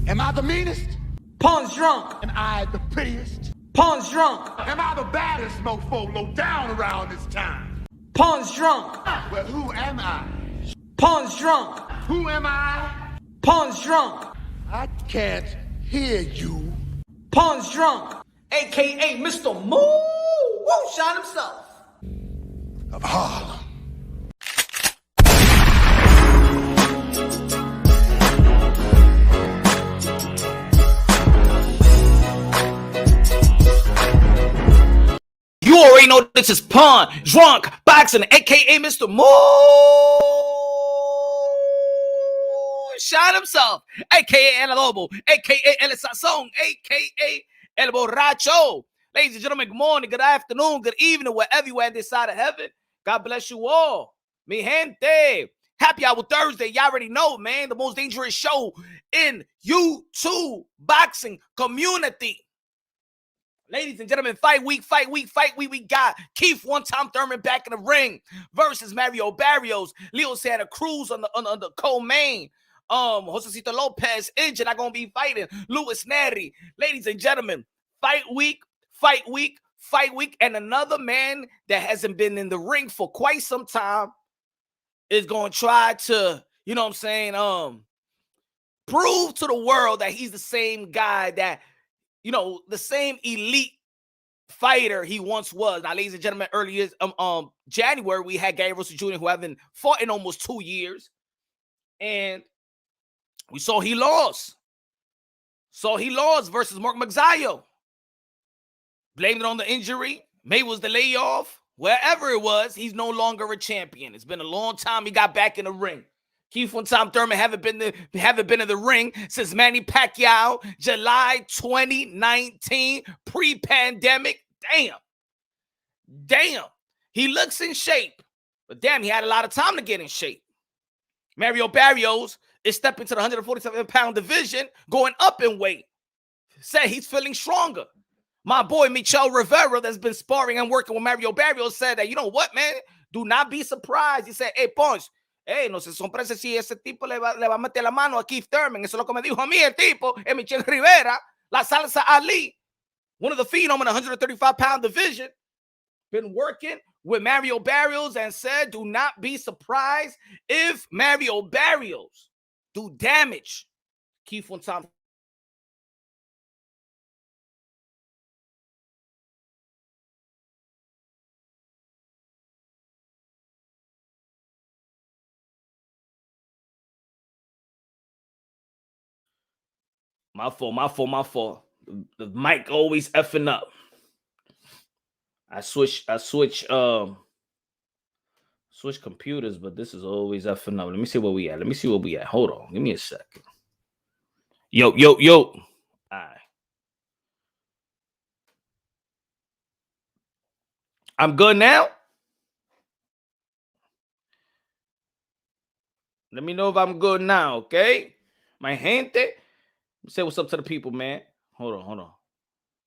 Am I the meanest? Pawn's drunk. Am I the prettiest? Pawn's drunk. Am I the baddest mofo low down around this town? Pawn's drunk. Well, who am I? Pawn's drunk. Who am I? Pawn's drunk. I can't hear you. Pawn's drunk. AKA Mr. Moo Woo Shot himself. Of Harlem. You already know this is Pawn, Drunk, Boxing, aka Mr. Moo Shot himself, aka El Adobo, aka El Sazón, aka El Borracho. Ladies and gentlemen, good morning, good afternoon, good evening, wherever you are on this side of heaven. God bless you all. Mi gente. Happy Hour Thursday. Y'all already know, man, the most dangerous show in YouTube boxing community. Ladies and gentlemen, fight week. We got Keith One-Time Thurman back in the ring versus Mario Barrios. Leo Santa Cruz on the co-main. Josecito Lopez injured. Not gonna be fighting Luis Neri. Ladies and gentlemen, fight week, and another man that hasn't been in the ring for quite some time is gonna try to, you know what I'm saying, prove to the world that he's the same guy that, you know, the same elite fighter he once was. Now, ladies and gentlemen, earlier January, we had Gary Russell Jr., who haven't fought in almost 2 years. And we saw he lost. Versus Mark Magsayo. Blamed it on the injury. Maybe it was the layoff. Wherever it was, he's no longer a champion. It's been a long time he got back in the ring. Keith One-Time Thurman haven't been in the ring since Manny Pacquiao, July 2019, pre-pandemic. Damn. He looks in shape, but damn, he had a lot of time to get in shape. Mario Barrios is stepping to the 147-pound division, going up in weight. Said he's feeling stronger. My boy Michel Rivera, that's been sparring and working with Mario Barrios, said that, you know what, man? Do not be surprised. He said, hey, Ponce, hey, no se sorprende si ese tipo le va a meter la mano a Keith Thurman. Eso es lo que me dijo a mí el tipo, Michel Rivera, la Salsa Ali, one of the phenom in the 135-pound division. Been working with Mario Barrios and said, do not be surprised if Mario Barrios do damage Keith One-Time. My fault. The mic always effing up. I switch computers, but this is always effing up. Let me see where we at. Hold on. Give me a second. Yo. All right. I'm good now. Let me know if I'm good now, okay? My gente. Say what's up to the people, man. Hold on.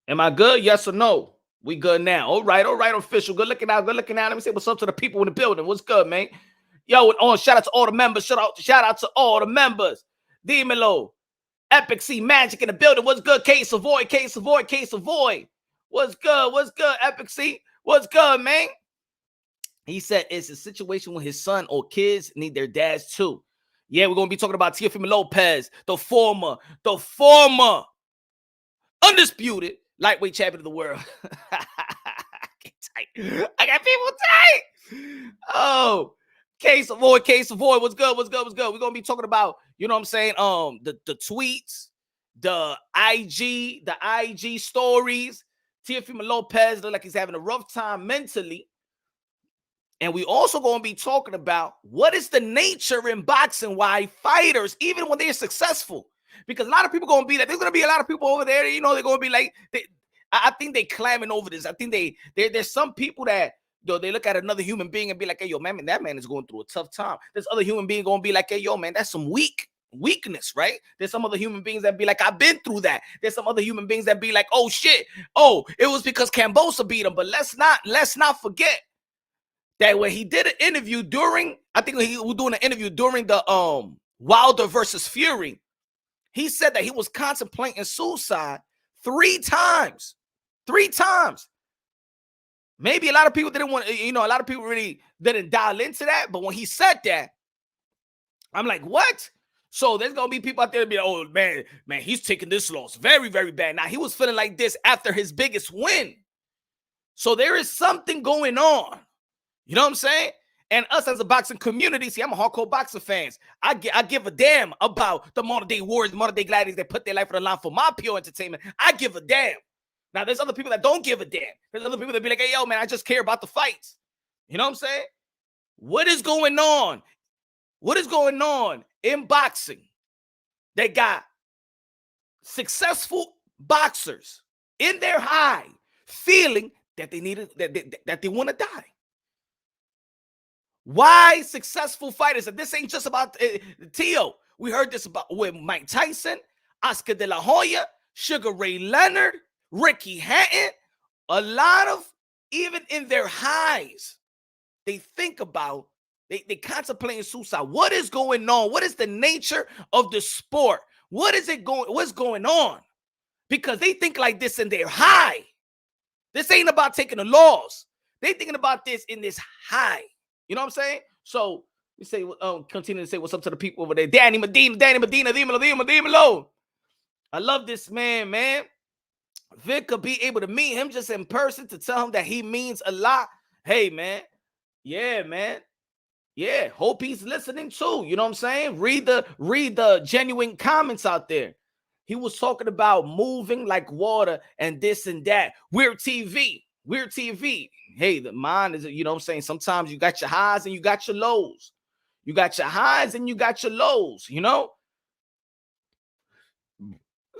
Am I good? Yes or no? We good now. All right, official. Good looking out. Let me say what's up to the people in the building. What's good, man? Yo, shout out to all the members. Shout out to all the members. Dímelo. Epic C Magic in the building. What's good? K Savoy. What's good, Epic C? What's good, man? He said it's a situation when his son or kids need their dads too. Yeah, we're going to be talking about Teofimo Lopez, the former undisputed lightweight champion of the world. I got people tight. Oh, K Savoy. What's good? We're going to be talking about, you know what I'm saying, the tweets, the IG stories. Teofimo Lopez look like he's having a rough time mentally. And we also going to be talking about what is the nature in boxing, why fighters, even when they're successful, because a lot of people going to be like, there's going to be a lot of people over there, you know, they're going to be like, I think they clamming over this. I think there's some people that, though, they look at another human being and be like, hey, yo, man, that man is going through a tough time. There's other human being going to be like, hey, yo, man, that's some weakness, right? There's some other human beings that be like, I've been through that. There's some other human beings that be like, oh, shit. Oh, it was because Cambosa beat him. But let's not forget that when he did an interview during, I think he was doing an interview during the Wilder versus Fury, He said that he was contemplating suicide 3 times. 3 times. Maybe a lot of people didn't want, a lot of people really didn't dial into that. But when he said that, I'm like, what? So there's going to be people out there that be like, oh, man, he's taking this loss very, very bad. Now, he was feeling like this after his biggest win. So there is something going on. You know what I'm saying? And us as a boxing community, see, I'm a hardcore boxing fans. I give a damn about the modern day warriors, modern day gladiators that put their life on the line for my pure entertainment. I give a damn. Now, there's other people that don't give a damn. There's other people that be like, hey, yo, man, I just care about the fights. You know what I'm saying? What is going on? What is going on in boxing? They got successful boxers in their high feeling that they needed, that they want to die. Why successful fighters? And this ain't just about Teo. We heard this about with Mike Tyson, Oscar De La Hoya, Sugar Ray Leonard, Ricky Hatton. A lot of, even in their highs, they think about, they contemplating suicide. What is going on? What is the nature of the sport? What's going on? Because they think like this in their high. This ain't about taking a loss. They thinking about this in this high. You know what I'm saying? So we say, continue to say what's up to the people over there. Danny Medina, dímelo. I love this man. Vic could be able to meet him just in person to tell him that he means a lot. Hey, man. Yeah, man. Yeah, hope he's listening too. You know what I'm saying? Read the genuine comments out there. He was talking about moving like water and this and that. Weird TV. Hey, the mind is, you know what I'm saying? Sometimes you got your highs and you got your lows. You got your highs and you got your lows, you know?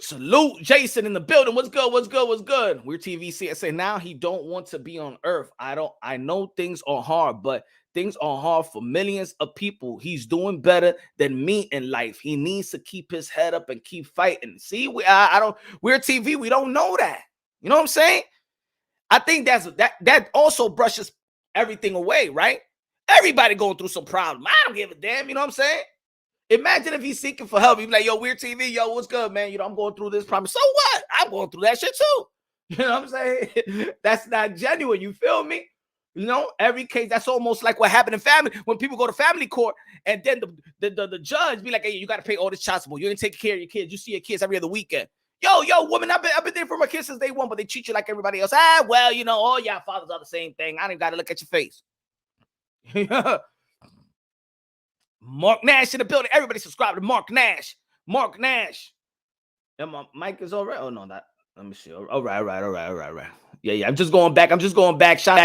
Salute Jason in the building. What's good? Weird TV say now he don't want to be on earth. I know things are hard, but things are hard for millions of people. He's doing better than me in life. He needs to keep his head up and keep fighting. See, Weird TV, we don't know that. You know what I'm saying? I think that also brushes everything away, right? Everybody going through some problem. I don't give a damn. You know what I'm saying? Imagine if he's seeking for help. He'd be like, yo, Weird TV, yo, what's good, man? You know, I'm going through this problem. So what? I'm going through that shit too. You know what I'm saying? That's not genuine. You feel me? You know, every case, that's almost like what happened in family. When people go to family court and then the judge be like, hey, you got to pay all this child support. You ain't taking care of your kids. You see your kids every other weekend. Yo, woman, I've been there for my kids since day one, but they treat you like everybody else. Well, you know, all y'all fathers are the same thing. I ain't got to look at your face. Mark Nash in the building. Everybody subscribe to Mark Nash. And my mic is all right. Oh, no, let me see. All right. Yeah. I'm just going back. Shot.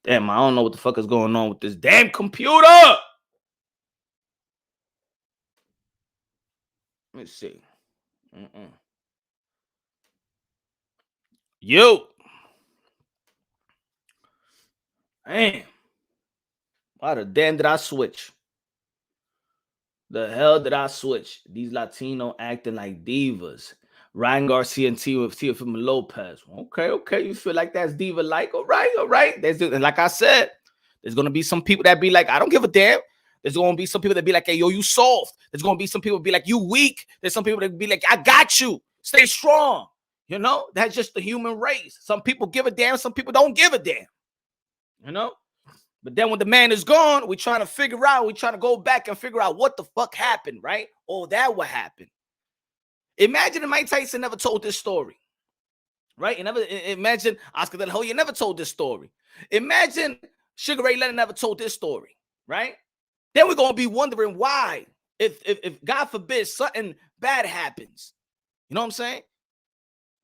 Damn, I don't know what the fuck is going on with this damn computer. Let me see. Yo. Man. Why the damn did I switch? The hell did I switch? These Latino acting like divas. Ryan Garcia and Teofimo Lopez. Okay. You feel like that's diva-like? All right. And like I said, there's going to be some people that be like, I don't give a damn. There's going to be some people that be like, hey, yo, you soft. There's going to be some people that be like, you weak. There's some people that be like, I got you. Stay strong. You know, that's just the human race. Some people give a damn. Some people don't give a damn. You know? But then when the man is gone, we're trying to go back and figure out what the fuck happened, right? Oh, that what happened. Imagine if Mike Tyson never told this story, right? Imagine Oscar De La Hoya never told this story. Imagine Sugar Ray Leonard never told this story, right? Then we're going to be wondering why, if God forbid something bad happens. You know what I'm saying?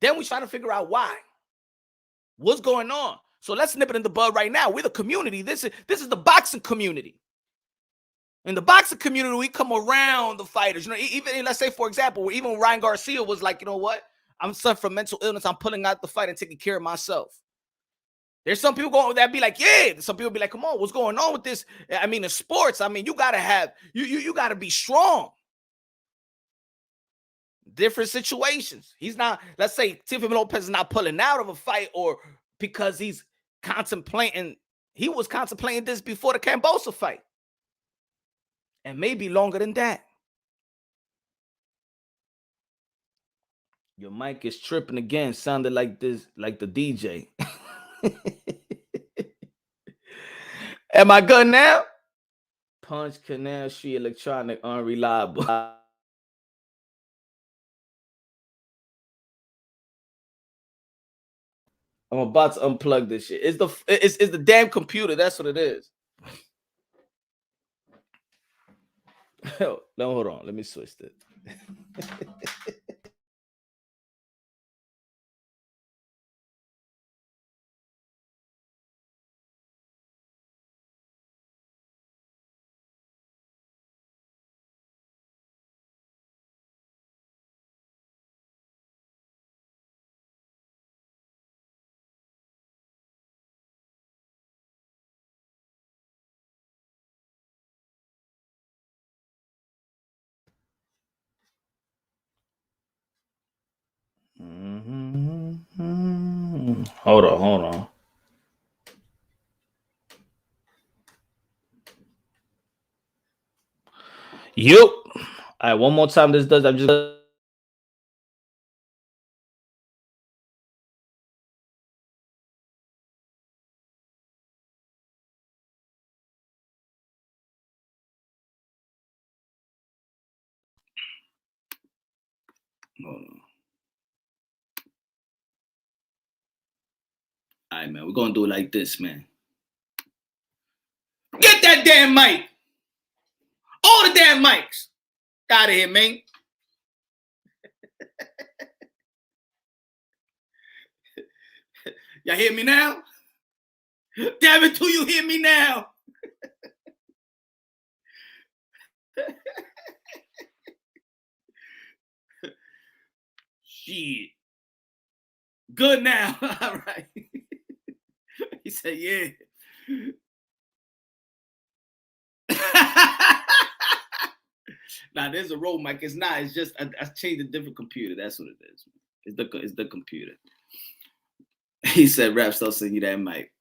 Then we're trying to figure out why. What's going on? So let's nip it in the bud right now. We're the community. This is the boxing community. In the boxing community, we come around the fighters. You know, even let's say, for example, even Ryan Garcia was like, you know what? I'm suffering from mental illness. I'm pulling out the fight and taking care of myself. There's some people going that be like, yeah. Some people be like, come on, what's going on with this? I mean, in sports, I mean, you gotta have you gotta be strong. different situations. He's not, let's say Teofimo Lopez is not pulling out of a fight or because he's contemplating. He was contemplating this before the Cambosa fight. And maybe longer than that. Your mic is tripping again. Sounded like this, like the DJ. Am I good now? Punch, Canal Street, electronic, unreliable. I'm about to unplug this shit. It's the damn computer. That's what it is. No, hold on. Let me switch it. Hold on. Yup. All right, one more time. This does. I'm just. Hold on. All right, man. We're gonna do it like this, man. Get that damn mic. All the damn mics. Out of here, man. Y'all hear me now? Damn it, do you hear me now? Shit. Good now. All right. He said, yeah. Now there's a road mic. It's not. It's just I changed a different computer. That's what it is. It's the computer. He said, "Raps, I'll send you that mic."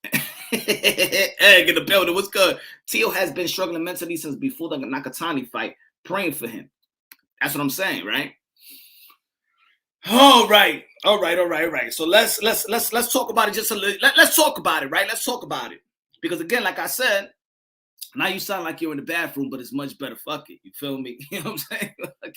Hey, get the building. What's good? Teo has been struggling mentally since before the Nakatani fight. Praying for him. That's what I'm saying, right? All right. So let's talk about it just a little. Let's talk about it, right? Let's talk about it because again, like I said. Now you sound like you're in the bathroom, but it's much better. Fuck it. You feel me? You know what I'm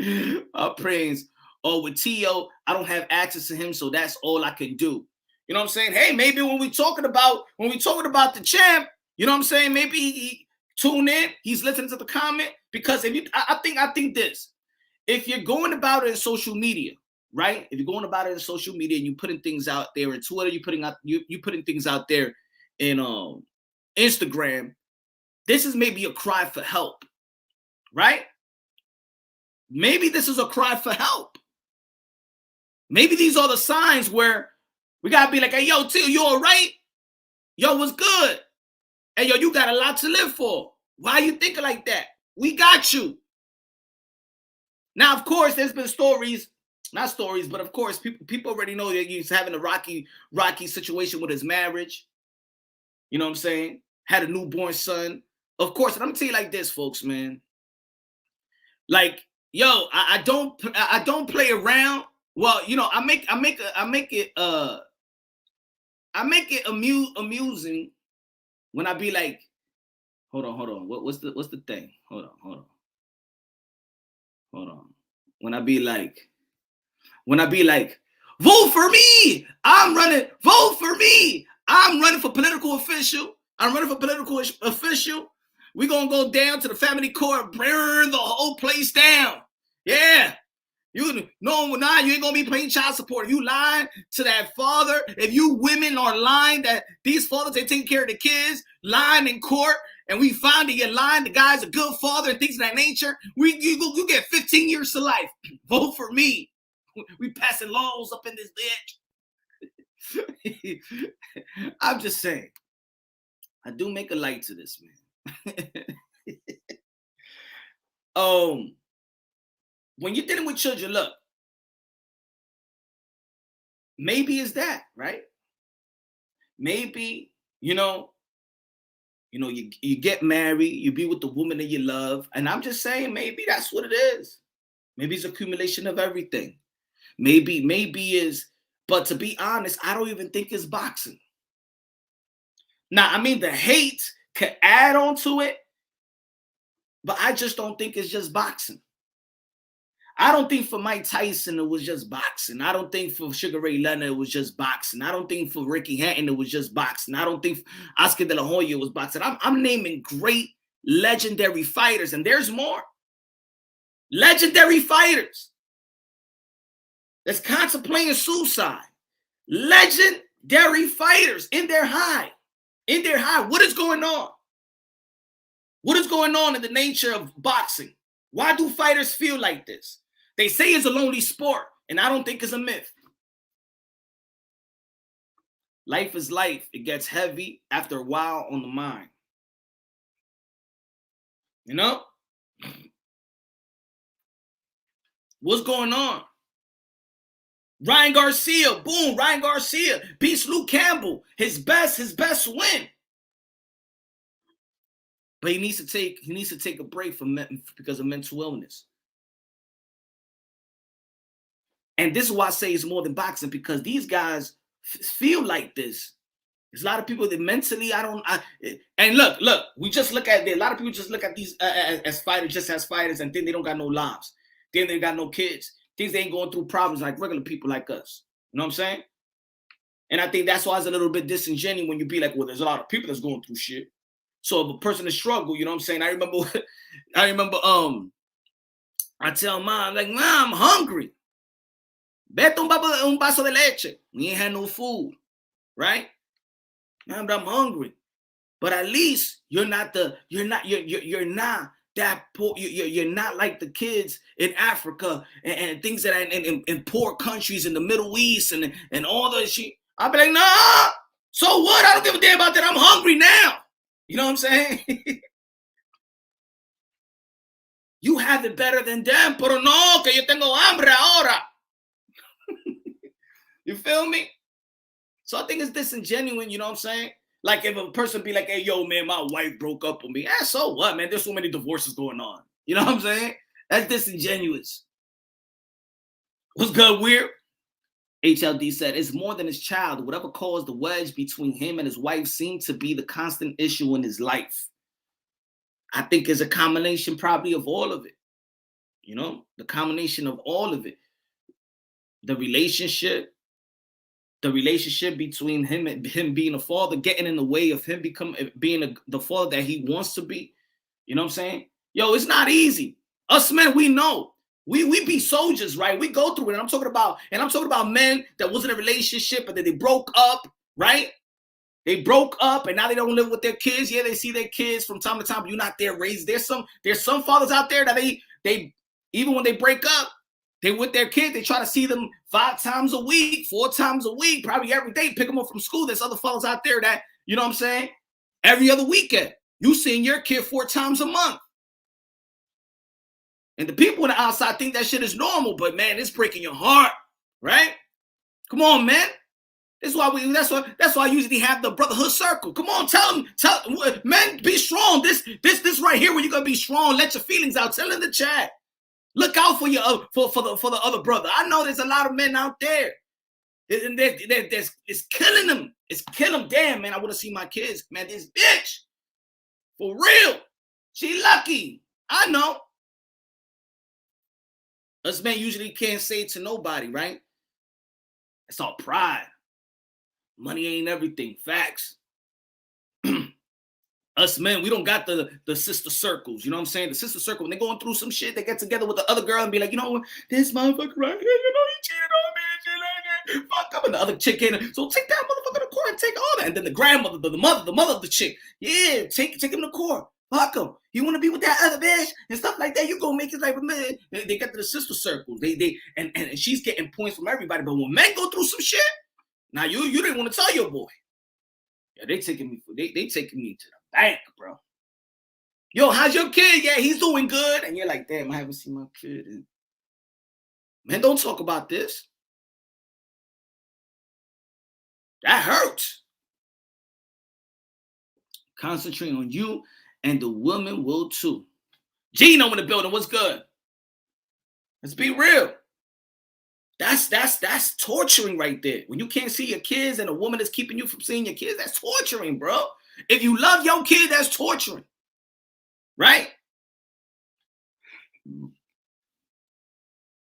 saying? Our prayers. Oh, with Teo, I don't have access to him, so that's all I can do. You know what I'm saying? Hey, maybe when we talking about the champ, you know what I'm saying? Maybe he tune in. He's listening to the comment because if you, I think this. If you're going about it in social media, right? If you're going about it in social media and you're putting things out there in Twitter, you putting things out there in Instagram, this is maybe a cry for help, right? Maybe this is a cry for help. Maybe these are the signs where we gotta be like, hey, yo, Till, you all right? Yo, what's good? Hey, yo, you got a lot to live for. Why you thinking like that? We got you. Now, of course, there's been stories, not stories, but of course, people already know that he's having a rocky situation with his marriage. You know what I'm saying? Had a newborn son. Of course, and I'm gonna tell you like this, folks, man. Like, yo, I don't play around. Well, you know, I make it amusing when I be like, hold on. What's the thing? Hold on. When I be like, vote for me. I'm running. Vote for me. I'm running for political official. We're going to go down to the family court, burn the whole place down. Yeah. You ain't going to be paying child support. If you lying to that father, if you women are lying that these fathers, they taking care of the kids, lying in court, and we find that you're lying, the guy's a good father and things of that nature, you get 15 years to life. Vote for me. We passing laws up in this bitch. I'm just saying. I do make a light to this, man. when you're dealing with children, look, maybe it's that, right? Maybe, you get married, you be with the woman that you love. And I'm just saying, maybe that's what it is. Maybe it's accumulation of everything. Maybe is, but to be honest, I don't even think it's boxing. Now, I mean, the hate could add on to it, but I just don't think it's just boxing. I don't think for Mike Tyson it was just boxing. I don't think for Sugar Ray Leonard it was just boxing. I don't think for Ricky Hatton it was just boxing. I don't think Oscar De La Hoya was boxing. I'm naming great legendary fighters, and there's more. Legendary fighters that's contemplating suicide. Legendary fighters in their high. In their high. What is going on? What is going on in the nature of boxing? Why do fighters feel like this? They say it's a lonely sport, and I don't think it's a myth. Life is life. It gets heavy after a while on the mind. You know? What's going on? Ryan Garcia, boom, Ryan Garcia beats Luke Campbell. His best win. But he needs to take a break because of mental illness. And this is why I say it's more than boxing, because these guys feel like this. There's a lot of people that mentally, and look, we just look at it. A lot of people just look at these as fighters, just as fighters, and then they don't got no lives. Then they got no kids. Things they ain't going through problems like regular people like us. You know what I'm saying? And I think that's why it's a little bit disingenuous when you be like, well, there's a lot of people that's going through shit. So if a person is struggle, you know what I'm saying? I remember, I tell mom, like, Mom, I'm hungry. Vete un vaso de leche. We ain't had no food, right? Man, but I'm hungry. But at least you're not that poor. You're not like the kids in Africa and things that are in poor countries in the Middle East and all that shit. I'll be like, nah. So what? I don't give a damn about that. I'm hungry now. You know what I'm saying? You have it better than them, pero no, que yo tengo hambre ahora. You feel me? So I think it's disingenuous, you know what I'm saying? Like if a person be like, hey, yo, man, my wife broke up with me. So what, man? There's so many divorces going on. You know what I'm saying? That's disingenuous. What's good, Weird? HLD said, it's more than his child. Whatever caused the wedge between him and his wife seemed to be the constant issue in his life. I think it's a combination probably of all of it. You know, the combination of all of it. The relationship between him and him being a father, getting in the way of him being the father that he wants to be. You know what I'm saying? Yo, it's not easy. Us men, we know. We be soldiers, right? We go through it. And I'm talking about men that was in a relationship and then they broke up, right? They broke up and now they don't live with their kids. Yeah, they see their kids from time to time, but you're not there raised. There's some fathers out there that they even when they break up, they with their kids, they try to see them 5 times a week, 4 times a week, probably every day, pick them up from school. There's other fellas out there that, you know what I'm saying? Every other weekend, you seeing your kid 4 times a month. And the people on the outside think that shit is normal, but man, it's breaking your heart, right? Come on, man. That's why I usually have the brotherhood circle. Come on, tell men, be strong. This right here, where you're gonna be strong. Let your feelings out. Tell in the chat. Look out for your for the other brother. I know there's a lot of men out there, and it's killing them. It's killing them. Damn, man, I want to see my kids. Man, this bitch, for real. She lucky. I know. Us men usually can't say it to nobody, right? It's all pride. Money ain't everything. Facts. Us men, we don't got the sister circles. You know what I'm saying? The sister circle, when they're going through some shit, they get together with the other girl and be like, you know what? This motherfucker right here, you know, he cheated on me and shit like that. Fuck up. And the other chick in. So take that motherfucker to court and take all that. And then the grandmother, the mother of the chick. Yeah, take him to court. Fuck him. You want to be with that other bitch and stuff like that? You gonna make it like, man. They get to the sister circles. And she's getting points from everybody. But when men go through some shit, now you didn't want to tell your boy. Yeah, they taking me to the bank, bro. Yo, how's your kid? Yeah, he's doing good. And you're like, damn, I haven't seen my kid in Men don't talk about this. That hurts. Concentrate on you, and the women will too. Gino in the building. What's good? Let's be real. That's torturing right there. When you can't see your kids and a woman is keeping you from seeing your kids, that's torturing, bro. If you love your kid, that's torturing. Right?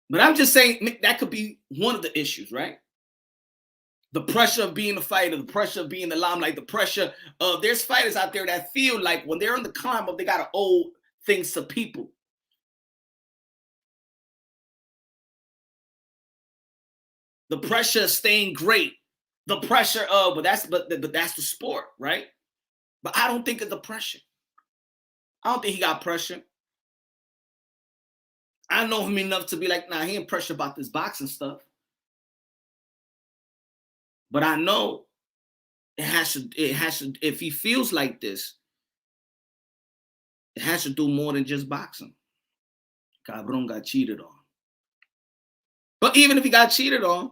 But I'm just saying that could be one of the issues, right? The pressure of being a fighter, the pressure of being the limelight, the pressure of there's fighters out there that feel like when they're in the climb up, they gotta owe things to people. The pressure of staying great, the pressure of, but that's the sport, right? But I don't think of the pressure. I don't think he got pressure. I know him enough to be like, nah, he ain't pressure about this boxing stuff. But I know it has to, if he feels like this, it has to do more than just boxing. Cabron got cheated on. But even if he got cheated on,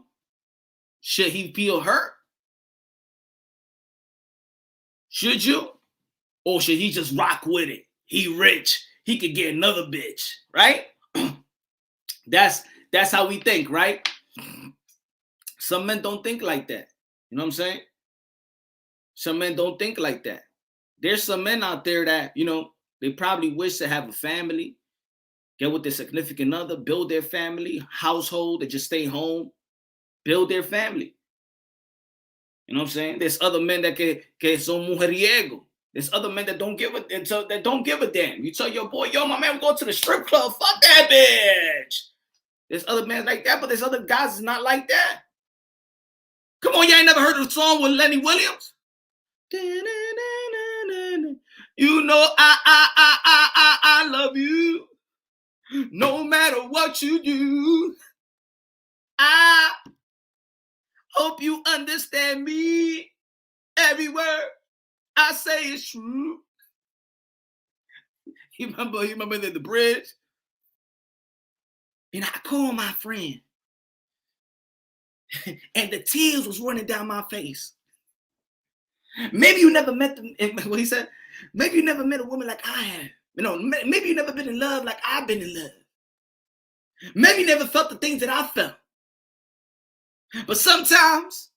should he feel hurt? Should you? Or should he just rock with it? He rich. He could get another bitch, right? That's how we think, right? Some men don't think like that. You know what I'm saying? Some men don't think like that. There's some men out there that, you know, they probably wish to have a family, get with their significant other, build their family, household, and just stay home, build their family. You know what I'm saying? There's other men that que son mujeriego. There's other men that don't give a damn. You tell your boy, yo, my man, we go to the strip club. Fuck that bitch. There's other men like that, but there's other guys that's not like that. Come on, you ain't never heard of the song with Lenny Williams? You know I love you. No matter what you do. I hope you understand me. Every word I say is true. You remember the bridge? And I called my friend. And the tears was running down my face. Maybe you never met them. What he said? Maybe you never met a woman like I have. You know, maybe you never been in love like I've been in love. Maybe you never felt the things that I felt. But sometimes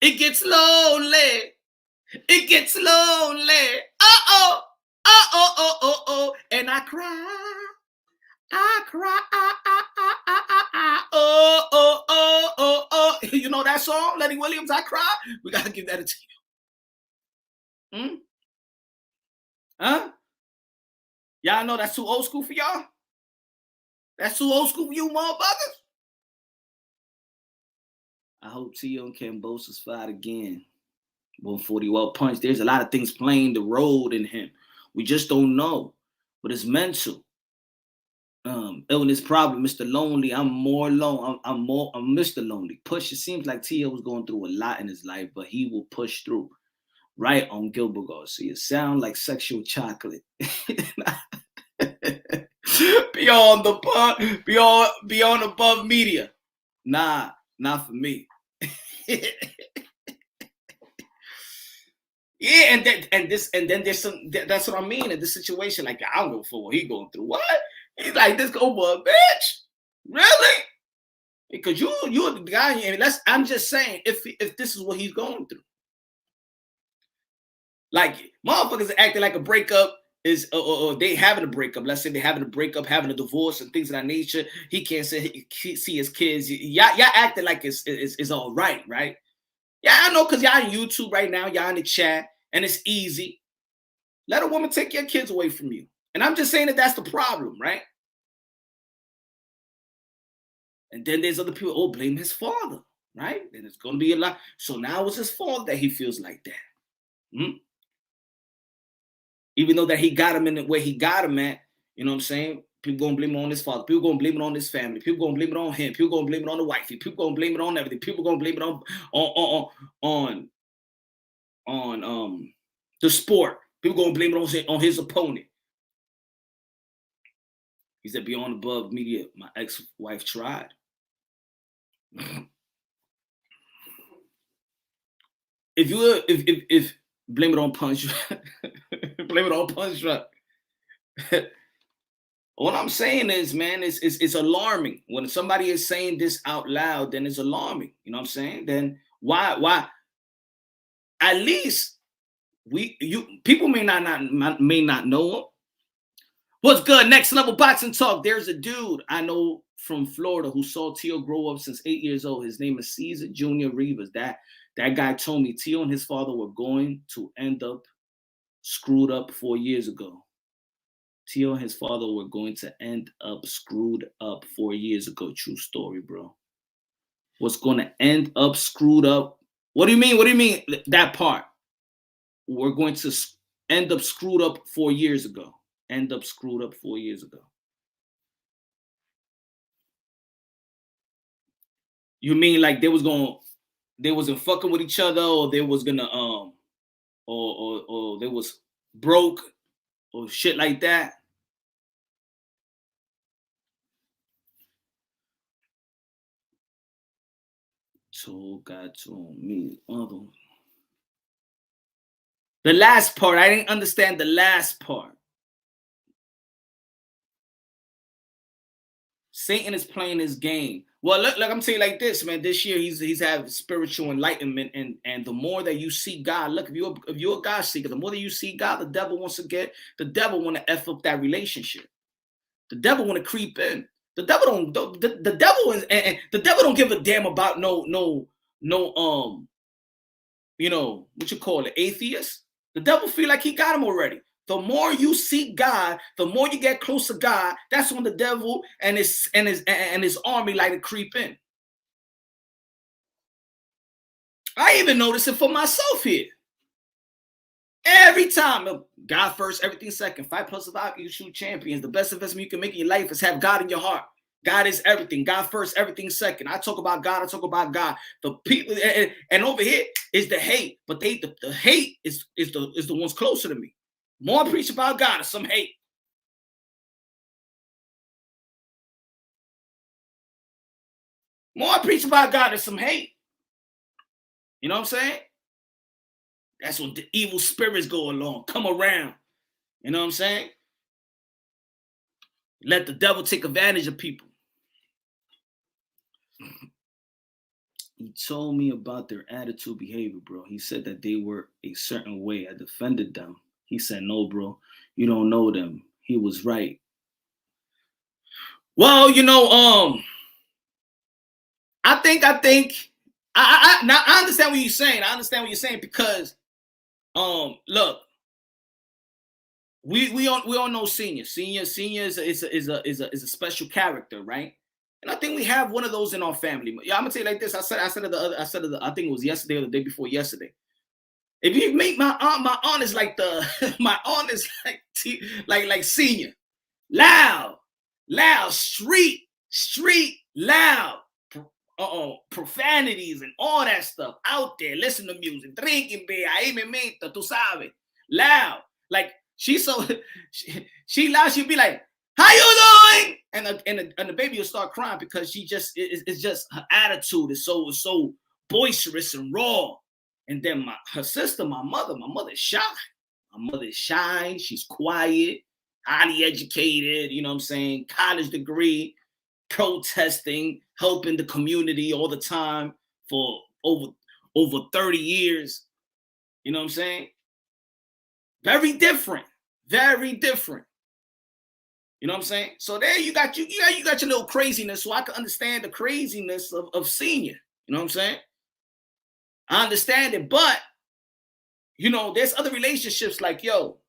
it gets lonely. It gets lonely. Uh-oh. Uh-oh. And I cry. I cry. Oh. You know that song, Lenny Williams, I Cry? We got to give that a to you. Huh? Y'all know that's too old school for y'all? That's too old school for you, motherfuckers? I hope Tio and Cambosa's fight again. 140 well punched. There's a lot of things playing the role in him. We just don't know. But it's mental. Illness problem, Mr. Lonely. I'm more alone. I'm Mr. Lonely. Push. It seems like Tio was going through a lot in his life, but he will push through. Right on Gilbert Garcia. Sound like sexual chocolate. Beyond above media. Nah, not for me. Yeah, and then there's some. That's what I mean in this situation. Like, I don't know for what he going through. What? He's like, this go boy, bitch. Really? Because you're the guy. And I'm just saying, if this is what he's going through, like motherfuckers are acting like a breakup is, or they having a breakup. Let's say they're having a breakup, having a divorce, and things of that nature. He can't see his kids. Y'all acting like it's all right, right? Yeah, I know, because y'all on YouTube right now, y'all in the chat, and it's easy. Let a woman take your kids away from you. And I'm just saying that's the problem, right? And then there's other people, blame his father, right? Then it's going to be a lot. So now it's his fault that he feels like that. Even though that he got him in the way he got him at, you know what I'm saying? People going to blame it on his father. People going to blame it on his family. People going to blame it on him. People going to blame it on the wifey. People going to blame it on everything. People going to blame it on the sport. People going to blame it on his opponent. He said, beyond above media, my ex-wife tried. If blame it on Punch, blame it on Punch Drunk. What I'm saying is, man, it's alarming when somebody is saying this out loud. Then it's alarming. You know what I'm saying? Then why? At least people may not know him. What's good? Next level boxing talk. There's a dude I know from Florida who saw Teo grow up since 8 years old. His name is Caesar Junior Rivas. That guy told me Teo and his father were going to end up screwed up 4 years ago. Teo and his father were going to end up screwed up 4 years ago. True story, bro. What's going to end up screwed up? What do you mean? What do you mean? That part. We're going to end up screwed up 4 years ago. End up screwed up 4 years ago. You mean like they wasn't fucking with each other, or they was gonna or they was broke or shit like that? God told me the last part. I didn't understand the last part. Satan is playing his game. Well, look, I'm saying like this, man. This year he's had spiritual enlightenment, and the more that you see God, look, if you're a God seeker, the more that you see God, the devil want to F up that relationship. The devil want to creep in. The devil don't give a damn about no you know what you call it, atheist. The devil feel like he got him already. The more you seek God, the more you get close to God. That's when the devil and his army like to creep in. I even notice it for myself here. Every time, God first, everything second. 5 plus 5 you shoot champions. The best investment you can make in your life is have God in your heart. God is everything. God first, everything second. I talk about God. I talk about God. The people and over here is the hate, but the hate is the ones closer to me. More preach about God and some hate. More preach about God and some hate. You know what I'm saying? That's when the evil spirits go along, come around. You know what I'm saying? Let the devil take advantage of people. He told me about their attitude, behavior, bro. He said that they were a certain way. I defended them. He said, no, bro, you don't know them. He was right. Well, you know, I think now I understand what you're saying. I understand what you're saying because, look, we all know Senior. Senior is a special character, right? And I think we have one of those in our family. Yeah, I'm gonna tell you like this. I said it I think it was yesterday or the day before yesterday. If you meet my aunt is like my aunt is like Senior, loud, street, loud, profanities and all that stuff out there. Listen to music, drinking beer, ahí me meto, tú sabes, loud. Like she's so she loud. She'll be like, "How you doing?" And the baby will start crying because it's just her attitude is so boisterous and raw. And then her sister, my mother is shy. My mother is shy. She's quiet, highly educated. You know what I'm saying? College degree, protesting, helping the community all the time for over 30 years. You know what I'm saying? Very different. Very different. You know what I'm saying? So there you got your little craziness, so I can understand the craziness of Senior. You know what I'm saying? I understand it, but you know, there's other relationships like, yo,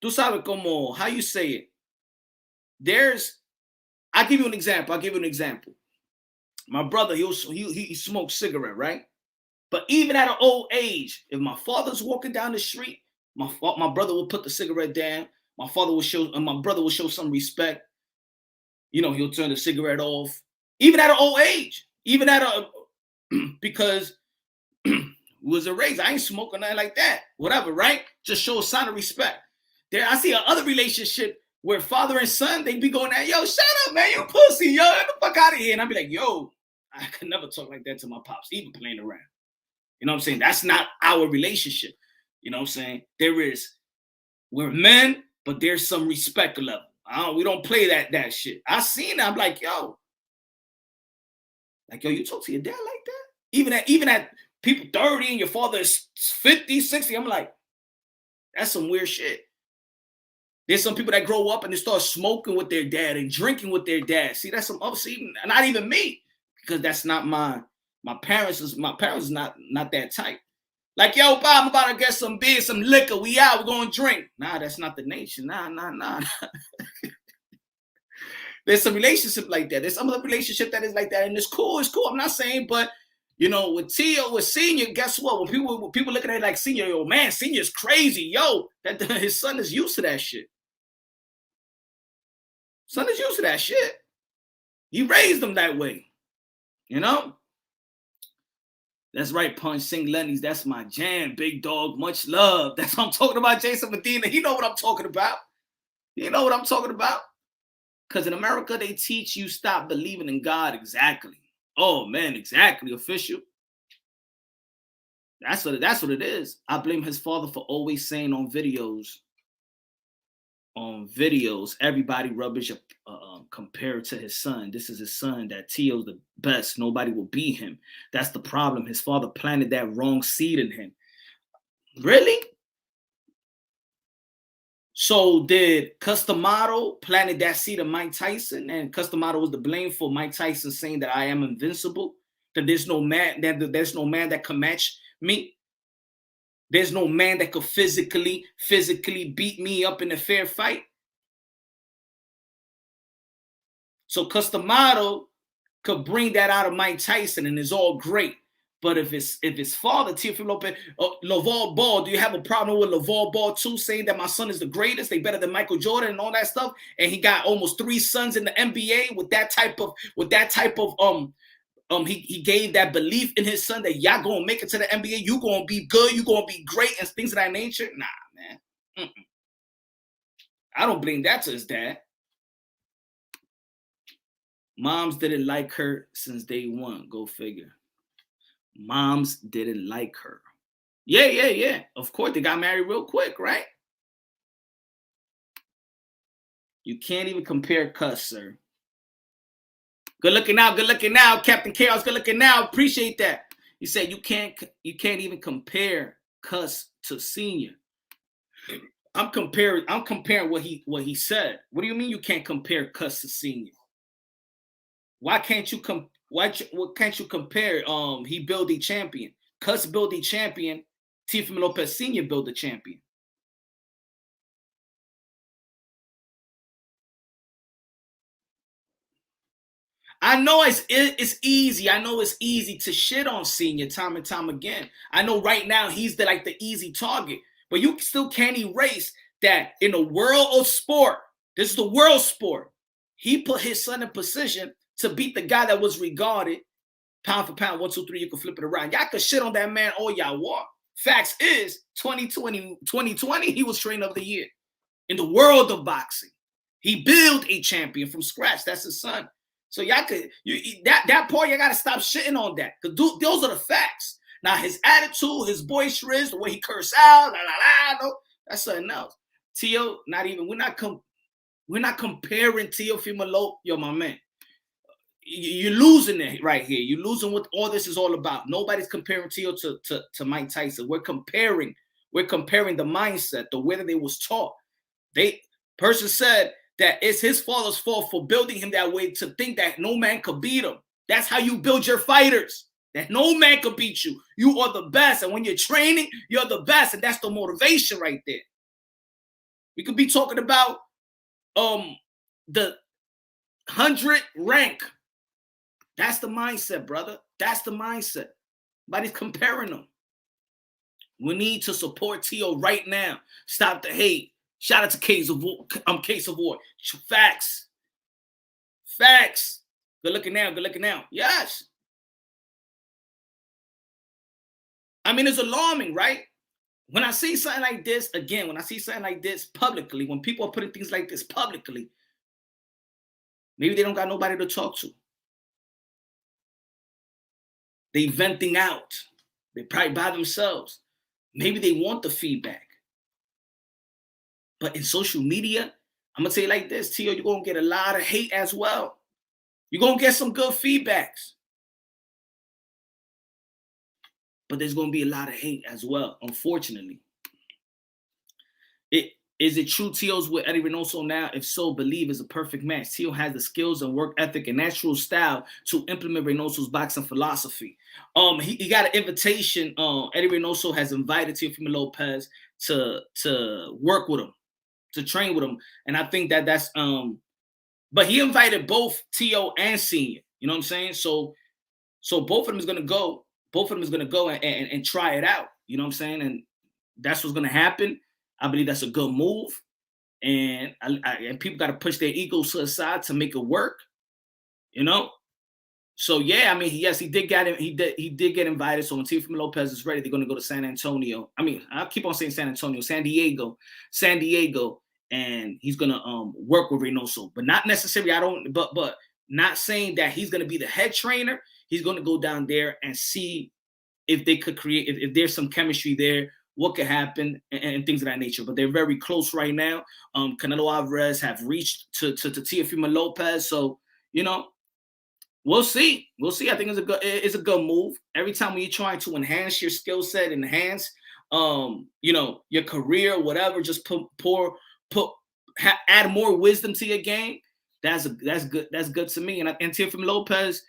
tú sabes como, how you say it. I'll give you an example. My brother, he smokes cigarette, right? But even at an old age, if my father's walking down the street, my brother will put the cigarette down. My brother will show some respect. You know, he'll turn the cigarette off. Even at an old age. Because was a raise. I ain't smoking nothing like that. Whatever, right? Just show a sign of respect. There, I see another relationship where father and son, they be going at, yo, shut up, man, you pussy, yo, get the fuck out of here. And I'll be like, yo, I could never talk like that to my pops, even playing around. You know what I'm saying? That's not our relationship. You know what I'm saying? We're men, but there's some respect level. We don't play that shit. I seen that. I'm like, yo, you talk to your dad like that? Even at people 30 and your father is 50, 60, I'm like, that's some weird shit. There's some people that grow up and they start smoking with their dad and drinking with their dad. See, that's some see, not even me, because that's not my parents is not that type. Like, yo, Bob, I'm about to get some beer, some liquor. We out, we're gonna drink. Nah, that's not the nature. Nah. There's some relationship like that. There's some other relationship that is like that, and it's cool. I'm not saying, but you know, with Tio, with Senior, guess what? When people looking at it like Senior, yo, man, Senior's crazy, yo. That his son is used to that shit. Son is used to that shit. He raised them that way, you know. That's right, Punch. Sing Lenny's. That's my jam, big dog. Much love. That's what I'm talking about, Jason Medina. He know what I'm talking about. You know what I'm talking about? Because in America, they teach you stop believing in God. Exactly. Oh, man, exactly, official. That's what it is. I blame his father for always saying on videos, everybody rubbish compared to his son. This is his son, that Tio's the best. Nobody will beat him. That's the problem. His father planted that wrong seed in him. Really? So did Customato planted that seed of Mike Tyson, and Customato was to blame for Mike Tyson saying that I am invincible, that there's no man that can match me. There's no man that could physically beat me up in a fair fight. So Customato could bring that out of Mike Tyson, and it's all great. But if his father, Teofimo Lopez, LaVar Ball, do you have a problem with LaVar Ball too, saying that my son is the greatest, they better than Michael Jordan and all that stuff? And he got almost 3 sons in the NBA with that type of he gave that belief in his son that y'all gonna make it to the NBA, you gonna be good, you gonna be great, and things of that nature. Nah, man. I don't blame that to his dad. Moms didn't like her since day one. Go figure. Moms didn't like her. Yeah. Of course, they got married real quick, right? You can't even compare Cuss, sir. Good looking now, Captain Chaos. Good looking now. Appreciate that. You said you can't even compare Cuss to Senior. I'm comparing what he said. What do you mean you can't compare Cuss to Senior? Why can't you compare? He built a champion. Cuss built a champion. Teofimo Lopez Senior built a champion. I know it's easy. I know it's easy to shit on Senior time and time again. I know right now he's the easy target, but you still can't erase that in the world of sport. This is the world sport. He put his son in position to beat the guy that was regarded pound for pound, 1, 2, 3. You can flip it around. Y'all can shit on that man all y'all want. Facts is 2020, he was trainer of the year in the world of boxing. He built a champion from scratch. That's his son. So y'all could that part you gotta stop shitting on that. Cause those are the facts. Now his attitude, his boisterous, the way he curse out, no, that's something else. Tio, we're not comparing Teofimo Lopez. Yo, my man. You're losing it right here. You're losing what all this is all about. Nobody's comparing Tio to Mike Tyson. We're comparing the mindset, the way that they was taught. Person said that it's his father's fault for building him that way, to think that no man could beat him. That's how you build your fighters. That no man could beat you. You are the best. And when you're training, you're the best. And that's the motivation right there. We could be talking about the 100 rank. That's the mindset, brother. That's the mindset. Nobody's comparing them. We need to support Tio right now. Stop the hate. Shout out to Case of War. Case of War. Facts. Good looking now. Yes. I mean, it's alarming, right? When I see something like this, publicly, when people are putting things like this publicly, maybe they don't got nobody to talk to. They venting out. They probably by themselves. Maybe they want the feedback. But in social media, I'm going to tell you like this, Tio, you're going to get a lot of hate as well. You're going to get some good feedbacks. But there's going to be a lot of hate as well, unfortunately. Is it true Tio's with Eddie Reynoso now? If so, believe is a perfect match. Tio has the skills and work ethic and natural style to implement Reynoso's boxing philosophy. He got an invitation. Eddie Reynoso has invited Teofimo Lopez to work with him, to train with him. And I think that's but he invited both Tio and Senior. You know what I'm saying? So both of them is gonna go. Both of them is gonna go and try it out. You know what I'm saying? And that's what's gonna happen. I believe that's a good move, and and people got to push their egos to the side to make it work, you know. So yeah, I mean, yes, he did get invited. So when Teofimo Lopez is ready, they're going to go to San Antonio. I mean, I keep on saying San Antonio, San Diego, and he's going to work with Reynoso, but not necessarily. But not saying that he's going to be the head trainer. He's going to go down there and see if they could create, if there's some chemistry there, what could happen, and things of that nature. But they're very close right now. Canelo Alvarez have reached to Teofimo Lopez. So, you know, we'll see. We'll see. I think it's a good move. Every time when you're trying to enhance your skill set, enhance, you know, your career, whatever, just add more wisdom to your game. That's good. That's good to me. And Teofimo Lopez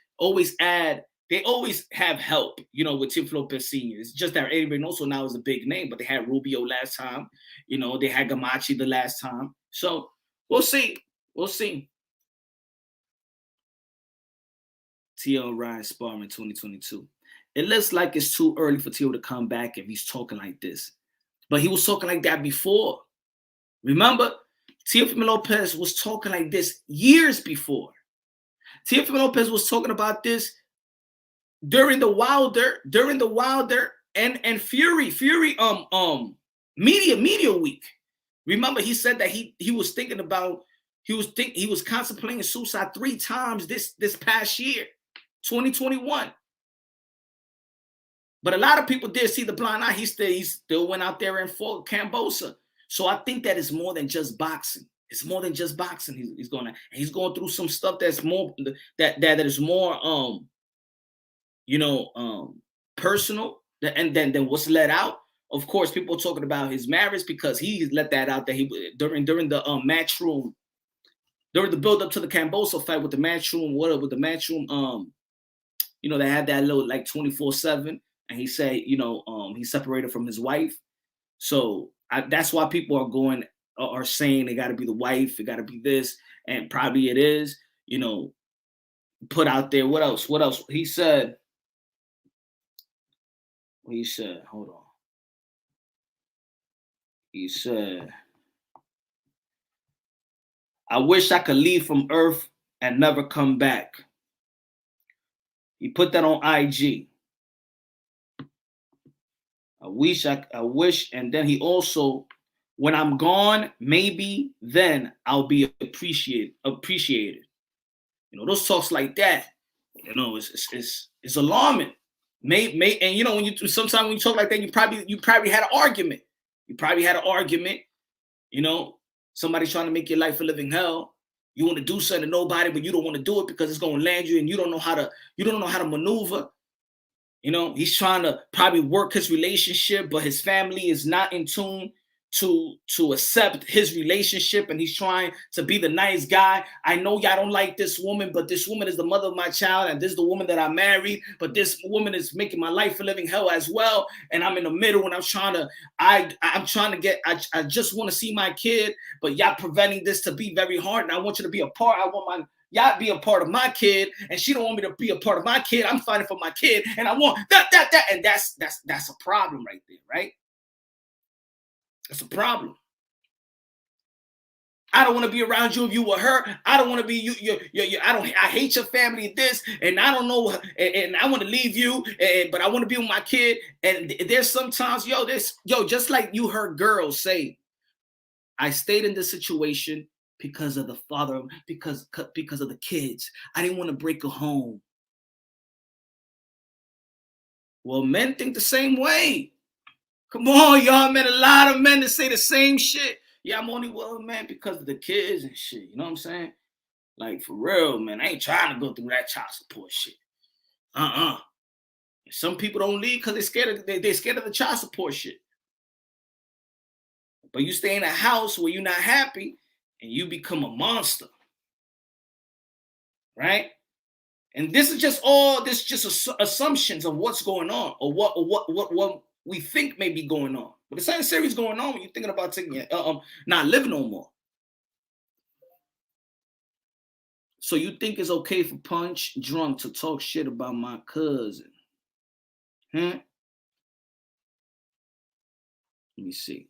they always have help, you know, with Teofimo Lopez Sr. It's just that Eddie Reynoso now is a big name, but they had Rubio last time. You know, they had Gamache the last time. So we'll see. We'll see. Tio and Ryan sparring in 2022. It looks like it's too early for Tio to come back if he's talking like this. But he was talking like that before. Remember, Teofimo Lopez was talking like this years before. Teofimo Lopez was talking about this during the Wilder and Fury media week. Remember, he said that he was thinking about he was contemplating suicide 3 times this past year, 2021. But a lot of people did see the blind eye. He still went out there and fought Cambosa. So I think that is more than just boxing. It's more than just boxing. He's going through some stuff that's more that is more you know, personal, and then what's let out. Of course, people are talking about his marriage because he let that out that he during the matchroom, during the build up to the Cambosa fight with the matchroom, you know, they had that little like 24/7, and he said, you know, he's separated from his wife. So that's why people are saying it got to be the wife, it got to be this, and probably it is, you know, put out there. What else? He said. He said, hold on. He said, I wish I could leave from Earth and never come back. He put that on IG. I wish, and then he also, when I'm gone, maybe then I'll be appreciated. You know, those talks like that, you know, it's alarming. And you know, sometimes when you talk like that, you probably had an argument. You know, somebody trying to make your life a living hell. You want to do something to nobody, but you don't want to do it because it's going to land you, and you don't know how to maneuver. You know, he's trying to probably work his relationship, but his family is not in tune to accept his relationship, and he's trying to be the nice guy. I know y'all don't like this woman, but this woman is the mother of my child, and this is the woman that I married, but this woman is making my life a living hell as well, and I'm in the middle, and I just want to see my kid, but y'all preventing this to be very hard, and I want you to be a part. I want y'all be a part of my kid, and she don't want me to be a part of my kid. I'm fighting for my kid, and I want that, and that's a problem right there, right? That's a problem. I don't want to be around you if you were her. I don't want to be you. I hate your family. This, and I don't know. And I want to leave you. But I want to be with my kid. And there's sometimes, just like you heard girls say, I stayed in this situation because of the father, because of the kids. I didn't want to break a home. Well, men think the same way. Come on, y'all, man. A lot of men that say the same shit. Yeah, I'm only with a man because of the kids and shit. You know what I'm saying? Like, for real, man. I ain't trying to go through that child support shit. Some people don't leave because they're scared of the child support shit. But you stay in a house where you're not happy and you become a monster. Right? And this is just assumptions of what's going on or what we think may be going on. But it's something serious going on when you're thinking about taking not living no more. So you think it's okay for Punch Drunk to talk shit about my cousin? Let me see.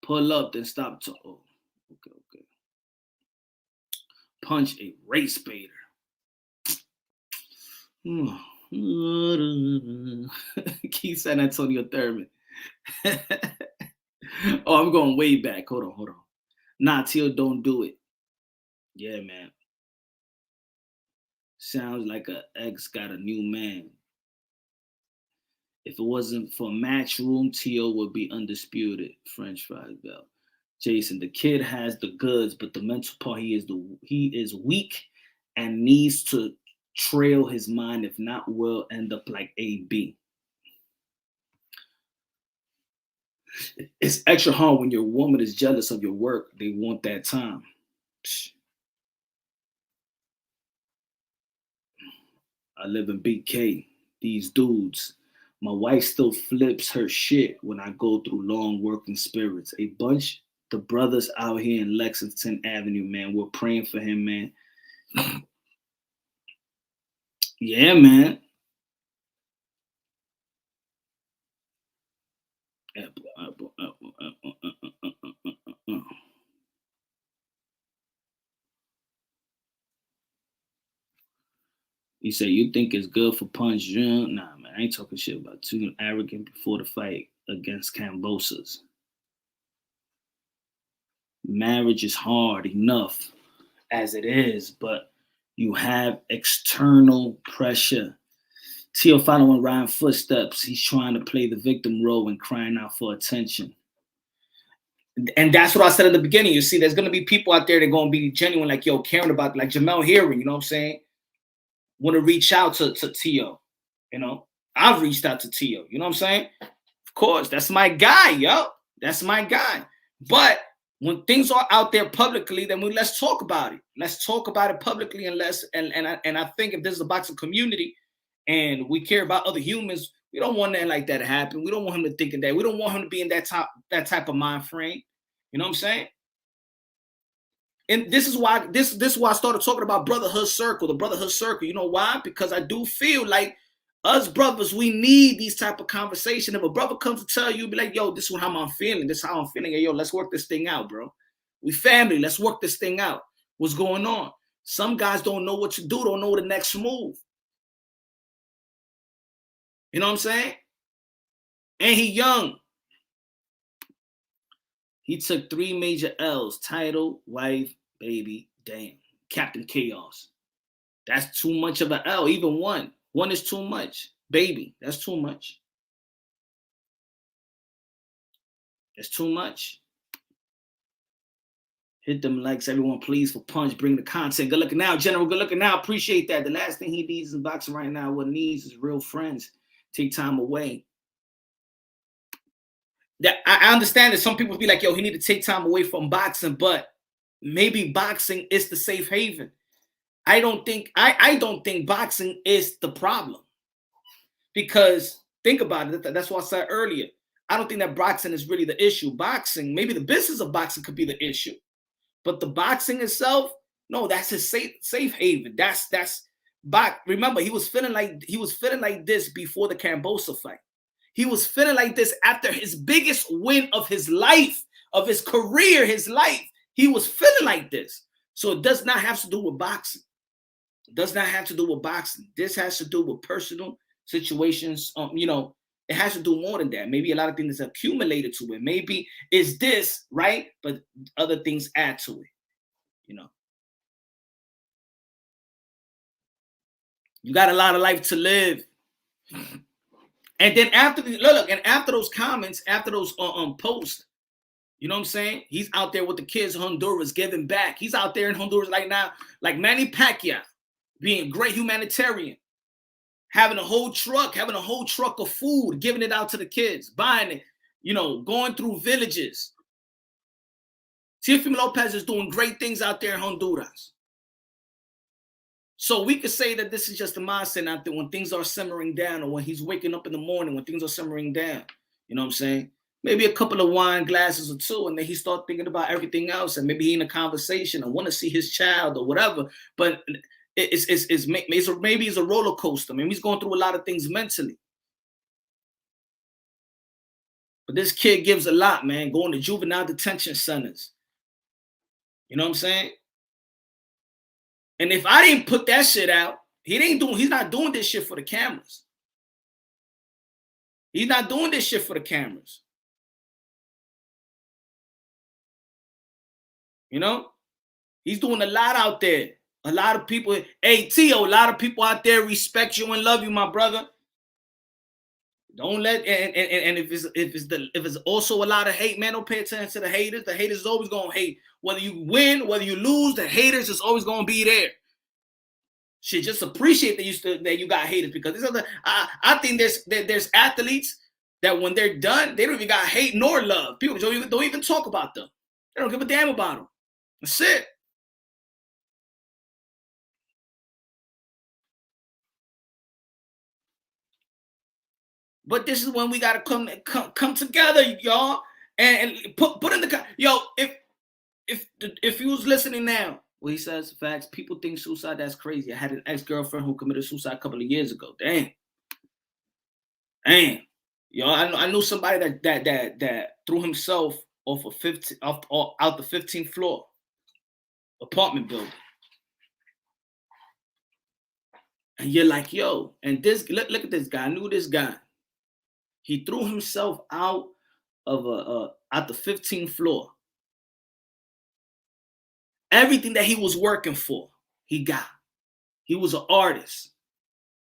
Pull up, then stop talking. Oh, okay. Punch a race baiter. Keith San Antonio Thurman. Oh, I'm going way back. Hold on. Nah, Teal, don't do it. Yeah, man. Sounds like an ex got a new man. If it wasn't for Matchroom, Teal would be undisputed. French fries bell. Jason, the kid has the goods, but the mental part, he is weak and needs to trail his mind. If not, will end up like AB. It's extra hard when your woman is jealous of your work. They want that time. I live in BK. These dudes. My wife still flips her shit when I go through long working spirits. A bunch the brothers out here in Lexington Avenue, man. We're praying for him, man. Yeah, man. Apple. He said, you think it's good for Punch June? Nah, man, I ain't talking shit about too arrogant before the fight against Cambosas. Marriage is hard enough as it is, but you have external pressure. Teofimo in Ryan footsteps. He's trying to play the victim role and crying out for attention. And that's what I said at the beginning. You see, there's going to be people out there that are going to be genuine, like, yo, caring about, like Jamel Hearing, you know what I'm saying? Want to reach out to Teo, you know? I've reached out to Teo, you know what I'm saying? Of course, that's my guy, yo. That's my guy. But when things are out there publicly, then let's talk about it. Let's talk about it publicly, and I think if this is a boxing community and we care about other humans, we don't want nothing like that to happen. We don't want him to think of that. We don't want him to be in that type of mind frame. You know what I'm saying? And this is why I started talking about brotherhood circle, the brotherhood circle. You know why? Because I do feel like us brothers, we need these type of conversation. If a brother comes to tell you, be like, yo, this is how I'm feeling. This is how I'm feeling. Hey, yo, let's work this thing out, bro. We family. Let's work this thing out. What's going on? Some guys don't know what to do, don't know the next move. You know what I'm saying? And he young. He took 3 major L's: title, wife, baby, damn. Captain Chaos. That's too much of an L. Even one. One is too much. Baby, that's too much. That's too much. Hit them likes, everyone, please, for Punch. Bring the content. Good looking now, General. Good looking now. Appreciate that. The last thing he needs in boxing right now, what he needs is real friends. Take time away. That I understand that some people be like, yo, he need to take time away from boxing, but maybe boxing is the safe haven. I don't think boxing is the problem. Because think about it. That's what I said earlier. I don't think that boxing is really the issue. Boxing, maybe the business of boxing could be the issue. But the boxing itself, no, that's his safe haven. That's remember, he was feeling like this before the Cambosa fight. He was feeling like this after his biggest win of his life, of his career, his life. He was feeling like this. So it does not have to do with boxing. It does not have to do with boxing. This has to do with personal situations. It has to do more than that. Maybe a lot of things accumulated to it. Maybe it's this, right? But other things add to it. You got a lot of life to live. And then after look, and after those comments, after those posts, you know what I'm saying? He's out there with the kids in Honduras giving back. He's out there in Honduras like now, like Manny Pacquiao, being a great humanitarian, having a whole truck of food, giving it out to the kids, buying it, you know, going through villages. Teofimo Lopez is doing great things out there in Honduras. So we could say that this is just a mindset out there when things are simmering down, or when he's waking up in the morning, when things are simmering down. You know what I'm saying? Maybe a couple of wine glasses or two, and then he start thinking about everything else, and maybe he in a conversation and want to see his child or whatever. But maybe it's a roller coaster. I mean, he's going through a lot of things mentally. But this kid gives a lot, man, going to juvenile detention centers. You know what I'm saying? And if I didn't put that shit out, he's not doing this shit for the cameras. He's not doing this shit for the cameras. You know? He's doing a lot out there. A lot of people, hey, Tio, a lot of people out there respect you and love you, my brother. Don't let, and if it's also a lot of hate, man, don't pay attention to the haters. The haters is always gonna hate. Whether you win, whether you lose, the haters is always gonna be there. Shit, just appreciate that you got haters, because I think there's athletes that when they're done, they don't even got hate nor love. People don't even talk about them. They don't give a damn about them. That's it. But this is when we gotta come together, y'all, and put in the if you was listening now, well, he says facts. People think suicide, that's crazy. I had an ex-girlfriend who committed suicide a couple of years ago. Damn. Yo, I knew somebody that threw himself off out the 15th floor apartment building. And you're like, yo, and this look at this guy. I knew this guy. He threw himself out of out the 15th floor. Everything that he was working for, he got. He was an artist.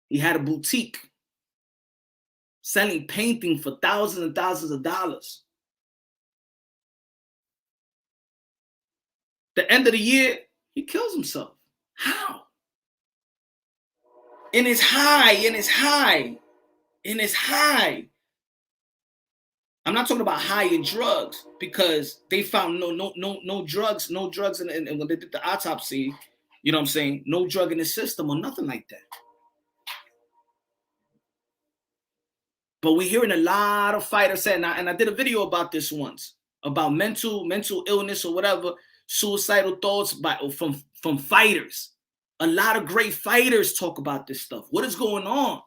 He had a boutique selling painting for thousands and thousands of dollars. The end of the year, he kills himself. How? In his high. I'm not talking about high in drugs, because they found no drugs, and when they did the autopsy, you know what I'm saying? No drug in the system or nothing like that. But we're hearing a lot of fighters saying, and I did a video about this once, about mental illness or whatever, suicidal thoughts from fighters. A lot of great fighters talk about this stuff. What is going on?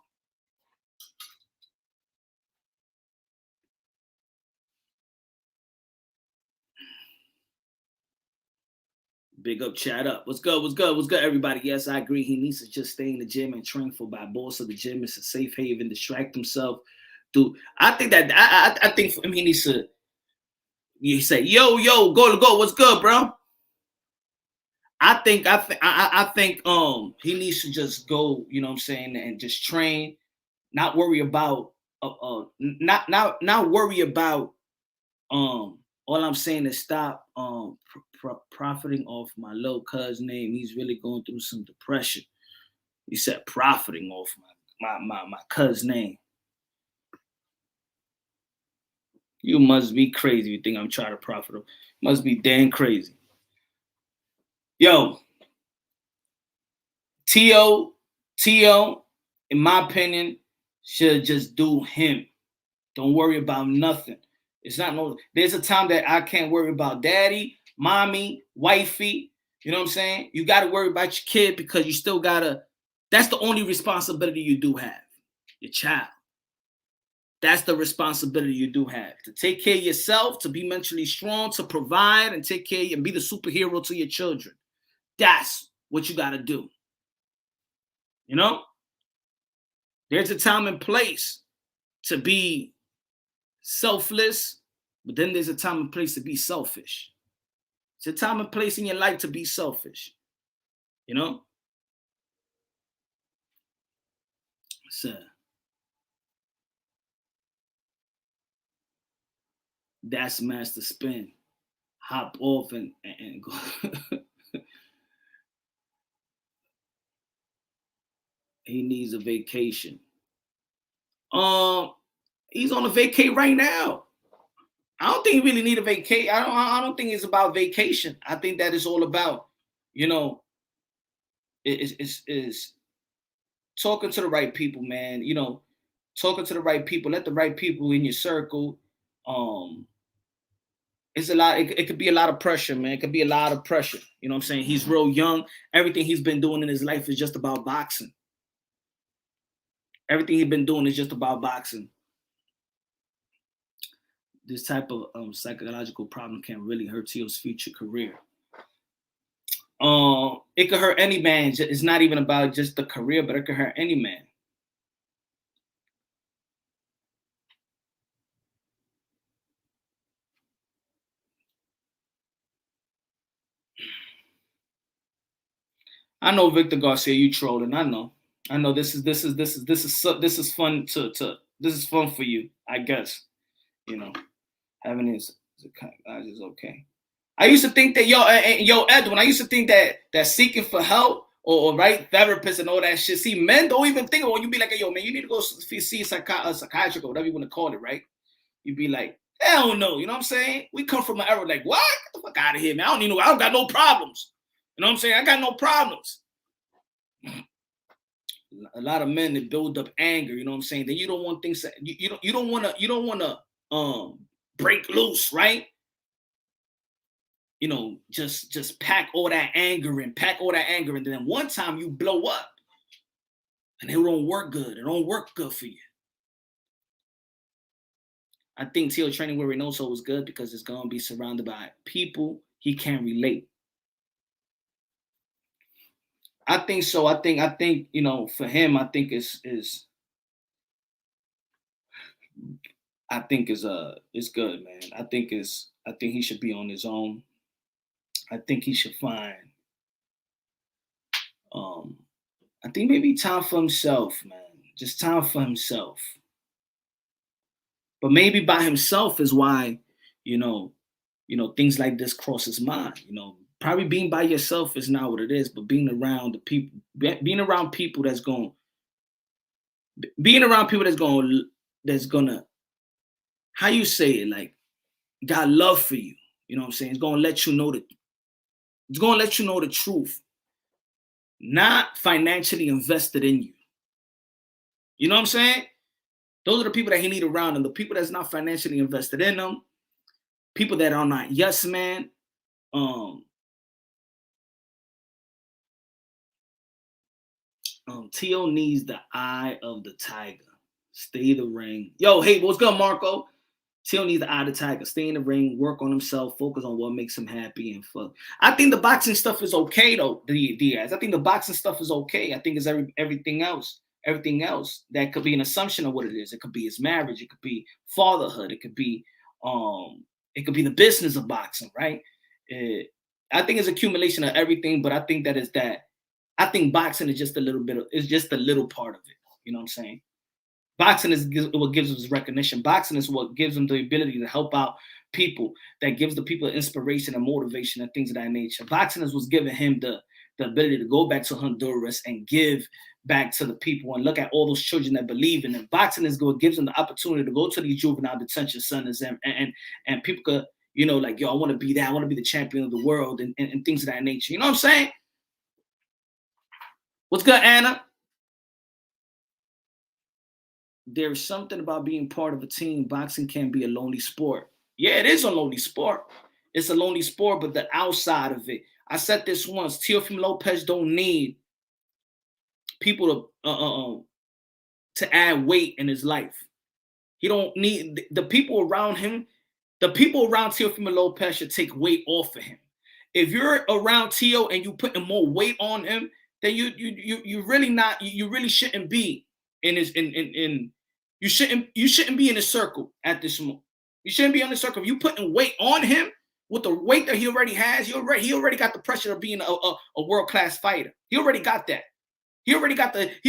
Big up, chat up. What's good, everybody? Yes, I agree. He needs to just stay in the gym and train for by boss of the gym. It's a safe haven, distract himself. Dude, I think that I think for him, he needs to. You say, yo, go. What's good, bro? I think he needs to just go. You know what I'm saying, and just train, not worry about not worry about all I'm saying is stop profiting off my little cousin's name. He's really going through some depression. He said profiting off my cousin's name. You must be crazy. You think I'm trying to profit him? Must be damn crazy. Yo, Tio, in my opinion, should just do him. Don't worry about nothing. It's not no. There's a time that I can't worry about daddy, mommy, wifey. You know what I'm saying? You got to worry about your kid, because you still gotta. That's the only responsibility you do have. Your child. That's the responsibility you do have, to take care of yourself, to be mentally strong, to provide and take care and be the superhero to your children. That's what you got to do. You know, there's a time and place to be selfless, but then there's a time and place to be selfish. It's a time and place in your life to be selfish. You know? So, That's master spin. Hop off and go. He needs a vacation. He's on a vacay right now. I don't think he really need a vacation. I don't think it's about vacation. I think that it's all about, you know, is talking to the right people, man. You know, talking to the right people. Let the right people in your circle. It's a lot. It could be a lot of pressure, man. It could be a lot of pressure. You know what I'm saying? He's real young. Everything he's been doing in his life is just about boxing. Everything he's been doing is just about boxing. This type of psychological problem can really hurt Teo's future career. It could hurt any man. It's not even about just the career, but it could hurt any man. I know, Victor Garcia, you trolling. I know. This is fun this is fun for you, I guess. You know, having this is okay. I used to think that Edwin. I used to think that seeking for help or right therapists and all that shit. See, men don't even think of when you be like, yo, man, you need to go see a psychiatrist or whatever you want to call it, right? You be like, hell no, you know what I'm saying? We come from an era like, what? Get the fuck out of here, man. I don't got no problems. You know what I'm saying? I got no problems. A lot of men that build up anger, you know what I'm saying? Then you don't want things you don't want to break loose, right? You know, just pack all that anger and then one time you blow up and it don't work good. It don't work good for you. I think Teo training with Reynoso was good because it's gonna be surrounded by people he can relate. I think so. I think you know, for him, I think it's good, man. I think he should be on his own. I think he should find I think maybe time for himself, man. Just time for himself. But maybe by himself is why, you know, things like this cross his mind. You know, probably being by yourself is not what it is, but being around people that's gonna, how you say it, like, got love for you. You know what I'm saying? It's gonna let you know the truth. Not financially invested in you. You know what I'm saying? Those are the people that he need around him. The people that's not financially invested in them. People that are not yes man. Teo needs the eye of the tiger. Stay the ring. Yo, hey, what's good, Marco? Teo needs the eye of the tiger. Stay in the ring, work on himself, focus on what makes him happy and fuck. I think the boxing stuff is okay though, Diaz. I think the boxing stuff is okay. I think it's everything else. Everything else that could be an assumption of what it is. It could be his marriage. It could be fatherhood. It could be the business of boxing, right? I think it's accumulation of everything, but I think I think boxing is just a little part of it. You know what I'm saying? Boxing is what gives us recognition. Boxing is what gives them the ability to help out people, that gives the people inspiration and motivation and things of that nature. Boxing is what's giving him the ability to go back to Honduras and give back to the people and look at all those children that believe in him. Boxing is what gives them the opportunity to go to these juvenile detention centers and people could, you know, like, yo, I want to be that. I want to be the champion of the world and things of that nature. You know what I'm saying? What's good, Anna? There's something about being part of a team. Boxing can be a lonely sport. Yeah, it is a lonely sport. It's a lonely sport, but the outside of it. I said this once. Teofimo Lopez don't need people to add weight in his life. He don't need the people around him. The people around Teofimo Lopez should take weight off of him. If you're around Teo and you putting more weight on him, then you really shouldn't be in his you shouldn't be in his circle at this moment. You shouldn't be on the circle. If you putting weight on him with the weight that he already has, he already got the pressure of being a world-class fighter. He already got that. He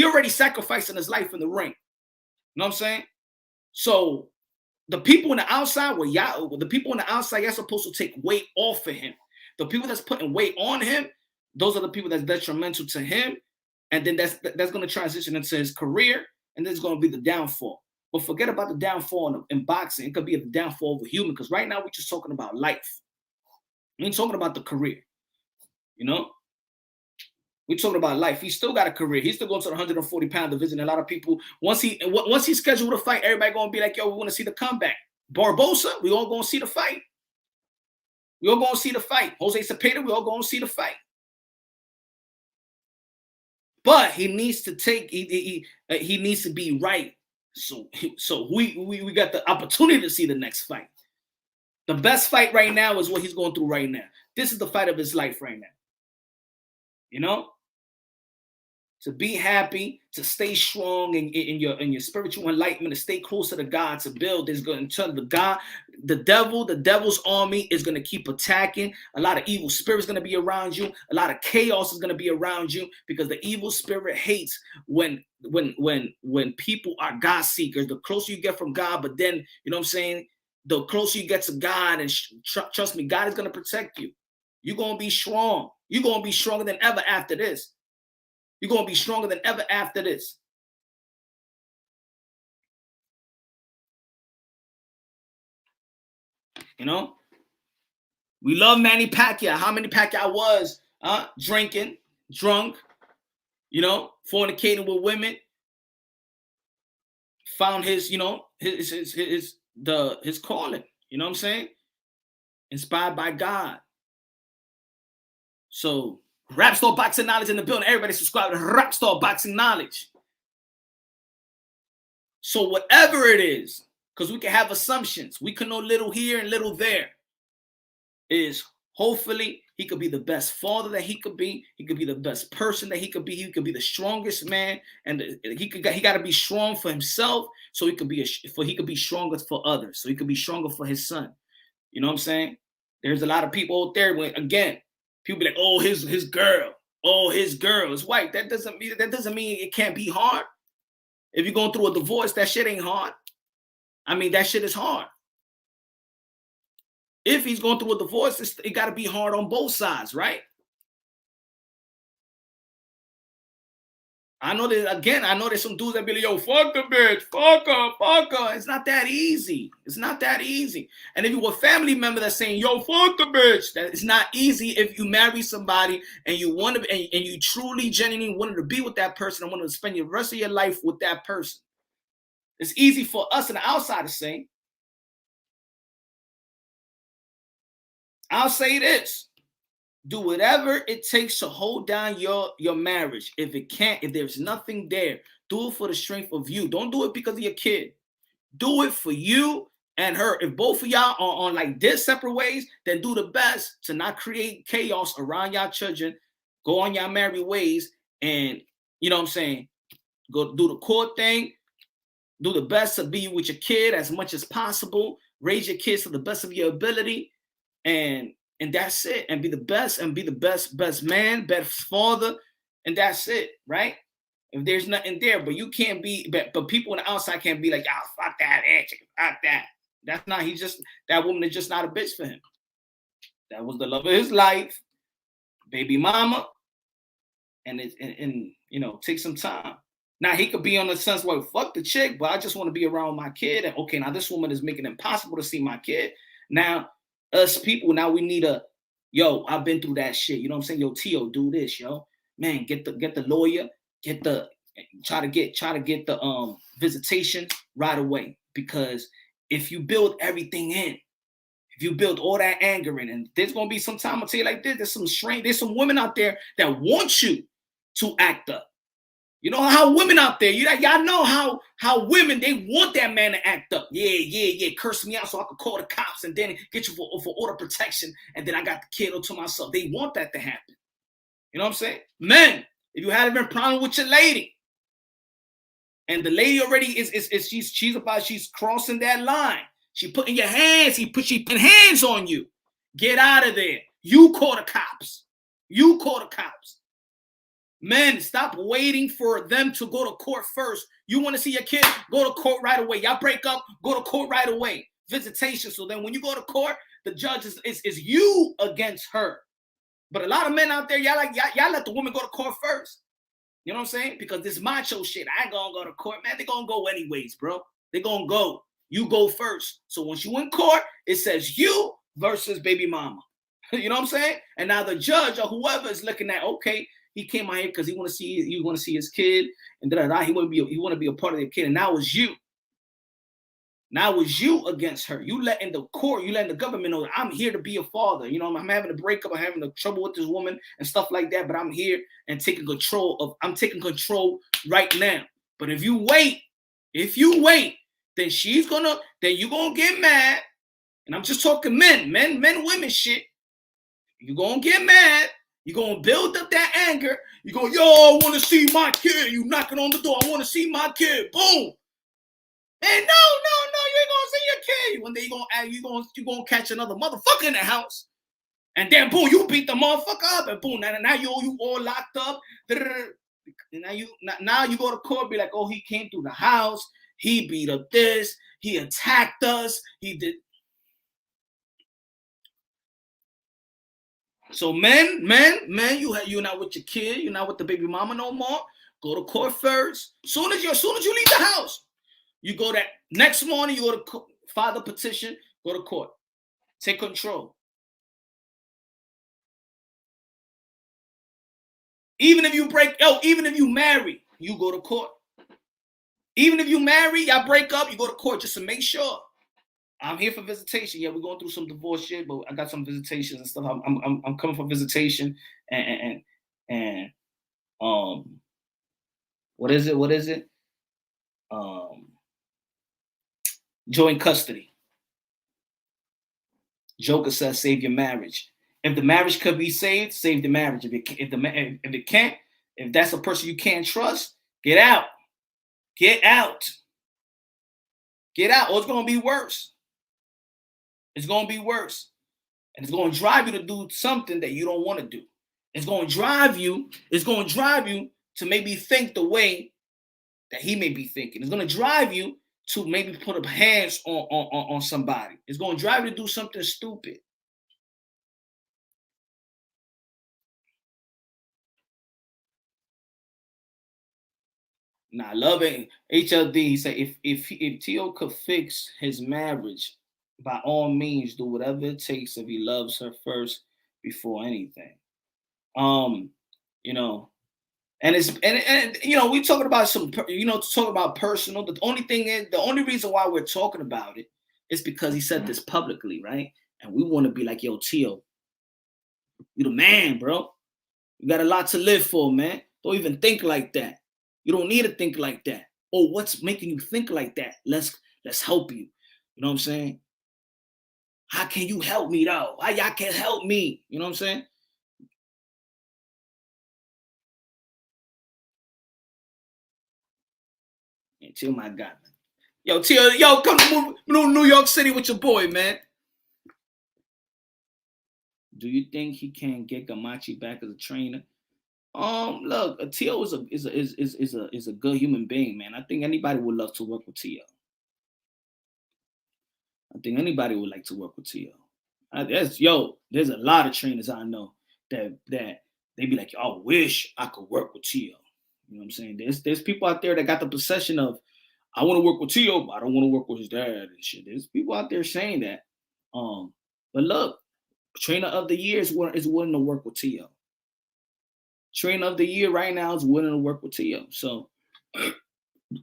already sacrificing his life in the ring. You know what I'm saying? So The people on the outside, the people on the outside, you're supposed to take weight off of him. The people that's putting weight on him, those are the people that's detrimental to him. And then that's going to transition into his career, and then it's going to be the downfall. But forget about the downfall in boxing. It could be a downfall of a human, because right now we're just talking about life. We ain't talking about the career. You know? We're talking about life. He's still got a career. He's still going to the 140-pound division. A lot of people, once he's scheduled a fight, everybody going to be like, yo, we want to see the comeback. Barbosa, we all going to see the fight. We all going to see the fight. Jose Cepeda, we all going to see the fight. But he needs to he needs to be right. So we got the opportunity to see the next fight. The best fight right now is what he's going through right now. This is the fight of his life right now. You know? To be happy, to stay strong in your spiritual enlightenment, to stay closer to God, to build. There's going to turn the devil's army is going to keep attacking. A lot of evil spirits going to be around you. A lot of chaos is going to be around you, because the evil spirit hates when people are God seekers. The closer you get from God, but then, you know what I'm saying, the closer you get to God, and trust me, God is going to protect you. You're going to be strong. You're going to be stronger than ever after this. You're going to be stronger than ever after this. You know? We love Manny Pacquiao. How many Pacquiao was drinking, drunk, you know, fornicating with women. Found his, you know, his calling. You know what I'm saying? Inspired by God. So, Rap Star Boxing Knowledge in the building. Everybody subscribe to Rap Star Boxing Knowledge. So whatever it is, because we can have assumptions. We can know little here and little there. Is hopefully he could be the best father that he could be. He could be the best person that he could be. He could be the strongest man. And he got to be strong for himself, so he could be stronger for others. So he could be stronger for his son. You know what I'm saying? There's a lot of people out there when, again, people be like, oh, his girl. Oh, his girl is white. That doesn't mean it can't be hard. If you're going through a divorce, that shit ain't hard. I mean, that shit is hard. If he's going through a divorce, it got to be hard on both sides, right? I know there's some dudes that be like, yo, fuck the bitch, fuck her. It's not that easy. It's not that easy. And if you were a family member that's saying, yo, fuck the bitch, that it's not easy if you marry somebody and you want to, and you truly, genuinely wanted to be with that person and wanted to spend the rest of your life with that person. It's easy for us on the outside to say. I'll say this. Do whatever it takes to hold down your marriage. If there's nothing there, do it for the strength of you. Don't do it because of your kid. Do it for you and her. If both of y'all are on like this separate ways, then do the best to not create chaos around y'all children. Go on y'all married ways, and you know what I'm saying? Go do the court thing. Do the best to be with your kid as much as possible. Raise your kids to the best of your ability, and that's it. And be the best man, best father, and that's it, right? If there's nothing there, but you can't be, but people on the outside can't be like, oh, fuck that, fuck that. That's not, that woman is just not a bitch for him. That was the love of his life, baby mama, and you know, take some time. Now he could be on the sense where fuck the chick, but I just want to be around my kid. And okay, now this woman is making it impossible to see my kid. Now, us people, now we need I've been through that shit. You know what I'm saying? Yo, Tio, do this, yo. Man, get the lawyer, try to get the visitation right away. Because if you build everything in, if you build all that anger in, and there's gonna be some time, I'll tell you like this, there's some women out there that want you to act up. You know how women out there, y'all know how women, they want that man to act up. Yeah, curse me out so I can call the cops and then get you for order protection, and then I got the kid to myself. They want that to happen. You know what I'm saying? Men, if you had a problem with your lady, and the lady already she's crossing that line. She putting she putting hands on you. Get out of there. You call the cops. Men, stop waiting for them to go to court first. You want to see your kid, go to court right away. Y'all break up, go to court right away. Visitation. So then when you go to court, the judge is you against her. But a lot of men out there, y'all let the woman go to court first. You know what I'm saying? Because this macho shit, I ain't gonna go to court, man. They gonna go anyways, bro. They gonna go. You go first. So once you in court, it says you versus baby mama. You know what I'm saying? And now the judge or whoever is looking at, okay, he came out here because he want to see his kid, and he want to be a part of the kid, and now it's you. Now it's you against her. You letting the court, you letting the government know that I'm here to be a father. You know, I'm having a breakup, I'm having a trouble with this woman and stuff like that, but I'm here and I'm taking control right now. But if you wait, then you're gonna get mad. And I'm just talking men, women shit. You're gonna get mad. You're gonna build up that anger. You go, yo, I want to see my kid. You knocking on the door. I want to see my kid. Boom. And no, you ain't gonna see your kid. One day you gonna catch another motherfucker in the house. And then boom, you beat the motherfucker up, and boom, now you all locked up. And now you go to court, be like, oh, he came through the house, he beat up this, he attacked us, he did. So men, you're not with your kid, you're not with the baby mama no more. Go to court first. Soon as you leave the house, you go that next morning, you go to file the petition, go to court. Take control. Even if you marry, you go to court. Even if you marry, y'all break up, you go to court just to make sure. I'm here for visitation. Yeah, we're going through some divorce shit, but I got some visitations and stuff. I'm coming for visitation and what is it? Joint custody. Joker says, save your marriage. If the marriage could be saved, save the marriage. If it can't, if that's a person you can't trust, get out. Get out. Get out, or it's gonna be worse. It's gonna be worse. And it's gonna drive you to do something that you don't want to do. It's gonna drive you to maybe think the way that he may be thinking. It's gonna drive you to maybe put up hands on somebody. It's gonna drive you to do something stupid. Nah, love it. HLD, he said, if Tio could fix his marriage, by all means, do whatever it takes if he loves her first before anything. You know, and you know, we talking about talking about personal. The only reason why we're talking about it is because he said this publicly, right? And we want to be like, yo, Tio, you the man, bro. You got a lot to live for, man. Don't even think like that. You don't need to think like that. Oh, what's making you think like that? Let's help you. You know what I'm saying? How can you help me though? Why y'all can't help me? You know what I'm saying? And Tio, my God, man. Yo, Tio, come to New York City with your boy, man. Do you think he can get Gamachi back as a trainer? Look, Tio is a good human being, man. I think anybody would love to work with Tio. I think anybody would like to work with Tio. There's a lot of trainers I know that they be like, I wish I could work with Tio. You know what I'm saying? There's people out there that got the possession of, I want to work with Tio, but I don't want to work with his dad and shit. There's people out there saying that. But look, trainer of the year is willing to work with Tio. Trainer of the year right now is willing to work with Tio. So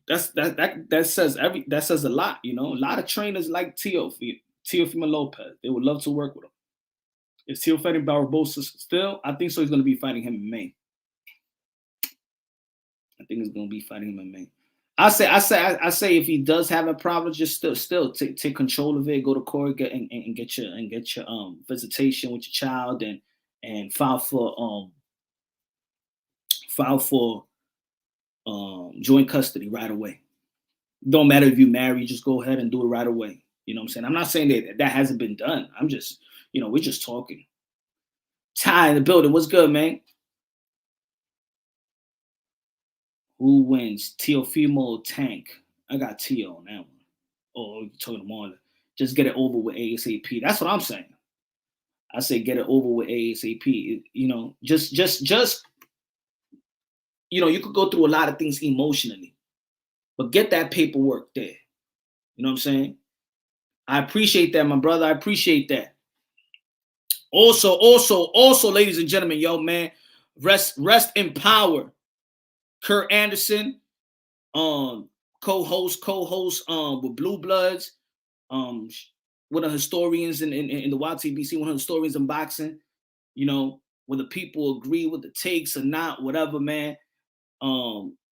that says a lot, you know. A lot of trainers like Teofimo Lopez. They would love to work with him. Is Tio fighting Barbosa still? I think so. He's going to be fighting him in May. I think he's going to be fighting him in May. I say if he does have a problem, just still take control of it. Go to court, get your visitation with your child, and file for joint custody right away. Don't matter if you marry, just go ahead and do it right away. You know what I'm saying? I'm not saying that hasn't been done. I'm just, we're just talking. Ty in the building. What's good, man? Who wins? Teofimo Tank. I got Teo on that one. Oh, you're talking to Marlon. Just get it over with ASAP. That's what I'm saying. I say get it over with ASAP. You know, just you know, you could go through a lot of things emotionally, but get that paperwork there. You know what I'm saying? I appreciate that, my brother. I appreciate that. Also, ladies and gentlemen, yo, man, rest in power. Kurt Anderson, co-host, with Blue Bloods, one of the historians in the YTBC, one of the historians in boxing. You know, whether people agree with the takes or not, whatever, man.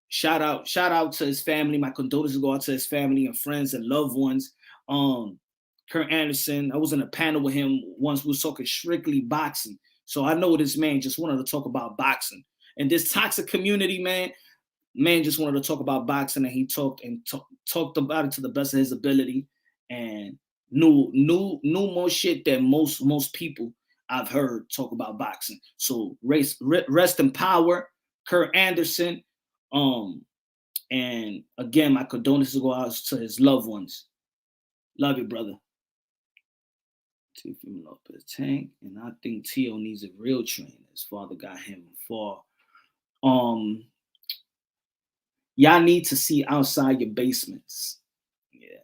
Shout out to his family. My condolences go out to his family and friends and loved ones. Kurt Anderson, I was in a panel with him once. We were talking strictly boxing. So I know this man just wanted to talk about boxing. And this toxic community, man just wanted to talk about boxing, and he talked about it to the best of his ability, and knew more shit than most people I've heard talk about boxing. So rest in power, Kurt Anderson. And again, my condolences go out to his loved ones. Love you, brother. Teofimo Lopez Tank, and I think Teo needs a real trainer. His father got him far. Y'all need to see outside your basements. Yeah.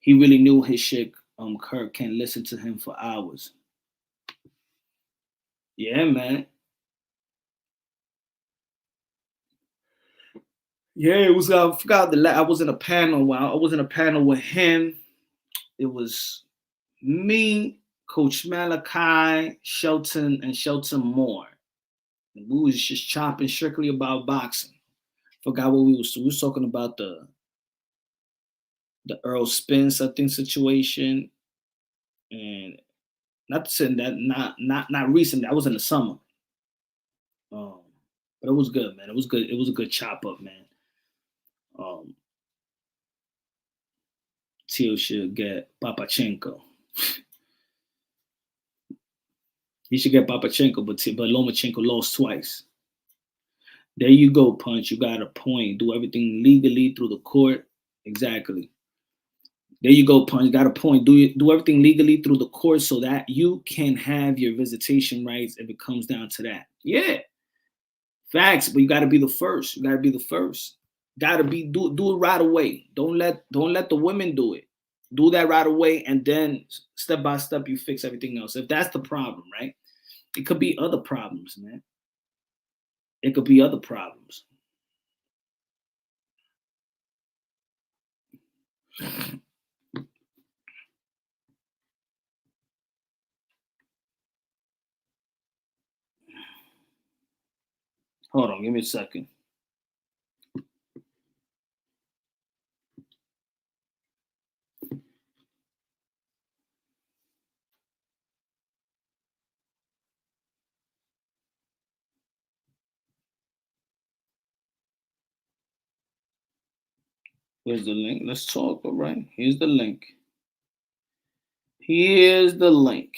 He really knew his shit. Kurt can listen to him for hours. Yeah, man. Yeah, it was. I forgot I was in a panel. I was in a panel with him. It was me, Coach Malachi, Shelton, and Shelton Moore. And we was just chopping strictly about boxing. Forgot what we was talking about the Earl Spence, I think, situation. And not saying that not recently. I was in the summer. But it was good, man. It was good. It was a good chop up, man. Teo should get Papachenko. He should get Papachenko, but Lomachenko lost twice. There you go, Punch. You got a point. Do everything legally through the court. Exactly. There you go, Punch. You got a point. Do everything legally through the court so that you can have your visitation rights if it comes down to that. Yeah. Facts, but you got to be the first. You got to be the first. Got to be do it right away. Don't let the women do it. Do that right away, and then step by step you fix everything else. If that's the problem, right? It could be other problems, man. It could be other problems. Hold on, give me a second. Where's the link? Let's talk, all right? Here's the link. Here's the link.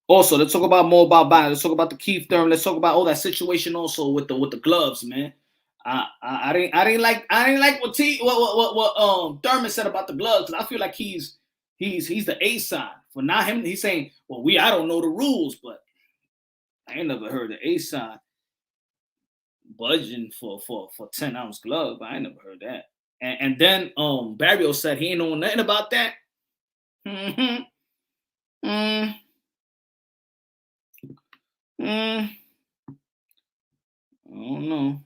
Also, let's talk about more about boxing. Let's talk about the Keith Thurman. Let's talk about all that situation also with the gloves, man. I didn't like what Thurman said about the gloves, because I feel like he's the A side. For not him, he's saying, well, I don't know the rules, but I ain't never heard the A side budging for 10-ounce glove. I ain't never heard that. And then Barrio said he ain't know nothing about that. I don't know.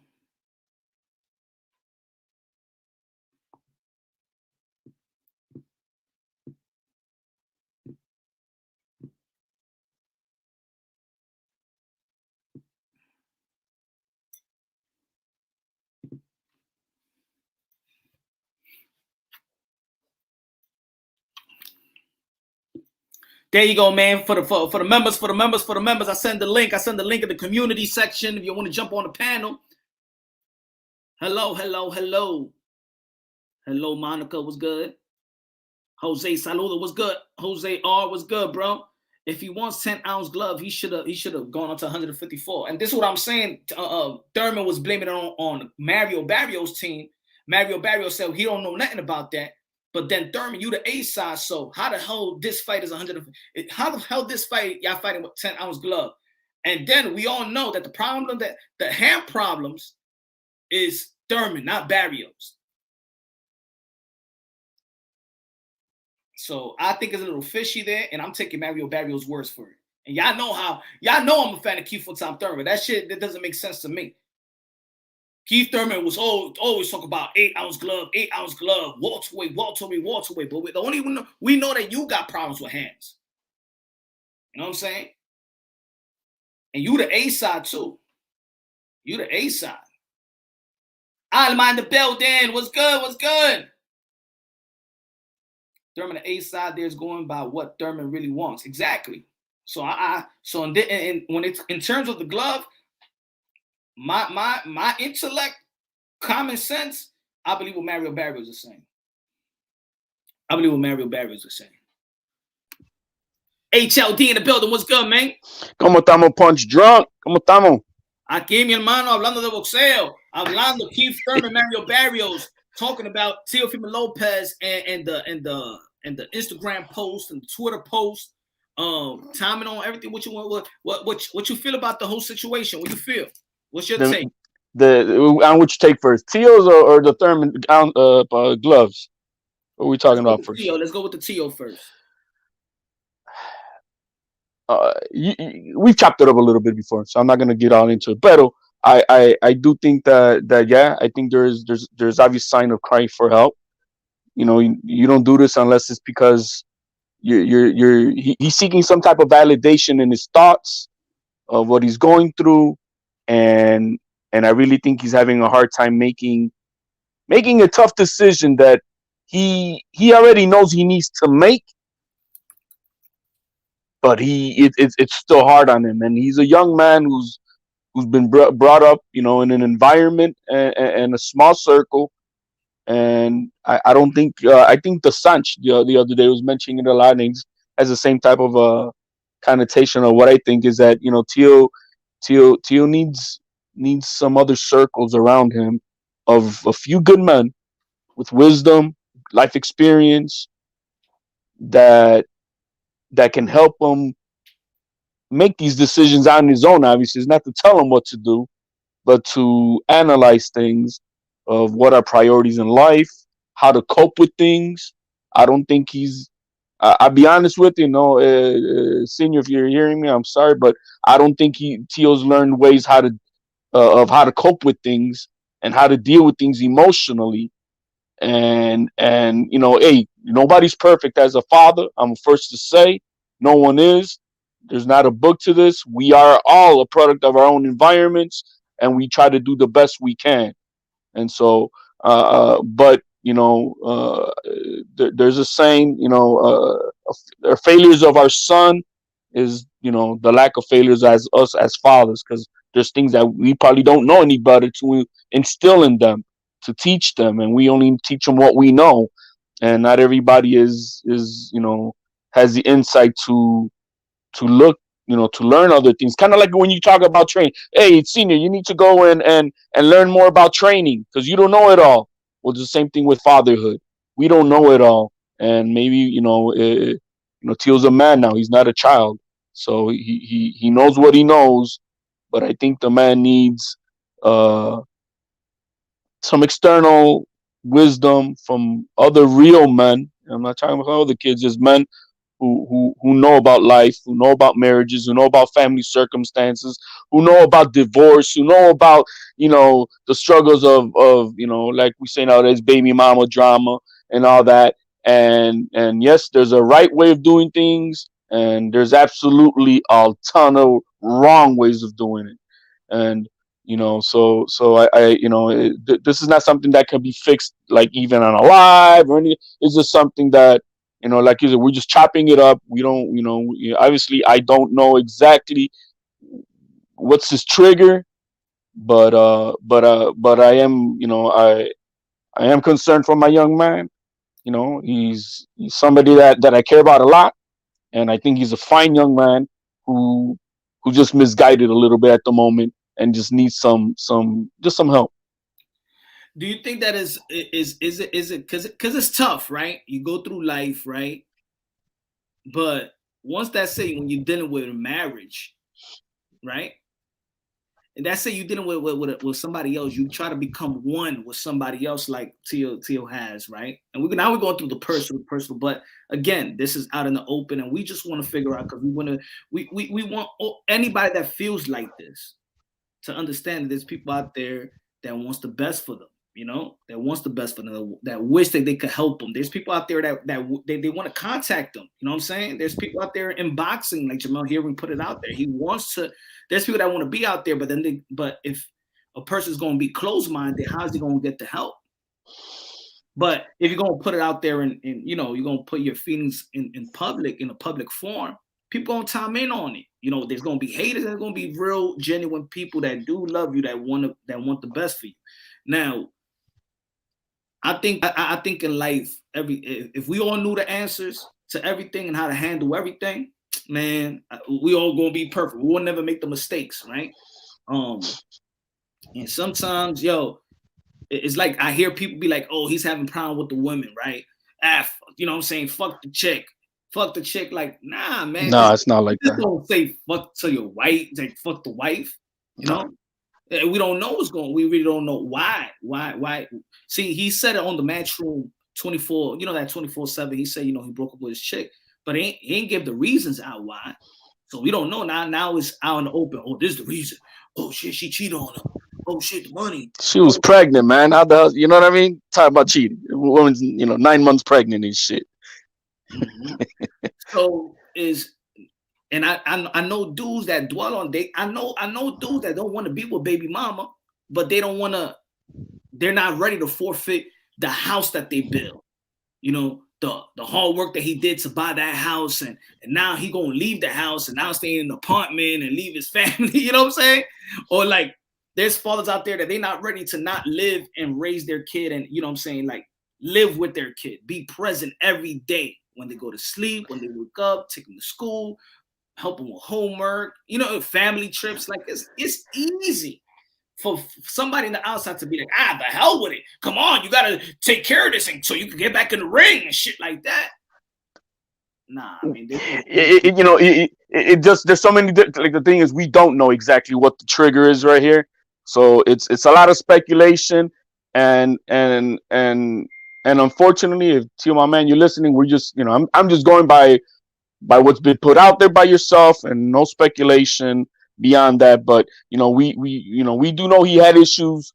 There you go, man. For the members, I send the link. I send the link in the community section if you want to jump on the panel. Hello, Monica. What's good? Jose Saludo was good. Jose R was good, bro. If he wants 10-ounce glove, he should have gone up to 154. And this is what I'm saying. Thurman was blaming it on Mario Barrios' team. Mario Barrios said he don't know nothing about that. But then Thurman, you the A side, so how the hell this fight is 100? How the hell this fight y'all fighting with 10-ounce glove? And then we all know that the problem that the hand problems is Thurman, not Barrios. So I think it's a little fishy there, and I'm taking Mario Barrios' words for it. And y'all know I'm a fan of Keith Tom Thurman. That shit that doesn't make sense to me. Keith Thurman was always talk about 8-ounce glove, welterweight. But the only one we know that you got problems with hands. You know what I'm saying? And you the A side too. You the A side. Alma in the building. What's good? What's good? Thurman, the A side there is going by what Thurman really wants. Exactly. So when it's in terms of the glove, my intellect, common sense, I believe what Mario Barrios is saying. HLD in the building. What's good, man? ¿Cómo estamos, Punch Drunk? ¿Cómo estamos? Aquí, mi hermano, hablando de boxeo. Hablando Keith Thurman, Mario Barrios, talking about Teofimo Lopez and the Instagram post and the Twitter post, timing on everything. What you feel about the whole situation? What you feel? What's your take? On which take first, Teo's or the Thurman gloves? What are we talking about first? Let's go with the Teo first. We've chopped it up a little bit before, so I'm not gonna get all into it. But I do think that yeah, I think there's obvious sign of crying for help. You know, you don't do this unless it's because he's seeking some type of validation in his thoughts of what he's going through, and I really think he's having a hard time making a tough decision that he already knows he needs to make. But it's still hard on him, and he's a young man who's been brought up, you know, in an environment and a small circle, and I don't think I think the Sanch the other day was mentioning it a lot, and he has the same type of connotation of what I think is that, you know, Teo needs some other circles around him of a few good men with wisdom, life experience that can help him make these decisions on his own. Obviously, it's not to tell him what to do, but to analyze things of what are priorities in life, how to cope with things. I don't think he's. I'll be honest with you, Senior, if you're hearing me, I'm sorry, but I don't think Teo's learned ways how to cope with things and how to deal with things emotionally. And you know, hey, nobody's perfect as a father. I'm the first to say no one is. There's not a book to this. We are all a product of our own environments, and we try to do the best we can. And so, but you know, there's a saying, you know, failures of our son is, you know, the lack of failures as us as fathers, because there's things that we probably don't know any better to instill in them, to teach them, and we only teach them what we know, and not everybody is you know, has the insight to look, you know, to learn other things. Kind of like when you talk about training. Hey, Senior, you need to go and learn more about training because you don't know it all. Well, it's the same thing with fatherhood. We don't know it all, and maybe, you know, Teal's a man now. He's not a child, so he knows what he knows. But I think the man needs some external wisdom from other real men. I'm not talking about other kids, just men who know about life, who know about marriages, who know about family circumstances, who know about divorce, who know about, you know, the struggles of you know, like we say nowadays, baby mama drama and all that. And yes, there's a right way of doing things, and there's absolutely a ton of wrong ways of doing it. And you know, so I you know, this is not something that can be fixed like even on a live or anything. It's just something that, you know, like you said, we're just chopping it up. We don't, you know, obviously I don't know exactly what's his trigger, but I am, you know, I am concerned for my young man, He's somebody that I care about a lot, and I think he's a fine young man who just misguided a little bit at the moment and just needs some help. Do you think that is it because it's tough, right? You go through life, right? But once that's it, when you're dealing with a marriage, right? And that's it, you're dealing with somebody else. You try to become one with somebody else, like Teo has, right? And we're going through the personal. But again, this is out in the open, and we just want to figure out because we want anybody that feels like this to understand that there's people out there that wants the best for them. That wants the best for them, that wish that they could help them. There's people out there that they want to contact them. You know what I'm saying? There's people out there in boxing, like Jamel here, we put it out there. He wants to. There's people that want to be out there, but if a person's going to be closed-minded, how's he going to get the help? But if you're going to put it out there and you're going to put your feelings in public, in a public forum, people going to chime in on it. There's going to be haters, and there's going to be real, genuine people that do love you, that want the best for you. Now, I think in life, if we all knew the answers to everything and how to handle everything, man, we all gonna be perfect. We will never make the mistakes, right? And sometimes, it's like I hear people be like, "Oh, he's having problem with the women, right?" You know what I'm saying? Fuck the chick. Like, nah, man. No, it's not like that. Don't say fuck to your wife. Like, fuck the wife. We don't know what's going on. We really don't know why. See, he said it on the Matchroom 24, that 24/7. He said, he broke up with his chick, but he ain't give the reasons out why. So we don't know. Now it's out in the open. Oh, this is the reason. Oh, shit, she cheated on him. Oh, shit, the money. She was pregnant, man. How the hell, you know what I mean? Talk about cheating. Woman's, 9 months pregnant and shit. Mm-hmm. So and I know dudes that dwell on I know dudes that don't want to be with baby mama, but they're not ready to forfeit the house that they built. The hard work that he did to buy that house, and now he gonna leave the house and now stay in an apartment and leave his family, you know what I'm saying? Or like there's fathers out there that they're not ready to not live and raise their kid, and you know what I'm saying, like live with their kid, be present every day when they go to sleep, when they wake up, take them to school, help them with homework, family trips. Like it's easy for somebody in the outside to be like, the hell with it. Come on, you gotta take care of this thing so you can get back in the ring and shit like that. Nah, I mean, it just, there's so many. Like the thing is, we don't know exactly what the trigger is right here, so it's a lot of speculation, and unfortunately, if Teo, my man, you're listening, we're just, I'm just going by what's been put out there by yourself, and no speculation beyond that. But we do know he had issues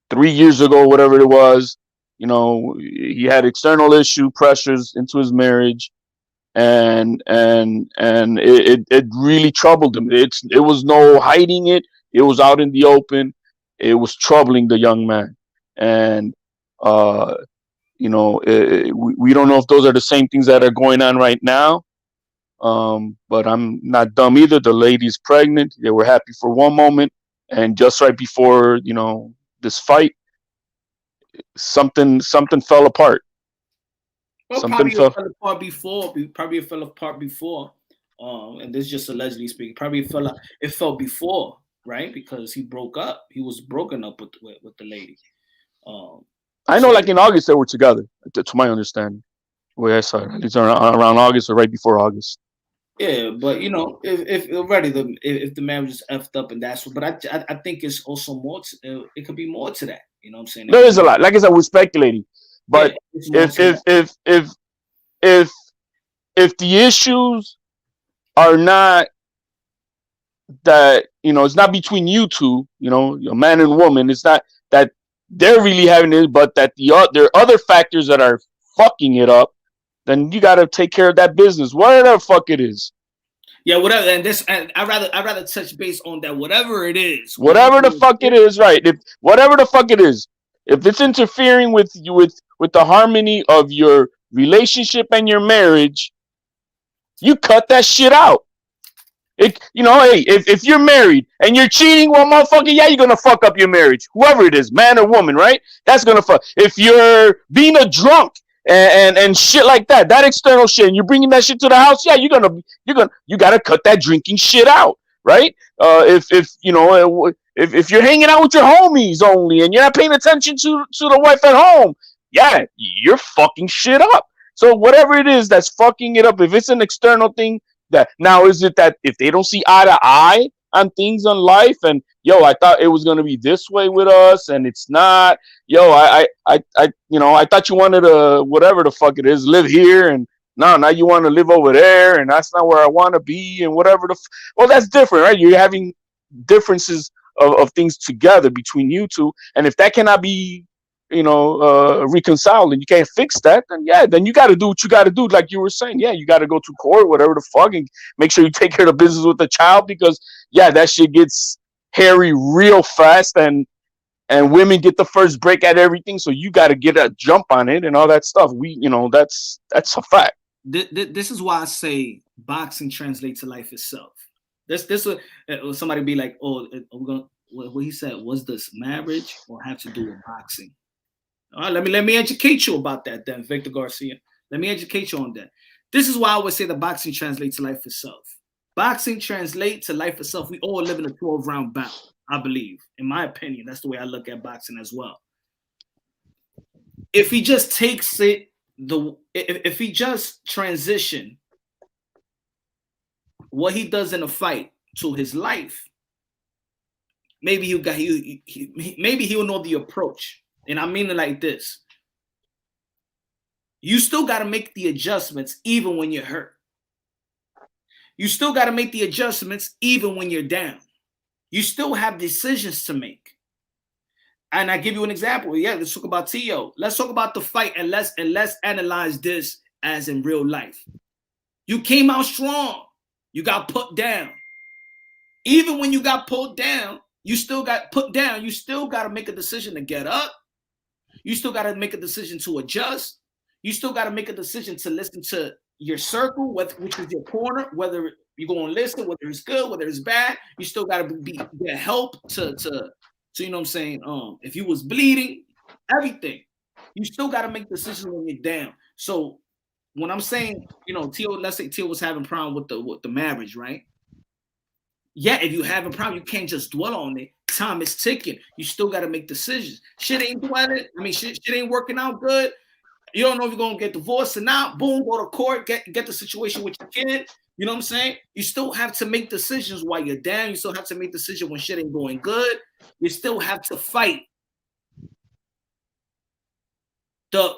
3 years ago, whatever it was. He had external issue pressures into his marriage, and it really troubled him. It was no hiding it. It was out in the open. It was troubling the young man, and we don't know if those are the same things that are going on right now. But I'm not dumb either. The lady's pregnant. They were happy for one moment, and just right before this fight, something fell apart. Well, Something fell apart before. Probably it fell apart before. And this is just allegedly speaking. Probably it fell before, right? Because he broke up. He was broken up with the lady. I know, like in August they were together, to my understanding. The way I saw it, at least around August or right before August. Yeah, but if the marriage is effed up, and that's what. But I think it's also more. It could be more to that. You know what I'm saying? There is a lot. Like I said, we're speculating. But if the issues are not that, it's not between you two, a man and woman, it's not that they're really having it, but that there are other factors that are fucking it up, then you got to take care of that business, whatever the fuck it is. Yeah, whatever. And I'd rather touch base on that. Whatever it is. Whatever the fuck it is, right? Whatever the fuck it is, if it's interfering with the harmony of your relationship and your marriage, you cut that shit out. Hey, if you're married and you're cheating, well, motherfucker, yeah, you're gonna fuck up your marriage. Whoever it is, man or woman, right? That's gonna fuck. If you're being a drunk and shit like that. That external shit, and you're bringing that shit to the house. Yeah, you gotta cut that drinking shit out, right? If you know if you're hanging out with your homies only and you're not paying attention to the wife at home, yeah, you're fucking shit up. So whatever it is that's fucking it up, if it's an external thing, that now is it that if they don't see eye to eye on things in life, and yo, I thought it was gonna be this way with us, and it's not. Yo, I thought you wanted to whatever the fuck it is, live here, and now you want to live over there, and that's not where I want to be, and whatever well, that's different, right? You're having differences of things together between you two, and if that cannot be reconciled and you can't fix that, then yeah, then you got to do what you got to do, like you were saying. Yeah, you got to go to court, whatever the fuck, and make sure you take care of the business with the child, because yeah, that shit gets hairy real fast, and women get the first break at everything, so you got to get a jump on it and all that stuff. That's a fact. This is why I say boxing translates to life itself. This would somebody be like, oh, we're gonna, what he said, was this marriage or have to do with boxing? All right, let me educate you about that then, Victor Garcia. Let me educate you on that. This is why I would say that boxing translates to life itself. Boxing translates to life itself. We all live in a 12-round bout, I believe. In my opinion, that's the way I look at boxing as well. If he just takes it, if he just transition what he does in a fight to his life, maybe maybe he'll know the approach. And I mean it like this. You still got to make the adjustments even when you're hurt. You still got to make the adjustments even when you're down. You still have decisions to make. And I give you an example. Yeah, let's talk about Teo. Let's talk about the fight, and let's analyze this as in real life. You came out strong. You got put down. Even when you got pulled down, you still got put down. You still got to make a decision to get up. You still got to make a decision to adjust. You still got to make a decision to listen to your circle, which is your corner, whether you're going to listen, whether it's good, whether it's bad. You still got to get help to you know what I'm saying? If you was bleeding, everything. You still got to make decisions when you're down. So when I'm saying, Teo, let's say Teo was having a problem with the marriage, right? Yeah, if you have a problem, you can't just dwell on it. Time is ticking. You still got to make decisions. Shit ain't dwelling. I mean, shit ain't working out good. You don't know if you're going to get divorced or not. Boom, go to court, get the situation with your kid. You know what I'm saying? You still have to make decisions while you're down. You still have to make decisions when shit ain't going good. You still have to fight. The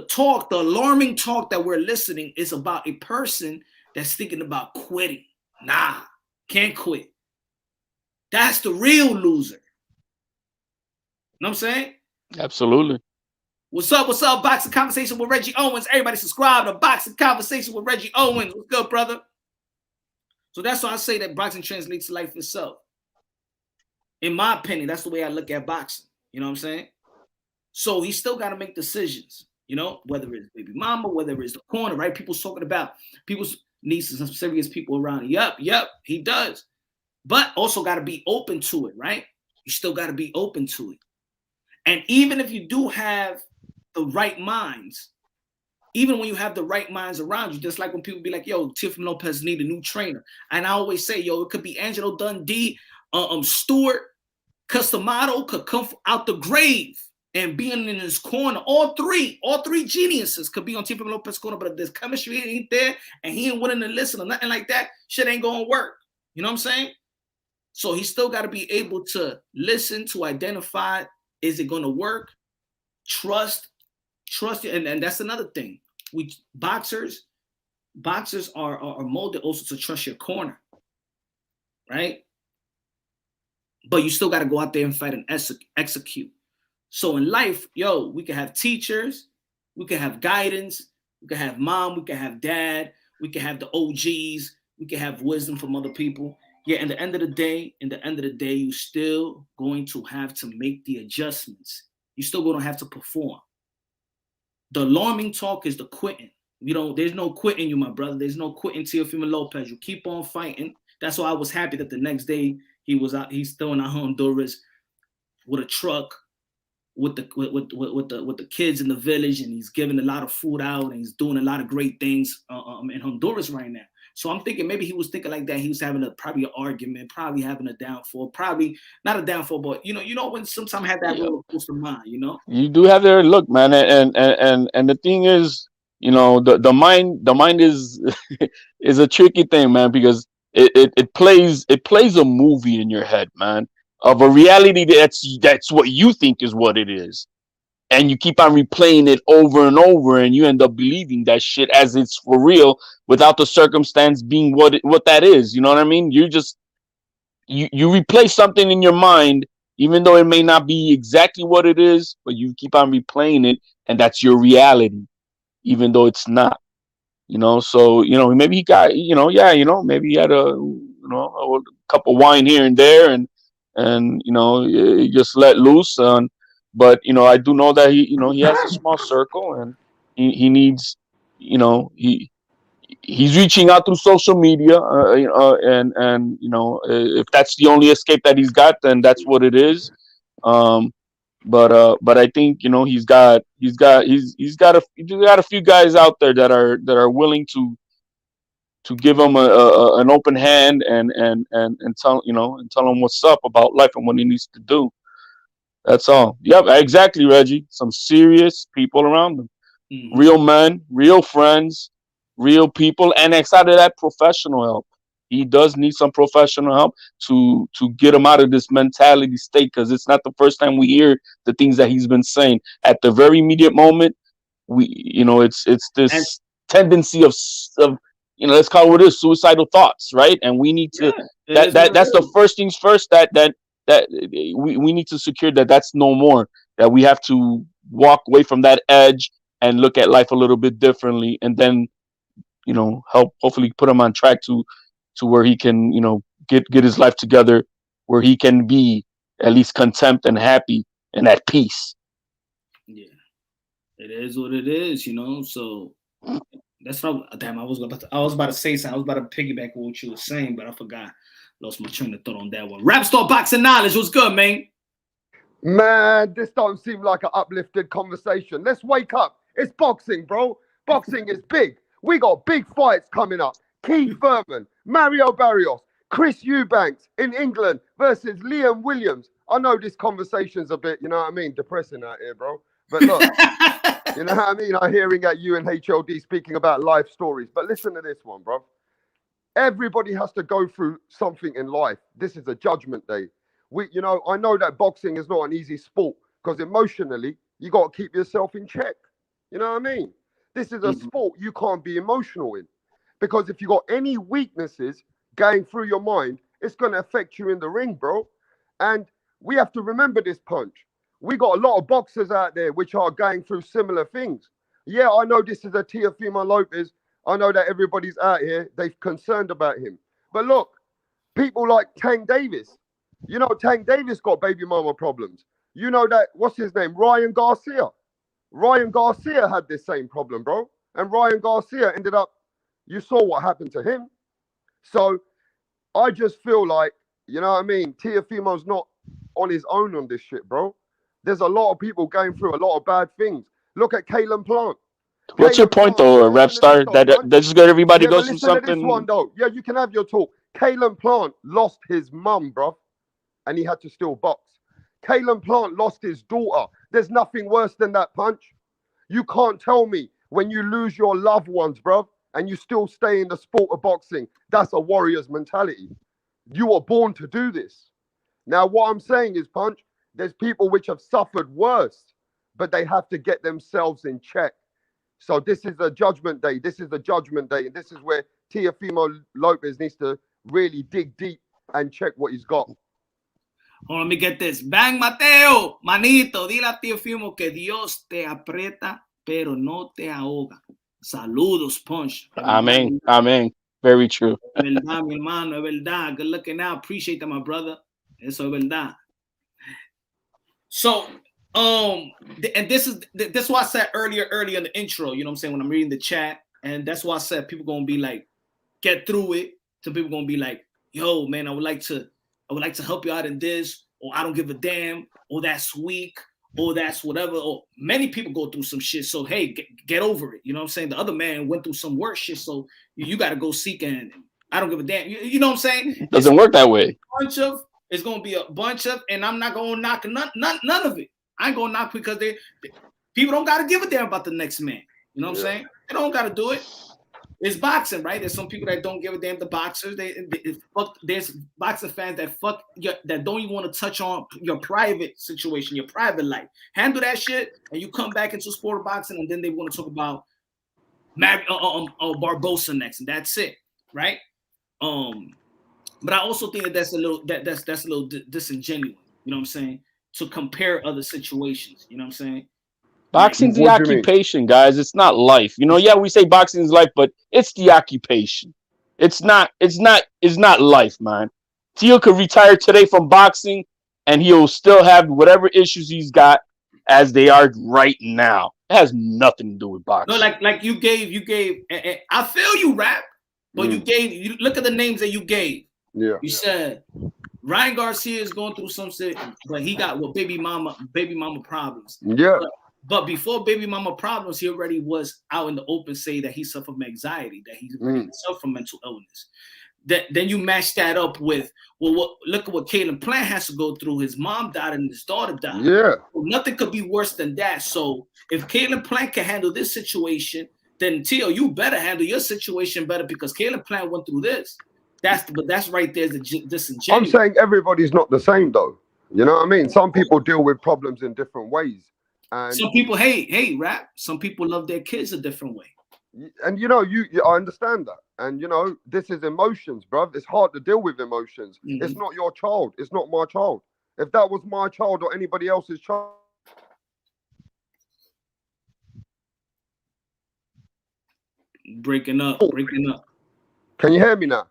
talk, the alarming talk that we're listening is about a person that's thinking about quitting. Nah, can't quit. That's the real loser. You know what I'm saying? Absolutely. What's up? Boxing Conversation with Reggie Owens. Everybody subscribe to Boxing Conversation with Reggie Owens. What's good, brother? So that's why I say that boxing translates to life itself. In my opinion, that's the way I look at boxing. You know what I'm saying? So he still got to make decisions, whether it's baby mama, whether it's the corner, right? People's talking about people's needs some serious people around. Yep, he does. But also got to be open to it, right? You still got to be open to it. And even if you do have the right minds, even when you have the right minds around you, just like when people be like, yo, Teofimo Lopez need a new trainer. And I always say, yo, it could be Angelo Dundee, Stuart, Customato could come out the grave and being in his corner. All three geniuses could be on Teofimo Lopez's corner, but if there's chemistry ain't there and he ain't willing to listen or nothing like that, shit ain't gonna work. You know what I'm saying? So he still got to be able to listen, to identify, is it gonna work? Trust, and that's another thing. Boxers are molded also to trust your corner, right? But you still got to go out there and fight and execute. So in life, yo, we can have teachers, we can have guidance, we can have mom, we can have dad, we can have the OGs, we can have wisdom from other people. Yeah, in the end of the day, you still going to have to make the adjustments. You still going to have to perform. The alarming talk is the quitting. There's no quitting you, my brother. There's no quitting Teofimo Lopez. You keep on fighting. That's why I was happy that the next day he's still in Honduras with a truck, with the kids in the village, and he's giving a lot of food out, and he's doing a lot of great things in Honduras right now. So I'm thinking maybe he was thinking like that. He was having probably an argument, probably having a downfall, probably not a downfall, but you know when sometimes have that roller coaster mind, you know. You do have their look, man, and the thing is, the mind is is a tricky thing, man, because it plays a movie in your head, man, of a reality that's what you think is what it is, and you keep on replaying it over and over, and you end up believing that shit as it's for real without the circumstance being what that is. You know what I mean? You replay something in your mind, even though it may not be exactly what it is, but you keep on replaying it, and that's your reality, even though it's not. So maybe he got maybe he had a cup of wine here and there, and he just let loose on. But I do know that he has a small circle, and he needs he's reaching out through social media, and if that's the only escape that he's got, then that's what it is. Um, but I think he's got a few guys out there that are willing to give him an open hand, and tell him what's up about life and what he needs to do. That's all. Yep, exactly, Reggie. Some serious people around him. Mm-hmm. Real men, real friends, real people, and outside of that, professional help. He does need some professional help to get him out of this mentality state, because it's not the first time we hear the things that he's been saying. At the very immediate moment, it's this tendency of let's call it what it is, suicidal thoughts, right? And we need to that's the first things first, that we need to secure that's no more, that we have to walk away from that edge and look at life a little bit differently, and then help hopefully put him on track to where he can get his life together, where he can be at least content and happy and at peace. Yeah, it is what it is, so that's what I was about to say something. I was about to piggyback on what you were saying, but I forgot. Lost my train of thought on that one. Rap Star Boxing Knowledge, what's good, man? Man, this don't seem like an uplifted conversation. Let's wake up. It's boxing, bro. Boxing is big. We got big fights coming up. Keith Thurman, Mario Barrios, Chris Eubanks in England versus Liam Williams. I know this conversation's a bit, depressing out here, bro. But look, you know what I mean? I'm hearing at you and HLD speaking about life stories. But listen to this one, bro. Everybody has to go through something in life. This is a judgment day. I know that boxing is not an easy sport, because emotionally, you got to keep yourself in check. You know what I mean? This is a sport you can't be emotional in, because if you got any weaknesses going through your mind, it's going to affect you in the ring, bro. And we have to remember this, Punch. We got a lot of boxers out there which are going through similar things. Yeah, I know this is a Teofimo Lopez. I know that everybody's out here, they're concerned about him. But look, people like Tank Davis. Tank Davis got baby mama problems. You know that, what's his name? Ryan Garcia. Ryan Garcia had this same problem, bro. And Ryan Garcia ended up, you saw what happened to him. So I just feel like, Teofimo's not on his own on this shit, bro. There's a lot of people going through a lot of bad things. Look at Kalen Plant. What's your point, though, Rap Star? That just got everybody goes through something. To this one, though. Yeah, you can have your talk. Kalen Plant lost his mum, bro, and he had to still box. Kalen Plant lost his daughter. There's nothing worse than that, Punch. You can't tell me when you lose your loved ones, bro, and you still stay in the sport of boxing. That's a warrior's mentality. You were born to do this. Now, what I'm saying is, Punch, there's people which have suffered worse, but they have to get themselves in check. So this is a judgment day. This is a judgment day. And this is where Teofimo Lopez needs to really dig deep and check what he's got. Oh, let me get this. Bang Mateo, manito, dile a Teofimo que Dios te aprieta, pero no te ahoga. Saludos, Punch. Amen. Amen. Very true. Es verdad, mi hermano, es verdad. Good looking out. Appreciate that, my brother. Eso es verdad. So, and this is why I said earlier in the intro, you know what I'm saying, when I'm reading the chat, and that's why I said people gonna be like, get through it. Some people gonna be like, yo, man, I would like to help you out in this, or I don't give a damn, or that's weak, or that's whatever, or many people go through some shit. So hey, get over it. You know what I'm saying? The other man went through some worse shit, so you got to go seek, and I don't give a damn. You know what I'm saying? It doesn't work that way. It's gonna be a bunch of, and I'm not gonna knock none of it. I ain't gonna knock because people don't gotta give a damn about the next man. You know what I'm saying? They don't gotta do it. It's boxing, right? There's some people that don't give a damn. The boxers, there's boxing fans that don't even want to touch on your private situation, your private life. Handle that shit, and you come back into sport of boxing, and then they want to talk about Barbosa next, and that's it, right? But I also think that that's a little disingenuous. You know what I'm saying? To compare other situations. You know what I'm saying? Boxing's the occupation, guys. It's not life. You know, yeah, we say boxing is life, but it's the occupation. It's not life, man. Teal could retire today from boxing and he'll still have whatever issues he's got as they are right now. It has nothing to do with boxing. No, like you gave. I feel you, Rap, but you look at the names that you gave. Yeah. You said Ryan Garcia is going through some shit, but he got baby mama problems. Yeah. But before baby mama problems, he already was out in the open saying that he suffered from anxiety, that he suffered from mental illness. Then you match that up with, look at what Caleb Plant has to go through. His mom died and his daughter died. Yeah. So nothing could be worse than that. So if Caleb Plant can handle this situation, then Tio, you better handle your situation better because Caleb Plant went through this. That's right there's the disingenuous. I'm saying everybody's not the same though. You know what I mean? Some people deal with problems in different ways. And some people, hey, Rap. Some people love their kids a different way. And you know, I understand that. And you know, this is emotions, bruv. It's hard to deal with emotions. It's not your child. It's not my child. If that was my child or anybody else's child. Breaking up. Can you hear me now?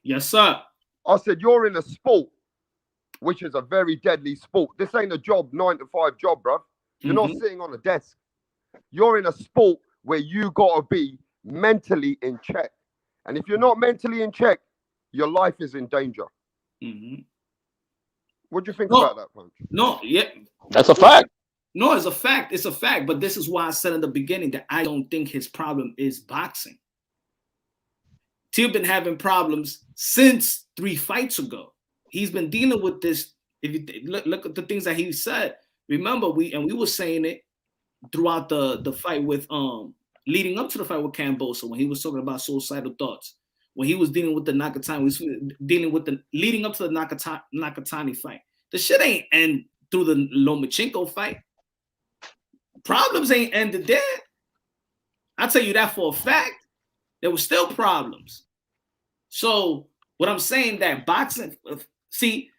Yes, sir. I said you're in a sport, which is a very deadly sport. This ain't a job, 9 to 5 job, bruv. You're not sitting on a desk. You're in a sport where you got to be mentally in check. And if you're not mentally in check, your life is in danger. What do you think about that, Punch? No, yeah. That's a fact. No, it's a fact. It's a fact. But this is why I said in the beginning that I don't think his problem is boxing. Teal been having problems since 3 fights ago. He's been dealing with this. If you look at the things that he said, remember we were saying it throughout the fight with leading up to the fight with Cambosa when he was talking about suicidal thoughts. When he was dealing with the Nakatani, he was dealing with the leading up to the Nakatani fight. The shit ain't end through the Lomachenko fight. Problems ain't ended there. I'll tell you that for a fact. There were still problems. So what I'm saying that boxing, see,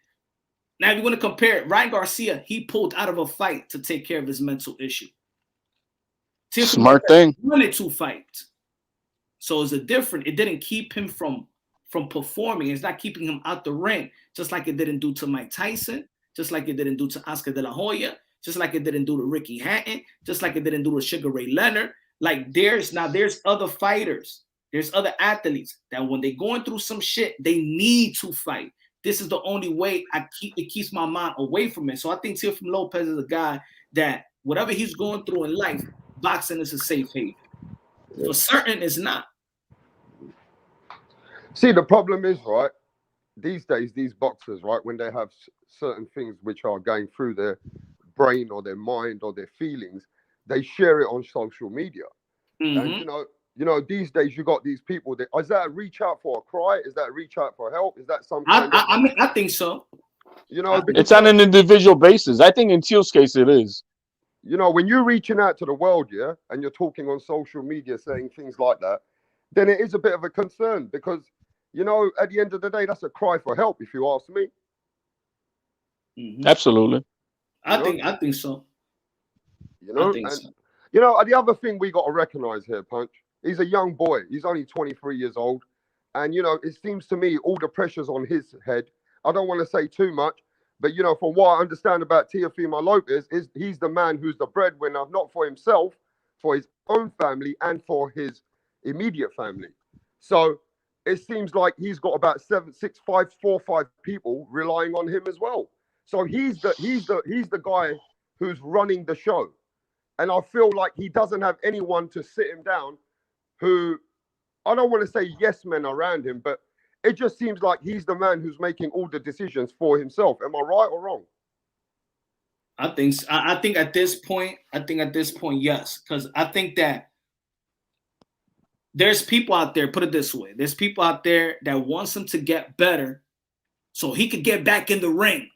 now if you want to compare it, Ryan Garcia, he pulled out of a fight to take care of his mental issue. Smart thing. He wanted to fight. So it's it didn't keep him from performing. It's not keeping him out the ring, just like it didn't do to Mike Tyson, just like it didn't do to Oscar De La Hoya, just like it didn't do to Ricky Hatton, just like it didn't do to Sugar Ray Leonard. Like there's other fighters, there's other athletes that when they're going through some shit, they need to fight. This is the only way it keeps my mind away from it. So I think Teofimo Lopez is a guy that whatever he's going through in life, boxing is a safe haven. For certain, it's not. See, the problem is, right, these days, these boxers, right, when they have certain things which are going through their brain or their mind or their feelings, they share it on social media. And, you know, these days you got these people that, is that a reach out for a cry? Is that a reach out for help? Is that something? I think so. You know, it's on an individual basis. I think in Teal's case it is. You know, when you're reaching out to the world, yeah, and you're talking on social media saying things like that, then it is a bit of a concern because, you know, at the end of the day, that's a cry for help, if you ask me. Absolutely. I think so. You know, so. You know, the other thing we got to recognize here, Punch, he's a young boy. He's only 23 years old. And, you know, it seems to me all the pressure's on his head. I don't want to say too much, but, you know, from what I understand about Teofimo Lopez, is he's the man who's the breadwinner, not for himself, for his own family and for his immediate family. So it seems like he's got about 4 or 5 people relying on him as well. So he's the guy who's running the show. And I feel like he doesn't have anyone to sit him down who, I don't want to say yes men around him, but it just seems like he's the man who's making all the decisions for himself. Am I right or wrong? I think at this point, yes. Because I think that there's people out there, put it this way, there's people out there that wants him to get better so he could get back in the ring.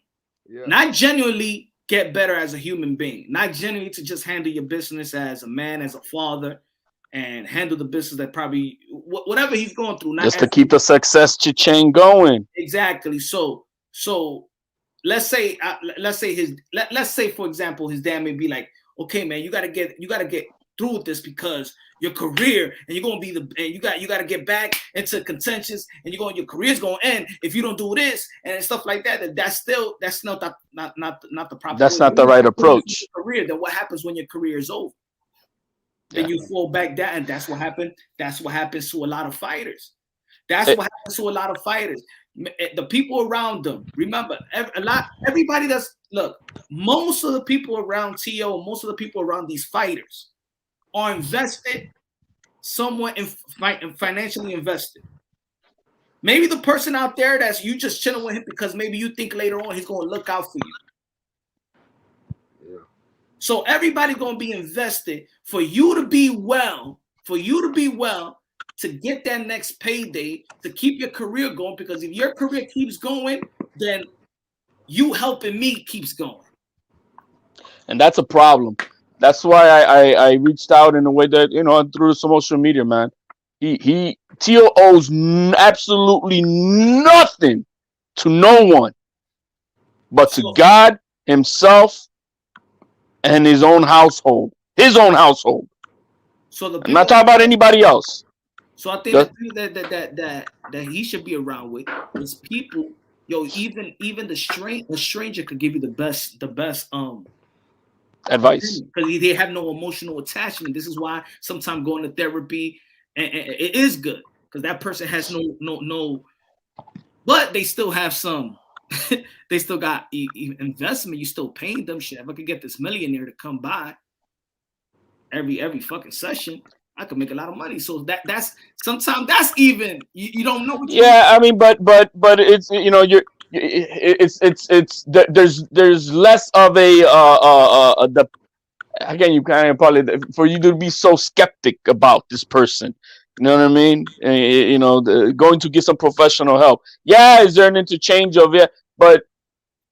Yeah. Not genuinely get better as a human being, not genuinely to just handle your business as a man, as a father, and handle the business that probably, whatever he's going through. Not just to keep the success chain going. Exactly. So let's say for example, his dad may be like, okay, man, you gotta get through with this because your career and you're gonna be you gotta get back into contentions and your career's gonna end if you don't do this and stuff like that. That's not the proper. That's not the right approach. Career. Then what happens when your career is over? Then you fall back down, and that's what happened. That's what happens to a lot of fighters. That's what happens to a lot of fighters. The people around them. Remember, everybody most of the people around Tio, most of the people around these fighters are invested somewhat in financially invested. Maybe the person out there that's you just chilling with him because maybe you think later on he's going to look out for you. Yeah. So everybody's going to be invested for you to be well, to get that next payday, to keep your career going, because if your career keeps going, then you helping me keeps going. And that's a problem. That's why I reached out in a way that, through social media, man. Tio owes absolutely nothing to no one but to God, himself, and his own household. So I'm not talking about anybody else. So I think that he should be around with is people. Even the stranger could give you the best advice because they have no emotional attachment. This is why sometimes going to therapy and it is good because that person has no, but they still have some. They still got investment. You still paying them shit. If I could get this millionaire to come by every fucking session, I could make a lot of money. So that's sometimes that's even you don't know. What I mean, but it's there's less of a again, you kind of probably for you to be so skeptic about this person. You know what I mean? Going to get some professional help. Yeah, is there an interchange of it? But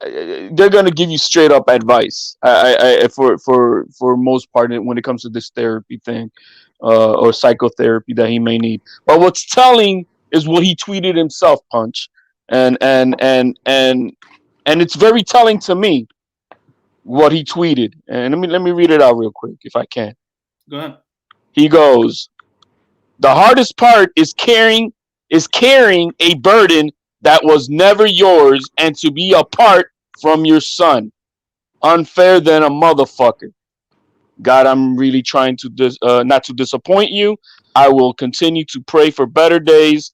they're gonna give you straight up advice. For most part when it comes to this therapy thing. Or psychotherapy that he may need. But what's telling is what he tweeted himself, Punch. And it's very telling to me what he tweeted. And let me read it out real quick if I can. Go ahead. He goes, "The hardest part is carrying a burden that was never yours and to be apart from your son. Unfair than a motherfucker. God, I'm really trying to not to disappoint you. I will continue to pray for better days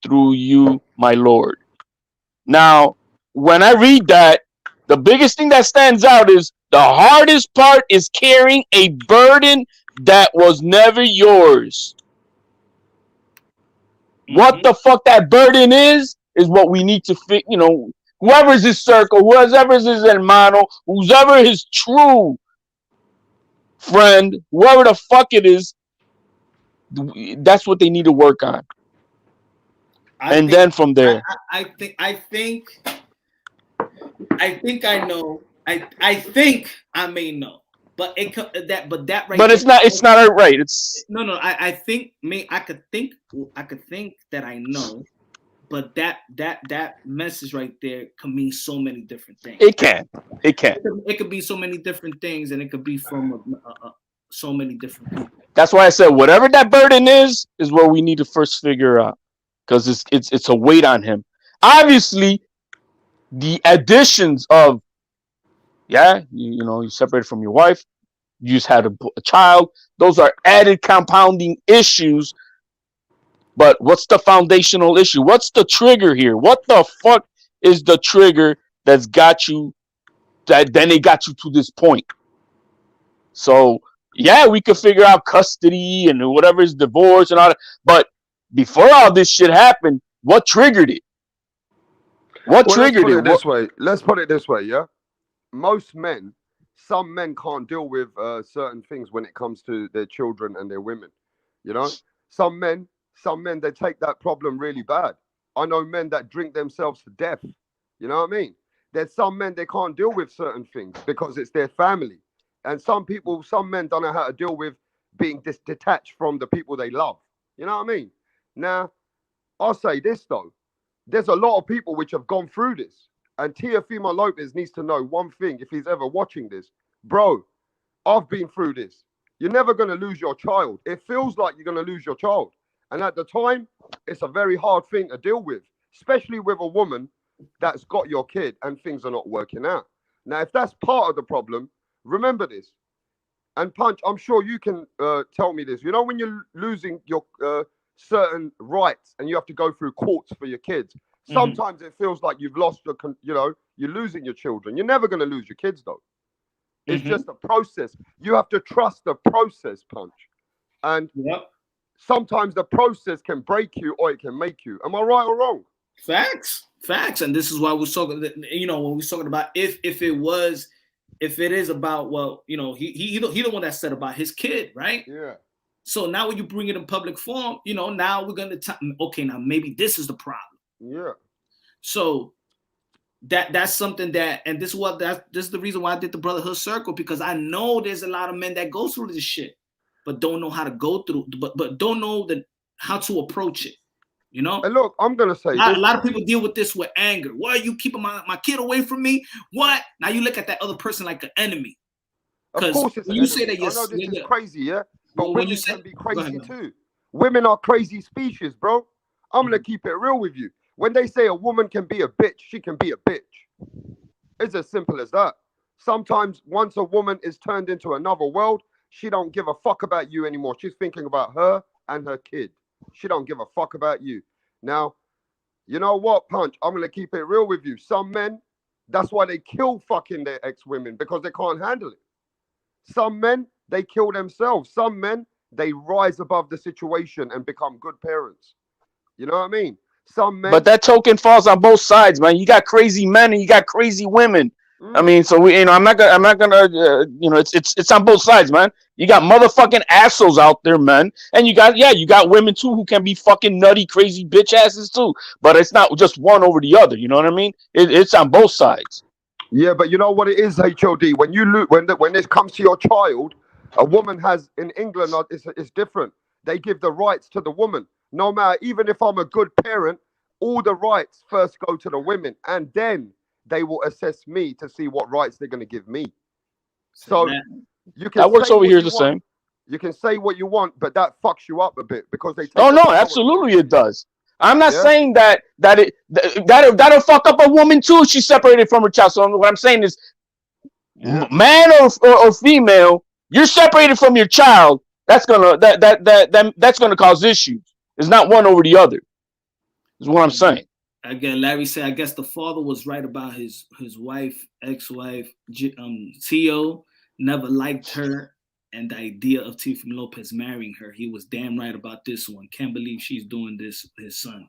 through you, my Lord." Now, when I read that, the biggest thing that stands out is the hardest part is carrying a burden that was never yours. Mm-hmm. What the fuck that burden is what we need to fit. Whoever's his circle, whoever's his hermano, whoever his true friend, whoever the fuck it is, that's what they need to work on. Then from there, I think I know. I think I may know, but it's not right. It's no. I think I could think that I know, but that message right there can mean so many different things. It can. It could be so many different things, and it could be from so many different people. That's why I said whatever that burden is what we need to first figure out, because it's a weight on him. Obviously, the additions of you separated from your wife, you just had a child. Those are added compounding issues. But what's the foundational issue? What's the trigger here? What the fuck is the trigger that's got you? Then it got you to this point. So yeah, we could figure out custody and whatever is divorce and all that. But before all this shit happened, what triggered it? What Well, let's triggered put it? it What? this way. Let's put it this way, yeah? Most men, some men can't deal with certain things when it comes to their children and their women. You know, some men, they take that problem really bad. I know men that drink themselves to death. You know what I mean? There's some men they can't deal with certain things because it's their family, and some people, some men don't know how to deal with being detached from the people they love. You know what I mean? Now, I'll say this though, there's a lot of people which have gone through this. And Teofimo Lopez needs to know one thing if he's ever watching this. Bro, I've been through this. You're never going to lose your child. It feels like you're going to lose your child. And at the time, it's a very hard thing to deal with, especially with a woman that's got your kid and things are not working out. Now, if that's part of the problem, remember this. And Punch, I'm sure you can tell me this. You know, when you're losing your certain rights and you have to go through courts for your kids, sometimes it feels like you've lost your, you're losing your children. You're never going to lose your kids, though. It's just a process. You have to trust the process, Punch. And sometimes the process can break you or it can make you. Am I right or wrong? Facts. And this is why we're talking, when we're talking about if it is about, well, he the one that said about his kid, right? Yeah. So now when you bring it in public form, now we're going to okay, now maybe this is the problem. Yeah. So that's something that, and this is the reason why I did the Brotherhood Circle, because I know there's a lot of men that go through this shit, but don't know how to go through, but don't know how to approach it. And look, I'm gonna say a lot of people deal with this with anger. Why are you keeping my kid away from me? What? Now you look at that other person like an enemy. Of course, it's you say that I know this is crazy, yeah, but when women you say, can be crazy too. Women are crazy species, bro. I'm gonna keep it real with you. When they say a woman can be a bitch, she can be a bitch. It's as simple as that. Sometimes once a woman is turned into another world, she don't give a fuck about you anymore. She's thinking about her and her kid. She don't give a fuck about you. Now, you know what, Punch? I'm gonna keep it real with you. Some men, that's why they kill fucking their ex-women, because they can't handle it. Some men, they kill themselves. Some men, they rise above the situation and become good parents. You know what I mean? Some men. But that token falls on both sides, man. You got crazy men and you got crazy women. I mean, so I'm not gonna, it's on both sides, man. You got motherfucking assholes out there, man, and you got women too who can be fucking nutty, crazy bitch asses too. But it's not just one over the other. You know what I mean? It's on both sides. Yeah, but you know what it is, HOD. When you when this comes to your child, a woman has in England, it's different. They give the rights to the woman. No matter, even if I'm a good parent, all the rights first go to the women, and then they will assess me to see what rights they're going to give me. So you can that works over here the same. You can say what you want, but that fucks you up a bit because they take. Oh no, absolutely it does. I'm not saying that'll fuck up a woman too if she's separated from her child. So what I'm saying is, man or female, you're separated from your child. That's gonna cause issues. It's not one over the other. Is what I'm saying. Again, Larry said, I guess the father was right about his wife, ex-wife, Tio, never liked her, and the idea of Teofimo Lopez marrying her. He was damn right about this one. Can't believe she's doing this, his son.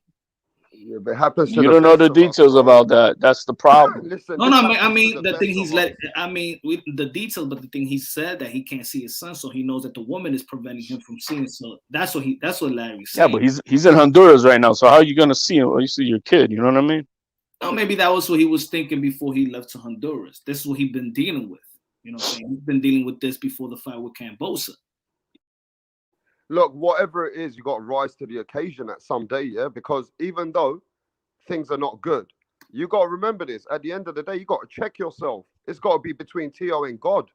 Yeah, but it happens to you don't know the details about that. That's the problem. Listen, I mean the thing he's the details, but the thing he said that he can't see his son, so he knows that the woman is preventing him from seeing. So that's what Larry said. Yeah, but he's in Honduras right now. So how are you gonna see him? Or you see your kid? You know what I mean? Oh, maybe that was what he was thinking before he left to Honduras. This is what he's been dealing with. You know what I'm saying? He's been dealing with this before the fight with Cambosa. Look, whatever it is, you got to rise to the occasion at some day, yeah? Because even though things are not good, you got to remember this. At the end of the day, you got to check yourself. It's got to be between Tio and God.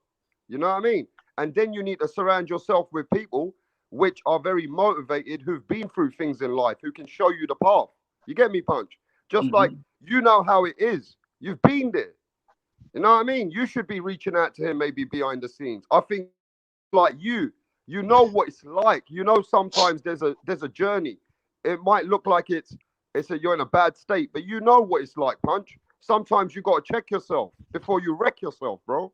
You know what I mean? And then you need to surround yourself with people which are very motivated, who've been through things in life, who can show you the path. You get me, Punch? Just like you know how it is. You've been there. You know what I mean? You should be reaching out to him maybe behind the scenes. I think like you know what it's like. You know, sometimes there's a journey. It might look like you're in a bad state, but you know what it's like, Punch. Sometimes you got to check yourself before you wreck yourself, bro.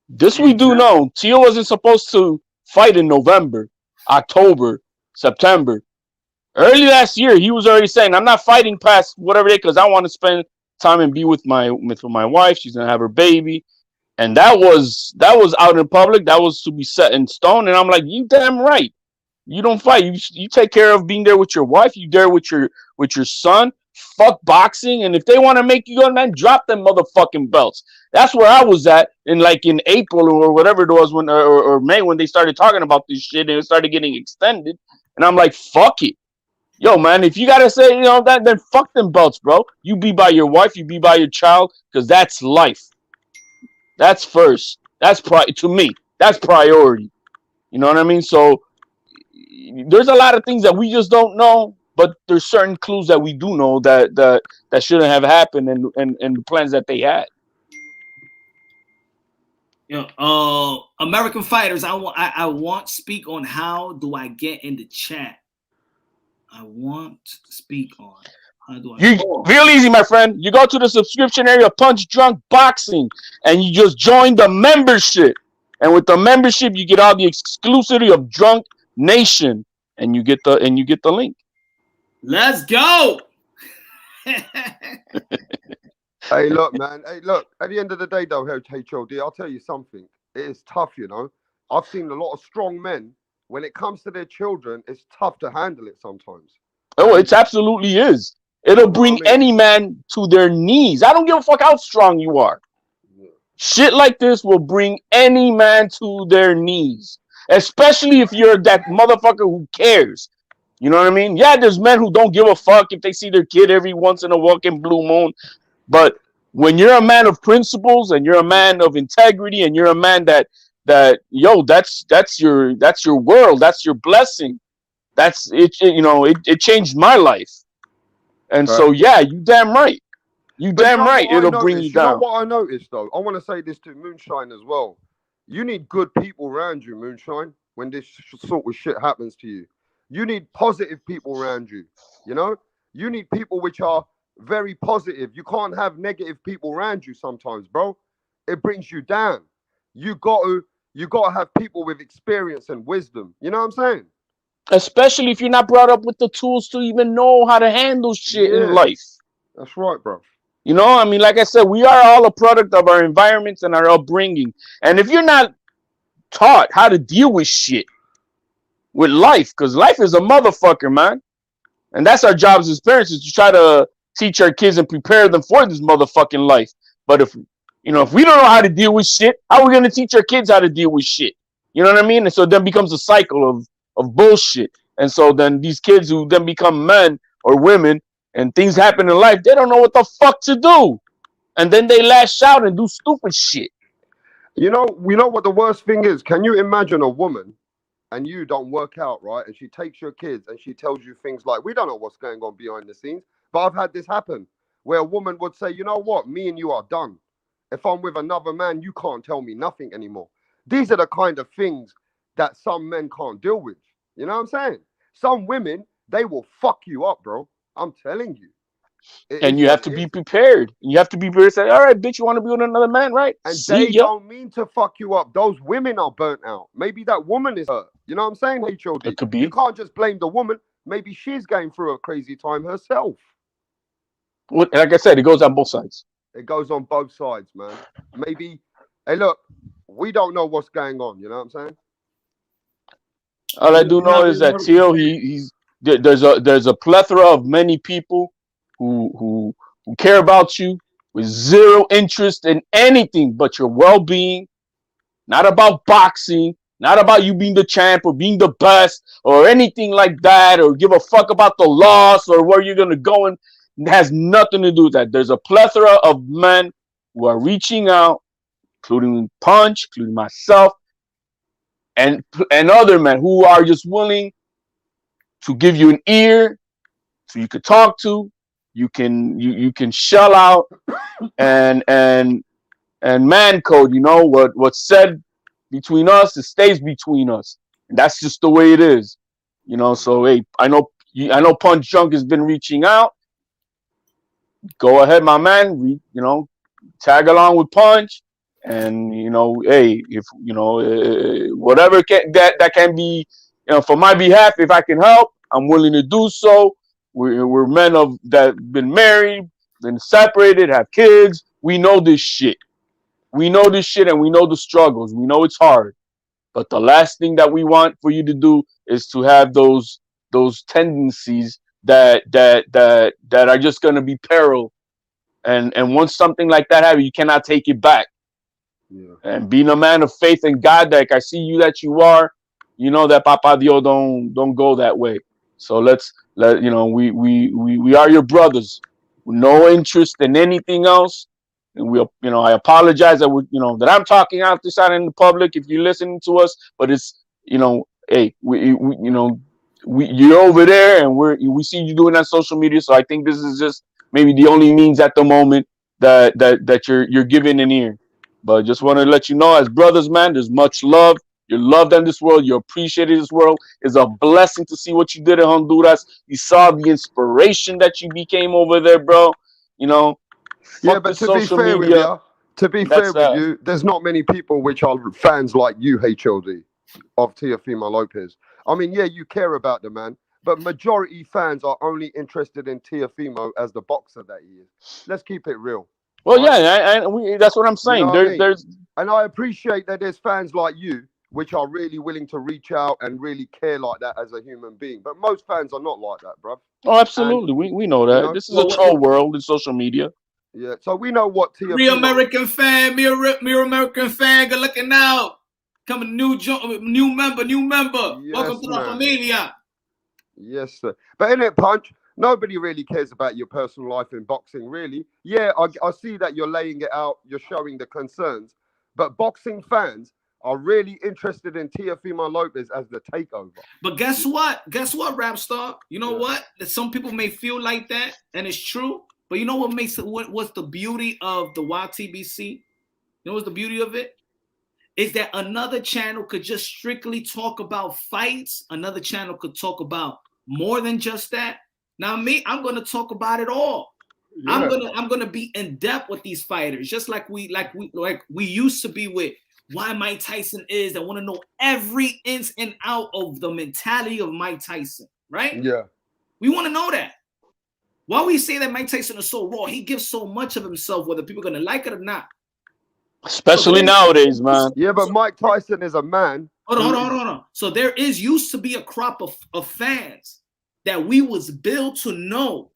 This we do know. Teo wasn't supposed to fight in November, October, September. Early last year, he was already saying, "I'm not fighting past whatever day because I want to spend time and be with my wife. She's gonna have her baby." And that was out in public. That was to be set in stone. And I'm like, you damn right. You don't fight. You take care of being there with your wife. You there with your son. Fuck boxing. And if they want to make you go, man, drop them motherfucking belts. That's where I was at in April or whatever it was when or May when they started talking about this shit and it started getting extended. And I'm like, fuck it. Yo, man, if you gotta say that, then fuck them belts, bro. You be by your wife. You be by your child because that's life. That's first. That's to me. That's priority. You know what I mean? So there's a lot of things that we just don't know, but there's certain clues that we do know that shouldn't have happened and the plans that they had. American fighters. I want to speak on how do I get in the chat. I want to speak on. Real easy, my friend. You go to the subscription area, Punch Drunk Boxing, and you just join the membership. And with the membership, you get all the exclusivity of Drunk Nation, and you get the link. Let's go. Hey, look, man. Hey, look. At the end of the day, though, HOD, I'll tell you something. It is tough, I've seen a lot of strong men. When it comes to their children, it's tough to handle it sometimes. Oh, it absolutely is. It'll bring any man to their knees. I don't give a fuck how strong you are. Yeah. Shit like this will bring any man to their knees. Especially if you're that motherfucker who cares. You know what I mean? Yeah, there's men who don't give a fuck if they see their kid every once in a fucking blue moon. But when you're a man of principles and you're a man of integrity and you're a man that's your world, that's your blessing. That's it. It changed my life. And so, yeah, you damn right. It'll bring you down. You know what I noticed, though? I want to say this to Moonshine as well. You need good people around you, Moonshine, when this sort of shit happens to you. You need positive people around you, You need people which are very positive. You can't have negative people around you sometimes, bro. It brings you down. You got to have people with experience and wisdom. You know what I'm saying? Especially if you're not brought up with the tools to even know how to handle shit in life. That's right, bro. I mean, like I said, we are all a product of our environments and our upbringing. And if you're not taught how to deal with shit, with life, because life is a motherfucker, man. And that's our jobs as parents, is to try to teach our kids and prepare them for this motherfucking life. But if we don't know how to deal with shit, how are we going to teach our kids how to deal with shit? You know what I mean? And so then becomes a cycle of bullshit. And so then these kids who then become men or women and things happen in life, they don't know what the fuck to do. And then they lash out and do stupid shit. You know what the worst thing is? Can you imagine a woman and you don't work out, right? And she takes your kids and she tells you things like, we don't know what's going on behind the scenes. But I've had this happen where a woman would say, you know what? Me and you are done. If I'm with another man, you can't tell me nothing anymore. These are the kind of things that some men can't deal with. You know what I'm saying? Some women, they will fuck you up, bro. I'm telling you. And you have to be prepared. You have to be prepared to say, all right, bitch, you want to be with another man, right? And they don't mean to fuck you up. Those women are burnt out. Maybe that woman is hurt. You know what I'm saying, HOD? It could be. You can't just blame the woman. Maybe she's going through a crazy time herself. Well, like I said, it goes on both sides. It goes on both sides, man. Maybe, hey, look, we don't know what's going on. You know what I'm saying? All I do know is that Teo, there's a plethora of many people who care about you with zero interest in anything but your well-being, not about boxing, not about you being the champ or being the best or anything like that, or give a fuck about the loss or where you're gonna go. And it has nothing to do with that. There's a plethora of men who are reaching out, including Punch, including myself, and other men who are just willing to give you an ear so you could talk to, you can shell out and man code, what's said between us, it stays between us. And that's just the way it is. So hey, I know Punch Drunk has been reaching out. Go ahead, my man. Tag along with Punch. And hey, if whatever that can be, for my behalf, if I can help, I'm willing to do so. We're men of that been married, been separated, have kids. We know this shit. We know this shit, and we know the struggles. We know it's hard. But the last thing that we want for you to do is to have those tendencies that are just going to be peril. And once something like that happens, you cannot take it back. Yeah. And being a man of faith in God, like I see you that you are, you know that Papa Dios don't go that way. So we are your brothers. No interest in anything else. And I apologize that that I'm talking out this out in the public if you're listening to us, but it's hey, you're over there and we see you doing that social media. So I think this is just maybe the only means at the moment that you're giving an ear. But just want to let you know, as brothers, man, there's much love. You're loved in this world. You're appreciated in this world. It's a blessing to see what you did in Honduras. You saw the inspiration that you became over there, bro. Yeah, Fuck but the to be social fair with media. you, there's not many people which are fans like you, HLD, of Teofimo Lopez. I mean, yeah, you care about the man, but majority fans are only interested in Teofimo as the boxer that he is. Let's keep it real. Well, right? yeah, that's what I'm You saying. know what I mean? There's And I appreciate that there's fans like you which are really willing to reach out and really care like that as a human being. But most fans are not like that, bruv. oh, And absolutely. We know you that know, this is a troll world in social media. yeah. So we know what Real Teofimo. American fan, mere American fan, good looking out. Coming new member. Yes, Welcome to La man. Familia. Yes, sir. But in it, Punch, nobody really cares about your personal life in boxing, really. Yeah, I see that you're laying it out, you're showing the concerns, but boxing fans are really interested in Teofimo Lopez as the takeover. But guess what? Rapstar? You know Yeah. what? That some people may feel like that, and it's true. But you know what makes it? What's the beauty of the YTBC? You know what's the beauty of it? Is that another channel could just strictly talk about fights. Another channel could talk about more than just that. Now, me, I'm going to talk about it all. Yeah. I'm gonna be in depth with these fighters, just like we used to be with why Mike Tyson is. I want to know every ins and out of the mentality of Mike Tyson, right? Yeah. We want to know that. Why we say that Mike Tyson is so raw? He gives so much of himself, whether people are gonna like it or not. Especially nowadays, man. Yeah, but Mike Tyson is a man. Hold on. So there used to be a crop of fans that we was built to know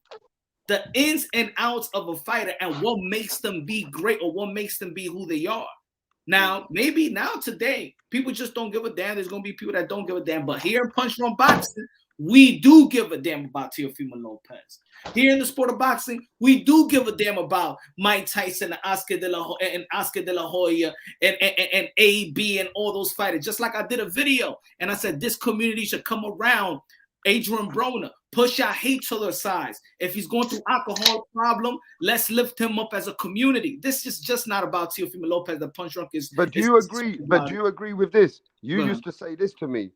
the ins and outs of a fighter and what makes them be great or what makes them be who they are. Now, maybe now today, people just don't give a damn. There's going to be people that don't give a damn. But here in Punch Drunk Boxing, we do give a damn about Teofimo Lopez. Here in the sport of boxing, we do give a damn about Mike Tyson and Oscar De La Hoya and AB and all those fighters. Just like I did a video and I said this community should come around Adrian Broner, push our hate to their sides. If he's going through alcohol problem, let's lift him up as a community. This is just not about Teofimo Lopez, the Punch Drunk is. But do you agree? But do you agree with this? You used to say this to me,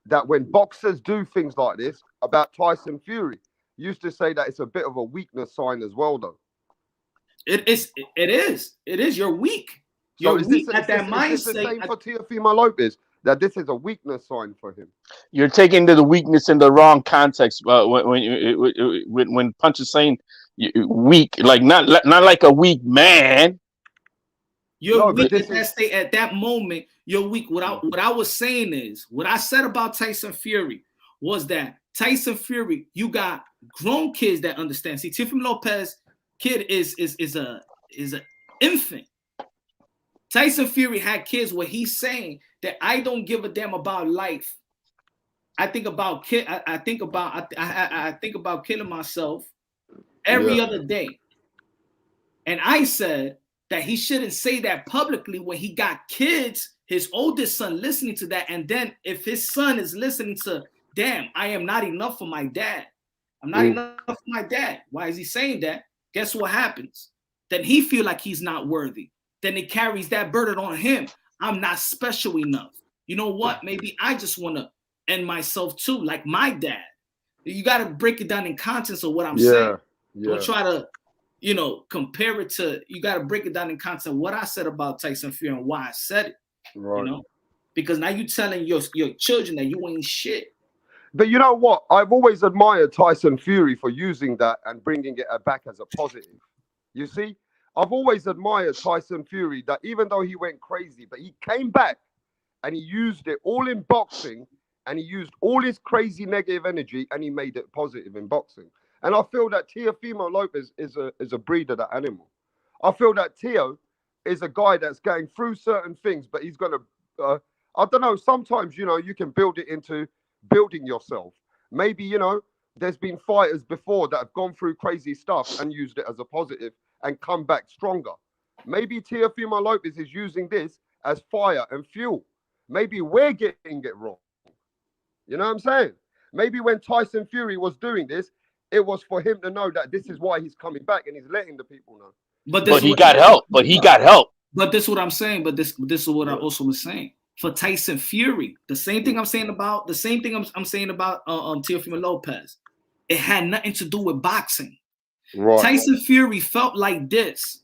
that when boxers do things like this about Tyson Fury, you used to say that it's a bit of a weakness sign as well, though. It is. You're weak. You're weak at that mindset. Is this the same for Teofimo Lopez? That this is a weakness sign for him. You're taking the weakness in the wrong context. When Punch is saying weak, like not like a weak man. You're weak at that state. At that moment, you're weak. What I was saying is, what I said about Tyson Fury was that Tyson Fury, you got grown kids that understand. See, Teofimo Lopez kid is an infant. Tyson Fury had kids where he's saying that I don't give a damn about life. I think about I think about killing myself every other day. And I said that he shouldn't say that publicly when he got kids, his oldest son listening to that. And then if his son is listening to, damn, I am not enough for my dad. I'm not enough for my dad. Why is he saying that? Guess what happens? Then he feel like he's not worthy. Then it carries that burden on him. I'm not special enough. You know what? Maybe I just want to end myself too, like my dad. You got to break it down in context of what I'm saying. Yeah. Don't try to, you know, compare it to, you got to break it down in context of what I said about Tyson Fury and why I said it. Right. You know, because now you telling your children that you ain't shit. But you know what? I've always admired Tyson Fury for using that and bringing it back as a positive. You see, I've always admired Tyson Fury that even though he went crazy, but he came back and he used it all in boxing, and he used all his crazy negative energy and he made it positive in boxing. And I feel that Teofimo Lopez is a breed of that animal. I feel that Teo is a guy that's going through certain things, but he's going to, I don't know, sometimes, you know, you can build it into building yourself. Maybe, you know, there's been fighters before that have gone through crazy stuff and used it as a positive and come back stronger. Maybe Teofimo Lopez is using this as fire and fuel. Maybe we're getting it wrong. You know what I'm saying? Maybe when Tyson Fury was doing this, it was for him to know that this is why he's coming back and he's letting the people know. But he got help. But he got help. But this is what I'm saying. But this is what I also was saying. For Tyson Fury, the same thing I'm saying about Teofimo Lopez. It had nothing to do with boxing. Right. Tyson Fury felt like this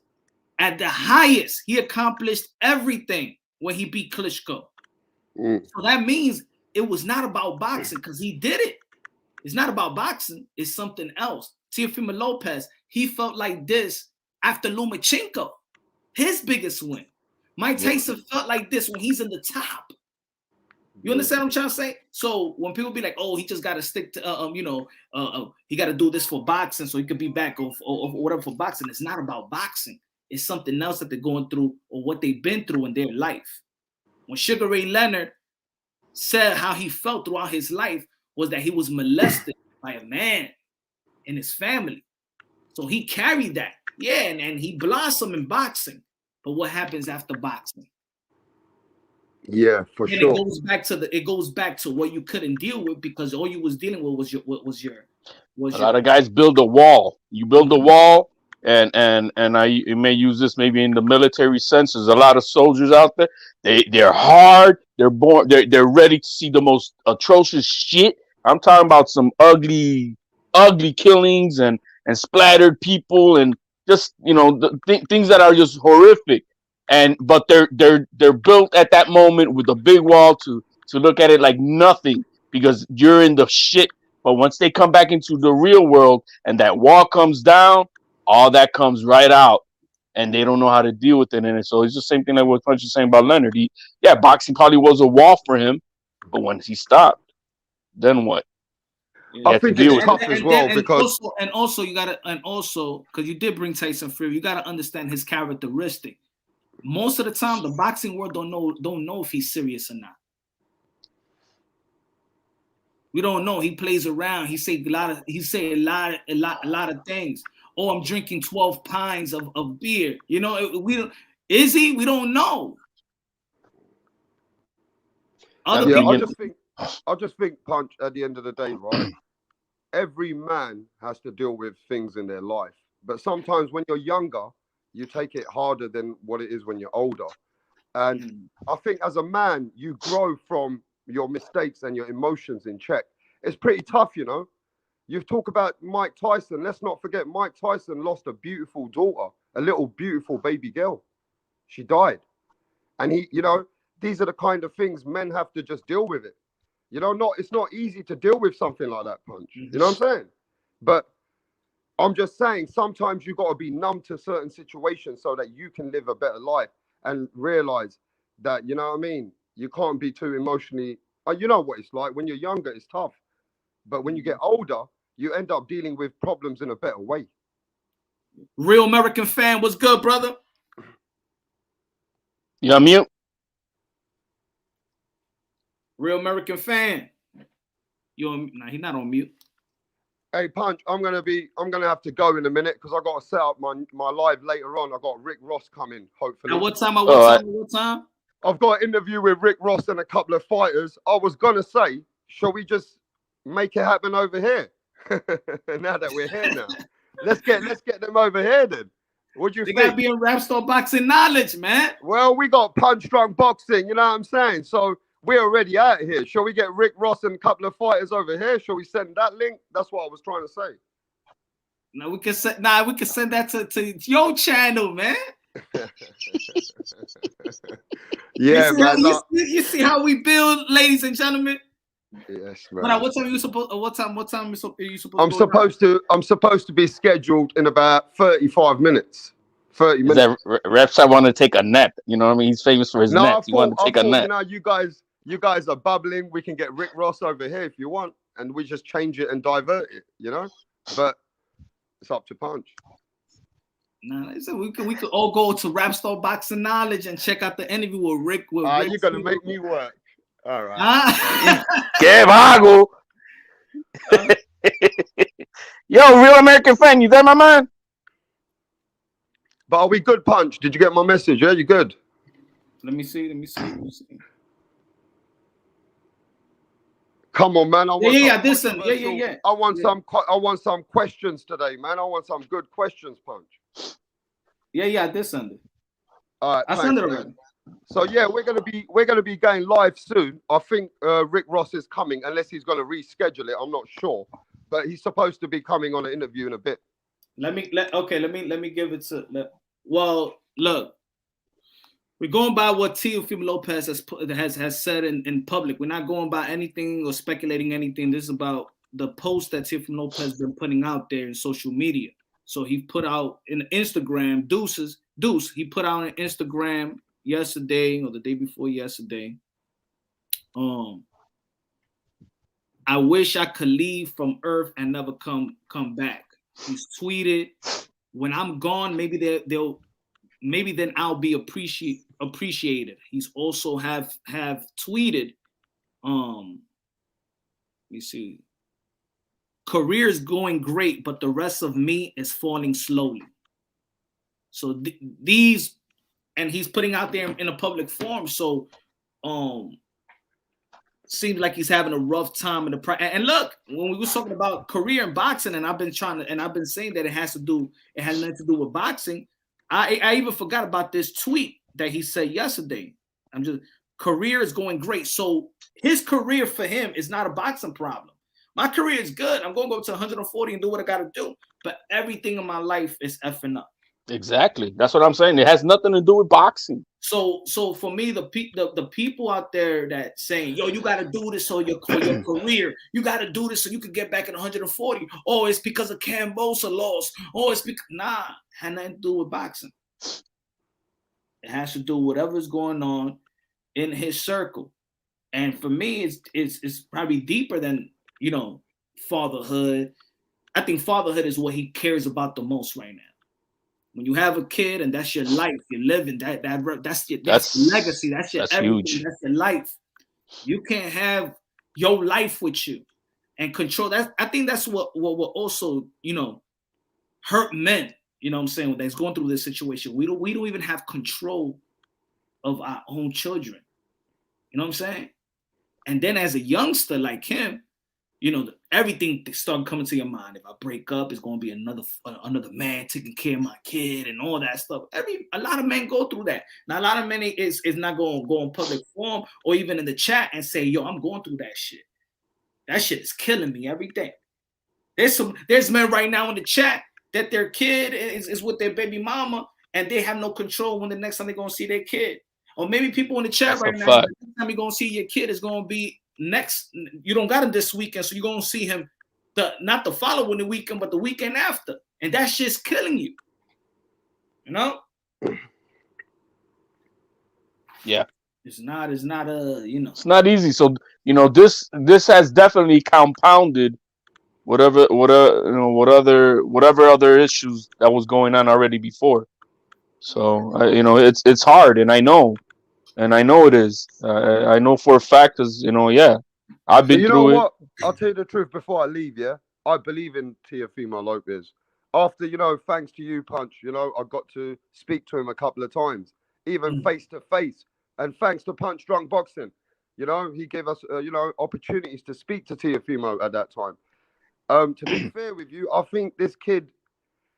at the highest. He accomplished everything when he beat Klitschko. So that means it was not about boxing because he did it. It's not about boxing. It's something else. Teofimo Lopez, he felt like this after Lomachenko, his biggest win. Mike Tyson felt like this when he's in the top. You understand what I'm trying to say? So when people be like, "Oh, he just got to stick to, he got to do this for boxing so he could be back or whatever for boxing," it's not about boxing. It's something else that they're going through or what they've been through in their life. When Sugar Ray Leonard said how he felt throughout his life was that he was molested by a man in his family. So he carried that. Yeah, and he blossomed in boxing. But what happens after boxing? Yeah, for and sure. It goes back to what you couldn't deal with because all you was dealing with was your a lot of guys build a wall. You build a wall, and you may use this maybe in the military sense. There's a lot of soldiers out there. They're hard. They're born. They're ready to see the most atrocious shit. I'm talking about some ugly killings and splattered people and just, you know, things that are just horrific. But they're built at that moment with a big wall to look at it like nothing because you're in the shit. But once they come back into the real world and that wall comes down, all that comes right out, and they don't know how to deal with it. And so it's the same thing like what Punch is saying about Leonard. Boxing probably was a wall for him, but once he stopped, then what? I think it's tough as well because because you did bring Tyson Fury, you got to understand his characteristic. Most of the time, the boxing world don't know if he's serious or not. We don't know. He plays around. He say a lot of things. Oh, I'm drinking 12 pints of beer. You know, is he? We don't know. I just think, Punch, at the end of the day, right? Every man has to deal with things in their life. But sometimes when you're younger, you take it harder than what it is when you're older. And I think as a man, you grow from your mistakes and your emotions in check. It's pretty tough, you know. You talk about Mike Tyson. Let's not forget Mike Tyson lost a beautiful daughter, a little beautiful baby girl. She died. And he, you know, these are the kind of things men have to just deal with it. You know, it's not easy to deal with something like that, Punch. You know what I'm saying? But I'm just saying sometimes you got to be numb to certain situations so that you can live a better life and realize that, you know what I mean? You can't be too emotionally. You know what it's like. When you're younger, it's tough. But when you get older, you end up dealing with problems in a better way. Real American Fan, what's good, brother? You on mute? Real American Fan. He's not on mute. Hey, Punch, I'm gonna have to go in a minute because I got to set up my live later on. I got Rick Ross coming, hopefully. At what time? I've got an interview with Rick Ross and a couple of fighters. I was gonna say, shall we just make it happen over here? Now that we're here now, let's get them over here then. What do you think? They gotta be in Rap Store Boxing Knowledge, man. Well, we got Punch Drunk Boxing, you know what I'm saying? So we're already out here. Shall we get Rick Ross and a couple of fighters over here? Shall we send that link? That's what I was trying to say. Now we can send that to your channel, man. Yeah, man. You see how we build, ladies and gentlemen. Yes, But man. what time are you supposed? What time are you supposed? I'm supposed to be scheduled in about 35 minutes. 30 Is minutes. that Reps? I want to take a nap. You know what I mean? He's famous for his No, naps. He wanted to take a nap. you know, you guys are bubbling. We can get Rick Ross over here if you want, and we just change it and divert it, you know. But it's up to Punch. Nah, we could all go to Rapstar Boxing Knowledge and check out the interview with Rick. You're gonna make me work. All right. Que vago. Yo, Real American Fan, you there, my man? But are we good, Punch? Did you get my message? Yeah, you good? Let me see. Come on, man. I want I want some questions today, man. I want some good questions, Punch. Yeah, this Sunday. All right, I sent it already. So yeah, we're gonna be going live soon. I think Rick Ross is coming, unless he's gonna reschedule it. I'm not sure, but he's supposed to be coming on an interview in a bit. Let me give it to. Well, look, we're going by what Teofimo Lopez has said in public. We're not going by anything or speculating anything. This is about the post that Teofimo Lopez has been putting out there in social media. So he put out in Instagram, Deuce. He put out on Instagram yesterday or the day before yesterday. I wish I could leave from Earth and never come back. He's tweeted, when I'm gone, maybe then I'll be appreciated. He's also have tweeted, let me see, career's going great, but the rest of me is falling slowly. So these, and he's putting out there in a public forum. So seems like he's having a rough time in the and look, when we were talking about career in boxing, and I've been saying that it has nothing to do with boxing. I even forgot about this tweet that he said yesterday. Career is going great. So his career for him is not a boxing problem. My career is good. I'm going to go to 140 and do what I got to do. But everything in my life is effing up. Exactly. That's what I'm saying. It has nothing to do with boxing. So for me, the people out there that saying, yo, you got to do this for your career. You got to do this so you can get back at 140. Oh, it's because of Cambosa lost. Oh, it's because had nothing to do with boxing. It has to do with whatever's going on in his circle. And for me, it's probably deeper than, fatherhood. I think fatherhood is what he cares about the most right now. When you have a kid and that's your life, you're living that's your legacy. That's your everything. Huge. That's your life. You can't have your life with you and control that. I think that's what will also, hurt men. You know what I'm saying? That's going through this situation. We don't even have control of our own children. You know what I'm saying? And then as a youngster like him, everything started coming to your mind. If I break up, it's going to be another man taking care of my kid and all that stuff. A lot of men go through that. Now, a lot of men is not going to go in public forum or even in the chat and say, yo, I'm going through that shit. That shit is killing me every day. There's men right now in the chat that their kid is with their baby mama and they have no control when the next time they're going to see their kid. Or maybe people in the chat right now, the next time you're going to see your kid is going to be next. You don't got him this weekend, so you're going to see him not the following weekend, but the weekend after. And that shit's killing you. Yeah. It's not It's not easy. So, this has definitely compounded whatever other issues that was going on already before. So, it's hard, and I know it is. I know for a fact, because I've been through it. What? I'll tell you the truth before I leave. Yeah, I believe in Teofimo Lopez. After thanks to you, Punch. I got to speak to him a couple of times, even face to face. And thanks to Punch Drunk Boxing, he gave us opportunities to speak to Teofimo at that time. To be fair with you, I think this kid,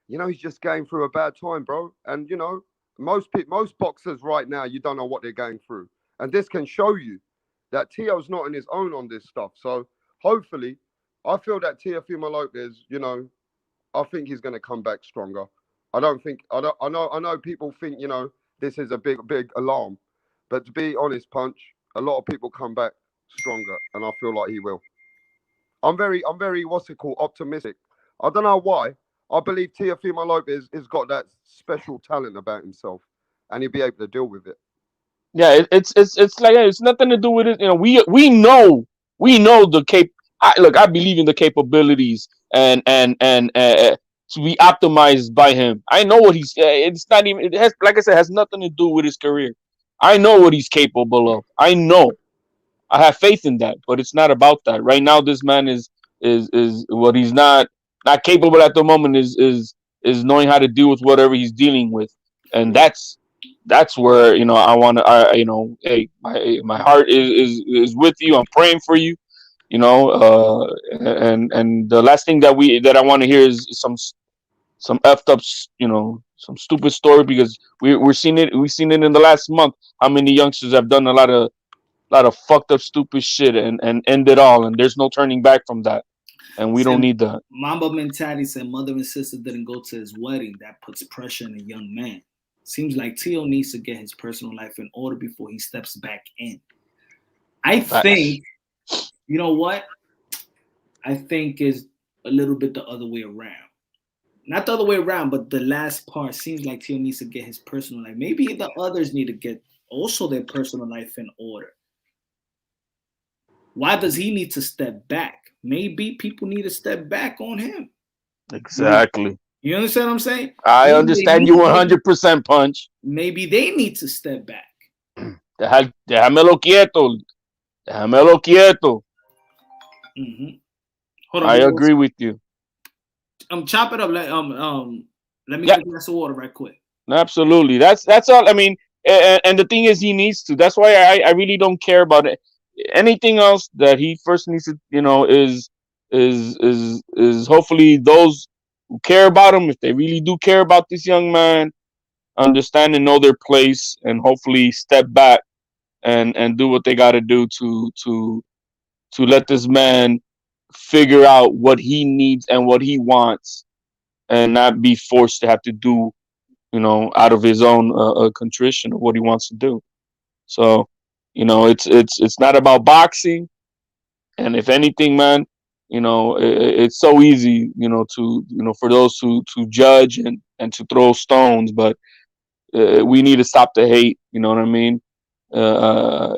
he's just going through a bad time, bro. And most boxers right now, you don't know what they're going through, and this can show you that Teo's not on his own on this stuff. So hopefully, I feel that Teofimo Lopez, I think he's going to come back stronger. I don't think I don't I know people think, this is a big alarm, but to be honest, Punch, a lot of people come back stronger, and I feel like he will. I'm very what's it called, optimistic. I don't know why. I believe Teofimo Lopez has got that special talent about himself, and he'll be able to deal with it. Yeah, it's like it's nothing to do with it. You know, we know the look, I believe in the capabilities and to be optimized by him. I know what he's. It's not even. It has, like I said, has nothing to do with his career. I know what he's capable of. I know. I have faith in that, but it's not about that. Right now, this man is what he's not capable at the moment is knowing how to deal with whatever he's dealing with, and that's where I want to. Hey, my heart is with you. I'm praying for you. And the last thing that I want to hear is some effed up, some stupid story because we've seen it in the last month. How many youngsters have done a lot of fucked up stupid shit and end it all, and there's no turning back from that, and we don't Said need that. Mamba mentality said mother and sister didn't go to his wedding. That puts pressure on a young man. Seems like Tio needs to get his personal life in order before he steps back in. I Facts. think, you know what? I think is a little bit the other way around. Not the other way around, but the last part seems like Tio needs to get his personal life. Maybe the others need to get also their personal life in order. Why does he need to step back? Maybe people need to step back on him. You Exactly. you understand what I'm saying? I Maybe they understand you need, 100%, Punch. maybe they need to step back. Déjamelo quieto. Déjamelo quieto. Hmm. Hold on, I agree with you. chop it up. Let me Yeah, get a glass of water right quick. absolutely. That's all. I mean, and the thing is, he needs to. That's why I really don't care about it. Anything else that he first needs to, is hopefully those who care about him, if they really do care about this young man, understand and know their place, and hopefully step back and do what they got to do to let this man figure out what he needs and what he wants, and not be forced to have to do out of his own contrition of what he wants to do. So, it's not about boxing, and if anything, man, it's so easy, to for those to judge and to throw stones, but we need to stop the hate. You know what I mean? Uh,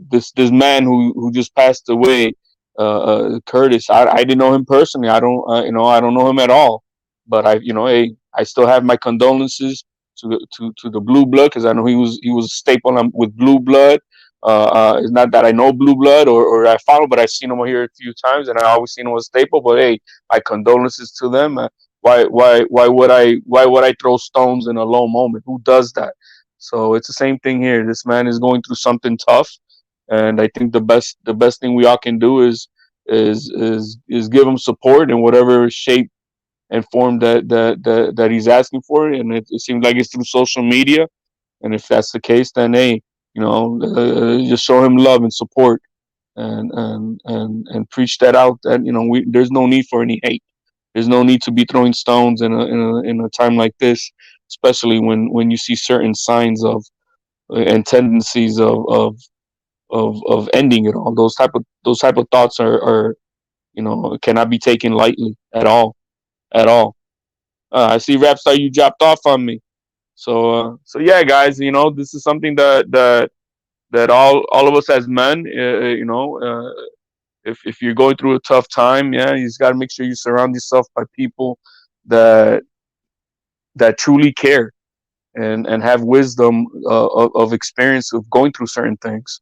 this man who just passed away, Curtis. I didn't know him personally. I don't know him at all. But hey, I still have my condolences to the blue blood, because I know he was a staple with blue blood. It's not that I know blue blood or I follow, but I've seen him here a few times, and I always seen him as a staple. But hey, my condolences to them. Why would I throw stones in a low moment? Who does that? So it's the same thing here. This man is going through something tough, and I think the best thing we all can do is give him support in whatever shape and form that he's asking for, and it seems like it's through social media. And if that's the case, then hey, just show him love and support, and preach that out. That there's no need for any hate. There's no need to be throwing stones in a time like this, especially when you see certain signs of and tendencies of ending it all. Those type of thoughts are cannot be taken lightly at all. I see Rapstar, you dropped off on me. So yeah, guys, this is something that all of us as men, if you're going through a tough time, yeah, you just got to make sure you surround yourself by people that truly care and have wisdom of experience of going through certain things.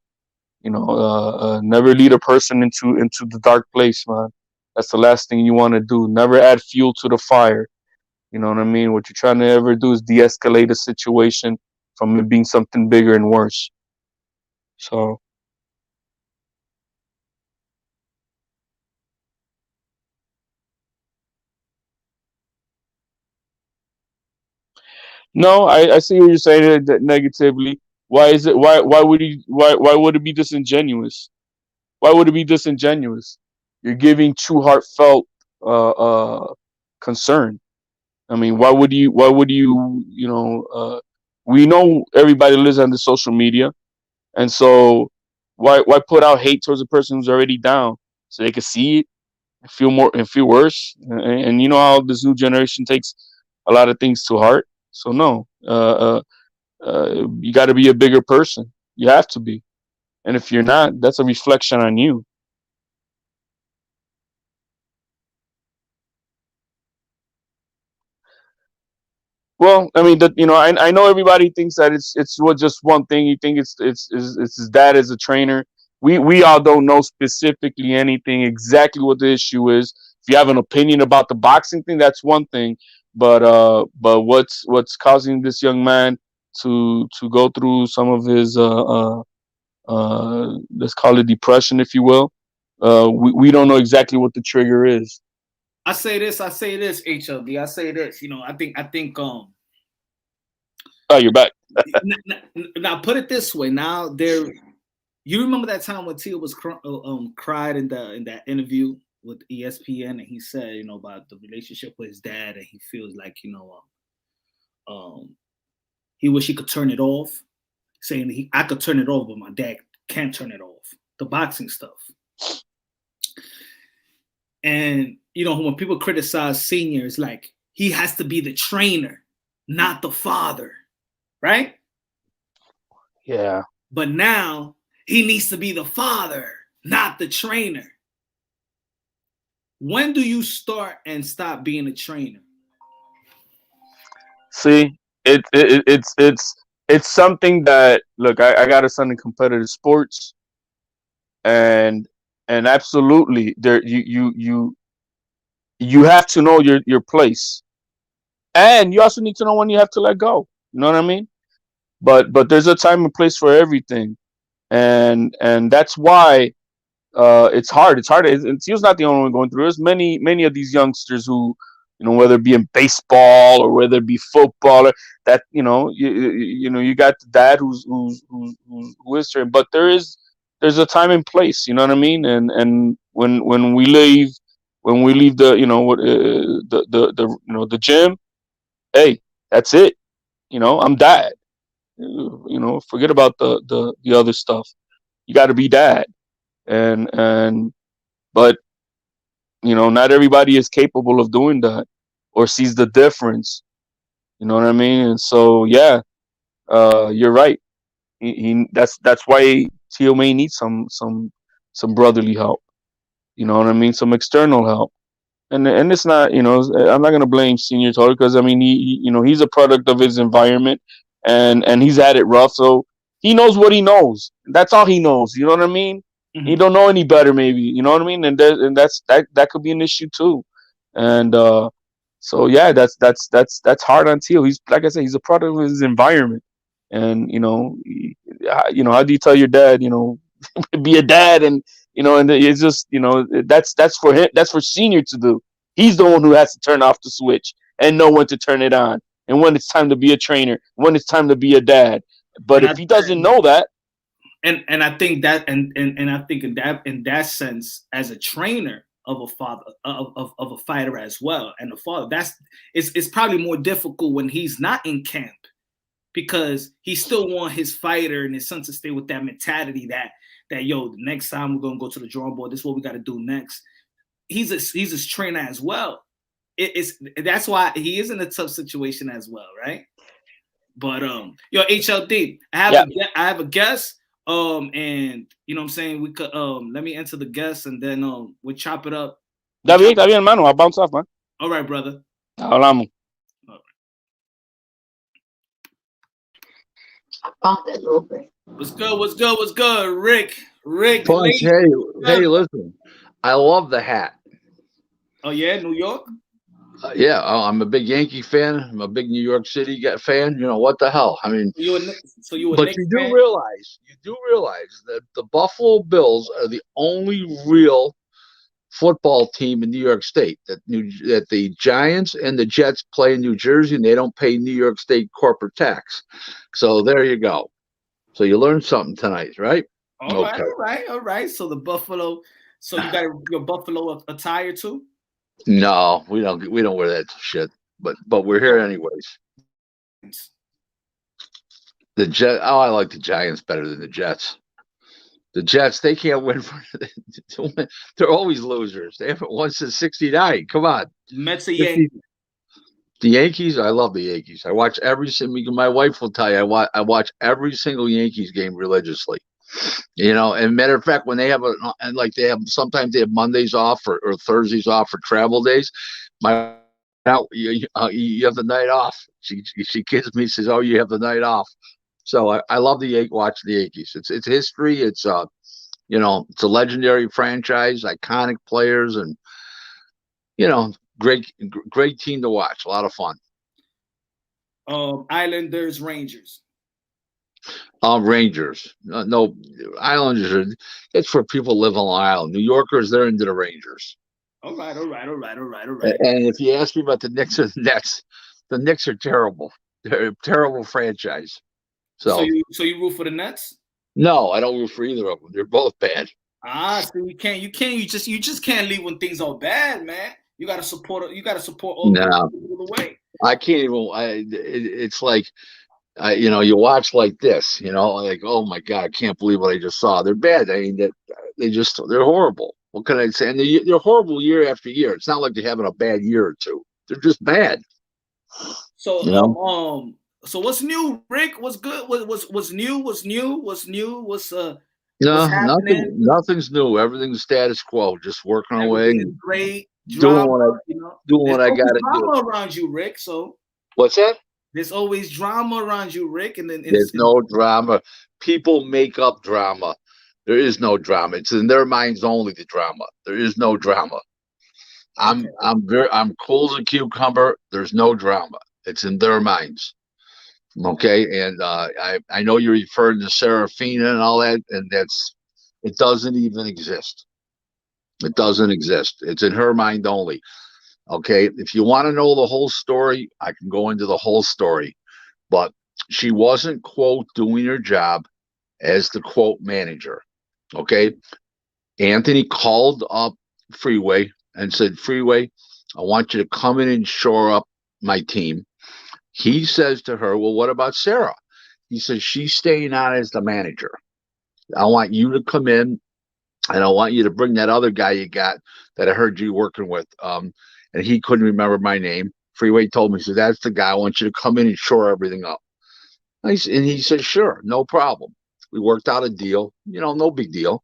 Never lead a person into the dark place, man. That's the last thing you want to do. Never add fuel to the fire. You know what I mean? What you're trying to ever do is de-escalate a situation from it being something bigger and worse. So no, I see what you're saying, that negatively. Why is it? Why would it be disingenuous? Why would it be disingenuous? You're giving true heartfelt uh, uh, concern. I mean, why would you? We know everybody lives on the social media, and so why put out hate towards a person who's already down so they could see it and feel worse? And you know how this new generation takes a lot of things to heart. So no, you got to be a bigger person. You have to be, and if you're not, that's a reflection on you. Well, I mean, I know everybody thinks that it's what just one thing. You think it's his dad as a trainer. We all don't know specifically anything exactly what the issue is. If you have an opinion about the boxing thing, that's one thing. But what's causing this young man to go through some of his let's call it depression, if you will. We don't know exactly what the trigger is. I say this, HLD. I say this. I think Oh, you're back. now put it this way. Now you remember that time when Tio was cried in that interview with ESPN, and he said, about the relationship with his dad, and he feels like, he wish he could turn it off, saying I could turn it off, but my dad can't turn it off. The boxing stuff. And when people criticize seniors, like he has to be the trainer, not the father, right? Yeah. But now he needs to be the father, not the trainer. When do you start and stop being a trainer? See, it's something that, look. I got a son in competitive sports, and absolutely there you have to know your place, and you also need to know when you have to let go. You know what I mean? But there's a time and place for everything, and that's why it's hard. It's hard. He was not the only one going through. There's many of these youngsters who, whether it be in baseball or whether it be football, or that you got the dad who is trained, but there's a time and place. You know what I mean? And when we leave the the gym, hey, that's it. I'm dad. Forget about the other stuff. You got to be dad, and but not everybody is capable of doing that or sees the difference. You know what I mean? And so yeah, you're right. That's why Tio may need some brotherly help. You know what I mean? Some external help. And it's not, I'm not gonna blame Senior Totally, because I mean he's a product of his environment, and he's had it rough, so he knows what he knows. That's all he knows. You know what I mean? Mm-hmm. He don't know any better, maybe. You know what I mean? And that could be an issue too. And so yeah, that's hard on Teal. He's, like I said, he's a product of his environment. And how do you tell your dad, be a dad, and it's just, that's for him. That's for Senior to do. He's the one who has to turn off the switch and know when to turn it on, and when it's time to be a trainer, when it's time to be a dad. But if he doesn't know that, and I think that, and I think in that sense, as a trainer of a father, of a fighter as well, and the father, it's probably more difficult when he's not in camp, because he still want his fighter and his son to stay with that mentality that yo, the next time we're gonna go to the drawing board. This is what we got to do next. He's a trainer as well. That's why he is in a tough situation as well, right? But yo, HLD, I have a guest. And you know what I'm saying, we could let me enter the guest, and then we'll chop it up. Está bien, hermano. I'll bounce off, man. All right, brother. Hablamos. What's good, Rick? Punch, hey, listen, I love the hat. Oh yeah, New York. Yeah, I'm a big Yankee fan. I'm a big New York City fan. What the hell? I mean, but you do realize that the Buffalo Bills are the only real football team in New York State. That the Giants and the Jets play in New Jersey, and they don't pay New York State corporate tax. So there you go. So you learned something tonight, right? All right. So the Buffalo. So you got your Buffalo attire too? No, we don't. We don't wear that shit. But we're here anyways. The Jet. Oh, I like the Giants better than the Jets. The Jets, they can't win. They're always losers. They haven't won since '69. Come on. Mets are Yankees. The Yankees, I love the Yankees. I watch every single. My wife will tell you, I watch every single Yankees game religiously. You know, and matter of fact, when they have sometimes they have Mondays off or Thursdays off for travel days. My you have the night off. She kids me, says, "Oh, you have the night off." So I love watch the Yankees. It's history. It's it's a legendary franchise, iconic players, and great team to watch. A lot of fun. Islanders, Rangers. Rangers. No, Islanders it's for people who live on Long Island. New Yorkers, they're into the Rangers. All right. And if you ask me about the Knicks or the Nets, the Knicks are terrible. They're a terrible franchise. So you root for the Nets? No, I don't root for either of them. They're both bad. So you just can't leave when things are bad, man. You gotta support all the way. I can't even. It's like, you watch like this, like, oh my God, I can't believe what I just saw. They're bad. I mean, they're horrible. What can I say? And they're horrible year after year. It's not like they're having a bad year or two. They're just bad. So so what's new, Rick? What's good? What's new? Nothing's new. Everything's status quo. Just working away. Great. Doing what I got to do. Drama around you, Rick. So what's that? There's always drama around you, Rick. And then there's no drama. People make up drama. There is no drama. It's in their minds only, the drama. There is no drama. I'm cool as a cucumber. There's no drama. It's in their minds. Okay, and I know you're referring to Serafina and all that, and it doesn't even exist. It doesn't exist. It's in her mind only. Okay, if you want to know the whole story, I can go into the whole story, but she wasn't, quote, doing her job as the, quote, manager. Okay, Anthony called up Freeway and said, Freeway, I want you to come in and shore up my team. He says to her, well, what about Sarah? He says, she's staying on as the manager. I want you to come in, and I want you to bring that other guy you got that I heard you working with. And he couldn't remember my name. Freeway told me, he said, that's the guy. I want you to come in and shore everything up. And he said, sure, no problem. We worked out a deal, no big deal.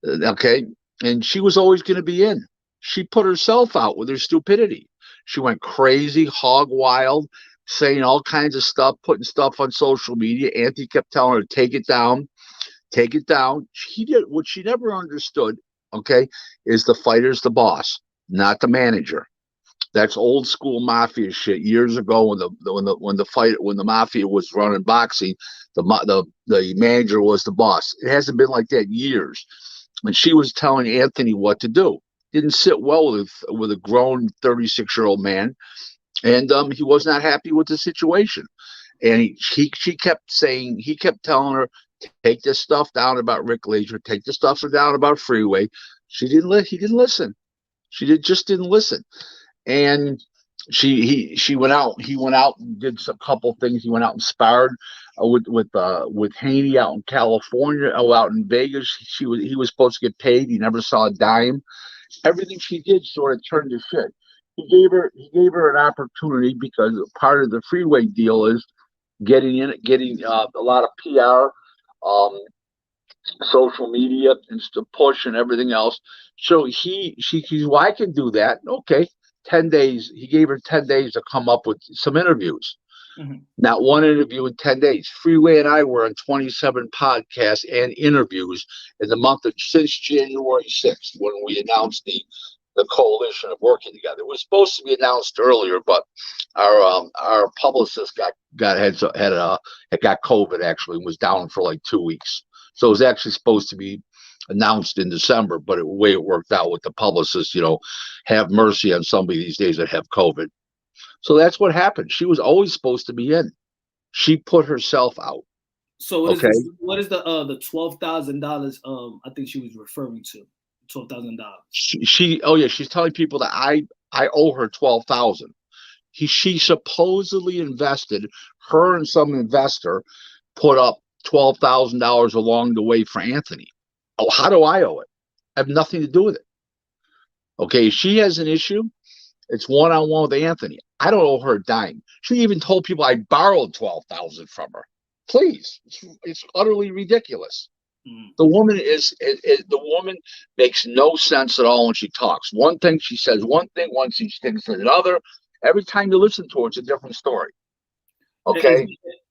Okay. And she was always going to be in. She put herself out with her stupidity. She went crazy, hog wild, saying all kinds of stuff, putting stuff on social media. Anthony kept telling her, take it down. Take it down. She did what she never understood, okay, is the fighter's the boss, not the manager. That's old school mafia shit. Years ago, when the mafia was running boxing, the manager was the boss. It hasn't been like that in years. And she was telling Anthony what to do. Didn't sit well with a grown 36-year-old man, and he was not happy with the situation. And he kept telling her, take this stuff down about Rick Leisure, take this stuff down about Freeway. He didn't listen. She just didn't listen. And he went out and did a couple things. He went out and sparred with Haney out in California, out in Vegas. He was supposed to get paid. He never saw a dime. Everything she did sort of turned to shit. He gave her an opportunity, because part of the Freeway deal is getting a lot of PR, social media and push and everything else. So she's, well, I can do that. Okay. 10 days. He gave her 10 days to come up with some interviews. Mm-hmm. Not one interview in 10 days. Freeway and I were on 27 podcasts and interviews in the month since January 6th, when we announced the coalition of working together. It was supposed to be announced earlier, but our publicist got COVID, actually, and was down for like 2 weeks. So it was actually supposed to be announced in December, but the way it worked out with the publicist, have mercy on somebody these days that have COVID. So that's what happened. She was always supposed to be in. She put herself out. So what is the $12,000? I think she was referring to $12,000. She's telling people that I owe her 12,000. She supposedly invested, her and some investor put up $12,000 along the way for Anthony. Oh, how do I owe it? I have nothing to do with it. Okay, she has an issue. It's one-on-one with Anthony. I don't owe her a dime. She even told people I borrowed 12,000 from her. Please, it's utterly ridiculous. The woman the woman makes no sense at all when she talks. One thing she says one thing, once she thinks another. Every time you listen to her, it's a different story. Okay.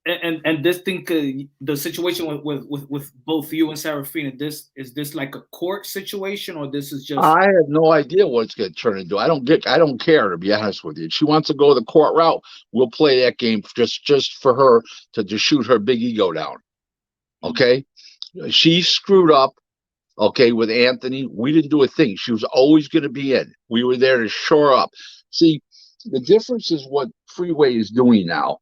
And this thing, the situation with both you and Serafina, is this like a court situation, or this is just? I have no idea what it's going to turn into. I don't care, to be honest with you. If she wants to go the court route, we'll play that game just for her to shoot her big ego down. Okay. She screwed up, okay, with Anthony. We didn't do a thing. She was always going to be in. We were there to shore up. See, the difference is what Freeway is doing now.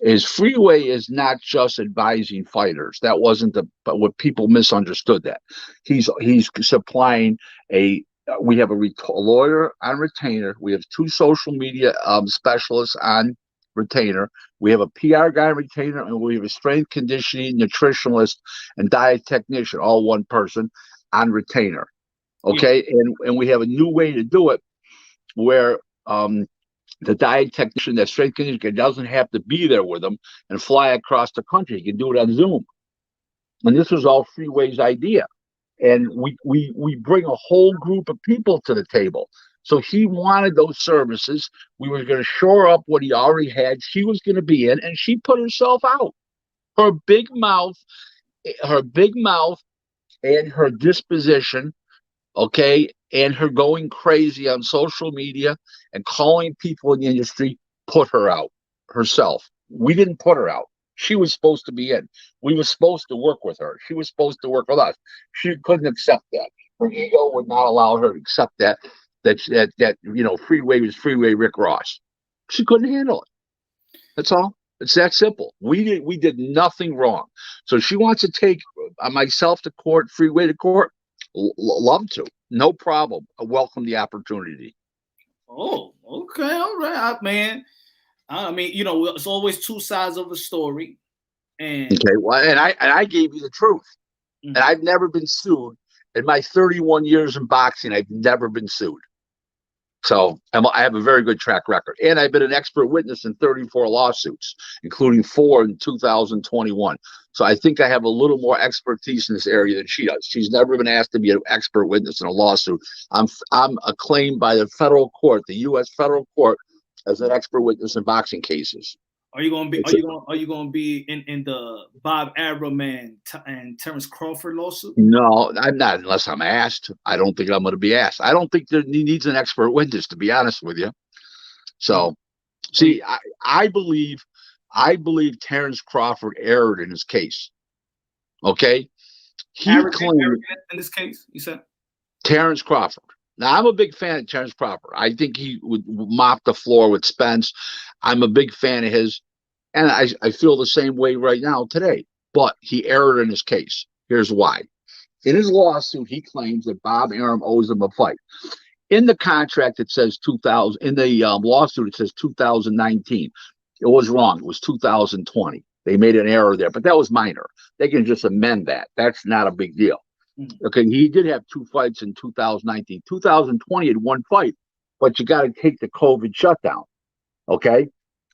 Is Freeway is not just advising fighters. That wasn't but what people misunderstood that. He's supplying we have a lawyer on retainer. We have 2 social media specialists on retainer. We have a PR guy on retainer, and we have a strength conditioning nutritionalist and diet technician, all one person on retainer. Okay, and we have a new way to do it where the diet technician, that strength conditioner, doesn't have to be there with them and fly across the country. He can do it on Zoom. And this was all Freeway's idea. And we bring a whole group of people to the table. So he wanted those services. We were going to shore up what he already had. She was going to be in, and she put herself out. Her big mouth and her disposition, okay, and her going crazy on social media and calling people in the industry put her out herself. We didn't put her out. She was supposed to be in. We were supposed to work with her. She was supposed to work with us. She couldn't accept that. Her ego would not allow her to accept that Freeway was Freeway Rick Ross. She couldn't handle it. That's all. It's that simple. We did nothing wrong. So she wants to take myself to court, Freeway to court. Love to. No problem. I welcome the opportunity. Oh, okay. All right, man. I mean, it's always 2 sides of a story. And okay, well, and I gave you the truth. Mm-hmm. And I've never been sued. In my 31 years in boxing, I've never been sued. So I have a very good track record. And I've been an expert witness in 34 lawsuits, including 4 in 2021. So I think I have a little more expertise in this area than she does. She's never been asked to be an expert witness in a lawsuit. I'm acclaimed by the federal court, the U.S. federal court, as an expert witness in boxing cases. Are you going to be in the Bob Arum and Terrence Crawford lawsuit? No, I'm not, unless I'm asked. I don't think I'm going to be asked. I don't think he needs an expert witness, to be honest with you. So, see, I believe Terrence Crawford erred in his case. Okay, he claimed in this case. You said Terrence Crawford. Now, I'm a big fan of Terrence Crawford. I think he would mop the floor with Spence. I'm a big fan of his, and I feel the same way right now today. But he erred in his case. Here's why. In his lawsuit, he claims that Bob Arum owes him a fight. In the contract, it says 2000. In the lawsuit, it says 2019. It was wrong. It was 2020. They made an error there, but that was minor. They can just amend that. That's not a big deal. Okay, he did have 2 fights in 2019. 2020 had 1 fight, but you got to take the COVID shutdown. Okay,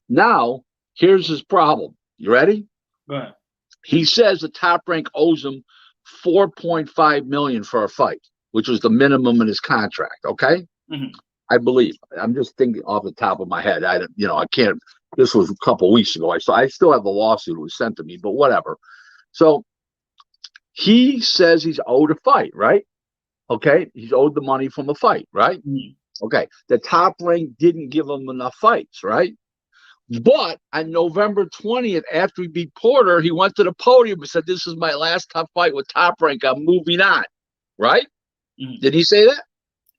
now here's his problem. You ready? Go ahead. He says the Top Rank owes him $4.5 million for a fight, which was the minimum in his contract. Okay, I believe. I'm just thinking off the top of my head. I can't. This was a couple weeks ago. I still have the lawsuit. It was sent to me, but whatever. So he says he's owed a fight, right? Okay, he's owed the money from a fight, right? Okay, the Top Rank didn't give him enough fights, right? But on November 20th, after he beat Porter, he went to the podium and said, "This is my last tough fight with Top Rank. I'm moving on." Right? Did he say that?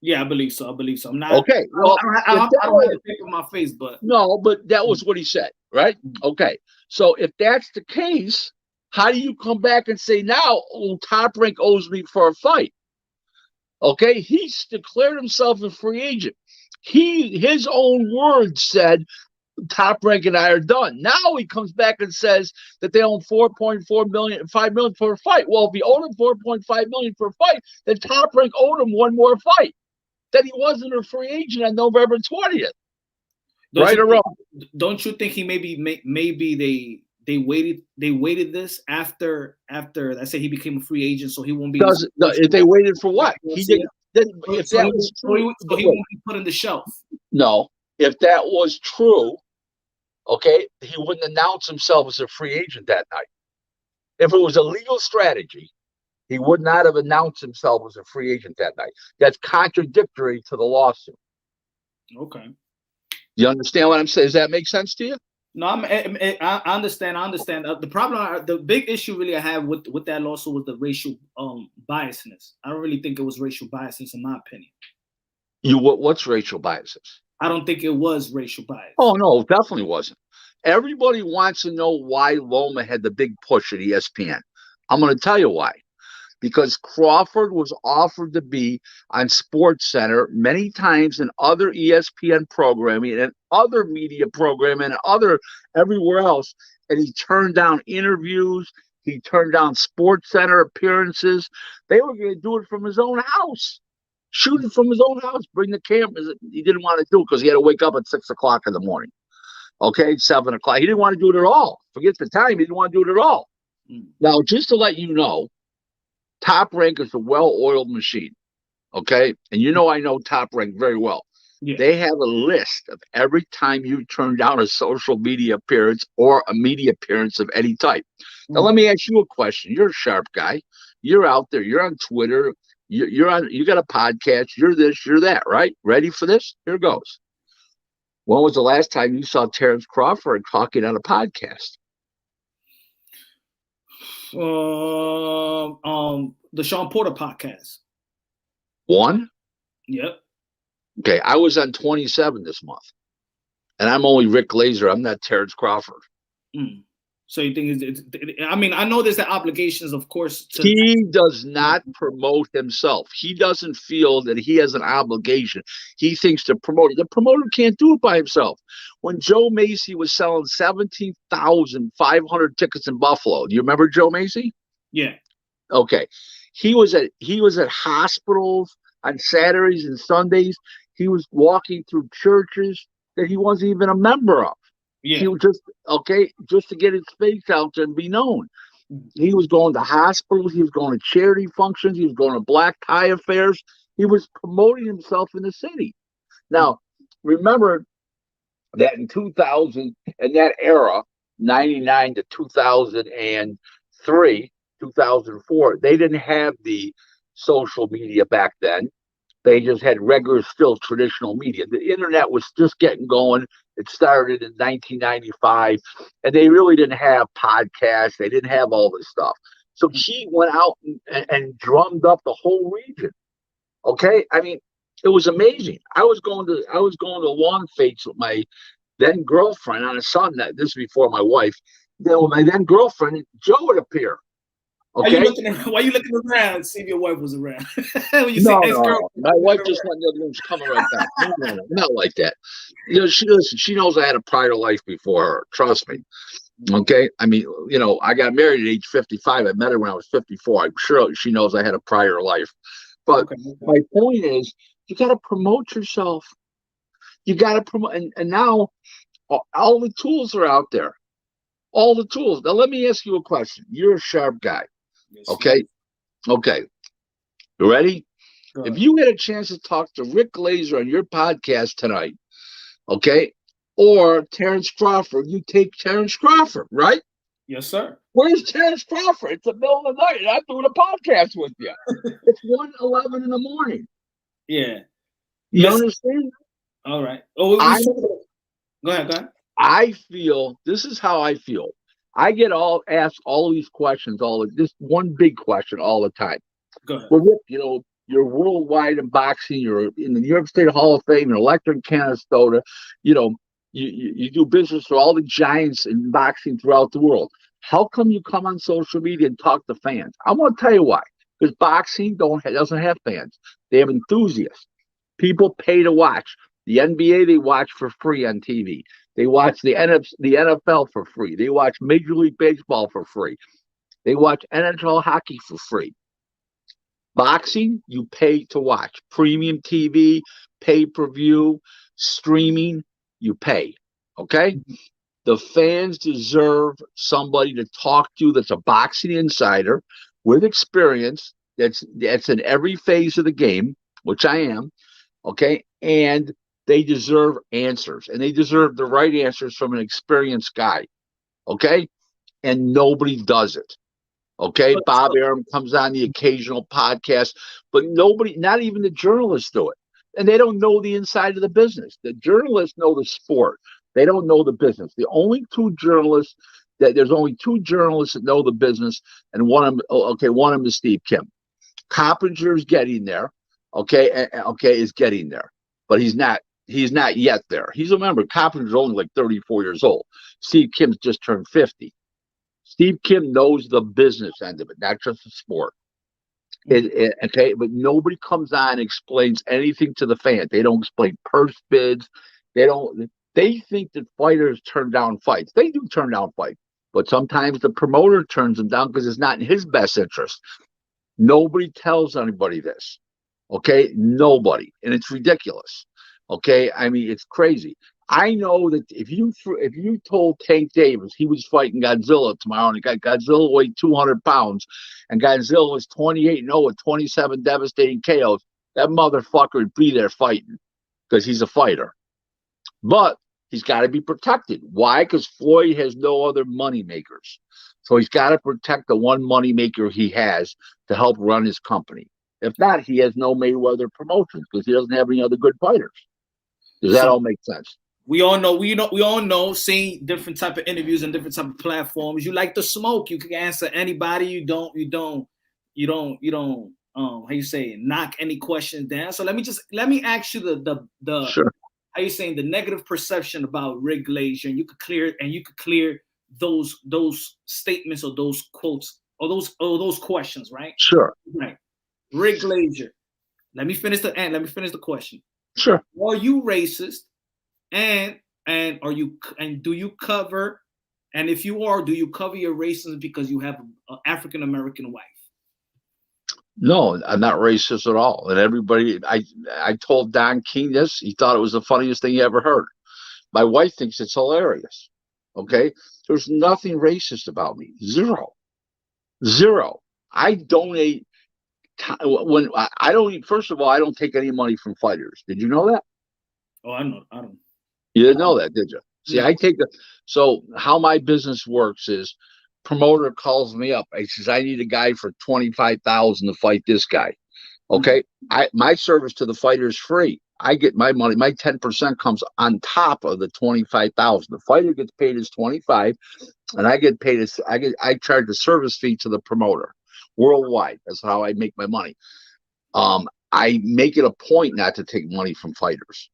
Yeah, I believe so. I'm not okay. Well, I don't have to pick up my face, but no, but that was what he said, right? Okay, so if that's the case, how do you come back and say now, Top Rank owes me for a fight? Okay, he's declared himself a free agent. His own words said Top Rank and I are done. Now he comes back and says that they own 4.4 million, 5 million for a fight. Well, if he owed him 4.5 million for a fight, then Top Rank owed him one more fight. That he wasn't a free agent on November 20th. Right or wrong? Don't you think he maybe they waited this after I say he became a free agent, so he won't be. If they waited for what? He did. If that was true, so he won't be put on the shelf. No, if that was true, okay, he wouldn't announce himself as a free agent that night. If it was a legal strategy, he would not have announced himself as a free agent that night. That's contradictory to the lawsuit. Okay. You understand what I'm saying? Does that make sense to you? No, I understand. The problem, the big issue really I have with that lawsuit was the racial biasness. I don't really think it was racial biasness in my opinion. What's racial biases? I don't think it was racial bias. Oh, no, it definitely wasn't. Everybody wants to know why Loma had the big push at ESPN. I'm going to tell you why. Because Crawford was offered to be on SportsCenter many times in other ESPN programming and other media programming and other everywhere else, and he turned down interviews. He turned down SportsCenter appearances. They were going to do it from his own house, shoot it from his own house, bring the cameras. He didn't want to do it because he had to wake up at 6 o'clock in the morning. Okay, 7 o'clock. He didn't want to do it at all. Forget the time. He didn't want to do it at all. Now, just to let you know, Top Rank is a well-oiled machine, okay? And you know I know Top Rank very well. Yeah. They have a list of every time you turn down a social media appearance or a media appearance of any type. Now, let me ask you a question. You're a sharp guy. You're out there. You're on Twitter. You got a podcast. You're this, you're that, right? Ready for this? Here goes. When was the last time you saw Terrence Crawford talking on a podcast? The Sean Porter podcast. One? Yep. Okay, I was on 27 this month, and I'm only Rick Glazer. I'm not Terrence Crawford. So you think I mean, I know there's the obligations, of course. He does not promote himself. He doesn't feel that he has an obligation. He thinks the promoter can't do it by himself. When Joe Macy was selling 17,500 tickets in Buffalo, do you remember Joe Macy? Yeah. Okay. He was at hospitals on Saturdays and Sundays. He was walking through churches that he wasn't even a member of. Yeah. He was just to get his face out there and be known. He was going to hospitals. He was going to charity functions. He was going to black tie affairs. He was promoting himself in the city. Now, remember that in 2000, in that era, 99 to 2003, 2004, they didn't have the social media back then. They just had regular, still traditional media. The internet was just getting going. It started in 1995, and they really didn't have podcasts. They didn't have all this stuff. So he went out and drummed up the whole region. Okay, I mean, it was amazing. I was going to lawn fates with my then girlfriend on a Sunday. This is before my wife. Then with my then girlfriend, Joe would appear. Okay. Why you looking around to see if your wife was around? When you No, say ex-girlfriend, my wife just went in the other room, coming right back. No, not like that. You know, she knows I had a prior life before her. Trust me. Okay. I mean, you know, I got married at age 55. I met her when I was 54. I'm sure she knows I had a prior life. But my point is, you got to promote yourself. You got to promote, and now all the tools are out there. All the tools. Now, let me ask you a question. You're a sharp guy. Okay. Okay. You ready? If you had a chance to talk to Rick Glazer on your podcast tonight, okay, or Terrence Crawford, you take Terrence Crawford, right? Yes, sir. Where's Terrence Crawford? It's the middle of the night, and I'm doing a podcast with you. It's 1:11 in the morning. Yeah. You understand? All right. Oh, go ahead. I feel, this is how I feel. I get asked all these questions, this one big question all the time. Go ahead. Well, Rick, you know, you're worldwide in boxing. You're in the New York State Hall of Fame. You're elected in Canastota. You know, you do business for all the giants in boxing throughout the world. How come you come on social media and talk to fans? I'm going to tell you why. Because boxing doesn't have fans. They have enthusiasts. People pay to watch. The NBA they watch for free on TV. They watch the NFL for free. They watch Major League Baseball for free. They watch NHL hockey for free. Boxing, you pay to watch. Premium TV, pay-per-view, streaming, you pay. Okay? The fans deserve somebody to talk to that's a boxing insider with experience, that's in every phase of the game, which I am. Okay? And they deserve answers. And they deserve the right answers from an experienced guy. Okay? And nobody does it. Okay, Bob Arum comes on the occasional podcast, but nobody, not even the journalists do it. And they don't know the inside of the business. The journalists know the sport. They don't know the business. There's only two journalists that know the business, and one of them is Steve Kim. Coppinger's getting there, is getting there, but he's not yet there. He's a member. Coppinger's only like 34 years old. Steve Kim's just turned 50. Steve Kim knows the business end of it, not just the sport. Okay, but nobody comes on and explains anything to the fan. They don't explain purse bids. They think that fighters turn down fights. They do turn down fights, but sometimes the promoter turns them down because it's not in his best interest. Nobody tells anybody this. Okay, nobody, and it's ridiculous. Okay, I mean it's crazy. I know that if you told Tank Davis he was fighting Godzilla tomorrow, and Godzilla weighed 200 pounds, and Godzilla was 28-0 with 27 devastating KOs, that motherfucker would be there fighting because he's a fighter. But he's got to be protected. Why? Because Floyd has no other money makers, so he's got to protect the one money maker he has to help run his company. If not, he has no Mayweather Promotions because he doesn't have any other good fighters. Does that all make sense? We all know, seeing different type of interviews and different type of platforms. You like to smoke. You can answer anybody. You don't how you say knock any questions down. So let me ask you the sure. How you saying the negative perception about Rick Glazier, and you could clear those statements or those quotes or those questions, right? Sure. Right. Rick Glazier. Let me finish the question. Sure. Are you racist? And do you cover, and if you are, do you cover your racism because you have an African American wife? No, I'm not racist at all. And everybody, I told Don King this. He thought it was the funniest thing he ever heard. My wife thinks it's hilarious. Okay, there's nothing racist about me. Zero. I donate when I don't. First of all, I don't take any money from fighters. Did you know that? Oh, I know. I don't. You didn't know that, did you? See, yeah. So how my business works is promoter calls me up. He says, I need a guy for $25,000 to fight this guy. Okay. My service to the fighter is free. I get my money. My 10% comes on top of the $25,000. The fighter gets paid his $25,000, and I get paid I charge a service fee to the promoter worldwide. That's how I make my money. I make it a point not to take money from fighters.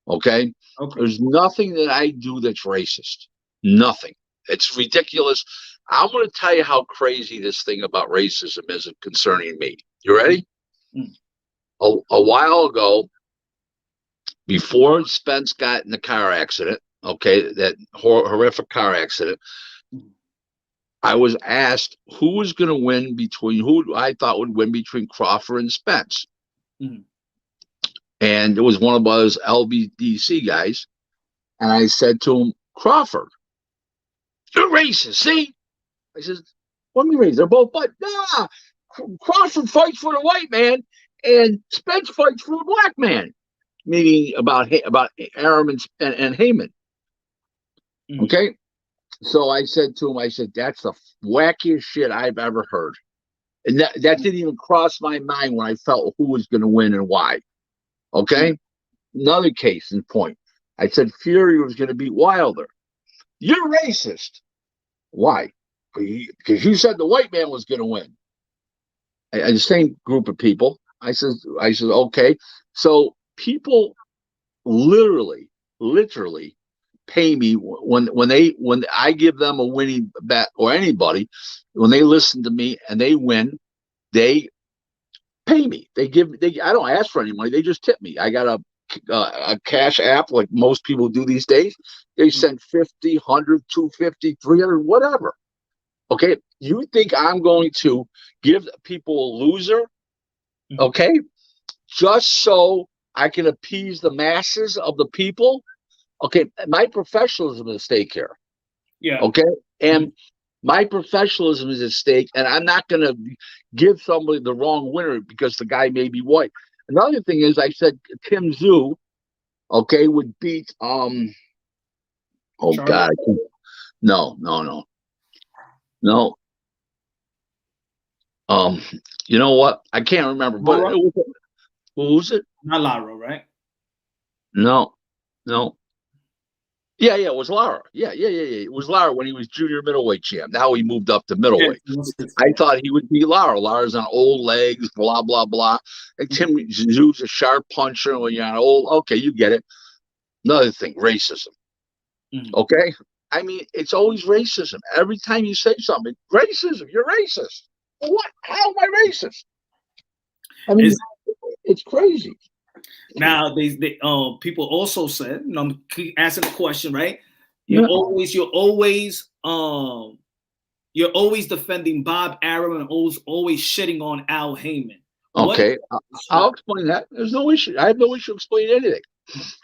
Okay? There's nothing that I do that's racist. Nothing. It's ridiculous. I'm going to tell you how crazy this thing about racism is concerning me. You ready? A while ago, before Spence got in the car accident, okay, that horrific car accident, I was asked who was going to win who I thought would win between Crawford and Spence. And it was one of those LBDC guys. And I said to him, Crawford, you're racist, see? I said, what do you mean? They're both white. Nah, Crawford fights for the white man, and Spence fights for the black man. Meaning about Arum and Heyman. Okay? So I said to him, that's the wackiest shit I've ever heard. And that didn't even cross my mind when I felt who was going to win and why. Okay? Another case in point. I said Fury was going to beat Wilder. You're racist. Why? Because you said the white man was going to win. The same group of people. I said, okay. So people literally pay me when I give them a winning bet, or anybody, when they listen to me and they win, they pay me. I don't ask for any money. They just tip me. I got a a cash app like most people do these days. They send 50, 100, 250, 300, whatever. Okay, you think I'm going to give people a loser? Okay, just so I can appease the masses of the people? Okay, my professionalism is at stake here. Yeah. Okay, and my professionalism is at stake, and I'm not going to give somebody the wrong winner because the guy may be white. Another thing is, I said Tim Zhu, okay, would beat oh Charlie? God, no. You know what? I can't remember, but who was it? Not Lara, right? No. Yeah, it was Lara. Yeah. It was Lara when he was junior middleweight champ. Now he moved up to middleweight. I thought he would be Lara. Lara's on old legs, blah, blah, blah. And Tim Zhu's a sharp puncher when you're on old. Okay, you get it. Another thing, racism. Okay? I mean, it's always racism. Every time you say something, racism, you're racist. What? How am I racist? I mean, it's crazy. Now, they people also said, I'm asking the question, right? You're always defending Bob Arum and always shitting on Al Heyman. Okay, I'll explain that. There's no issue. I have no issue explaining anything.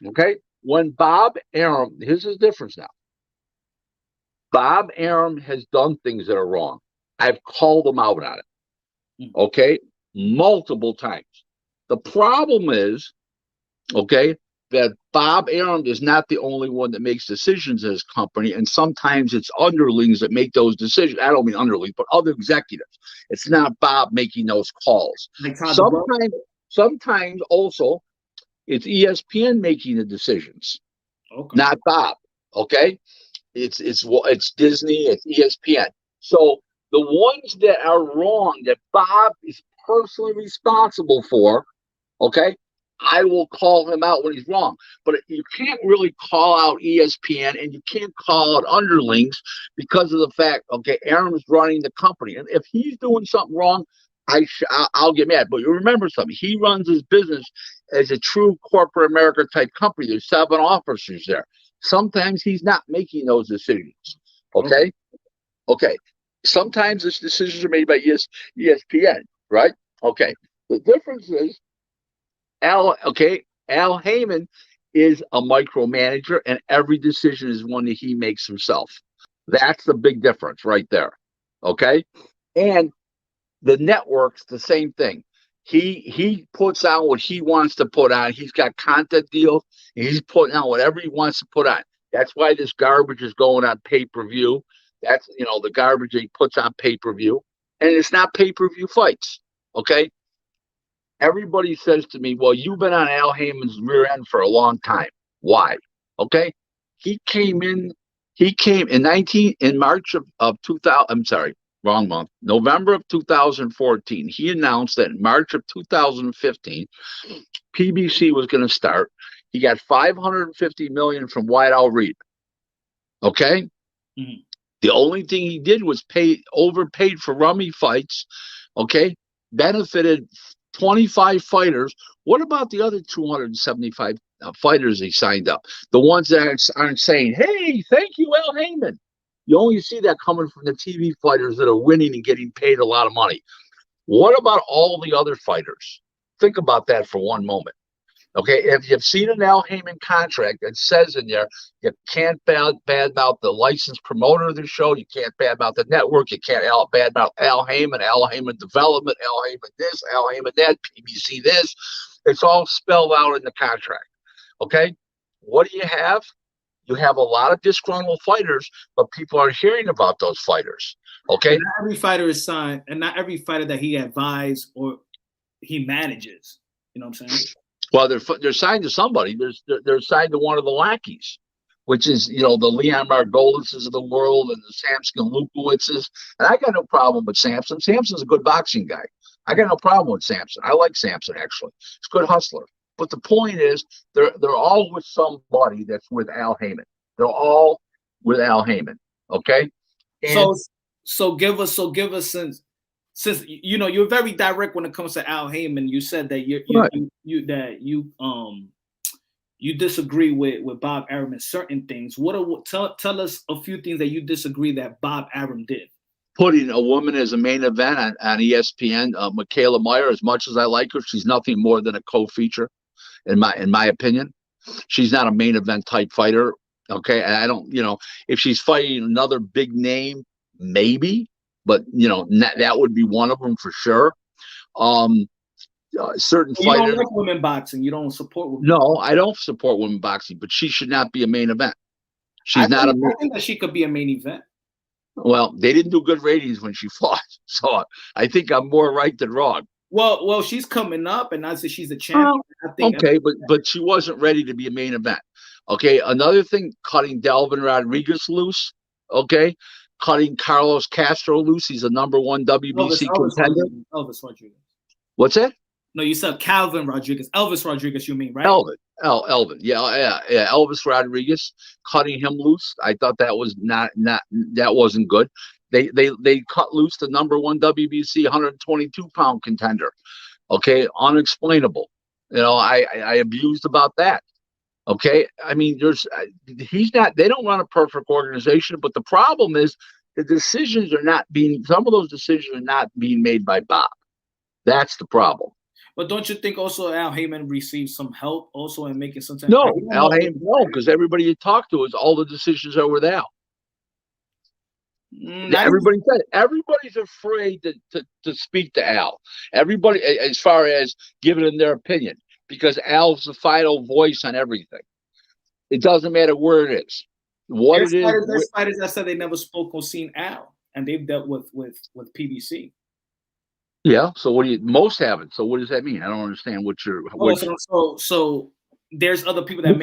Okay, when Bob Arum, here's the difference now. Bob Arum has done things that are wrong. I've called him out on it. Okay, multiple times. The problem is, okay, that Bob Arum is not the only one that makes decisions in his company, and sometimes it's underlings that make those decisions. I don't mean underlings, but other executives. It's not Bob making those calls. Sometimes also it's ESPN making the decisions, not Bob. Okay, it's Disney, it's ESPN. So the ones that are wrong that Bob is personally responsible for, okay, I will call him out when he's wrong. But you can't really call out ESPN and you can't call out underlings because of the fact, okay, Aaron's running the company. And if he's doing something wrong, I'll get mad. But you remember something. He runs his business as a true corporate America type company. There's 7 officers there. Sometimes he's not making those decisions. Okay? Okay. Sometimes these decisions are made by ESPN, right? Okay. The difference is Al Heyman is a micromanager, and every decision is one that he makes himself. That's the big difference right there. Okay? And the network's the same thing. He puts out what he wants to put on. He's got content deals, and he's putting out whatever he wants to put on. That's why this garbage is going on pay-per-view. That's, the garbage that he puts on pay-per-view. And it's not pay-per-view fights. Okay? Everybody says to me, well, you've been on Al Heyman's rear end for a long time. Why? Okay? He came in March of 2000, I'm sorry, wrong month, November of 2014. He announced that in March of 2015, PBC was going to start. He got $550 million from White Owl Reed. Okay? The only thing he did was overpaid for rummy fights. Okay? Benefited 25 fighters. What about the other 275 fighters he signed up? The ones that aren't saying, hey, thank you, Al Heyman. You only see that coming from the TV fighters that are winning and getting paid a lot of money. What about all the other fighters? Think about that for one moment. Okay, if you've seen an Al Heyman contract that says in there, you can't badmouth the licensed promoter of the show, you can't badmouth the network, you can't badmouth Al Heyman Development, Al Heyman this, Al Heyman that, PBC this. It's all spelled out in the contract. Okay, what do you have? You have a lot of disgruntled fighters, but people are hearing about those fighters. Okay, and not every fighter is signed, and not every fighter that he advises or he manages. You know what I'm saying? Well, they're signed to somebody. They're signed to one of the lackeys, which is, the Leon Margolises of the world and the Samson Lukowitzes. And I got no problem with Samson. Samson's a good boxing guy. I got no problem with Samson. I like Samson, actually. He's a good hustler. But the point is, they're all with somebody that's with Al Heyman. They're all with Al Heyman. Okay. And so give us since you're very direct when it comes to Al Heyman. You said that you disagree with Bob Arum in certain things. Tell us a few things that you disagree that Bob Arum did. Putting a woman as a main event on ESPN, Michaela Meyer, as much as I like her, she's nothing more than a co-feature, in my opinion. She's not a main event type fighter. Okay, and I don't, if she's fighting another big name, maybe, but that would be one of them for sure. Certain fighters. You don't like women boxing. You don't support women. No, I don't support women boxing, but she should not be a main event. I think that she could be a main event. Well, they didn't do good ratings when she fought, so I think I'm more right than wrong. Well, she's coming up, and I say she's a champion. Okay, but she wasn't ready to be a main event. Okay, another thing, cutting Delvin Rodriguez loose. Okay, cutting Carlos Castro loose. He's a #1 WBC contender. Elvis Rodriguez. What's that? No, you said Calvin Rodriguez. Elvis Rodriguez, you mean, right? Elvin. Yeah. Elvis Rodriguez, cutting him loose. I thought that was that wasn't good. They cut loose the #1 WBC 122-pound contender. Okay, unexplainable. I abused about that. Okay, I mean, they don't run a perfect organization, but the problem is some of those decisions are not being made by Bob. That's the problem. But don't you think also Al Heyman received some help also in making some time? No, Al Heyman, no, because everybody you talk to is all the decisions are with Al. Everybody's afraid to speak to Al. Everybody, as far as giving them their opinion, because Al's the final voice on everything. It doesn't matter where it is. There's fighters that said they never spoke or seen Al, and they've dealt with PBC. Yeah. So most haven't. So what does that mean? I don't understand what you're. So there's other people that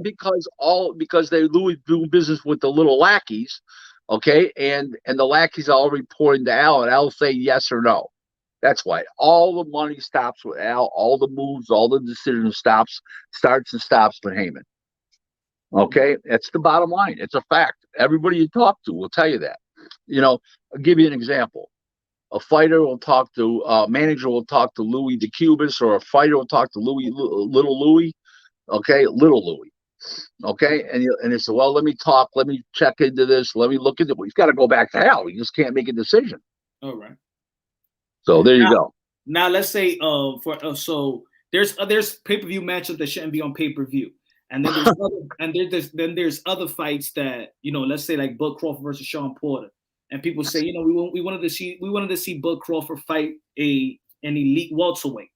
because they do business with the little lackeys, okay, and the lackeys are all reporting to Al, and Al say yes or no. That's why all the money stops with Al, all the moves, all the decisions starts and stops with Heyman. Okay, that's the bottom line. It's a fact. Everybody you talk to will tell you that. I'll give you an example. A fighter will talk to a manager will talk to Louis DeCubas, or a fighter will talk to Little Louis. Okay, Little Louis. Okay, and they say, well, let me check into this, let me look into it. We've got to go back to Al. We just can't make a decision. All right. So there you go. Now let's say so there's pay-per-view matchups that shouldn't be on pay-per-view. And then there's other fights that, let's say like Bud Crawford versus Sean Porter. And people say, we wanted to see Bud Crawford fight an elite welterweight.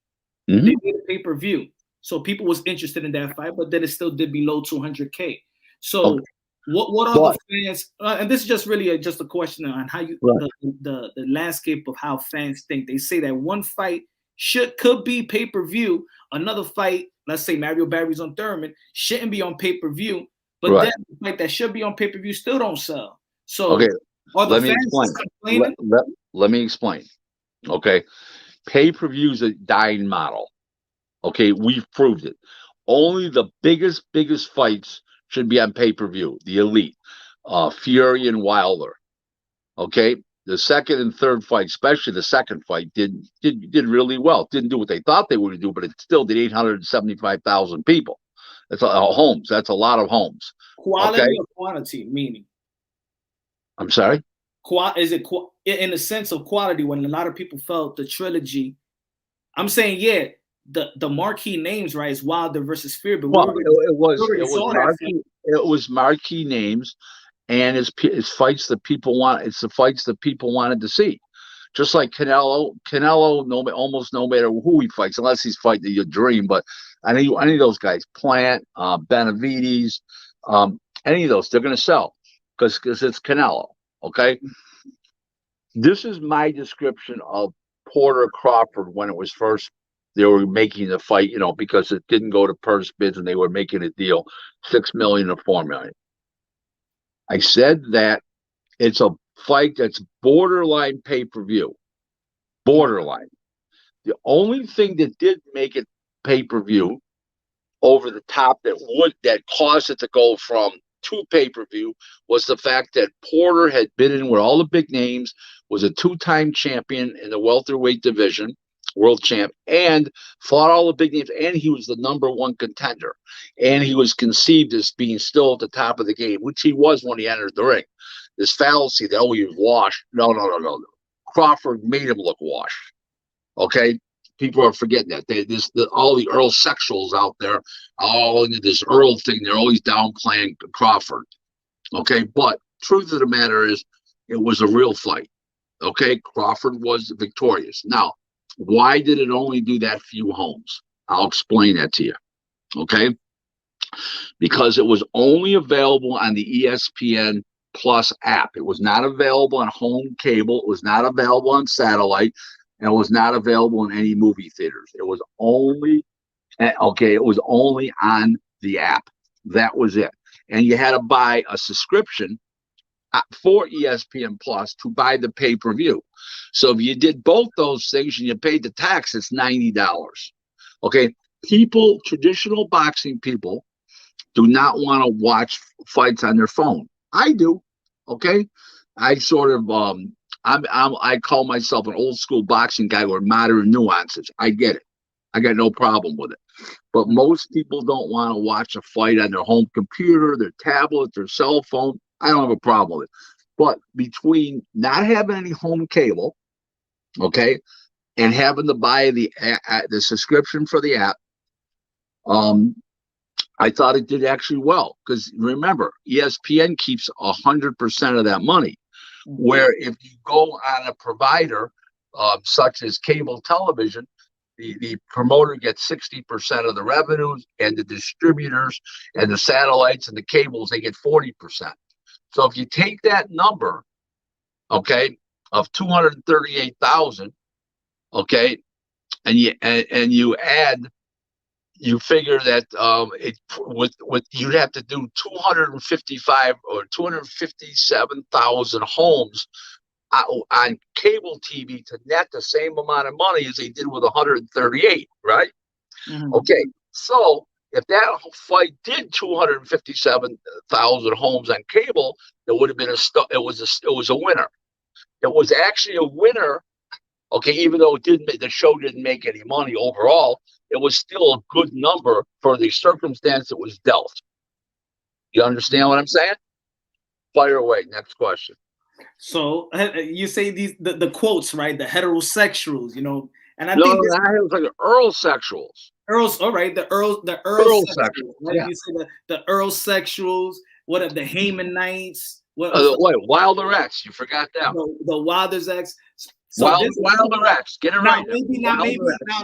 Mm-hmm. They did a pay-per-view. So people was interested in that fight, but then it still did below 200K. So what are the fans? And this is just really just a question on how the landscape of how fans think. They say that one fight could be pay-per-view. Another fight, let's say Mario Barry's on Thurman, shouldn't be on pay-per-view. But then the fight that should be on pay-per-view still don't sell. So let me explain. Okay, pay-per-view is a dying model. Okay, we've proved it. Only the biggest fights should be on pay-per-view. The elite, Fury and Wilder. Okay, the second and third fight, especially the second fight, did really well. Didn't do what they thought they would do, but it still did 875,000 people. That's homes. That's a lot of homes. Quality or quantity, meaning? I'm sorry? Is it in the sense of quality when a lot of people felt the trilogy? I'm saying, the marquee names, right, is Wilder versus Fury. But it was marquee names, and it's fights that people want. It's the fights that people wanted to see. Just like Canelo, almost no matter who he fights, unless he's fighting your dream. But any of those guys, Plant, Benavides, any of those, they're going to sell because it's Canelo. Okay, this is my description of Porter Crawford when it was first. They were making the fight, because it didn't go to purse bids, and they were making a deal, $6 million or $4 million. I said that it's a fight that's borderline pay-per-view. Borderline. The only thing that did make it pay-per-view over the top that caused it to go from to pay-per-view was the fact that Porter had been in with all the big names, was a 2-time champion in the welterweight division. world champ, and fought all the big names, and he was the #1 contender, and he was conceived as being still at the top of the game, which he was when he entered the ring. This fallacy that, oh, he was washed. No. Crawford made him look washed. Okay? People are forgetting that. All the Earl sexuals out there, all into this Earl thing, they're always downplaying Crawford. Okay? But truth of the matter is, it was a real fight. Okay? Crawford was victorious. Now, why did it only do that few homes? I'll explain that to you. Okay? Because it was only available on the ESPN Plus app. It was not available on home cable. It was not available on satellite. And it was not available in any movie theaters. It was only, it was only on the app. That was it. And you had to buy a subscription for ESPN Plus to buy the pay-per-view. So if you did both those things and you paid the tax, it's $90. Okay, traditional boxing people do not want to watch fights on their phone. I do. Okay, I sort of I call myself an old school boxing guy with modern nuances. I get it. I got no problem with it. But most people don't want to watch a fight on their home computer, their tablet, their cell phone. I don't have a problem with it. But between not having any home cable, okay, and having to buy the subscription for the app, I thought it did actually well. Because remember, ESPN keeps 100% of that money. Where if you go on a provider such as cable television, the promoter gets 60% of the revenues, and the distributors and the satellites and the cables, they get 40%. So if you take that number, okay, of 238,000, okay, and you add, you figure that you'd have to do 255 or 257,000 homes on cable TV to net the same amount of money as they did with 138, right? Mm-hmm. Okay, so if that fight did 257,000 homes on cable, it would have been it was a winner. It was actually a winner. Okay, even though the show didn't make any money overall, it was still a good number for the circumstance it was dealt. You understand what I'm saying? Fire away. Next question. So you say the quotes, right? The heterosexuals, and I think it was like the Earl sexuals. Earls, all right, the Earl sexuals. Right? Yeah. You say the Earl sexuals. What are the Haymanites? Wilderettes. You forgot them. The Wilderettes. So Wilderettes. Get it right.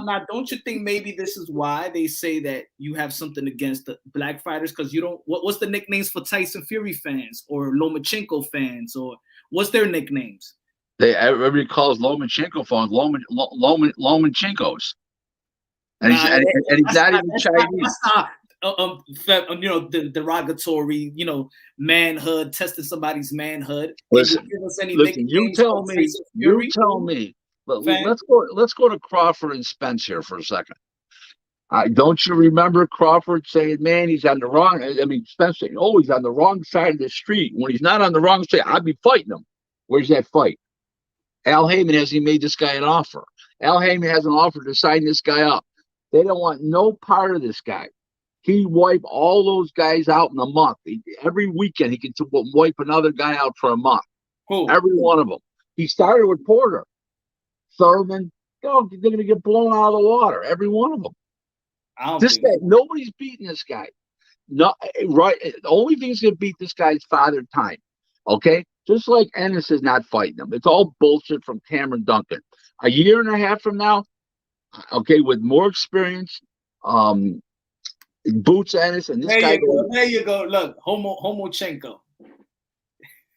Now, don't you think maybe this is why they say that you have something against the black fighters? Because you don't. What's the nicknames for Tyson Fury fans or Lomachenko fans, or what's their nicknames? Everybody calls Lomachenko fans Lomachenkos, and he's not even Chinese. The derogatory, manhood, testing somebody's manhood. Listen, you tell me. Let's go to Crawford and Spence here for a second. Don't you remember Crawford saying, "Man, he's on the wrong"? Spence saying, "Oh, he's on the wrong side of the street." When he's not on the wrong side, I'd be fighting him. Where's that fight? Al Heyman hasn't made this guy an offer. Al Heyman hasn't offered to sign this guy up. They don't want no part of this guy. He wiped all those guys out in a month. Every weekend, he can wipe another guy out for a month. Cool. Every one of them. He started with Porter. Thurman, they're going to get blown out of the water. Every one of them. Nobody's beating this guy. No, right. The only thing that's going to beat this guy is Father Time. Okay? Just like Ennis is not fighting him. It's all bullshit from Cameron Duncan. A year and a half from now, okay, with more experience, Boots Ennis and this guy. There you go. Look, Homochenko.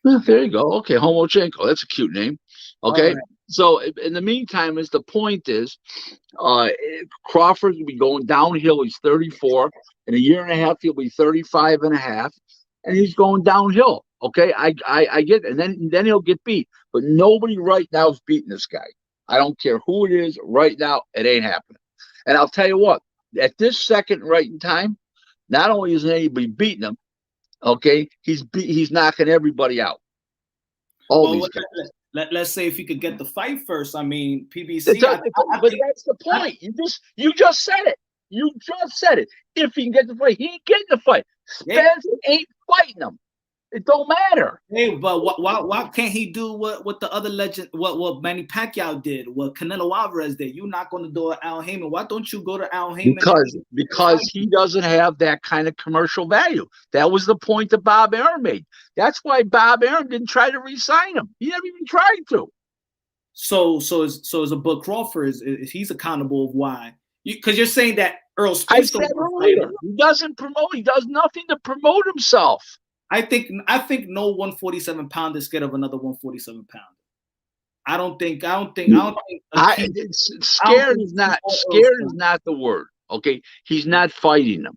There you go. Okay, Homochenko. That's a cute name. Okay. Right. So in the meantime, the point is, Crawford will be going downhill. He's 34. In a year and a half, he'll be 35 and a half, and he's going downhill. Okay, I get it. And then he'll get beat. But nobody right now is beating this guy. I don't care who it is. Right now, it ain't happening. And I'll tell you what. At this second right in time, not only isn't anybody beating him, okay, he's knocking everybody out. All these guys. let's say if he could get the fight first. I mean, PBC. But that's the point. You just said it. You just said it. If he can get the fight, he ain't getting the fight. Spence ain't fighting him. It don't matter. Hey, but why can't he do what the other legend, what Manny Pacquiao did, what Canelo Alvarez did? You knock on the door of Al Heyman. Why don't you go to Al Heyman? Because he doesn't have that kind of commercial value. That was the point that Bob Arum made. That's why Bob Arum didn't try to re-sign him. He never even tried to. So as a Bud Crawford, is he's accountable of why? Because you're saying that Earl Spence. I said earlier, he doesn't promote. He does nothing to promote himself. I think no 147 pounder is scared of another 147 pounder. I don't think. Scared is not the word. Okay, he's not fighting him.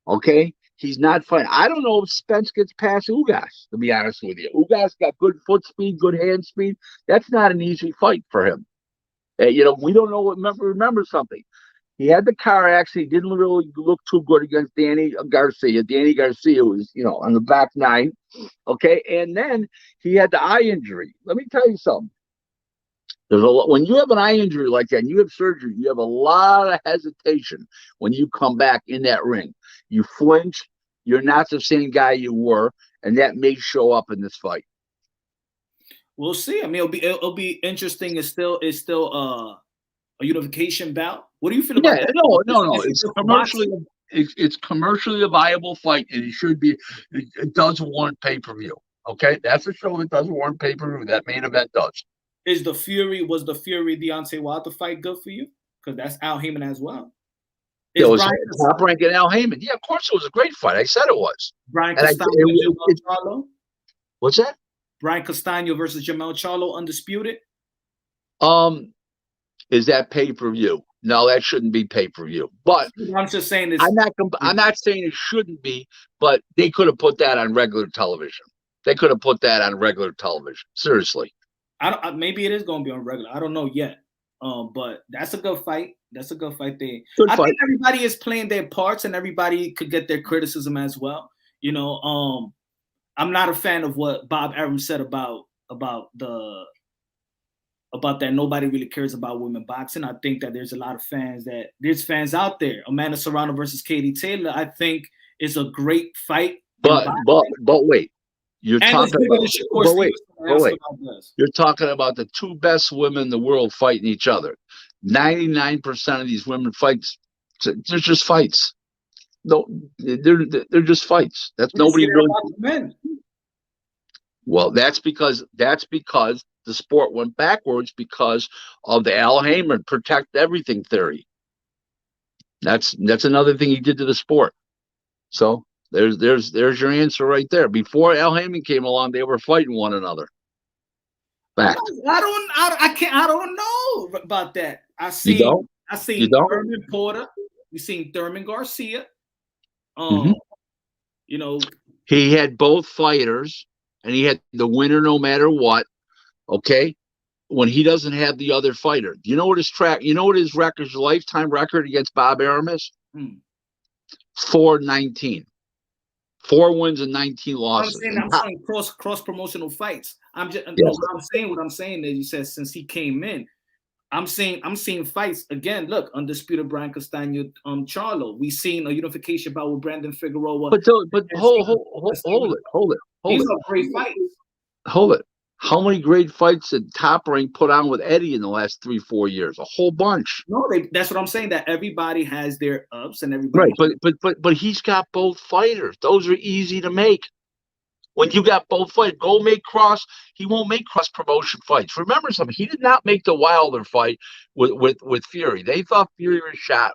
Okay, he's not fighting. I don't know if Spence gets past Ugas. To be honest with you, Ugas got good foot speed, good hand speed. That's not an easy fight for him. We don't know. Remember something. He had the car accident. He didn't really look too good against Danny Garcia. Danny Garcia was, on the back nine. Okay. And then he had the eye injury. Let me tell you something. When you have an eye injury like that and you have surgery, you have a lot of hesitation when you come back in that ring. You flinch. You're not the same guy you were. And that may show up in this fight. We'll see. I mean, it'll be interesting. It's still a unification bout. What do you feel about that? No. It's commercially a viable fight, and it should be. It does warrant pay-per-view. Okay, that's a show that doesn't warrant pay-per-view. That main event does. Was the Fury Deontay Wilder fight good for you? Because that's Al Heyman as well. It was top ranking Al Heyman. Yeah, of course it was a great fight. I said it was. Brian Castano versus Charlo. What's that? Brian Castano versus Jamel Charlo, undisputed. Is that pay-per-view? No, that shouldn't be pay-per-view. But I'm just saying I'm not saying it shouldn't be, but they could have put that on regular television. Seriously. Maybe it is going to be on regular. I don't know yet. But that's a good fight. I think everybody is playing their parts, and everybody could get their criticism as well. I'm not a fan of what Bob Arum said about that nobody really cares about women boxing. I think that there's a lot of fans out there. Amanda Serrano versus Katie Taylor, I think, is a great fight. But wait. You're talking about the two best women in the world fighting each other. 99% of these women fights, they're just fights. No, they're just fights. That's nobody really. Well, that's because the sport went backwards because of the Al Heyman protect everything theory. That's another thing he did to the sport. So there's your answer right there. Before Al Heyman came along, they were fighting one another. Fact. I don't know about that. I seen Thurman Porter. We seen Thurman Garcia. He had both fighters, and he had the winner no matter what. Okay, when he doesn't have the other fighter, you know what his record, lifetime record against Bob Arum is? 4-19, 4 wins and 19 losses. I'm saying cross promotional fights. What I'm saying is, you said since he came in, I'm seeing fights again. Look, undisputed Brian Castano, Charlo. We seen a unification bout with Brandon Figueroa. But hold it. These are great fights. Hold it. How many great fights did Top Rank put on with Eddie in the last 3-4 years? A whole bunch. No, that's what I'm saying. That everybody has their ups and everybody. Right, but he's got both fighters. Those are easy to make. When you got both fighters, he won't make cross promotion fights. Remember something. He did not make the Wilder fight with Fury. They thought Fury was shot.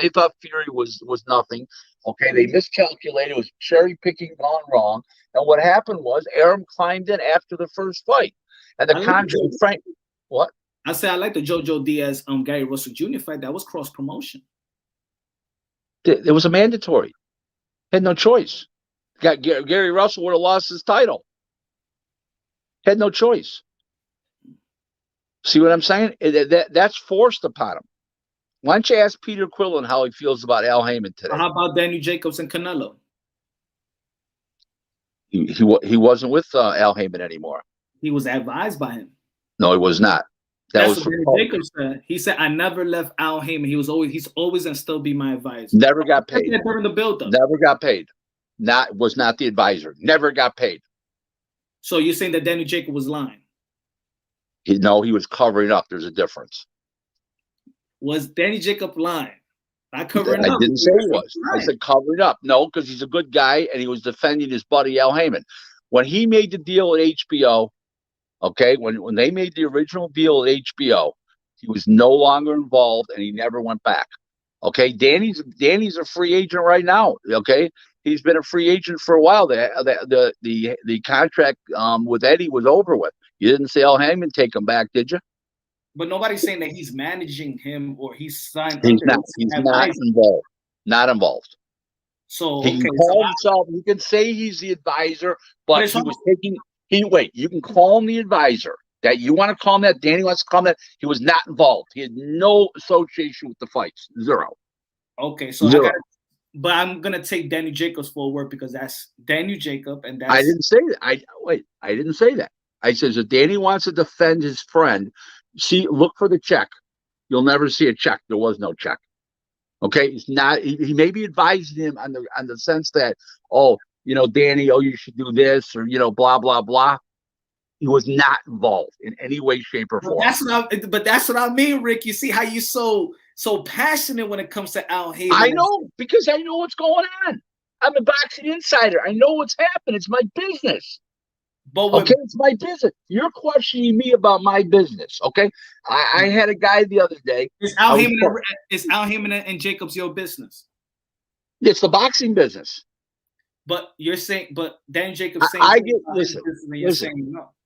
They thought Fury was nothing. Okay, they miscalculated. It was cherry picking gone wrong. And what happened was Arum climbed in after the first fight. And the contract, Frank, what? I say I like the JoJo Diaz Gary Russell Jr. fight. That was cross promotion. It was a mandatory. Had no choice. Gary Russell would have lost his title. Had no choice. See what I'm saying? That's forced upon him. Why don't you ask Peter Quillen how he feels about Al Heyman today? How about Danny Jacobs and Canelo? He wasn't with Al Heyman anymore. He was advised by him. No, he was not. That's what Danny Jacobs said. He said, "I never left Al Heyman. He's always and still be my advisor." Never got paid during the build-up. Never got paid. Was not the advisor. Never got paid. So you're saying that Danny Jacobs was lying? No, he was covering up. There's a difference. Was Danny Jacobs lying? Not covering up. I didn't say he was. I said covering up. No, because he's a good guy and he was defending his buddy Al Heyman. When he made the deal at HBO, okay, when they made the original deal at HBO, he was no longer involved and he never went back. Okay, Danny's a free agent right now. Okay, he's been a free agent for a while. The contract with Eddie was over with. You didn't see Al Heyman take him back, did you? But nobody's saying that he's managing him or he's signed. He's not involved. Not involved. So he can call himself. You can say he's the advisor, but he was taking. You can call him the advisor. That you want to call him that. Danny wants to call him that. He was not involved. He had no association with the fights. Zero. Okay, so zero. But I'm gonna take Danny Jacobs for a word because that's Danny Jacob, and that's. I didn't say that. I didn't say that. I said if Danny wants to defend his friend, look for the check. You'll never see a check. There was no check. Okay, it's not. He maybe advised him on the sense that, Danny, you should do this or blah blah blah. He was not involved in any way, shape, or form. But that's what I mean, Rick. You see how you so passionate when it comes to Al Heyman. I know, because I know what's going on. I'm a boxing insider. I know what's happened. It's my business. But it's my business. You're questioning me about my business. Okay, I had a guy the other day. Is Al Heyman and Jacobs your business? It's the boxing business. But you're saying, Dan Jacobs saying,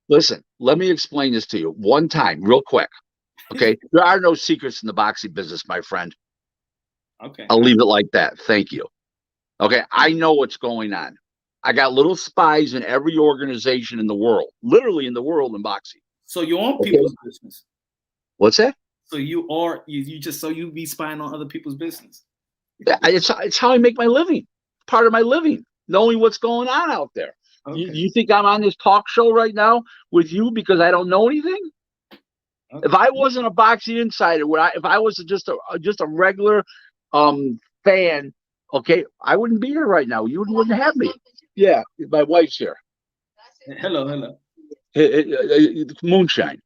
Listen, let me explain this to you one time, real quick. Okay, there are no secrets in the boxing business, my friend. Okay, I'll leave it like that. Thank you. Okay, I know what's going on. I got little spies in every organization in the world, literally in the world in boxing. So you own people's business. What's that? So you be spying on other people's business. Yeah, it's how I make my living. Part of my living, knowing what's going on out there. Okay. You think I'm on this talk show right now with you because I don't know anything? Okay. If I wasn't a boxing insider, if I was just a regular fan, okay, I wouldn't be here right now. You wouldn't have me. Yeah, my wife's here. Hello. Moonshine.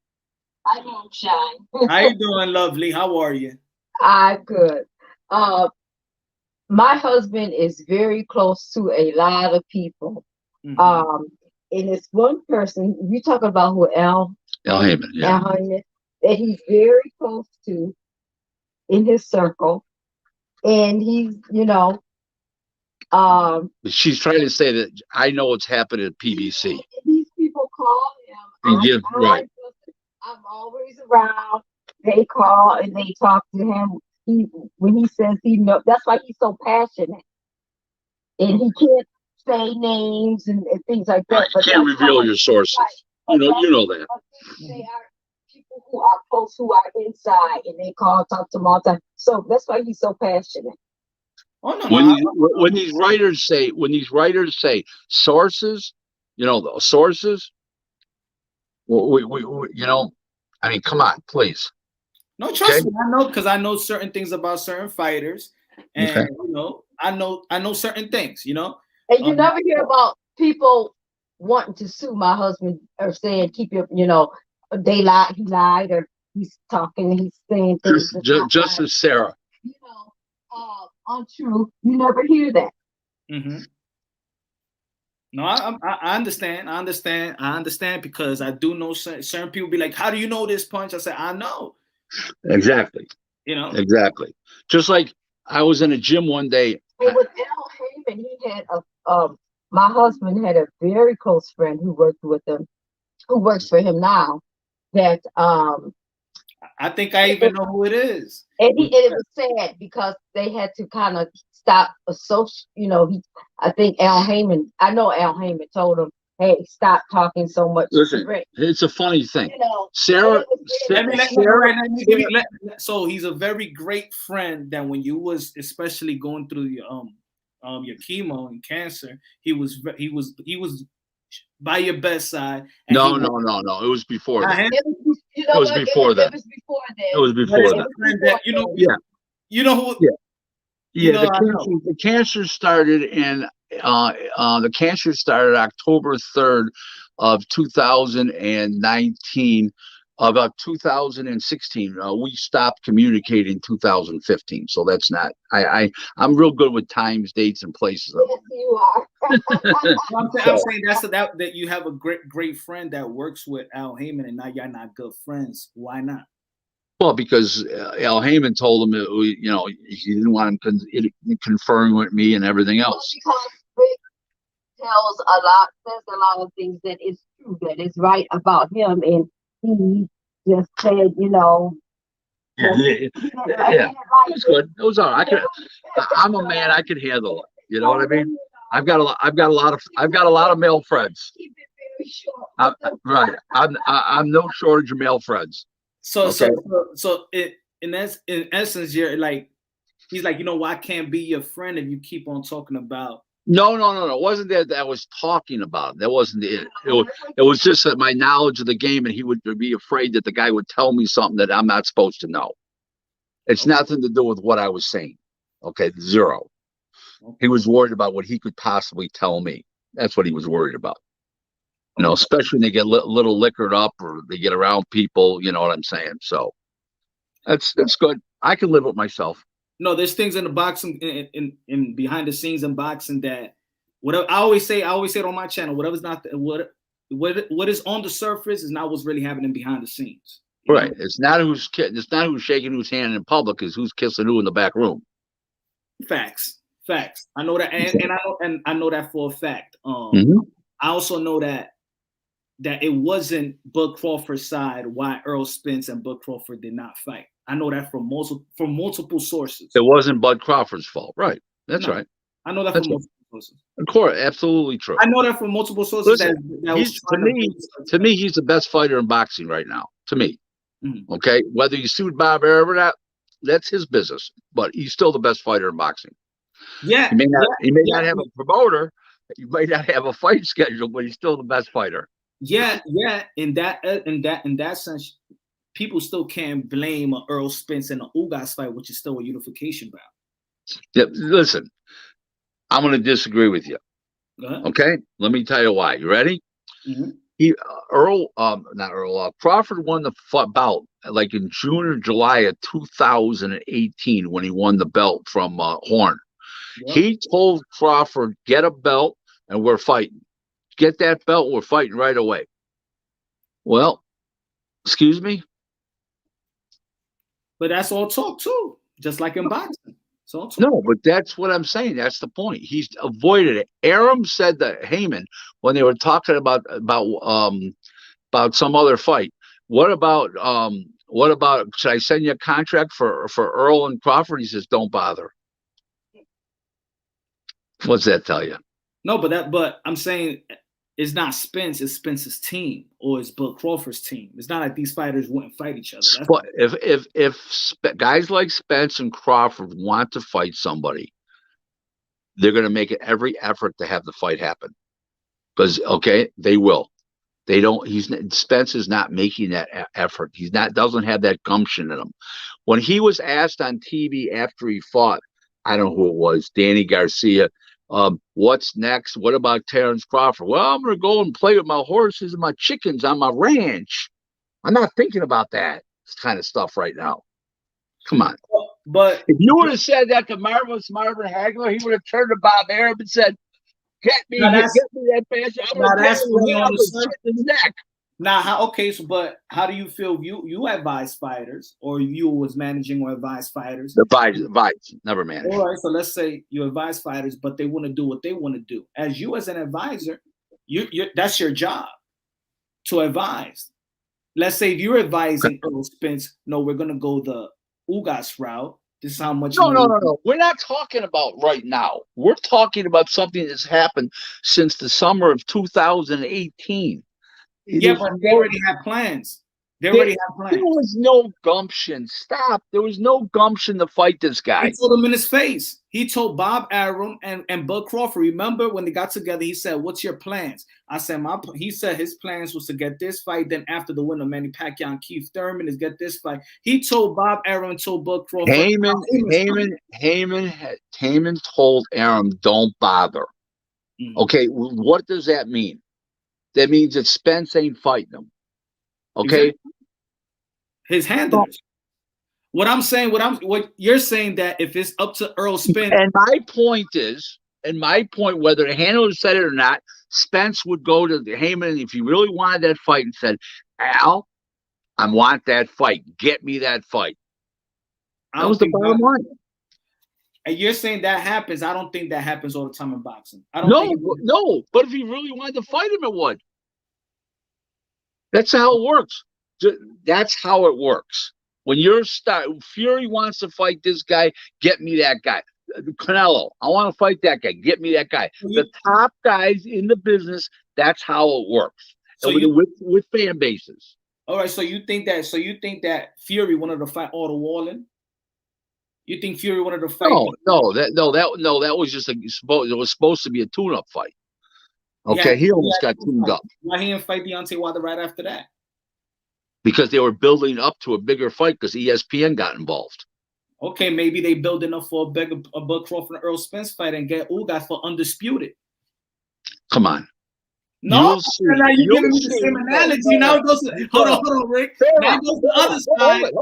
Hi, Moonshine. How you doing, lovely? How are you? I'm good. My husband is very close to a lot of people. Mm-hmm. And it's one person, you talking about who Al Heyman, yeah. Al Heyman, that he's very close to in his circle. And he's, she's trying to say that I know what's happened at PBC. These people call him. Right. I'm always around. They call and they talk to him. When he says he knows, that's why he's so passionate. And he can't say names and things like that. But can't reveal your sources. Right. You know that. They are people who are close, who are inside, and they call, talk to him all the time. So that's why he's so passionate. Oh, no, when these writers say sources, the sources. I mean, come on, please. No, trust me. I know because I know certain things about certain fighters, and I know certain things. And you never hear about people wanting to sue my husband or saying keep your, he lied, or he's talking, he's saying things. Just as Sarah. Untrue. You never hear that. Mm-hmm. No, I understand. I understand because I do know certain people be like, "How do you know this punch?" I said, "I know." Exactly. Exactly. Just like I was in a gym one day. And with Al Heyman, he had my husband had a very close friend who worked with him, who works for him now. That I think I even know who it is. And it was sad because they had to kind of stop I think Al Heyman. I know Al Heyman told him, "Hey, stop talking so much." Listen, it's a funny thing. Sarah. So he's a very great friend. That when you was especially going through your chemo and cancer, he was by your bedside. No. It was before that. It was before that. It was before that. It was before that. You know who? Yeah. Yeah, the cancer started in the cancer started October 3rd of 2019. About 2016, we stopped communicating 2015. So that's not. I'm real good with times, dates, and places. Yes, you are. I'm saying that you have a great friend that works with Al Heyman, and now you're not good friends. Why not? Well, because Al Heyman told him, he didn't want him conferring with me and everything else. Because Rick says a lot of things that is true, that is right about him, and he just said, Yeah, it was good. It was all right. I'm a man. I can handle it. You know what I mean? I've got a lot of male friends. Right. I'm no shortage of male friends. So in essence, you're like, he's like, I can't be your friend if you keep on talking about. No. It wasn't that I was talking about. That wasn't it. It was just that my knowledge of the game, and he would be afraid that the guy would tell me something that I'm not supposed to know. It's nothing to do with what I was saying. Okay, zero. He was worried about what he could possibly tell me. That's what he was worried about. Especially when they get little liquored up or they get around people. You know what I'm saying? So that's good. I can live with myself. No, there's things in the boxing, in behind the scenes in boxing that, whatever I always say it on my channel. Whatever's not what is on the surface is not what's really happening behind the scenes. Right. It's not who's shaking whose hand in public, is who's kissing who in the back room. Facts. I know that, and I know that for a fact. I also know that it wasn't Bud Crawford's side why Earl Spence and Bud Crawford did not fight. I know that from multiple sources. It wasn't Bud Crawford's fault, right? That's right. I know that from multiple sources. Of course, absolutely true. I know that from multiple sources. Listen, to me, he's the best fighter in boxing right now. To me, okay. Whether he sued Bob Arab or not, that's his business. But he's still the best fighter in boxing. Yeah, he may not have a promoter, he might not have a fight schedule, but he's still the best fighter. Yeah. In that sense, people still can't blame Earl Spence and the Ugas fight, which is still a unification bout. Yeah, listen, I'm going to disagree with you. Okay, let me tell you why. You ready? Crawford won the bout like in June or July of 2018 when he won the belt from Horn. Yep. He told Crawford, "Get a belt, and we're fighting. Get that belt, we're fighting right away." Well, excuse me. But that's all talk too, just like in boxing. No, but that's what I'm saying. That's the point. He's avoided it. Aram said that Heyman, when they were talking about some other fight. What about should I send you a contract for Earl and Crawford? He says, "Don't bother." What's that tell you? No, but I'm saying it's not Spence, it's Spence's team, or it's Bud Crawford's team. It's not like these fighters wouldn't fight each other. But if guys like Spence and Crawford want to fight somebody, they're going to make every effort to have the fight happen. Because they will. They don't. Spence is not making that effort. Doesn't have that gumption in him. When he was asked on TV after he fought, I don't know who it was, Danny Garcia. What's next? What about Terrence Crawford? Well, I'm going to go and play with my horses and my chickens on my ranch. I'm not thinking about that kind of stuff right now. Come on. But if you would have said that to Marvin Hagler, he would have turned to Bob Arab and said, get me that bastard. I'm going to put me on his neck. Now, but how do you feel? You advise fighters, or you was managing or advise fighters? Advise, never manage. All right, so let's say you advise fighters, but they want to do what they want to do. As you, as an advisor, that's your job to advise. Let's say if you're advising Earl Spence, no, we're gonna go the Ugas route. This is how much. No. We're not talking about right now. We're talking about something that's happened since the summer of 2018. Yeah, but they already had plans. They already have plans. There was no gumption. Stop. There was no gumption to fight this guy. He told him in his face. He told Bob Arum and Bud Crawford. Remember when they got together? He said, "What's your plans?" I said, He said his plans was to get this fight. Then after the win of Manny Pacquiao and Keith Thurman is get this fight. He told Bob Arum and told Bud Crawford. Heyman told Arum, "Don't bother." Mm-hmm. Okay, what does that mean? That means that Spence ain't fighting him. Okay, exactly. His handlers. What you're saying that if it's up to Earl Spence, and my point, whether the handler said it or not, Spence would go to the Heyman if he really wanted that fight and said, "Al, I want that fight. Get me that fight." That was the bottom line. And you're saying that happens. I don't think that happens all the time in boxing. No. But if he really wanted to fight him, it would. That's how it works. That's how it works. When Fury wants to fight this guy, get me that guy. Canelo, I want to fight that guy. Get me that guy. The top guys in the business. That's how it works. So with fan bases. All right. So you think that Fury wanted to fight Otto Warren? You think Fury wanted to fight? No. That was just it was supposed to be a tune-up fight. Okay, he almost got tuned up. Why he didn't fight Deontay Wilder right after that? Because they were building up to a bigger fight because ESPN got involved. Okay, maybe they building up for a Bud Crawford and Earl Spence fight and get Ugas for undisputed. Come on. No, now you're giving me the same analogy. Now it goes to, hold on, Rick. Now it goes to the other side.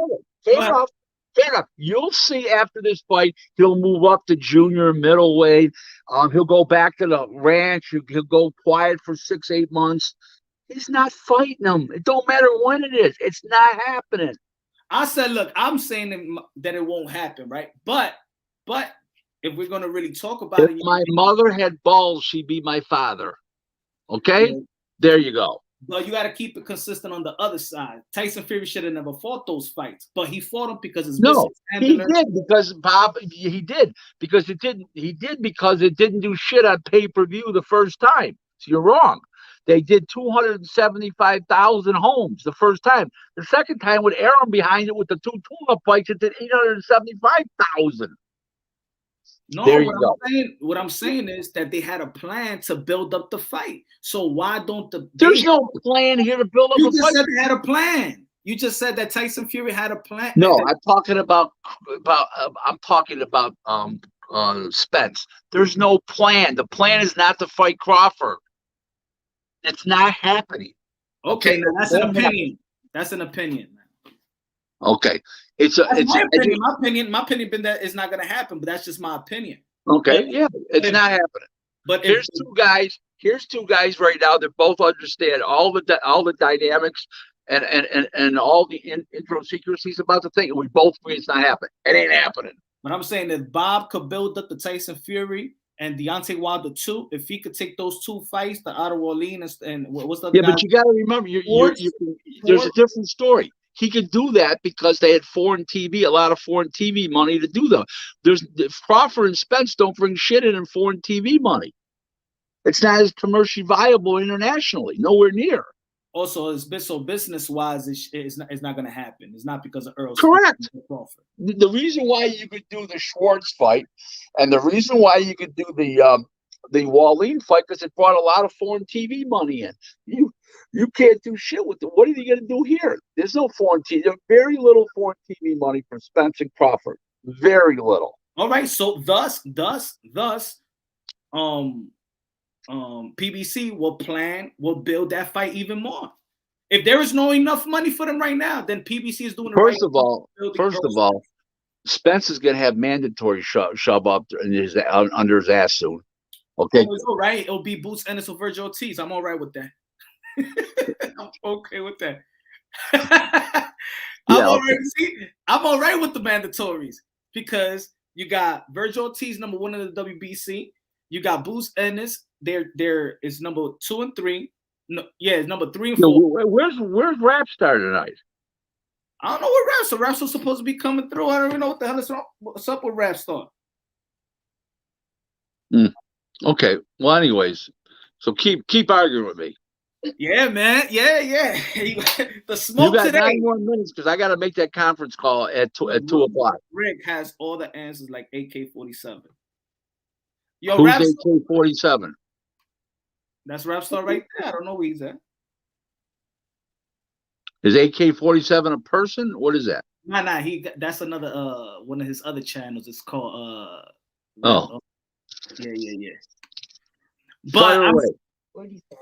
Fair enough. You'll see after this fight, he'll move up to junior middleweight. He'll go back to the ranch. He'll go quiet for 6-8 months. He's not fighting him. It don't matter when it is. It's not happening. I said, look, I'm saying that it won't happen, right? But if we're gonna really talk about it, my mother had balls, she'd be my father. Okay, yeah. There you go. But you got to keep it consistent on the other side. Tyson Fury should have never fought those fights, but he fought them because his business. He did because Bob. He did because it didn't. He did because it didn't do shit on pay-per-view the first time. So you're wrong. They did 275,000 homes the first time. The second time with Arum behind it with the two tune-up fights, it did 875,000. No, what I'm saying is that they had a plan to build up the fight. So why don't There's no plan here to build up a fight. You just said they had a plan. You just said that Tyson Fury had a plan. No, I'm talking about Spence. There's no plan. The plan is not to fight Crawford. It's not happening. Okay, now that's an opinion. That's an opinion. Okay. My opinion. My opinion been that it's not going to happen, but that's just my opinion. Okay, yeah, it's not happening. But here's two guys right now that both understand all the dynamics and all the intro secrecies about the thing, and we both agree it's not happening. It ain't happening. But I'm saying that Bob could build up the Tyson Fury and Deontay Wilder too, if he could take those two fights, the Otto Warren and what's the other guy? But you got to remember, there's a different story. He could do that because they had a lot of foreign TV money to do them. Crawford and Spence don't bring shit in foreign TV money. It's not as commercially viable internationally, nowhere near. Also, it's business-wise, it's not going to happen. It's not because of Earl. Correct. Crawford. The reason why you could do the Schwartz fight and the reason why you could do the Wallin fight because it brought a lot of foreign TV money in. You can't do shit with it. What are you going to do here? There's no foreign TV. There's very little foreign TV money from Spence and Crawford. Very little. All right. So thus, PBC will build that fight even more. If there is no enough money for them right now, then PBC is doing it. First of all, Spence is going to have mandatory shove up under his ass soon. Okay. Oh, it's all right. It'll be Boots Ennis or Virgil Ortiz. I'm all right with that. I'm okay with that. I'm all right with the mandatories because you got Virgil Ortiz, number 1 in the WBC. You got Boots Ennis. There is number 2 and 3. No, yeah, it's number 3 and 4. Where's Rapstar tonight? I don't know what Rapstar. Rapstar's supposed to be coming through. I don't even know what the hell is wrong. What's up with Rapstar? Okay. Well, anyways, so keep arguing with me. Yeah, man. Yeah. The smoke You got today. 9 more minutes because I got to make that conference call at 2 o'clock. Rick has all the answers like AK-47. Yo, Who's Rap Star. AK-47? That's Rap Star right there. I don't know where he's at. Is AK-47 a person? What is that? Nah. That's another one of his other channels. It's called Oh. Yeah. Fire away.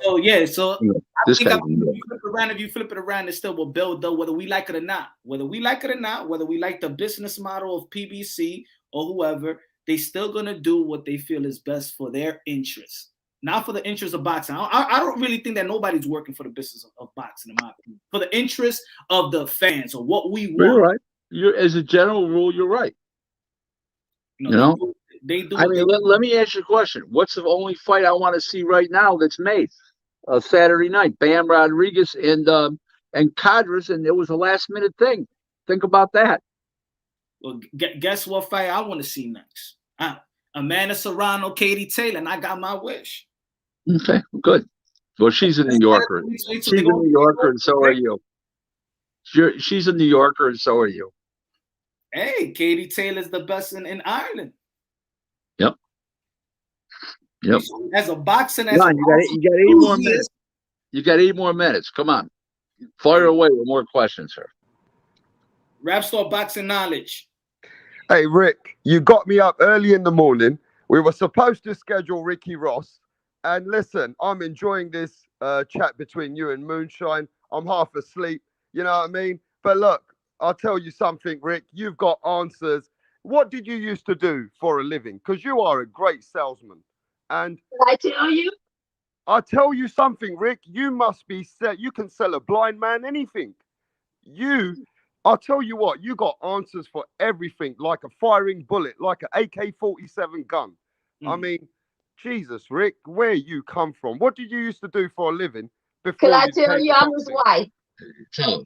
So yeah, so This guy. if you flip it around, it still will build though, whether we like it or not. Whether we like the business model of PBC or whoever, they still gonna do what they feel is best for their interests. Not for the interest of boxing. I don't really think that nobody's working for the business of boxing, in my opinion. For the interest of the fans or what we want. You're right. As a general rule, you're right. You know? They do. I mean, let me ask you a question. What's the only fight I want to see right now that's made? Saturday night, Bam Rodriguez and Cadres, and it was a last-minute thing. Think about that. Well, guess what fight I want to see next? Amanda Serrano, Katie Taylor, and I got my wish. Okay, good. Well, she's a New Yorker. She's a New Yorker, and so are you. She's a New Yorker, and so are you. Hey, Katie Taylor's the best in Ireland. Yep. As a boxing, you got 8 more minutes. You got 8 more minutes. Come on, fire away with more questions, sir. Rap Star boxing knowledge. Hey, Rick, you got me up early in the morning. We were supposed to schedule Ricky Ross. And listen, I'm enjoying this chat between you and Moonshine. I'm half asleep, you know what I mean? But look, I'll tell you something, Rick. You've got answers. What did you used to do for a living? Because you are a great salesman. And Did I tell you? I'll tell you something, Rick. You must be set. You can sell a blind man anything. I'll tell you what, you got answers for everything, like a firing bullet, like an AK-47 gun. I mean, Jesus, Rick, where you come from? What did you used to do for a living before? Can I tell you I'm his wife?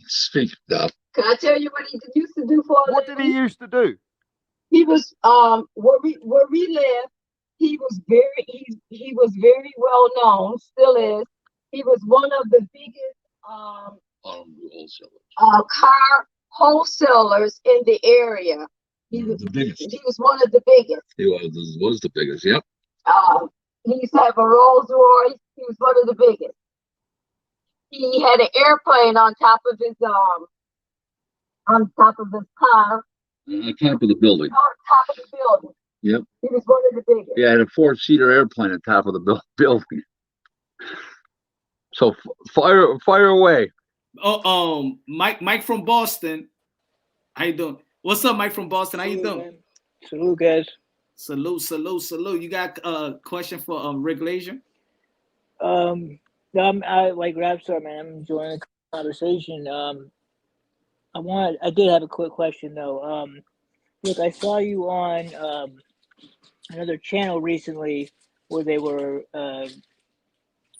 Speak up. Can I tell you what he used to do for a living? What did he used to do? He was where we live. He was very well known. Still is. He was one of the biggest car wholesalers in the area. He was the biggest. He was one of the biggest. He was the biggest. Yep. He used to have a Rolls Royce. He was one of the biggest. He had an airplane on top of his car. On top of the building. On top of the building. Yep. He was one of the biggest. Yeah, had a 4-seater airplane on top of the building. So fire away. Mike from Boston. How you doing? What's up, Mike from Boston? How you doing? Man. Salute, guys. Salute. You got a question for Rick Lazier? I like Rap Star, man. I'm enjoying the conversation. I did have a quick question though. Look, I saw you on another channel recently where they were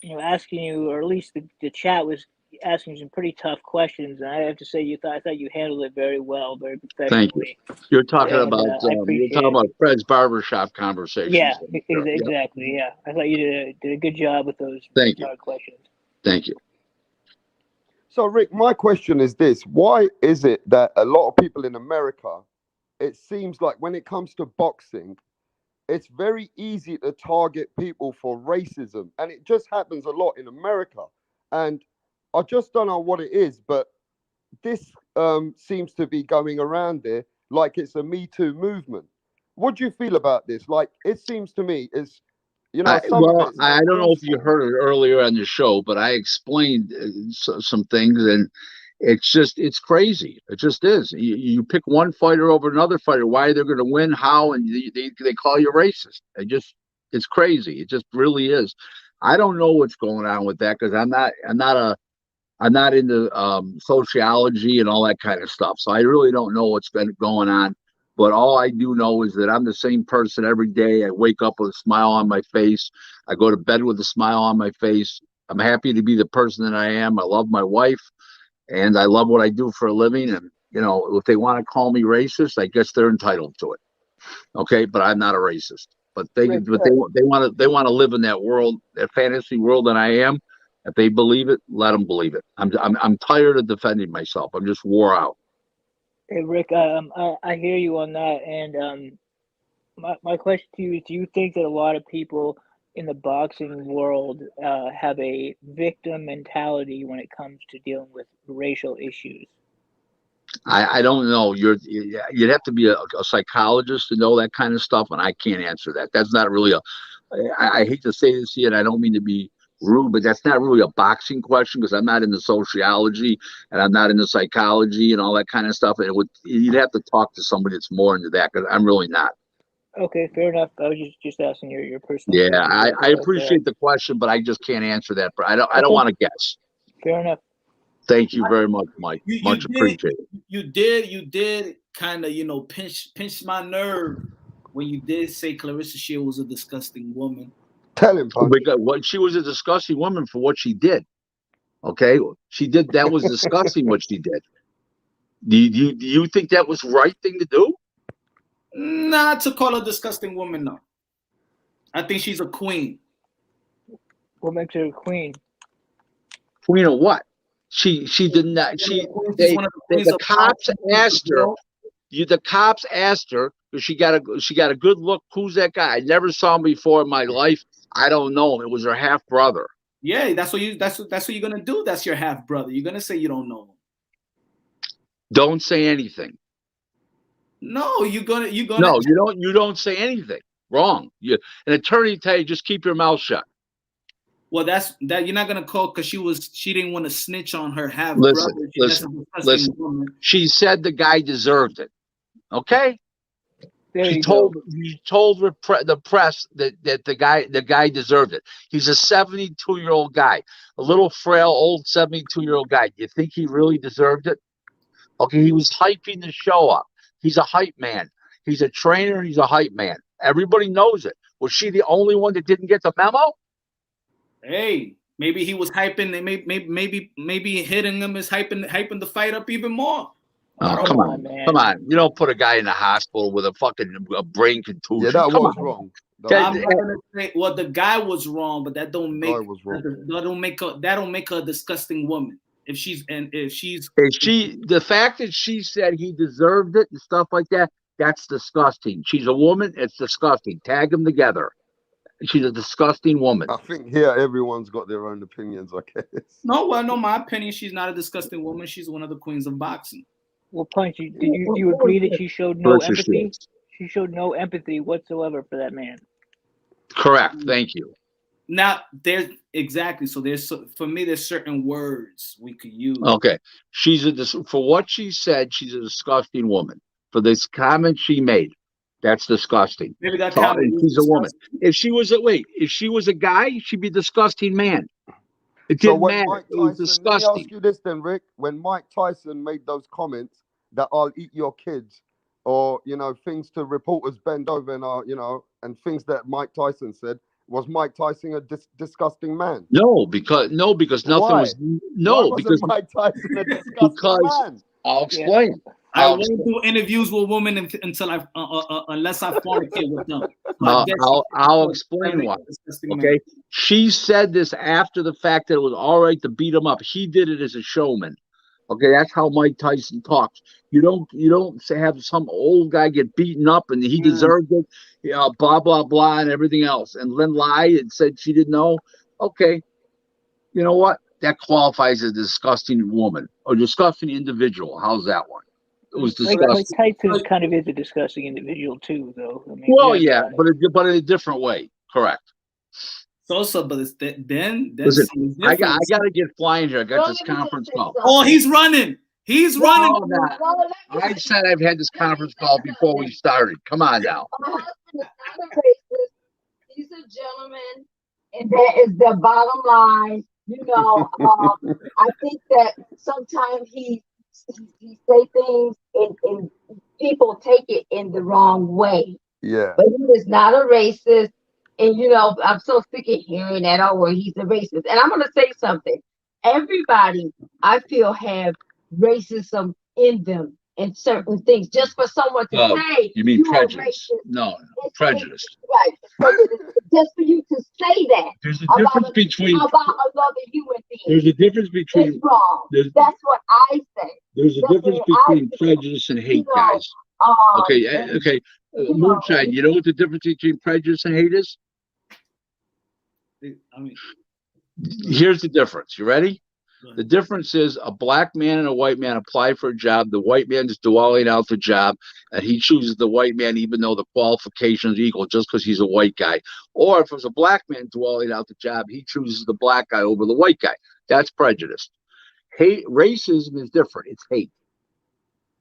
asking you, or at least the chat was asking you some pretty tough questions, and I have to say I thought you handled it very well, very professionally. Thank you. You're talking about Fred's barbershop conversation. Yeah, exactly. Yeah, I thought you did a good job with those hard questions. Thank you. So, Rick, my question is this: why is it that a lot of people in America, it seems like when it comes to boxing, it's very easy to target people for racism, and it just happens a lot in America. And I just don't know what it is, but this seems to be going around there like it's a Me Too movement. What do you feel about this? Like, it seems to me it's, I don't know if you heard it earlier on the show, but I explained some things, and it's crazy. It just is. You pick one fighter over another fighter, why they're going to win, how, and they call you racist. It's crazy. It just really is. I don't know what's going on with that because I'm not into sociology and all that kind of stuff. So I really don't know what's been going on. But all I do know is that I'm the same person every day. I wake up with a smile on my face. I go to bed with a smile on my face. I'm happy to be the person that I am. I love my wife, and I love what I do for a living. And, if they want to call me racist, I guess they're entitled to it. Okay, but I'm not a racist. But they want to live in that world, that fantasy world that I am, If they believe it, let them believe it. I'm tired of defending myself. I'm just wore out. Hey Rick, I hear you on that, and my question to you is: do you think that a lot of people in the boxing world have a victim mentality when it comes to dealing with racial issues? I don't know. You'd have to be a psychologist to know that kind of stuff, and I can't answer that. That's not really I hate to say this here, and I don't mean to be rude, but that's not really a boxing question because I'm not into sociology and I'm not into psychology and all that kind of stuff. And you'd have to talk to somebody that's more into that because I'm really not. Okay, fair enough. I was just asking your personal. Yeah, I appreciate the question, but I just can't answer that. But I don't want to guess. Fair enough. Thank you very much, Mike. Much appreciated. You did kind of, pinch my nerve when you did say Clarissa Shield was a disgusting woman. Tell him, Punch. She was a disgusting woman for what she did. Okay, that was disgusting what she did. Do you think that was the right thing to do? Not to call her a disgusting woman, no. I think she's a queen. What makes her a queen? Queen of what? She did not. The cops asked her. The cops asked her because she got a good look. Who's that guy? I never saw him before in my life. I don't know him. It was her half brother. Yeah, that's what you're gonna do. That's your half brother. You're gonna say you don't know him. Don't say anything. No, you're gonna. No, you don't say anything. Wrong. An attorney tell you just keep your mouth shut. Well, that you're not gonna call because she didn't want to snitch on her half brother. Listen. She said the guy deserved it. Okay. She told the press that the guy deserved it. He's a 72-year-old guy, a little frail old 72-year-old guy. You think he really deserved it? Okay, he was hyping the show up. He's a hype man. He's a trainer. He's a hype man. Everybody knows it. Was she the only one that didn't get the memo? Hey, maybe he was hyping. Maybe hitting him is hyping the fight up even more. Oh, come on, man. Come on. You don't put a guy in the hospital with a fucking brain contusion. Yeah, that was wrong. I'm not gonna say, well, the guy was wrong, but that don't make her a disgusting woman. If the fact that she said he deserved it and stuff like that, that's disgusting. She's a woman. It's disgusting. Tag them together. She's a disgusting woman. I think here everyone's got their own opinions, I guess. No, my opinion, she's not a disgusting woman. She's one of the queens of boxing. Well, Punch, do you agree that she showed no empathy? She showed no empathy whatsoever for that man. Correct. Thank you. Now there's for me there's certain words we could use. Okay, for what she said, she's a disgusting woman. For this comment she made, that's disgusting. Maybe that comment. She's a woman. If she was a guy, she'd be a disgusting man. It didn't matter. It was disgusting. Let me ask you this then, Rick. When Mike Tyson made those comments that I'll eat your kids, or things to reporters bend over and and things that Mike Tyson said, was Mike Tyson a disgusting man? No, because nothing was. No, because Mike Tyson a disgusting man? I'll explain. I won't do interviews with women until unless I fornicate with them. I'll explain why. Okay, she said this after the fact that it was all right to beat him up. He did it as a showman. Okay, that's how Mike Tyson talks. You don't have some old guy get beaten up and he deserved it. Blah blah blah and everything else, and then lied and said she didn't know. Okay, you know what? That qualifies as a disgusting woman or disgusting individual. How's that one? It was disgusting. Mike Tyson kind of is a disgusting individual too, though. I mean, but in a different way. Correct. But then listen, I got to get flying here. I got this conference call. Oh, he's running. He's running. I said I've had this conference call before we started. Come on now. My husband is not a racist. He's a gentleman, and that is the bottom line. I think that sometimes he say things and people take it in the wrong way. Yeah. But he is not a racist. And, I'm so sick of hearing that, where he's a racist. And I'm going to say something. Everybody, I feel, have racism in them. in certain things just for someone to say you mean prejudice? Racist. No, prejudice. Right. Just for you to say that. There's a difference between about another human being. There's a difference between. It's wrong. That's what I say. There's a difference between prejudice and hate, guys. Okay. Moonshine, you know what the difference between prejudice and hate is? I mean, here's the difference. You ready? The difference is a black man and a white man apply for a job. The white man is dualing out the job, and he chooses the white man even though the qualifications equal just because he's a white guy. Or if it was a black man dualing out the job, he chooses the black guy over the white guy. That's prejudice. Hate, racism is different. It's hate.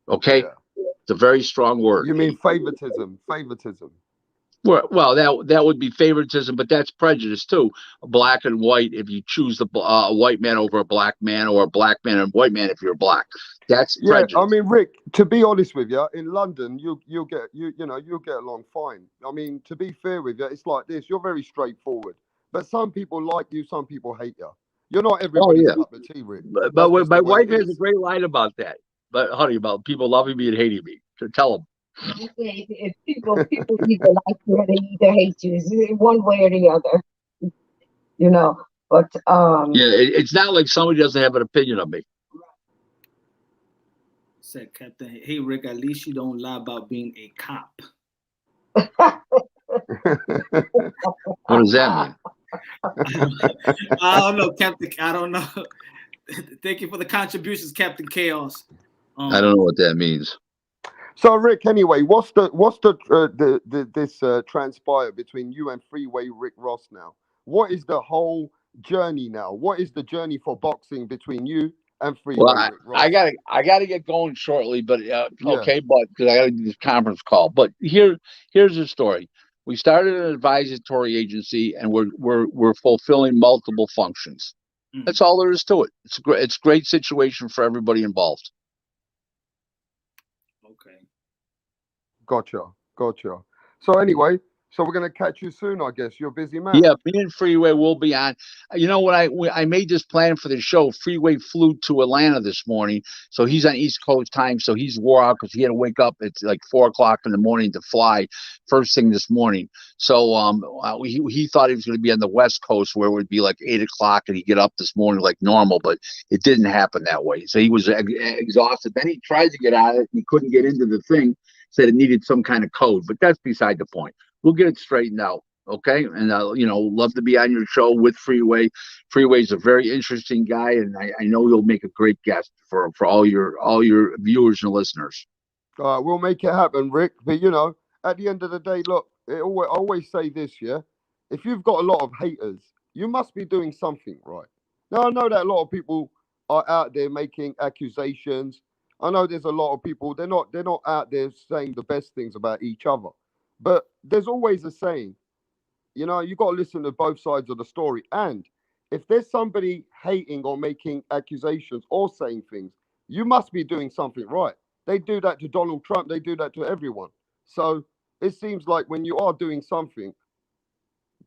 Okay? Yeah. It's a very strong word. You mean favoritism? Favoritism. Well, that would be favoritism, but that's prejudice too. Black and white. If you choose the white man over a black man, or a black man and white man if you're black, that's prejudice. I mean, Rick, to be honest with you, in London, you'll get along fine. I mean, to be fair with you, it's like this. You're very straightforward, but some people like you, some people hate you. You're not everybody's cup of tea, Rick. But my wife has a great line about that. But honey, about people loving me and hating me. So tell them. If people either like you or they either hate you, it's one way or the other, you know. But it's not like somebody doesn't have an opinion of me. Said Captain, hey Rick, at least you don't lie about being a cop. What does that mean? I don't know, Captain. I don't know. Thank you for the contributions, Captain Chaos. I don't know what that means. So Rick, anyway, what's this transpired between you and Freeway Rick Ross now? What is the whole journey now? What is the journey for boxing between you and Freeway Rick Ross? I gotta get going shortly, but okay, but because I gotta do this conference call. But here's the story. We started an advisory agency, and we're fulfilling multiple functions. Mm-hmm. That's all there is to it. It's a great situation for everybody involved. Okay. Gotcha. So anyway, we're gonna catch you soon, I guess. You're a busy man. Yeah, me and Freeway will be on. You know, when I made this plan for the show, Freeway flew to Atlanta this morning, so he's on East Coast time, so he's wore out because he had to wake up at like 4 o'clock in the morning to fly first thing this morning. So he thought he was going to be on the West Coast where it would be like 8 o'clock and he'd get up this morning like normal, but it didn't happen that way. So he was exhausted. Then he tried to get out of it, and he couldn't get into the thing. Said it needed some kind of code, but that's beside the point. We'll get it straightened out, okay? And love to be on your show with Freeway. Freeway's a very interesting guy, and I know you'll make a great guest for all your viewers and listeners. We'll make it happen, Rick. But at the end of the day, look, I always say this, yeah. If you've got a lot of haters, you must be doing something right. Now I know that a lot of people are out there making accusations. I know there's a lot of people, they're not out there saying the best things about each other. But there's always a saying, you got to listen to both sides of the story. And if there's somebody hating or making accusations or saying things, you must be doing something right. They do that to Donald Trump. They do that to everyone. So it seems like when you are doing something,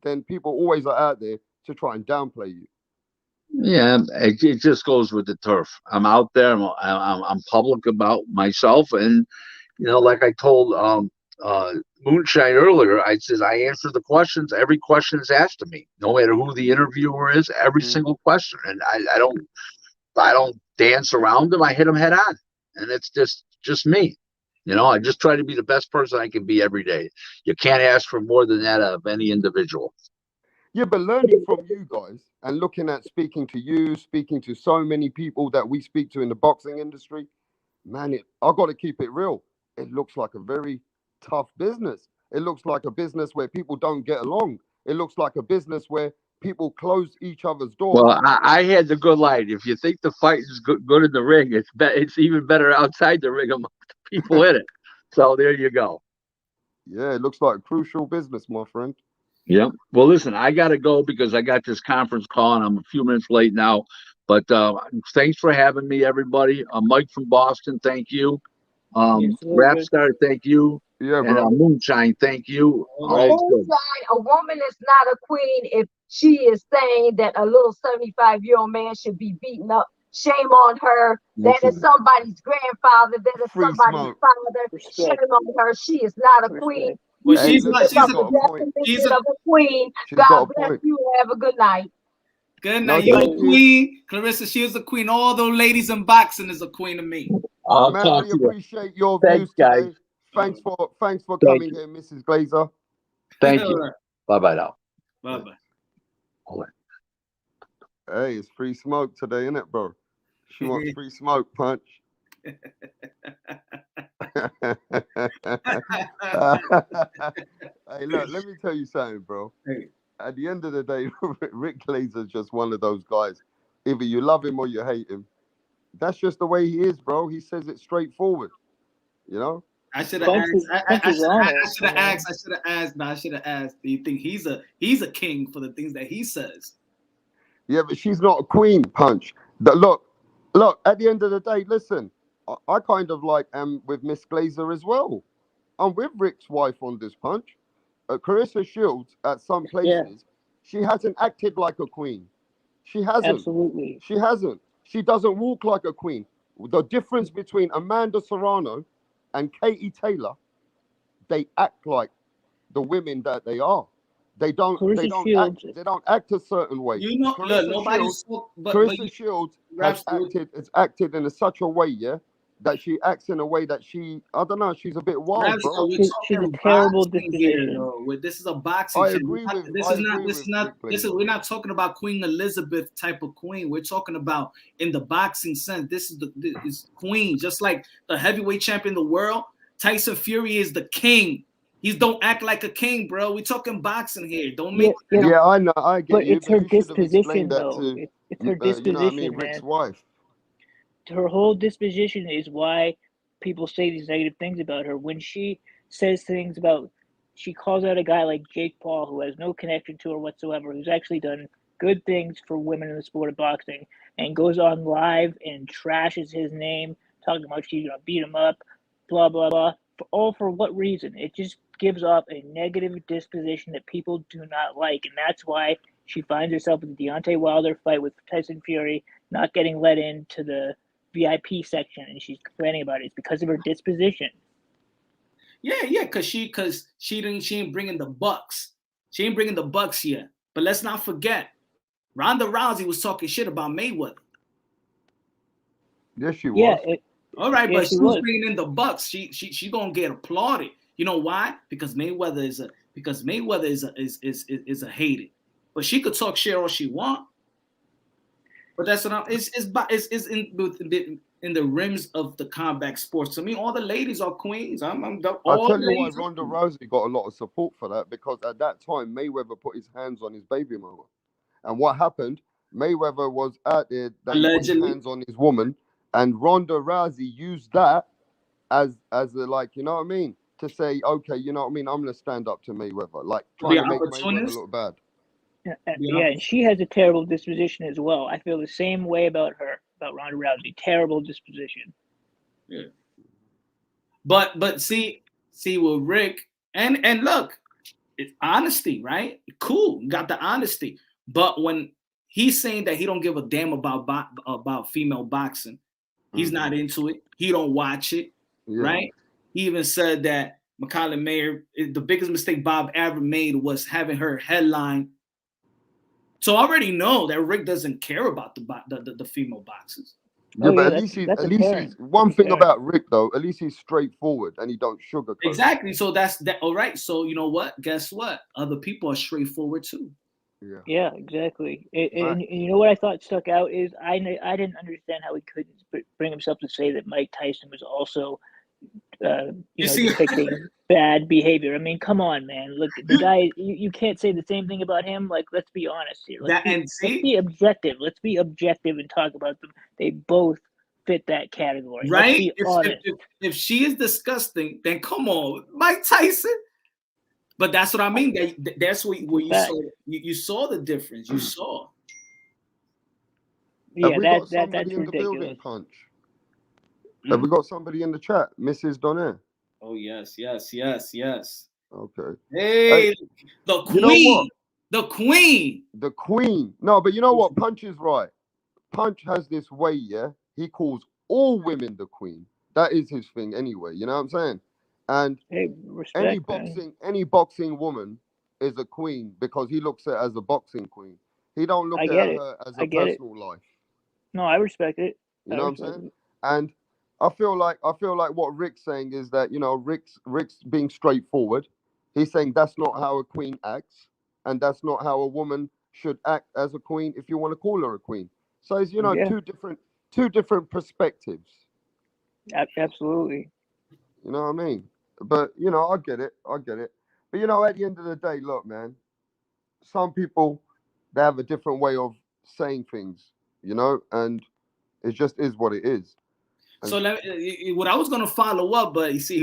then people always are out there to try and downplay you. Yeah, it just goes with the turf. I'm out there. I'm public about myself, and like I told Moonshine earlier, I said I answer the questions. Every question is asked of me, no matter who the interviewer is. Every single question, and I don't dance around them. I hit them head on, and it's just me. I just try to be the best person I can be every day. You can't ask for more than that of any individual. Yeah, but learning from you guys and looking at speaking to so many people that we speak to in the boxing industry, man, I got to keep it real. It looks like a very tough business. It looks like a business where people don't get along. It looks like a business where people close each other's doors. Well, I had the good line. If you think the fight is good in the ring, it's even better outside the ring among the people in it. So there you go. Yeah, it looks like a crucial business, my friend. Yeah. Well, listen, I got to go because I got this conference call and I'm a few minutes late now. But thanks for having me, everybody. Mike from Boston, thank you. Rapstar, thank you. Yeah, and Moonshine, thank you. Moonshine, a woman is not a queen if she is saying that a little 75-year-old man should be beaten up Shame on her. That is somebody's grandfather. That is Free somebody's smoke. father. Respect. Shame on her. She is not a queen. Well, Hey, she's listen, not. she's She's got a point. Definition of a queen. She's got God a bless point. you. Have a good night. good. No, Now you're a thank you. queen, Clarissa. She is a queen. All those ladies in boxing is a queen to me. I'll Man, talk we to you. appreciate your Thanks, views guys. today. Thanks for Thank coming you. here, Mrs. Glazer. Thank you. Bye-bye now. Bye bye. Hey, it's free smoke today, isn't it, bro? She wants free smoke, Punch. Hey, look, let me tell you something, bro. Hey. At the end of the day, Rick Glazer's just one of those guys. Either you love him or you hate him. That's just the way he is, bro. He says it straightforward. You know? I should have asked. Punch is honest. I should have asked. Do you think he's a king for the things that he says? Yeah, but she's not a queen, Punch. Look, at the end of the day, listen, I kind of like am with Miss Glazer as well. I'm with Rick's wife on this, Punch. Carissa Shields, at some places, she hasn't acted like a queen. She hasn't. Absolutely. She hasn't. She doesn't walk like a queen. The difference between Amanda Serrano and Katie Taylor, they act like the women that they are. They don't act a certain way. You know, look, nobody's Carissa Shields has acted in such a way, yeah, that she acts in a way that I don't know, she's a bit wild, bro. She's a terrible disposition. This is a boxing. I agree with. We're not talking about Queen Elizabeth type of queen. We're talking about in the boxing sense. This is queen, just like the heavyweight champion of the world. Tyson Fury is the king. He don't act like a king, bro. We talking boxing here. Don't make. Yeah, I know. I get but you. It's her disposition, though. It's her disposition, you know what I mean? Rick's wife. Her whole disposition is why people say these negative things about her. When she says things about, she calls out a guy like Jake Paul, who has no connection to her whatsoever, who's actually done good things for women in the sport of boxing, and goes on live and trashes his name, talking about she's gonna beat him up, blah blah blah. All for what reason? It just gives off a negative disposition that people do not like, and that's why she finds herself in the Deontay Wilder fight with Tyson Fury, not getting let into the VIP section, and she's complaining about it. It's because of her disposition. Yeah, because she ain't bringing the bucks. She ain't bringing the bucks yet. But let's not forget, Ronda Rousey was talking shit about Mayweather. Yes, she was. Yeah. All right, but she's bringing in the bucks. She gonna get applauded. You know why? Because Mayweather is a hated. But she could talk shit all she want. But that's what it's in the rims of the combat sports. I mean, all the ladies are queens. I'll tell you why Ronda Rousey got a lot of support for that, because at that time Mayweather put his hands on his baby mama, and what happened? Mayweather was out there that he put his hands on his woman. And Ronda Rousey used that as a, like, you know what I mean? To say, okay, you know what I mean? I'm going to stand up to Mayweather. Like, trying to make Mayweather look bad. Yeah, and she has a terrible disposition as well. I feel the same way about her, about Ronda Rousey. Terrible disposition. Yeah. But see with Rick, and look, it's honesty, right? Cool, got the honesty. But when he's saying that he don't give a damn about female boxing, he's not into it. He don't watch it, right? He even said that Makala Mayer, the biggest mistake Bob ever made was having her headline. So I already know that Rick doesn't care about the female boxers. Yeah, but at least he's one thing about Rick, though. At least he's straightforward and he don't sugarcoat. Exactly. So that's that. All right. So you know what? Guess what? Other people are straightforward too. Yeah, exactly. And you know what I thought stuck out is I didn't understand how he couldn't bring himself to say that Mike Tyson was also, depicting bad behavior. I mean, come on, man. Look, the guy. You can't say the same thing about him. Like, let's be honest here. Let's be objective. Let's be objective and talk about them. They both fit that category. Right? If she is disgusting, then come on, Mike Tyson. But that's what I mean. That's where you saw the difference. You saw. Yeah, that's ridiculous. In the building, Punch. Have we got somebody in the chat, Mrs. Donaire? Oh yes. Okay. Hey, the queen. You know what? The queen. The queen. No, but you know what? Punch is right. Punch has this way, yeah. He calls all women the queen. That is his thing anyway. You know what I'm saying? And Hey, respect, man. any boxing woman is a queen because he looks at her as a boxing queen. He don't look I at get it. her as I a get it. personal life. No, I respect it. You I know what I'm respect saying? it. And I feel like what Rick's saying is that, Rick's being straightforward. He's saying that's not how a queen acts, and that's not how a woman should act as a queen if you want to call her a queen. So it's, Yeah, two different perspectives. absolutely. You know what I mean? But I get it. I get it. But at the end of the day, look, man, some people, they have a different way of saying things, and it just is what it is. And So what I was gonna follow up, but you see,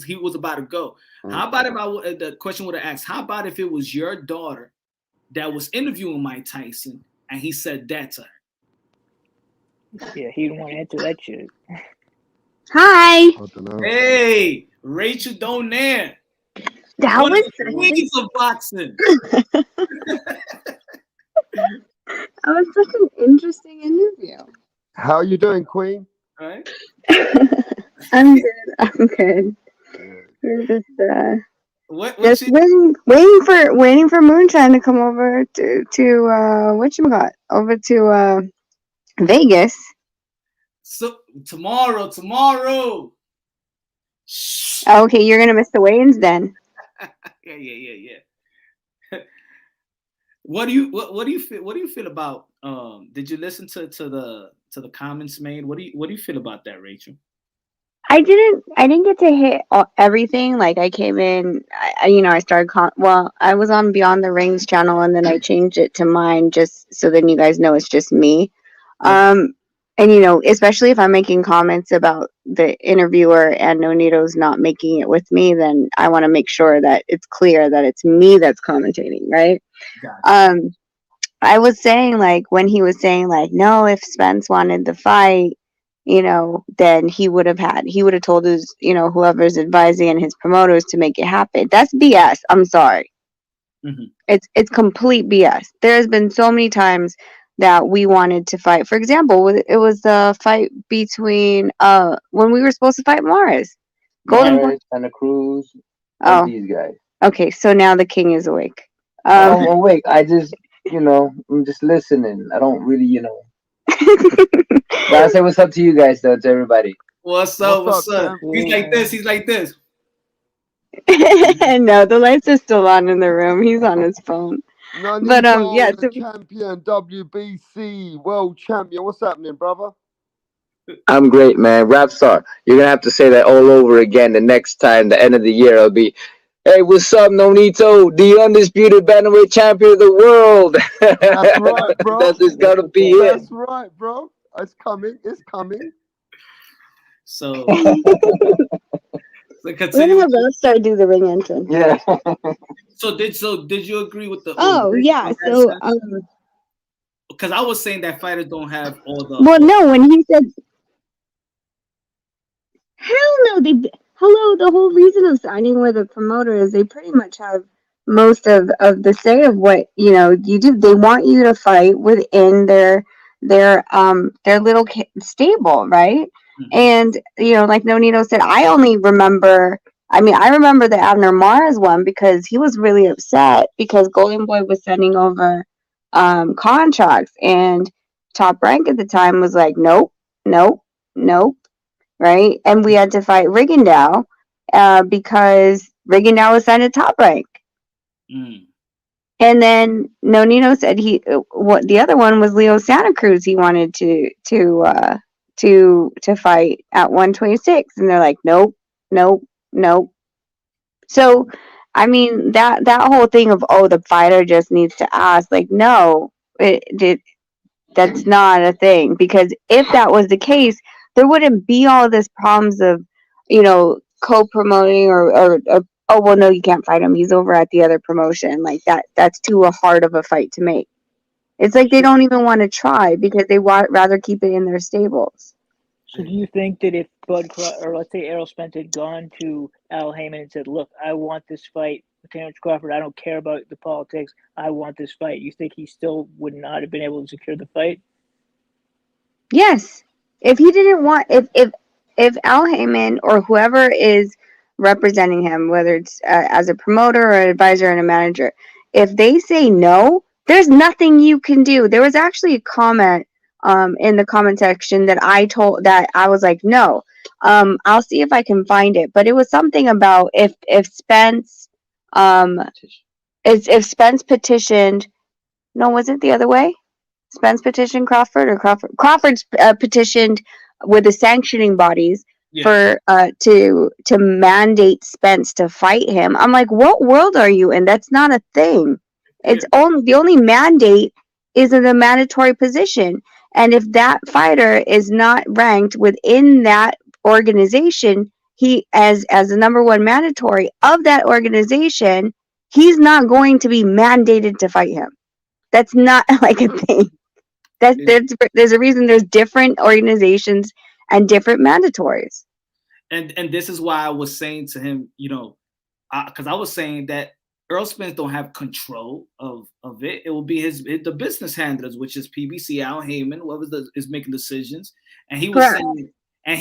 he was about to go. How about if the question would have asked? How about if it was your daughter that was interviewing Mike Tyson and he said that to her? Yeah, he didn't want to answer that shit. Hi. I don't know. Hey, Rachel Donaire. That One of was the queens of boxing. that was such an interesting interview. How are you doing, Queen? Right? I'm good. I'm good. Yeah. We're just What she, waiting for Moonshine to come over to whatchamacallit, over to Vegas. so tomorrow. Oh, okay, you're gonna miss the weigh-ins then. Yeah. What do you feel about did you listen to the comments made? What do you feel about that, Rachel? I didn't get to hit everything. Like I came in, I started I was on Beyond the Rings channel and then I changed it to mine just so then you guys know it's just me. Okay. And especially if I'm making comments about the interviewer and Nonito's not making it with me, then I want to make sure that it's clear that it's me that's commentating, right? Gotcha. I was saying, like, when he was saying, like, no, if Spence wanted the fight, then he would have told his, whoever's advising and his promoters to make it happen. That's BS. I'm sorry. Mm-hmm. It's complete BS. There has been so many times that we wanted to fight. For example, it was the fight between when we were supposed to fight Morris. Golden Boy, Santa Cruz, oh, and these guys. okay, so now the king is awake. I'm awake. I just, I'm just listening. I don't really, But I say what's up to you guys, though, to everybody. What's up? Champ? He's like this. No, the lights are still on in the room. He's on his phone. But yeah, the champion, WBC world champion. What's happening, brother? I'm great, man. Rap star. You're gonna have to say that all over again the next time. The end of the year, it'll be, "Hey, what's up, Nonito? The undisputed bantamweight champion of the world." That's right, bro. That's gonna be it. That's right, bro. It's coming. It's coming. So we're gonna have Rockstar do the ring entrance. Yeah. So did you agree with the? Oh yeah. So because I was saying that fighters don't have all the. Well, no, when he said, hell no, the whole reason of signing with a promoter is they pretty much have most of the say of what you do. They want you to fight within their little stable, right? Mm-hmm. And like Nonito said, I remember the Abner Mars one because he was really upset because Golden Boy was sending over contracts and Top Rank at the time was like, nope, right? And we had to fight Rigondeaux because Rigondeaux was signed to Top Rank. Mm. And then Nonito said the other one was Leo Santa Cruz. He wanted to fight at 126, and they're like, nope. So, I mean that whole thing of the fighter just needs to ask, like, no, that's not a thing, because if that was the case, there wouldn't be all this problems of, co-promoting or oh, well, no, you can't fight him. He's over at the other promotion. Like that's too hard of a fight to make. It's like they don't even want to try because they rather keep it in their stables. So do you think that if let's say Errol Spence had gone to Al Heyman and said, look, I want this fight with Terrence Crawford. I don't care about the politics. I want this fight. You think he still would not have been able to secure the fight? Yes. If he didn't want, if Al Heyman or whoever is representing him, whether it's as a promoter or an advisor and a manager, if they say no, there's nothing you can do. There was actually a comment in the comment section that I was like, no. I'll see if I can find it, but it was something about if Spence um if Spence petitioned. No, was it the other way? Spence petitioned Crawford, or Crawford's petitioned with the sanctioning bodies for to mandate Spence to fight him. I'm like, what world are you in? That's not a thing. It's only the only mandate is in a mandatory position, and if that fighter is not ranked within that organization, he as the number one mandatory of that organization, he's not going to be mandated to fight him. That's not like a thing. There's a reason there's different organizations and different mandatories. And this is why I was saying to him, because I was saying that Earl Spence don't have control of it. It will be the business handlers, which is PBC, Al Heyman, whoever is making decisions. And he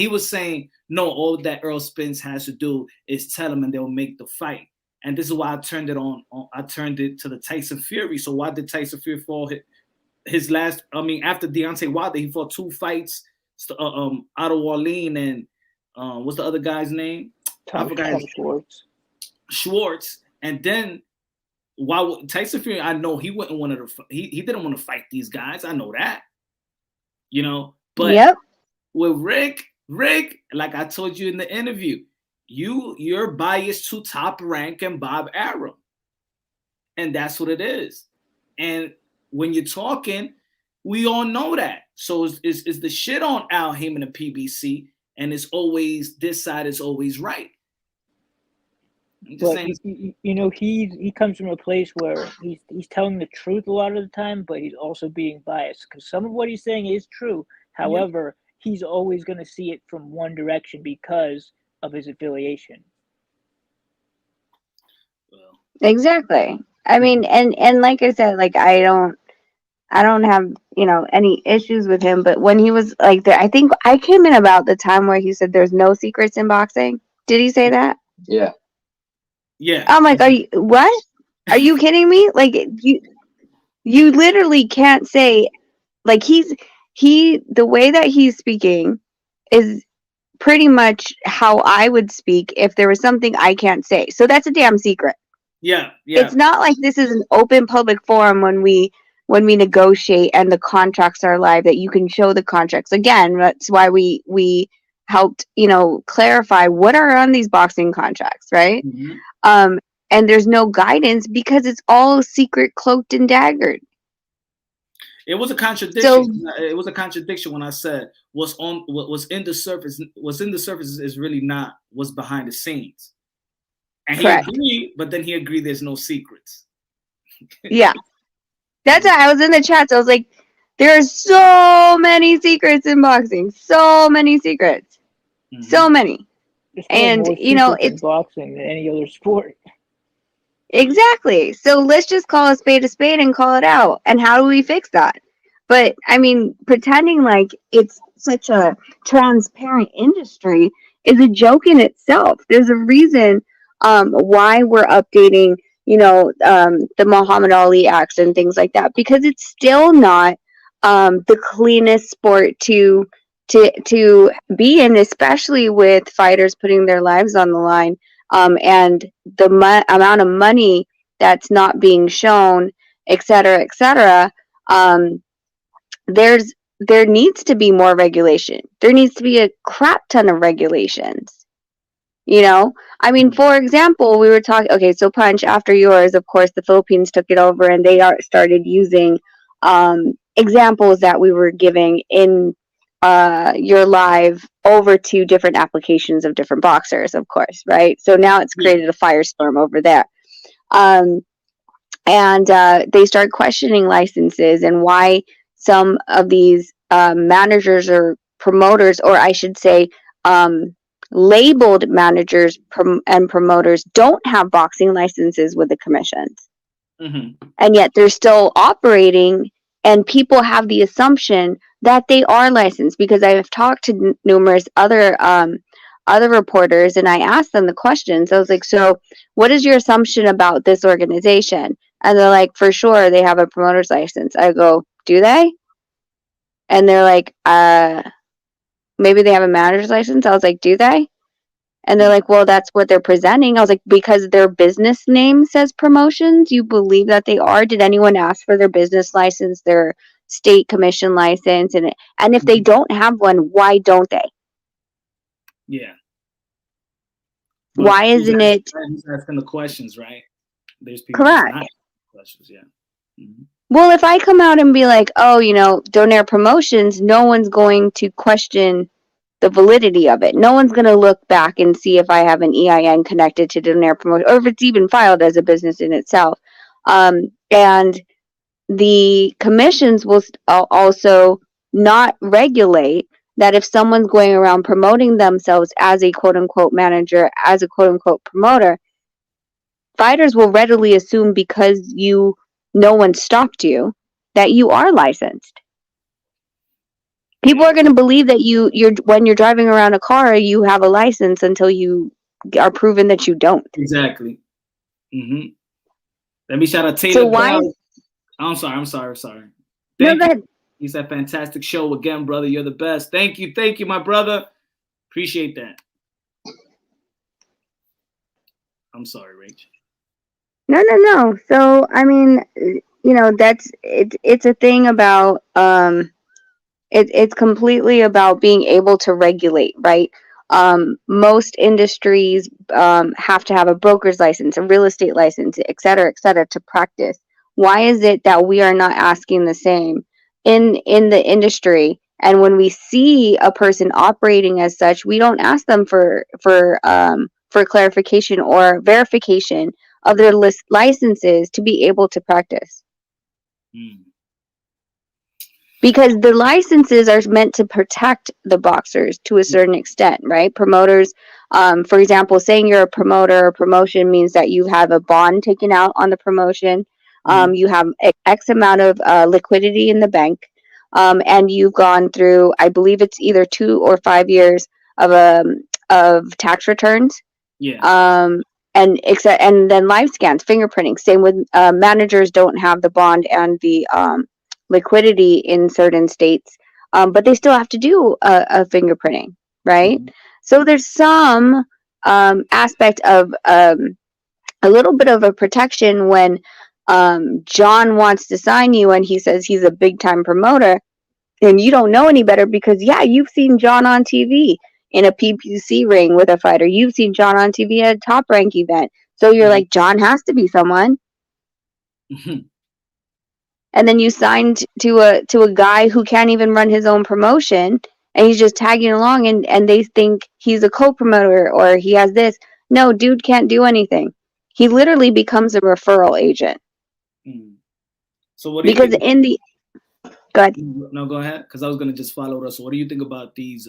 was saying, no, all that Earl Spence has to do is tell them, and they'll make the fight. And this is why I turned it on. I turned it to the Tyson Fury. So why did Tyson Fury fall his last? I mean, after Deontay Wilder, he fought 2 fights. Out of Orleans and what's the other guy's name? Tom Schwartz. And then while Tyson Fury, I know he wouldn't want to. He didn't want to fight these guys. I know that. But with Rick, like I told you in the interview, you're biased to Top Rank and Bob Arum, and that's what it is. And when you're talking, we all know that. So it's the shit on Al Heyman and PBC, and it's always this side is always right. But he comes from a place where he's telling the truth a lot of the time, but he's also being biased because some of what he's saying is true. However, he's always going to see it from one direction because of his affiliation. Exactly. I mean, and like I said, like I don't have any issues with him. But when he was like, I think I came in about the time where he said there's no secrets in boxing. Did he say that? Yeah. Yeah. I'm like, what? Are you kidding me? Like you literally can't say, like the way that he's speaking is pretty much how I would speak if there was something I can't say. So that's a damn secret. Yeah. It's not like this is an open public forum when we negotiate and the contracts are live that you can show the contracts. Again, that's why we helped, clarify what are on these boxing contracts, right? Mm-hmm. And there's no guidance because it's all secret, cloaked and daggered. It was a contradiction. It was a contradiction when I said what's in the surface is really not what's behind the scenes. And he agreed, but then he agreed there's no secrets. Yeah. That's why I was in the chat. So I was like, there are so many secrets in boxing. So many secrets. Mm-hmm. So many. And, it's boxing than any other sport. Exactly. So let's just call a spade and call it out. And how do we fix that? But, I mean, pretending like it's such a transparent industry is a joke in itself. There's a reason why we're updating, the Muhammad Ali Act and things like that, because it's still not the cleanest sport to be in, especially with fighters putting their lives on the line, and the amount of money that's not being shown, et cetera, et cetera. There needs to be more regulation. There needs to be a crap ton of regulations. I mean, for example, we were talking, okay, so Punch, after yours, of course, the Philippines took it over and they started using examples that we were giving in your live over to different applications of different boxers, of course, right? So now it's created a firestorm over there. And they start questioning licenses and why some of these managers or promoters, or I should say, labeled managers and promoters don't have boxing licenses with the commissions. Mm-hmm. And yet they're still operating, and people have the assumption that they are licensed, because I've talked to numerous other reporters, and I asked them the questions. I was like, so what is your assumption about this organization? And they're like, for sure they have a promoter's license. I go, do they? And they're like, maybe they have a manager's license. I was like, do they? And they're like, well, that's what they're presenting. I was like, because their business name says promotions, you believe that they are? Did anyone ask for their business license, their state commission license? And if they don't have one, why don't they? Yeah. But why isn't it? Who's asking the questions, right? There's people correct. Not questions, yeah. Mm-hmm. Well, if I come out and be like, oh, Donaire Promotions, no one's going to question the validity of it. No one's going to look back and see if I have an EIN connected to Donaire Promotion, or if it's even filed as a business in itself. And the commissions will also not regulate that if someone's going around promoting themselves as a quote-unquote manager, as a quote-unquote promoter, fighters will readily assume, because no one stopped you, that you are licensed. People are going to believe that you're when you're driving around a car, you have a license until you are proven that you don't. Exactly. Mm-hmm. Let me shout out Taylor. So why? I'm sorry. No, go ahead. You said fantastic show again, brother. You're the best. Thank you, my brother. Appreciate that. I'm sorry, Rach. No. So I mean, that's it's a thing about it's completely about being able to regulate, right? Most industries have to have a broker's license, a real estate license, et cetera, to practice. Why is it that we are not asking the same in the industry? And when we see a person operating as such, we don't ask them for clarification or verification of their licenses to be able to practice. Because the licenses are meant to protect the boxers to a certain extent, right? Promoters, for example, saying you're a promoter or promotion means that you have a bond taken out on the promotion. You have X amount of liquidity in the bank, and you've gone through, I believe it's either 2 or 5 years of tax returns. Yeah. And then live scans, fingerprinting. Same with managers don't have the bond and the liquidity in certain states, but they still have to do a fingerprinting, right? Mm-hmm. So there's some aspect of a little bit of a protection when John wants to sign you and he says he's a big time promoter, and you don't know any better because you've seen John on TV in a PPC ring with a fighter. You've seen John on TV at a Top Rank event. So you're like, John has to be someone. And then you signed to a guy who can't even run his own promotion, and he's just tagging along, and they think he's a co-promoter or he has this. No, dude can't do anything. He literally becomes a referral agent. So what do you think? Go ahead. No, go ahead, because I was going to just follow us. So what do you think about these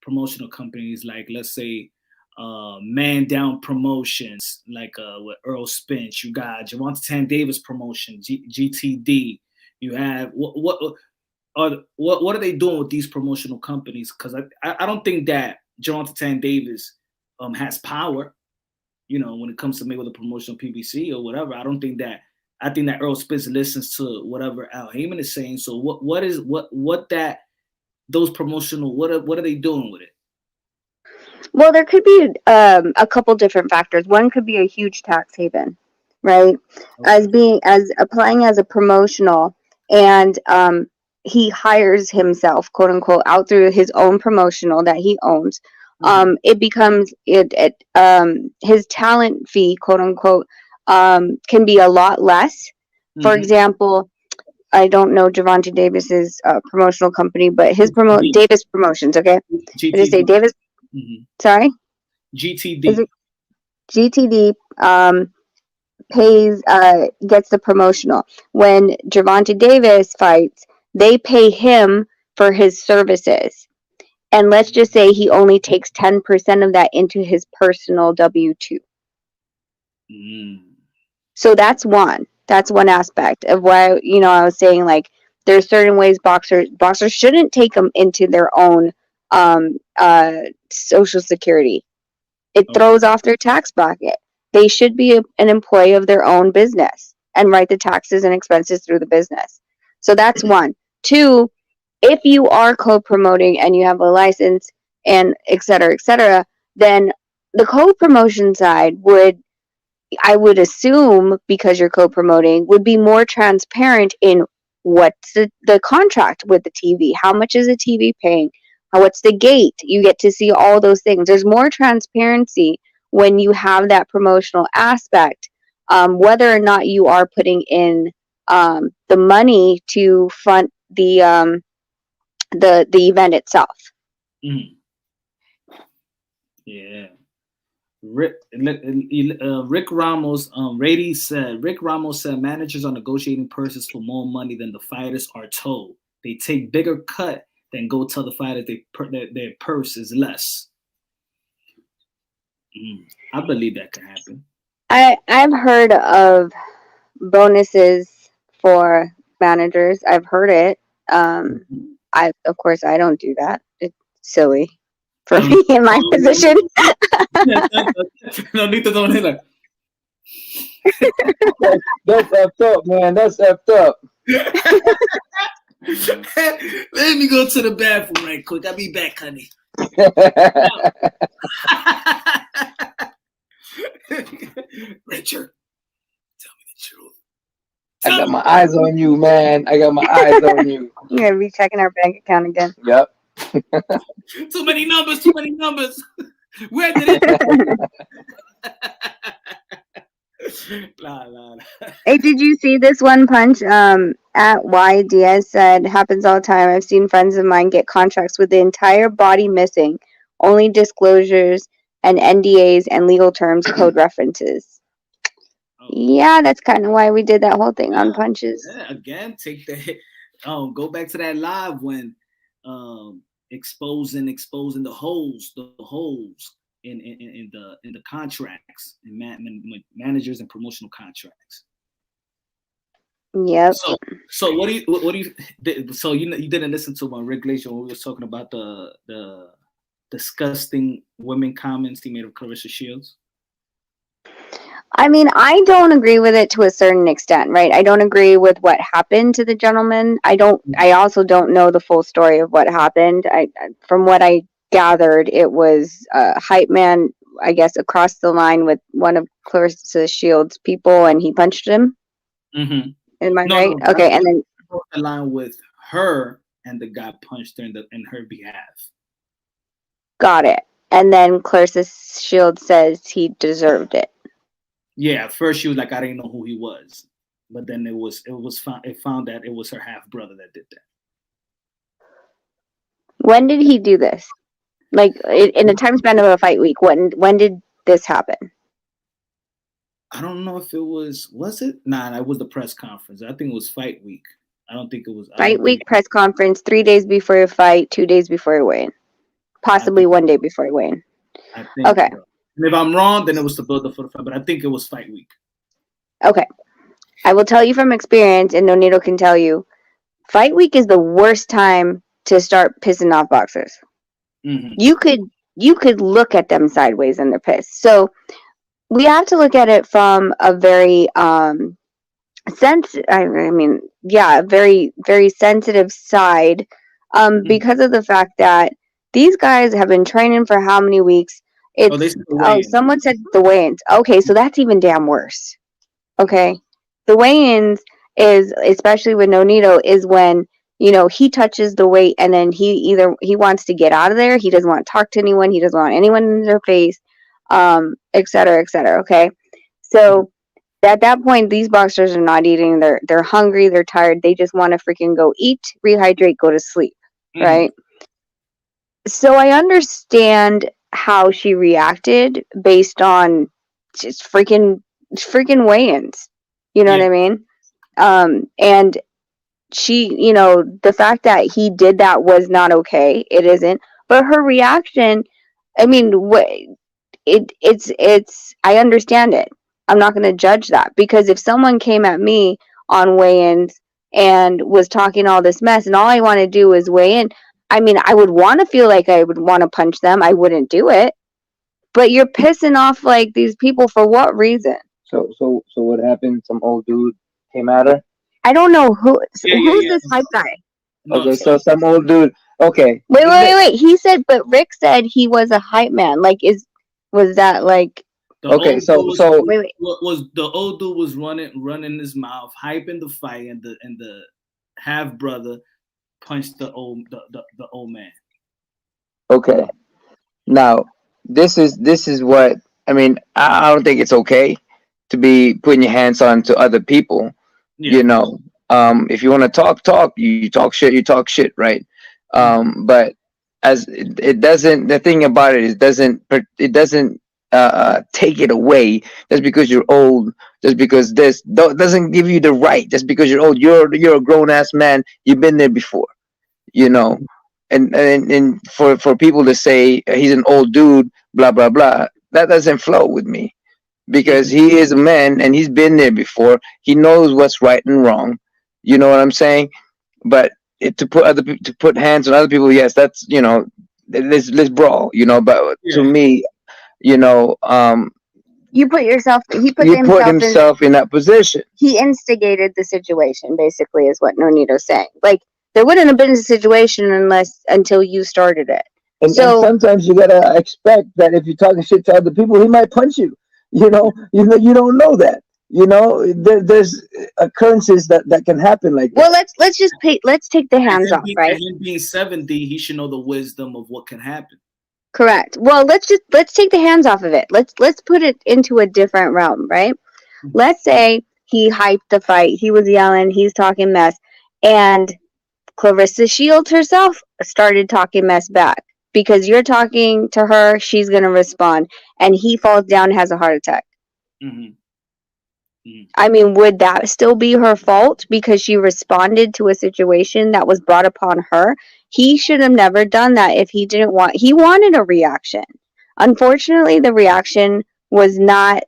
promotional companies, like, let's say, Man Down Promotions, like with Earl Spence? You got Gervonta Tank Davis Promotion, GTD. You have what are they doing with these promotional companies? Because I don't think that Gervonta Tank Davis has power, when it comes to maybe with a promotional PBC or whatever. I think that Earl Spence listens to whatever Al Heyman is saying. So what those promotional, what are they doing with it? Well, there could be a couple different factors. One could be a huge tax haven, right? Okay. As applying as a promotional, and he hires himself, quote unquote, out through his own promotional that he owns. It becomes his talent fee, quote unquote, can be a lot less. For example, I don't know Gervonta Davis's promotional company, but his Davis Promotions. Okay, GTD. I just say Davis. Sorry, GTD. GTD pays gets the promotional. When Gervonta Davis fights, they pay him for his services, and let's just say he only takes 10% of that into his personal W-2. So that's one aspect of why I was saying, like, there's certain ways boxers shouldn't take them into their own social security. It throws off their tax bracket. They should be an employee of their own business and write the taxes and expenses through the business. So that's one. Two, if you are co-promoting and you have a license and et cetera, then the co-promotion side I would assume, because you're co-promoting, would be more transparent in what's the contract with the TV, how much is the TV paying, what's the gate, you get to see all those things. There's more transparency when you have that promotional aspect, whether or not you are putting in the money to fund the event itself. Yeah. Rick Ramos, Rick Ramos said managers are negotiating purses for more money than the fighters are told. They take bigger cut than go tell the fighters their purse is less. I believe that could happen. I've heard of bonuses for managers. I've heard it. Of course I don't do that. It's silly for me in my position. No need to go in there. That's effed up, man. That's effed up. Let me go to the bathroom right quick. I'll be back, honey. Richard, tell me the truth. I got my eyes on you, man. I got my eyes on you. You're gonna be checking our bank account again. Yep. Too many numbers. Where did it? Nah. Hey, did you see this one punch? At Y Diaz said, happens all the time. I've seen friends of mine get contracts with the entire body missing, only disclosures and NDAs and legal terms, code references. Yeah, that's kind of why we did that whole thing on punches. Yeah, again, take that. Go back to that live when exposing the holes in the contracts and managers and promotional contracts. Yep. So what do you so you didn't listen to when Rick Glacier when we was talking about the disgusting women comments he made of Clarissa Shields? I mean, I don't agree with it to a certain extent, right? I don't agree with what happened to the gentleman. I also don't know the full story of what happened. From what I gathered, it was a hype man, I guess, across the line with one of Clarissa Shields' people, and he punched him. Mm-hmm. Am I right? No, okay, and then the line with her and the guy punched her in her behalf. Got it. And then Clarissa Shields says he deserved it. Yeah, at first she was like, I didn't know who he was, but then it found that it was her half brother that did that. When did he do this? Like in a time span of a fight week? When did this happen? I don't know if it was it? Nah, it was the press conference. I think it was fight week. I don't think it was fight week press conference. 3 days before your fight, 2 days before your weigh-in, possibly 1 day before your weigh-in. I think okay. So. And if I'm wrong, then it was the build-up for the fight, but I think it was fight week. Okay. I will tell you from experience, and Nonito can tell you, fight week is the worst time to start pissing off boxers. Mm-hmm. You could look at them sideways and they're pissed. So we have to look at it from a very very, very sensitive side, because of the fact that these guys have been training for how many weeks? Someone said the weigh-ins. Okay, so that's even damn worse. Okay, the weigh-ins is, especially with Nonito, is when he touches the weight and then he wants to get out of there. He doesn't want to talk to anyone. He doesn't want anyone in their face, et cetera, et cetera. Okay, so at that point, these boxers are not eating. They're hungry. They're tired. They just want to freaking go eat, rehydrate, go to sleep. Mm-hmm. Right. So I understand how she reacted based on just freaking weigh-ins. You know what I mean? And she, the fact that he did that was not okay. It isn't. But her reaction, I mean, it's I understand it. I'm not going to judge that, because if someone came at me on weigh-ins and was talking all this mess, and all I want to do is weigh in. I mean, I would want to feel like I would want to punch them. I wouldn't do it. But you're pissing off like these people for what reason? So what happened? Some old dude came at her. I don't know who's Yeah. this hype guy. No, Okay, so some old dude. Okay. Wait. He said, but Rick said he was a hype man. Like, was that like? Okay, so wait. What was the old dude was running his mouth, hyping the fight, and the half brother punched the old man. Okay. Now, this is what I mean. I don't think it's okay to be putting your hands on to other people. Yeah. You know, if you want to talk. You talk shit. You talk shit, right? But as it doesn't. The thing about it is, it doesn't take it away just because you're old. Just because this doesn't give you the right. Just because you're old, you're a grown ass man. You've been there before. You know, and for people to say he's an old dude, blah blah blah, that doesn't flow with me because he is a man and he's been there before. He knows what's right and wrong. You know what I'm saying? But to put hands on other people, yes, that's let's brawl. But to me, you know, You put yourself. He put himself in that position. He instigated the situation. Basically, is what Nonito's saying. Like, there wouldn't have been a situation until you started it. And sometimes you gotta expect that if you're talking shit to other people, he might punch you. You don't know that. There's occurrences that can happen like that. Well, let's take the hands off, right? And him being 70, he should know the wisdom of what can happen. Correct. Well, let's take the hands off of it. Let's put it into a different realm, right? Let's say he hyped the fight. He was yelling. He's talking mess, and Clarissa Shields herself started talking mess back because you're talking to her. She's gonna respond, and he falls down and has a heart attack. I mean, would that still be her fault because she responded to a situation that was brought upon her? He should have never done that if he didn't want. He wanted a reaction. Unfortunately, the reaction was not,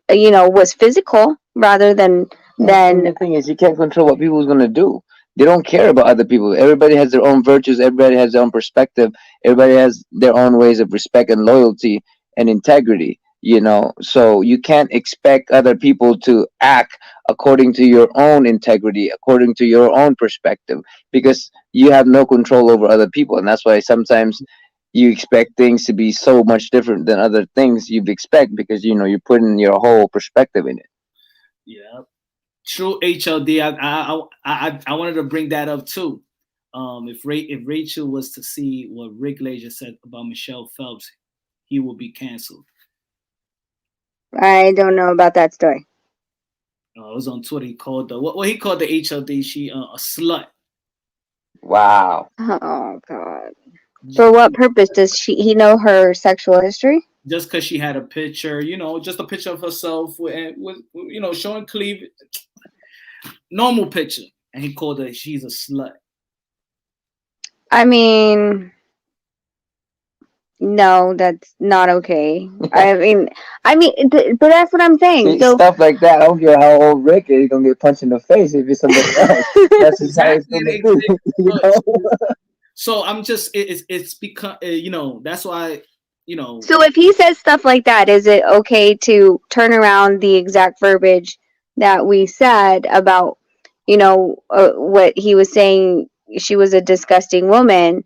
was physical rather than. And the thing is, you can't control what people's gonna do. They don't care about other people. Everybody has their own virtues. Everybody has their own perspective. Everybody has their own ways of respect and loyalty and integrity. So you can't expect other people to act according to your own integrity, according to your own perspective, because you have no control over other people. And that's why sometimes you expect things to be so much different than other things you expect because you're putting your whole perspective in it. Yeah, true. HLD. I wanted to bring that up too. If Rachel was to see what Rick Laser said about Michelle Phelps, he will be canceled. I don't know about that story. It was on Twitter. He called the HLD. She a slut. Wow. Oh God. For what purpose does he know her sexual history? Just because she had a picture, just a picture of herself with showing cleavage, normal picture, and he called her she's a slut. I mean, no, that's not okay. I mean, but that's what I'm saying. So stuff like that. I don't care how old Rick is, he's gonna get punched in the face if it's somebody else. That's just how it's gonna be. So I'm just it's because that's why So if he says stuff like that, is it okay to turn around the exact verbiage that we said about what he was saying? She was a disgusting woman.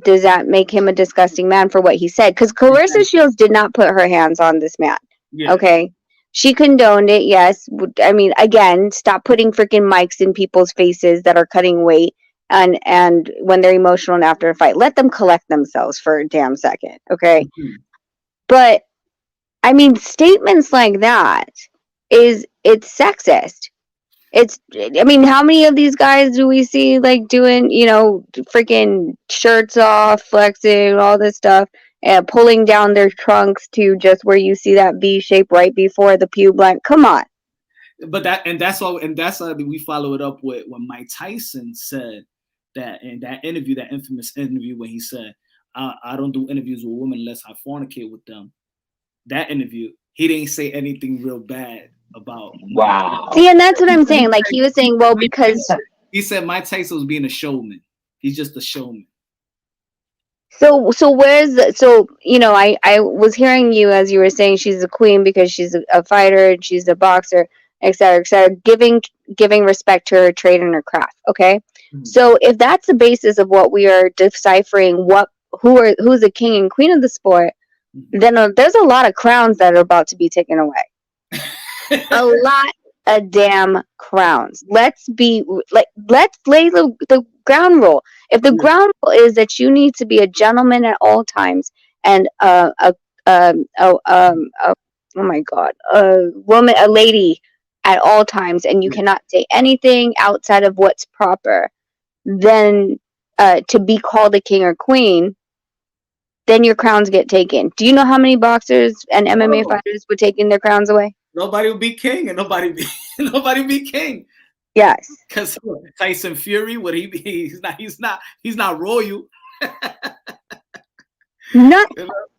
Does that make him a disgusting man for what he said? Because Clarissa Shields did not put her hands on this man. Yeah. Okay. She condoned it, yes. I mean, again, stop putting freaking mics in people's faces that are cutting weight and when they're emotional and after a fight. Let them collect themselves for a damn second, okay? Mm-hmm. But, I mean, statements like that it's sexist. How many of these guys do we see like doing, freaking shirts off, flexing, all this stuff, and pulling down their trunks to just where you see that V shape right before the pube line? Come on. But that's why we follow it up with when Mike Tyson said that in that interview, that infamous interview when he said, I don't do interviews with women unless I fornicate with them. That interview, he didn't say anything real bad about. Wow. See, and that's what I'm saying. Like he was saying, well, because he said Mike Tyson was being a showman. He's just a showman. So where's the, so you know I was hearing you as you were saying she's a queen because she's a fighter and she's a boxer, et cetera, giving respect to her trade and her craft. Okay, so if that's the basis of what we are deciphering, who's the king and queen of the sport, then there's a lot of crowns that are about to be taken away. A lot of damn crowns. Let's lay the ground rule. If the ground rule is that you need to be a gentleman at all times and oh my god, a lady at all times, and you cannot say anything outside of what's proper, then to be called a king or queen, then your crowns get taken. Do you know how many boxers and MMA fighters were taking their crowns away? Nobody will be king, and nobody be king. Yes, because Tyson Fury, would he be? He's not royal. Not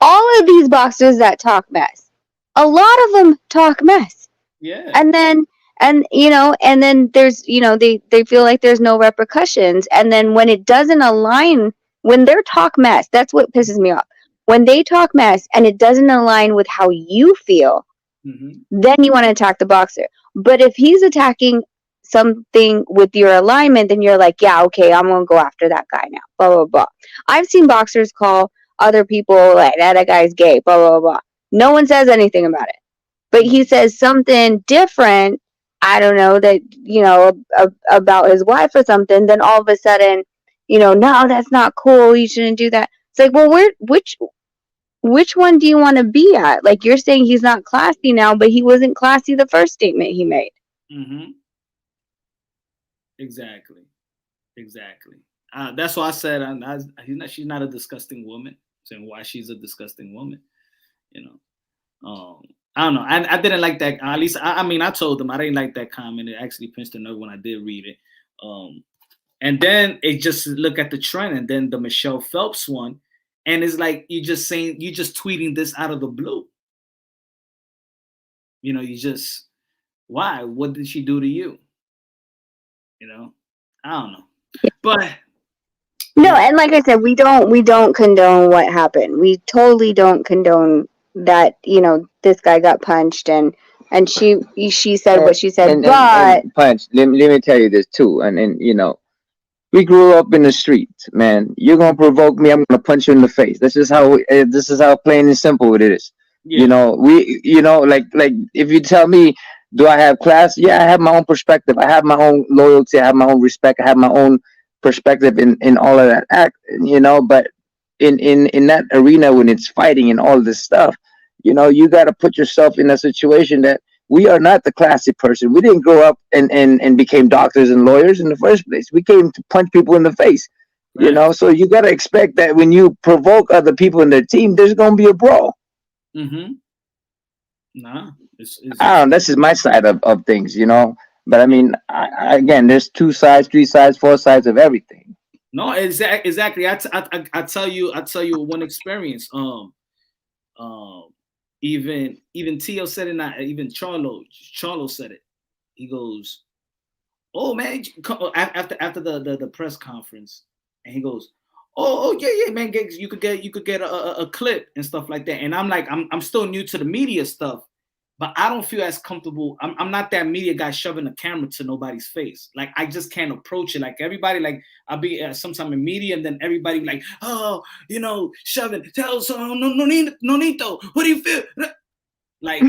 all of these boxers that talk mess. A lot of them talk mess. Yeah. And then there's they feel like there's no repercussions, and then when it doesn't align, when they're talk mess, that's what pisses me off. When they talk mess and it doesn't align with how you feel, then you want to attack the boxer. But if he's attacking something with your alignment, then you're like, yeah, okay, I'm gonna go after that guy now. Blah blah blah. I've seen boxers call other people like that guy's gay. Blah blah blah. No one says anything about it, but he says something different. I don't know that about his wife or something. Then all of a sudden, no, that's not cool. You shouldn't do that. It's like, well, which one do you want to be at? Like, you're saying he's not classy now, but he wasn't classy the first statement he made. Exactly. That's why I said she's not a disgusting woman. Saying why she's a disgusting woman, I don't know. I didn't like that. At least I told them I didn't like that comment. It actually pinched a nerve when I did read it. And then it just look at the trend, and then the Michelle Phelps one, and it's like you just tweeting this out of the blue. Why? What did she do to you? I don't know. But no, and like I said, we don't condone what happened. We totally don't condone that. This guy got punched, and she said what she said. And punch. Let me tell you this too. And we grew up in the streets, man. You're gonna provoke me, I'm gonna punch you in the face. This is how plain and simple it is. Yeah. Like if you tell me, do I have class? Yeah, I have my own perspective. I have my own loyalty. I have my own respect. I have my own perspective in all of that act. But in that arena when it's fighting and all this stuff, you got to put yourself in a situation that we are not the classic person. We didn't grow up and became doctors and lawyers in the first place. We came to punch people in the face, right. So you got to expect that when you provoke other people in their team, there's going to be a brawl. Nah, I don't know. This is my side of things, But I mean, again, there's 2 sides, 3 sides, 4 sides of everything. No, exactly. I tell you one experience. Even Tio said it. Not even Charlo said it. He goes, "Oh man!" After the press conference, and he goes, "Oh yeah, man. You could get a clip and stuff like that." And I'm like, I'm still new to the media stuff, but I don't feel as comfortable. I'm not that media guy shoving a camera to nobody's face. Like I just can't approach it. Like everybody, like I'll be sometime in media, and then everybody like, oh, shoving. Tell someone, no, Nito, what do you feel? Like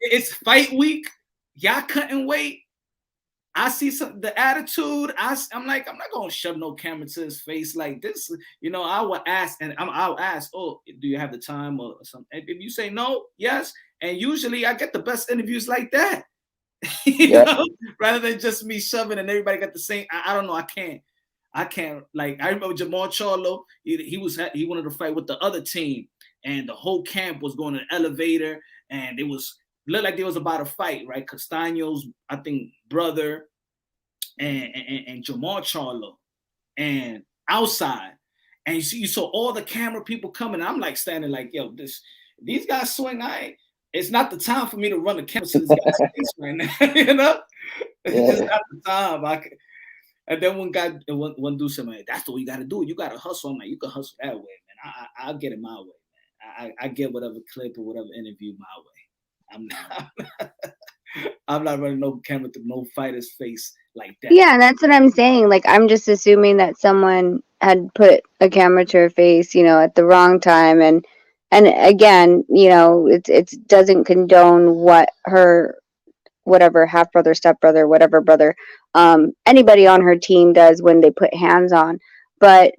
it's fight week. Y'all couldn't wait. I see the attitude. I'm like, I'm not gonna shove no camera to his face like this. I will ask, and I'll ask, oh, do you have the time or something? If you say no, yes, and usually I get the best interviews like that. Rather than just me shoving and everybody got the same. I don't know. I can't. Like I remember Jamal Charlo. He wanted to fight with the other team, and the whole camp was going to the elevator, and it looked like they was about to fight, right? Castaño's, I think, brother and Jamal Charlo, and outside, and you saw all the camera people coming. I'm like standing like, yo, these guys swing. it's not the time for me to run the camera to this guy's face right now. You know, it's just not the time. And then one dude said, man, that's what you got to do. You got to hustle. I'm like, you can hustle that way, man. I'll get it my way, man. I get whatever clip or whatever interview my way. I'm not running no camera to no fighter's face like that. Yeah, that's what I'm saying. Like, I'm just assuming that someone had put a camera to her face, at the wrong time, and again, it doesn't condone what her whatever half brother, step brother, whatever brother, anybody on her team does when they put hands on. But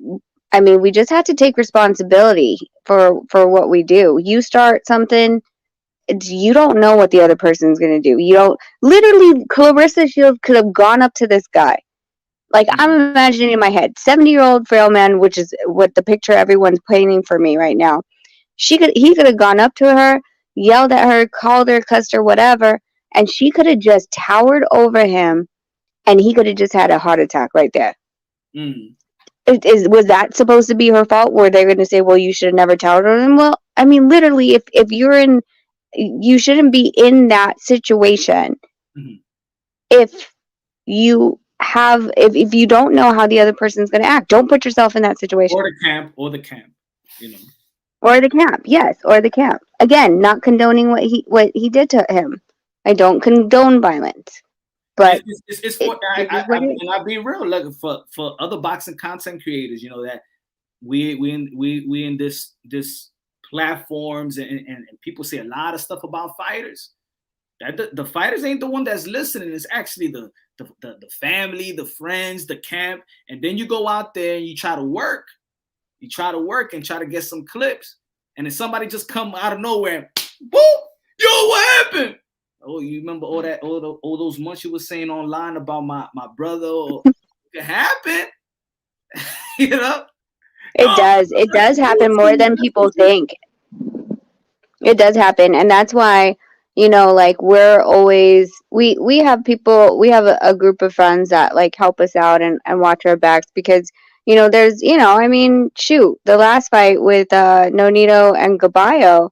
I mean, we just have to take responsibility for what we do. You start something, you don't know what the other person's going to do. You don't, literally, Clarissa Shields could have gone up to this guy. Like, I'm imagining in my head, 70-year-old frail man, which is what the picture everyone's painting for me right now. He could have gone up to her, yelled at her, called her, cussed her, whatever, and she could have just towered over him, and he could have just had a heart attack right there. Was that supposed to be her fault? Were they going to say, well, you should have never towered over him? Well, I mean, literally, if you're in, you shouldn't be in that situation. If you have, if you don't know how the other person's going to act, don't put yourself in that situation. Or the camp, Or the camp, yes, or the camp. Again, not condoning what he did to him. I don't condone violence, but it's for. I'll be real. Like for other boxing content creators, that we in this platforms and people say a lot of stuff about fighters. That the fighters ain't the one that's listening. It's actually the family, the friends, the camp, and then you go out there and you try to work. You try to work and try to get some clips, and then somebody just come out of nowhere. Boop! Yo, what happened? Oh, you remember all those months you were saying online about my brother? It happened. It does happen more than people think. It does happen, and that's why, like, we're always, we have people, we have a group of friends that like help us out and watch our backs, because there's, I mean, shoot, the last fight with Nonito and Gaballo,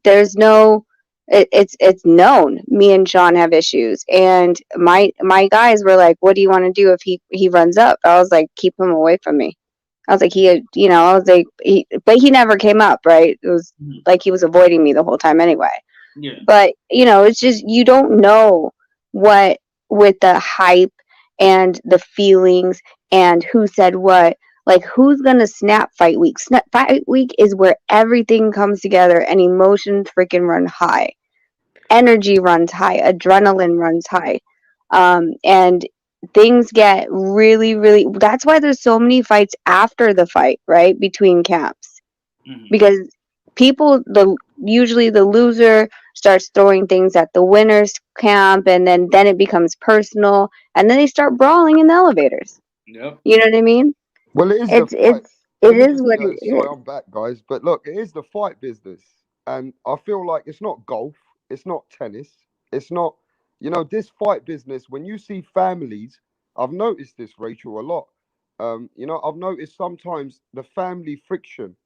there's no, it's known me and Sean have issues, and my guys were like, what do you want to do if he runs up? I was like, keep him away from me. I was like, but he never came up, right? It was like he was avoiding me the whole time anyway. Yeah. But, it's just, you don't know what, with the hype and the feelings and who said what, like, who's going to snap fight week? Fight week is where everything comes together and emotions freaking run high. Energy runs high. Adrenaline runs high. And things get really, really, that's why there's so many fights after the fight, right? Between camps. Because people, usually the loser starts throwing things at the winner's camp, and then it becomes personal, and then they start brawling in the elevators. Yep. You know what I mean? Well, it is it is what it is. Sorry, I'm back, guys. But look, it is the fight business. And I feel like it's not golf. It's not tennis. It's not, this fight business, when you see families, I've noticed this, Rachel, a lot. I've noticed sometimes the family friction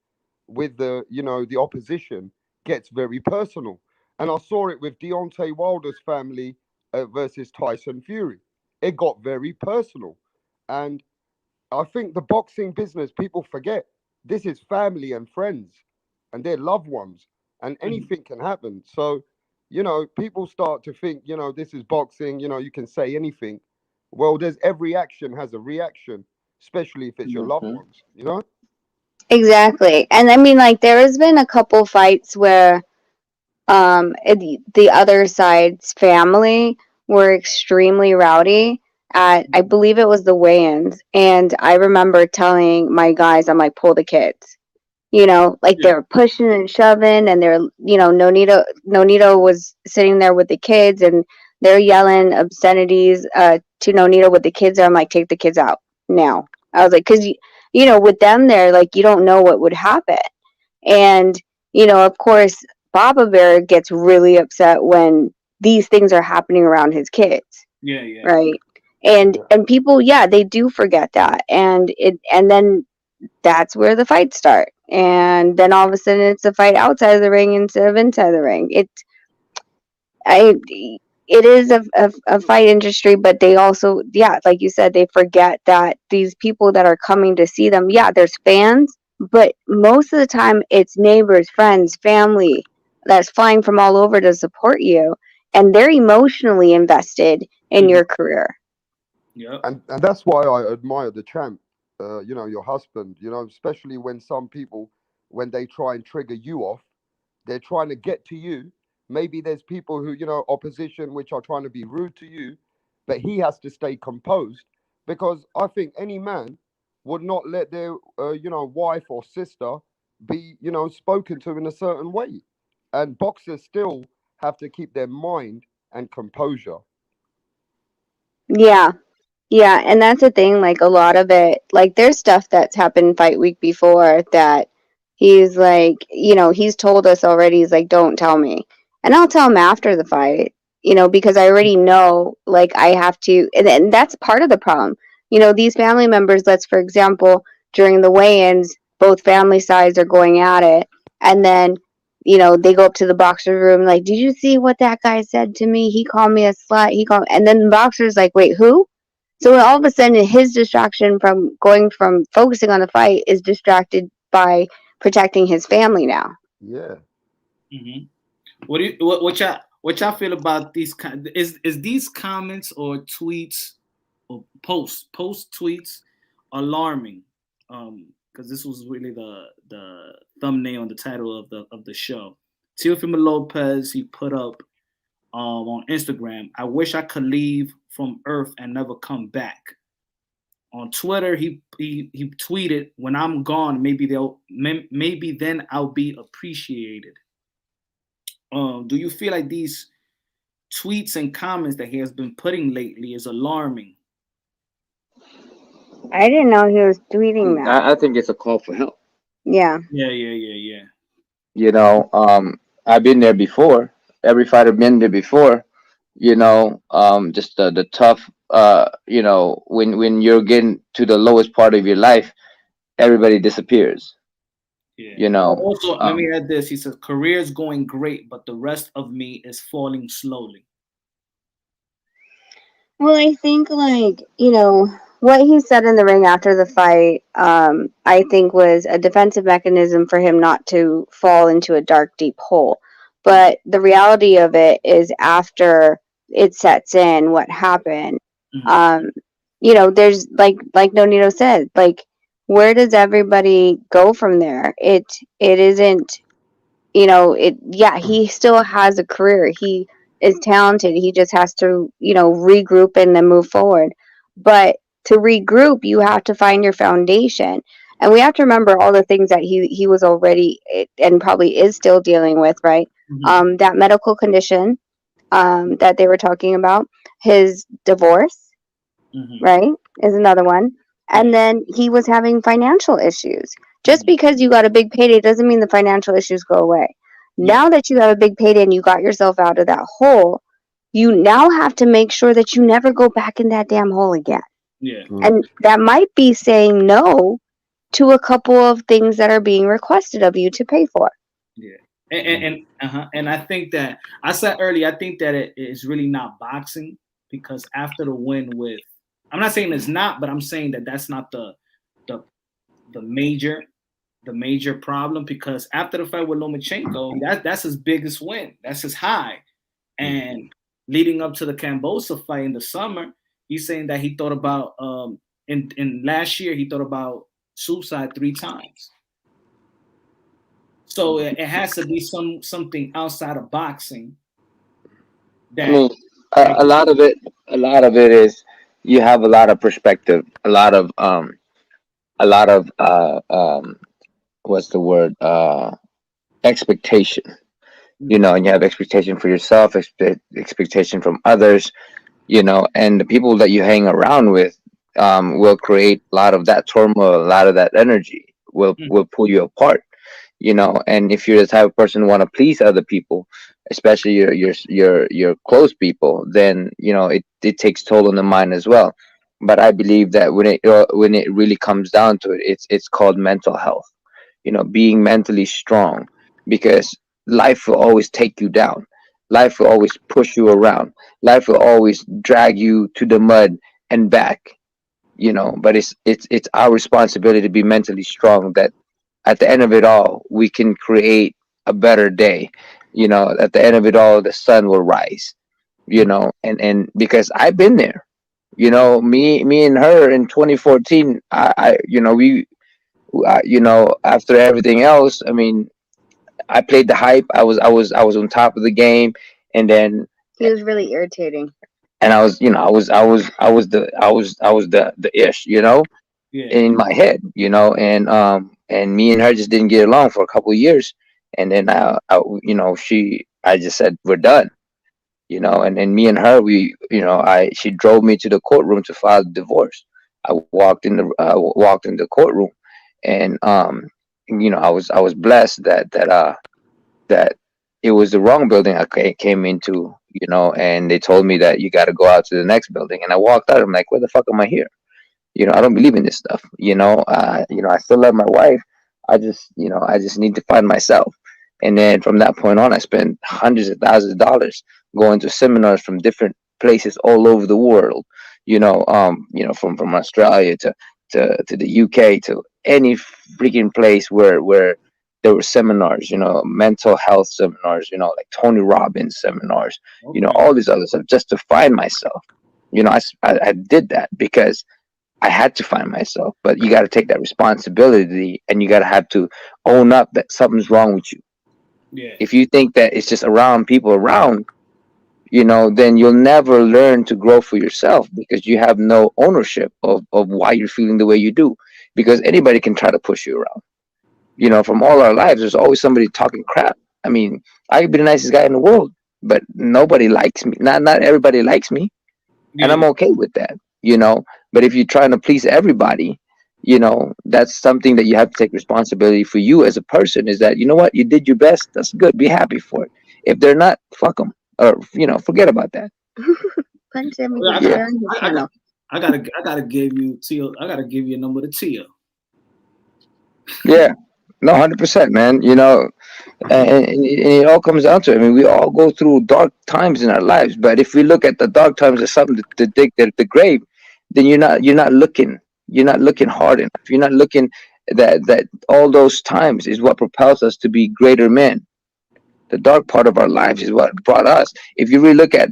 with the opposition gets very personal. And I saw it with Deontay Wilder's family versus Tyson Fury. It got very personal. And I think the boxing business, people forget this is family and friends and their loved ones, and anything can happen. So, people start to think, this is boxing, you can say anything. Well, every action has a reaction, especially if it's your loved ones, Exactly. And I mean, like, there has been a couple fights where the other side's family were extremely rowdy at, I believe it was the weigh-ins, and I remember telling my guys, I'm like, pull the kids, like they were pushing and shoving, and they're, Nonito was sitting there with the kids, and they're yelling obscenities to Nonito with the kids. I'm like, take the kids out now. I was like, because with them there, like, you don't know what would happen. And of course, Baba Bear gets really upset when these things are happening around his kids. Yeah. Right. And people, they do forget that. And then that's where the fights start. And then all of a sudden it's a fight outside of the ring instead of inside the ring. I it is a fight industry, but they also, yeah, like you said, they forget that these people that are coming to see them, yeah, there's fans, but most of the time it's neighbors, friends, family that's flying from all over to support you, and they're emotionally invested in your career. Yep. And that's why I admire the champ. Your husband. Especially when some people, when they try and trigger you off, they're trying to get to you. Maybe there's people who, opposition, which are trying to be rude to you, but he has to stay composed, because I think any man would not let their, wife or sister be, spoken to in a certain way. And boxers still have to keep their mind and composure. Yeah. Yeah, and that's the thing, like a lot of it, like there's stuff that's happened fight week before that he's like, he's told us already, he's like, don't tell me. And I'll tell him after the fight, because I already know, like I have to, and that's part of the problem. These family members, let's, for example, during the weigh-ins, both family sides are going at it. And then, they go up to the boxer room, like, did you see what that guy said to me? He called me a slut. And then the boxer's like, wait, who? So all of a sudden, his distraction from going from focusing on the fight is distracted by protecting his family now. Yeah. Mm-hmm. What y'all feel about these? Is these comments or tweets or post tweets alarming? Because this was really the thumbnail and the title of the show. Teofimo Lopez, he put up on Instagram, I wish I could leave from Earth and never come back. On Twitter, he tweeted, when I'm gone, maybe then I'll be appreciated. Do you feel like these tweets and comments that he has been putting lately is alarming? I didn't know he was tweeting that. I think it's a call for help. Yeah. I've been there before. Every fighter been there before. Just the tough. When you're getting to the lowest part of your life, everybody disappears. Yeah. Also, let me add this. He says, career's going great, but the rest of me is falling slowly. Well, I think, like, what he said in the ring after the fight, I think was a defensive mechanism for him not to fall into a dark, deep hole. But the reality of it is, after it sets in what happened, there's like Nonito said, like, where does everybody go from there? It isn't, he still has a career. He is talented. He just has to, regroup and then move forward. But to regroup, you have to find your foundation. And we have to remember all the things that he was already and probably is still dealing with, right? Mm-hmm. That medical condition that they were talking about, his divorce, right, is another one. And then he was having financial issues. Just because you got a big payday doesn't mean the financial issues go away. Now that you have a big payday and you got yourself out of that hole, you now have to make sure that you never go back in that damn hole again. Yeah. And that might be saying no to a couple of things that are being requested of you to pay for. Yeah. And I think that I said earlier, I think that it is really not boxing, because after the win with, I'm not saying it's not, but I'm saying that that's not the major problem, because after the fight with Lomachenko, that's his biggest win. That's his high. And leading up to the Cambosa fight in the summer, he's saying that he thought about in last year he thought about suicide 3 times. So it has to be something outside of boxing. That a lot of it is you have a lot of perspective, a lot of what's the word, expectation, and you have expectation for yourself, expectation from others, and the people that you hang around with will create a lot of that turmoil, a lot of that energy will pull you apart, and if you're the type of person who want to please other people, especially your close people, then it takes toll on the mind as well. But I believe that when it really comes down to it, it's called mental health. Being mentally strong, because life will always take you down. Life will always push you around. Life will always drag you to the mud and back. But it's our responsibility to be mentally strong, that at the end of it all we can create a better day. At the end of it all, the sun will rise. And because I've been there. Me and her in 2014. After everything else, I mean, I played the hype. I was on top of the game, and then He was really irritating. and I was the ish, Yeah. in my head, and me and her just didn't get along for a couple of years, and then I just said we're done, and then me and her, she drove me to the courtroom to file the divorce. I walked in the courtroom, and I was blessed that it was the wrong building I came into, and they told me that you got to go out to the next building, and I walked out. I'm like, where the fuck am I here? I don't believe in this stuff. I still love my wife. I just need to find myself. And then from that point on, I spent hundreds of thousands of dollars going to seminars from different places all over the world. From Australia to the UK, to any freaking place where there were seminars. Mental health seminars. Like Tony Robbins seminars. Okay. All these other stuff, just to find myself. I did that because I had to find myself. But you got to take that responsibility, and you got to have to own up that something's wrong with you. Yeah. If you think that it's just around people around, then you'll never learn to grow for yourself, because you have no ownership of why you're feeling the way you do. Because anybody can try to push you around. From all our lives, there's always somebody talking crap. I mean, I could be the nicest guy in the world, but nobody likes me. Not everybody likes me, and I'm okay with that. But if you're trying to please everybody, that's something that you have to take responsibility for. You as a person, is that, what, you did your best. That's good. Be happy for it. If they're not, fuck them, or forget about that. Punch him Well, because you're on his channel. I gotta give you Tio. I gotta give you a number to Tio. Yeah, no, 100%, man. And it all comes down to it. I mean, we all go through dark times in our lives, but if we look at the dark times as something to dig the grave, then you're not looking hard enough. You're not looking that all those times is what propels us to be greater men. The dark part of our lives is what brought us. If you really look at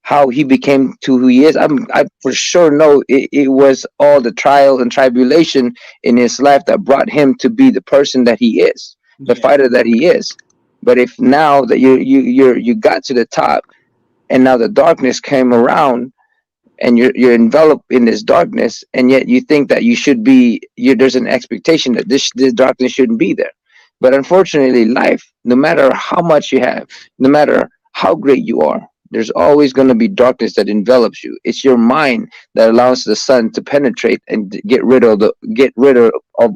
how he became to who he is, I for sure know it was all the trial and tribulation in his life that brought him to be the person that he is, the fighter that he is. But if now that you got to the top, and now the darkness came around, and you're enveloped in this darkness, and yet you think that you should be, there's an expectation that this darkness shouldn't be there. But unfortunately, life, no matter how much you have, no matter how great you are, there's always going to be darkness that envelops you. It's your mind that allows the sun to penetrate and get rid of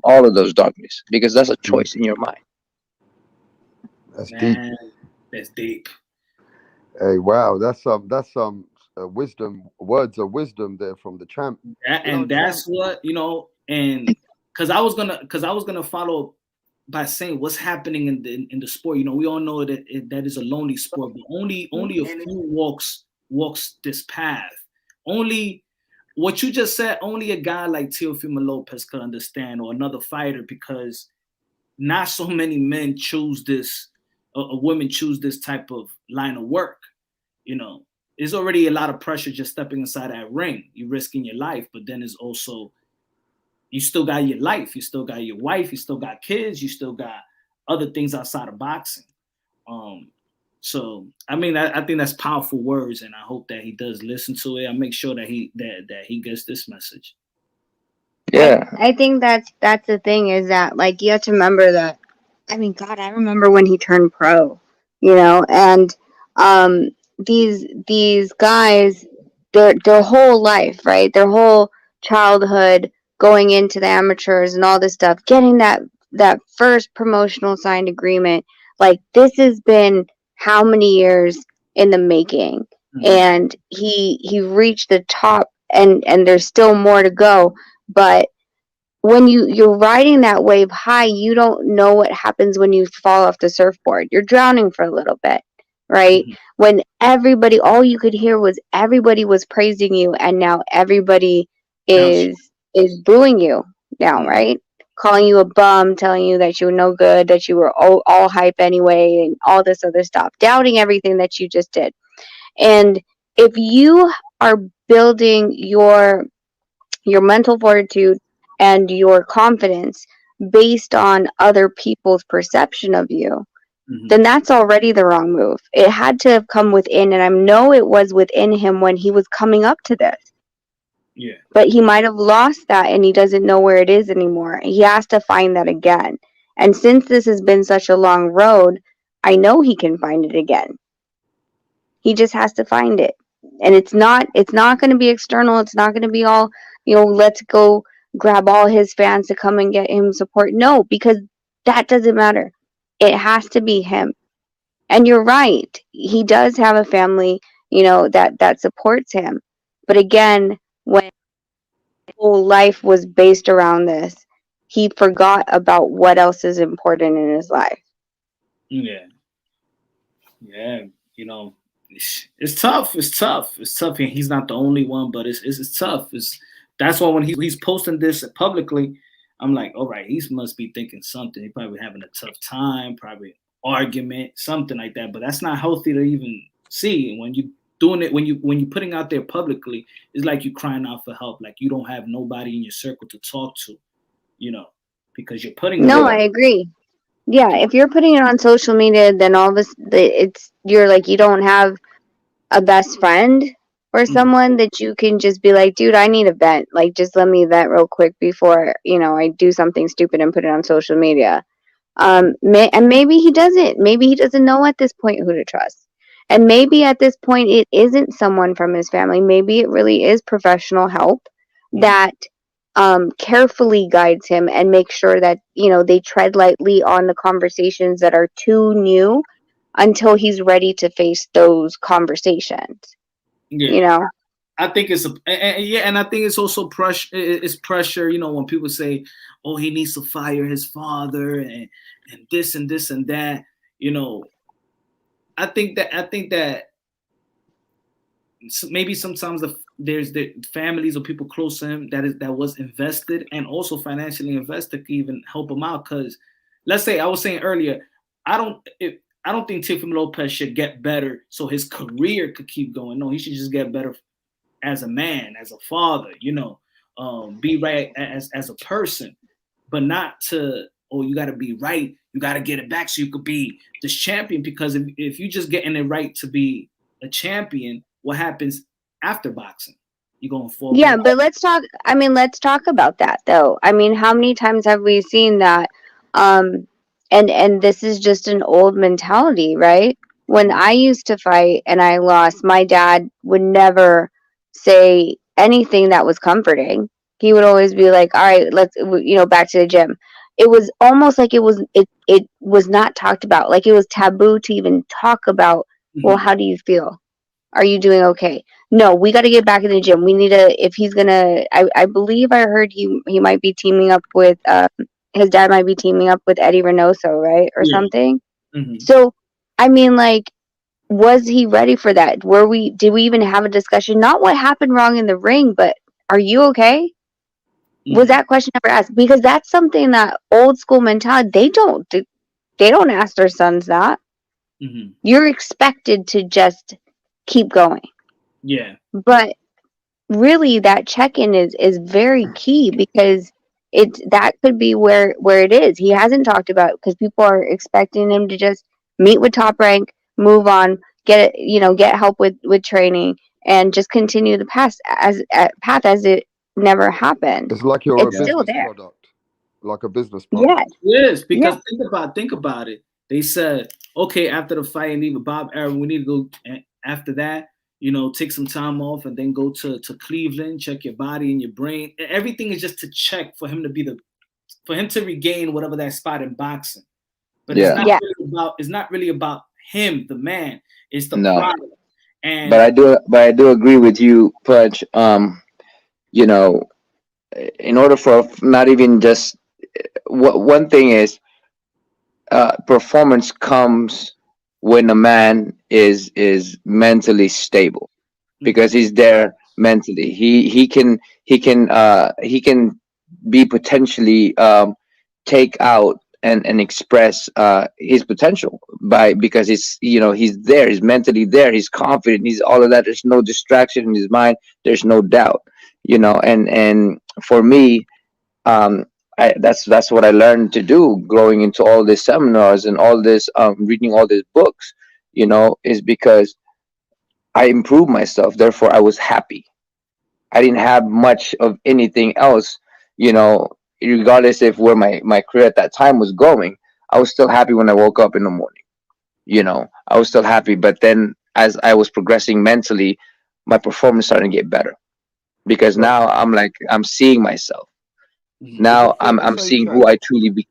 all of those darkness, because that's a choice in your mind. That's deep. That's deep. Hey, wow, that's some wisdom, words of wisdom there from the champ. That's what, and because I was gonna follow by saying what's happening in the sport. We all know that that is a lonely sport, but only a few walks this path. Only what you just said, only a guy like Teofimo Lopez could understand, or another fighter, because not so many men choose this, or women choose this type of line of work. There's already a lot of pressure just stepping inside that ring. You're risking your life, but then it's also, you still got your life, you still got your wife, you still got kids, you still got other things outside of boxing. So I mean, I think that's powerful words, and I hope that he does listen to it. I make sure that he gets this message. Yeah, I think that's the thing, is that, like, you have to remember that. I mean, God, I remember when he turned pro, and these guys, their whole life, right, their whole childhood, going into the amateurs and all this stuff, getting that first promotional signed agreement, like, this has been how many years in the making. And he reached the top and there's still more to go. But when you're riding that wave high, you don't know what happens when you fall off the surfboard. You're drowning for a little bit, right? Mhm. When all you could hear was everybody was praising you, and now everybody Counts. is booing you now, Mhm. right? Calling you a bum, telling you that you were no good, that you were all hype anyway, and all this other stuff, doubting everything that you just did. And if you are building your mental fortitude and your confidence based on other people's perception of you, Mhm. then that's already the wrong move. It had to have come within, and I know it was within him when he was coming up to this. Yeah. But he might have lost that and he doesn't know where it is anymore. He has to find that again. And since this has been such a long road, I know he can find it again. He just has to find it. And it's not going to be external. It's not going to be all, let's go grab all his fans to come and get him support. No, because that doesn't matter. It has to be him. And you're right. He does have a family, that supports him. But again, when his whole life was based around this, he forgot about what else is important in his life. Yeah. Yeah. You know, it's tough. It's tough. It's tough. And he's not the only one, but it's tough. That's why when he's posting this publicly, I'm like, all right, he must be thinking something. He probably having a tough time, probably argument, something like that. But that's not healthy to even see. And when you doing it, when you putting out there publicly, it's like you crying out for help. Like you don't have nobody in your circle to talk to, because you're putting No, it. I agree. Yeah, if you're putting it on social media, then all of this, you're like, you don't have a best friend or Mhm. someone that you can just be like, dude, I need a vent. Like, just let me vent real quick before, I do something stupid and put it on social media. And maybe he doesn't. Maybe he doesn't know at this point who to trust. And maybe at this point it isn't someone from his family. Maybe it really is professional help that carefully guides him and makes sure that, they tread lightly on the conversations that are too new until he's ready to face those conversations. Yeah. I think it's and I think it's also pressure. It's pressure, when people say, "Oh, he needs to fire his father," and this and this and that. I think that maybe sometimes there's the families or people close to him that was invested and also financially invested to even help him out. Because let's say I was saying earlier, I don't think Teofimo Lopez should get better so his career could keep going. No, he should just get better as a man, as a father, be right as a person, but not to, oh, you got to be right. You got to get it back so you could be this champion. Because if you just getting it right to be a champion, what happens after boxing? You're going to fall Yeah, back. but let's talk about that though. I mean, how many times have we seen that? And this is just an old mentality, right? When I used to fight and I lost, my dad would never say anything that was comforting. He would always be like, "All right, let's back to the gym." It was almost like it was not talked about. Like it was taboo to even talk about, well, how do you feel? Are you doing okay? No, we got to get back in the gym. We need to, if he's gonna, I believe I heard he might be teaming up with, his dad might be teaming up with Eddie Reynoso, right? Or Yeah. something. Mm-hmm. So, I mean, like, was he ready for that? Did we even have a discussion? Not what happened wrong in the ring, but are you okay? Mm-hmm. Was that question ever asked? Because that's something that old school mentality, they don't ask their sons that. Mm-hmm. You're expected to just keep going. Yeah. But really that check-in is very key, because that could be where it is. He hasn't talked about, because people are expecting him to just meet with Top Rank, move on, get help with training, and just continue the path as it never happened. It's like you're a It's still business there. product, like a business product. Yes. Yes, because Yeah. think about it. They said, okay, after the fight and even Bob Arum, we need to go after that, take some time off and then go to Cleveland, check your body and your brain. Everything is just to check for him to regain whatever that spot in boxing. But Yeah. it's not really about him, the man. It's the No. product. And But I do agree with you, Pudge. you know, in order for not even just one thing is performance comes when a man is mentally stable because he's there mentally. He can be potentially take out and express his potential by because he's there, he's mentally there, he's confident, he's all of that. There's no distraction in his mind. There's no doubt, and for me, um, that's what I learned to do growing into all these seminars and all this reading all these books, is because I improved myself. Therefore, I was happy. I didn't have much of anything else, you know, regardless if where my career at that time was going. I was still happy when I woke up in the morning. I was still happy. But then as I was progressing mentally, my performance started to get better because So, now I'm seeing myself. is Now it fair to I'm say, seeing who champ? I truly be.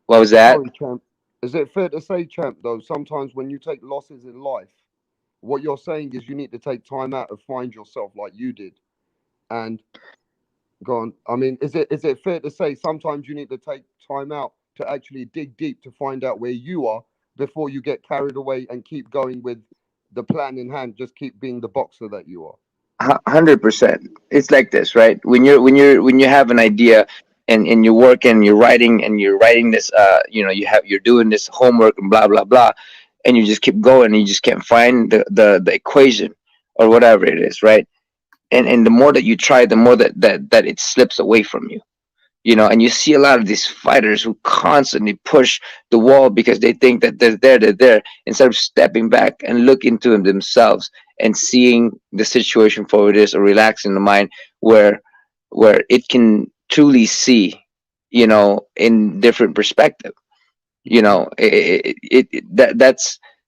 What was that? Sorry, champ. Is it fair to say, champ, though, sometimes when you take losses in life, what you're saying is you need to take time out to find yourself like you did. And go on. I mean, is it fair to say sometimes you need to take time out to actually dig deep to find out where you are before you get carried away and keep going with the plan in hand, just keep being the boxer that you are. 100%. It's like this, right? When you have an idea and you work and you're writing this, you're doing this homework and blah blah blah, and you just keep going and you just can't find the equation or whatever it is, right? And the more that you try, the more that it slips away from you. And you see a lot of these fighters who constantly push the wall because they think that they're there, instead of stepping back and look into them themselves and seeing the situation for what it is, or relaxing the mind where it can truly see, in different perspective.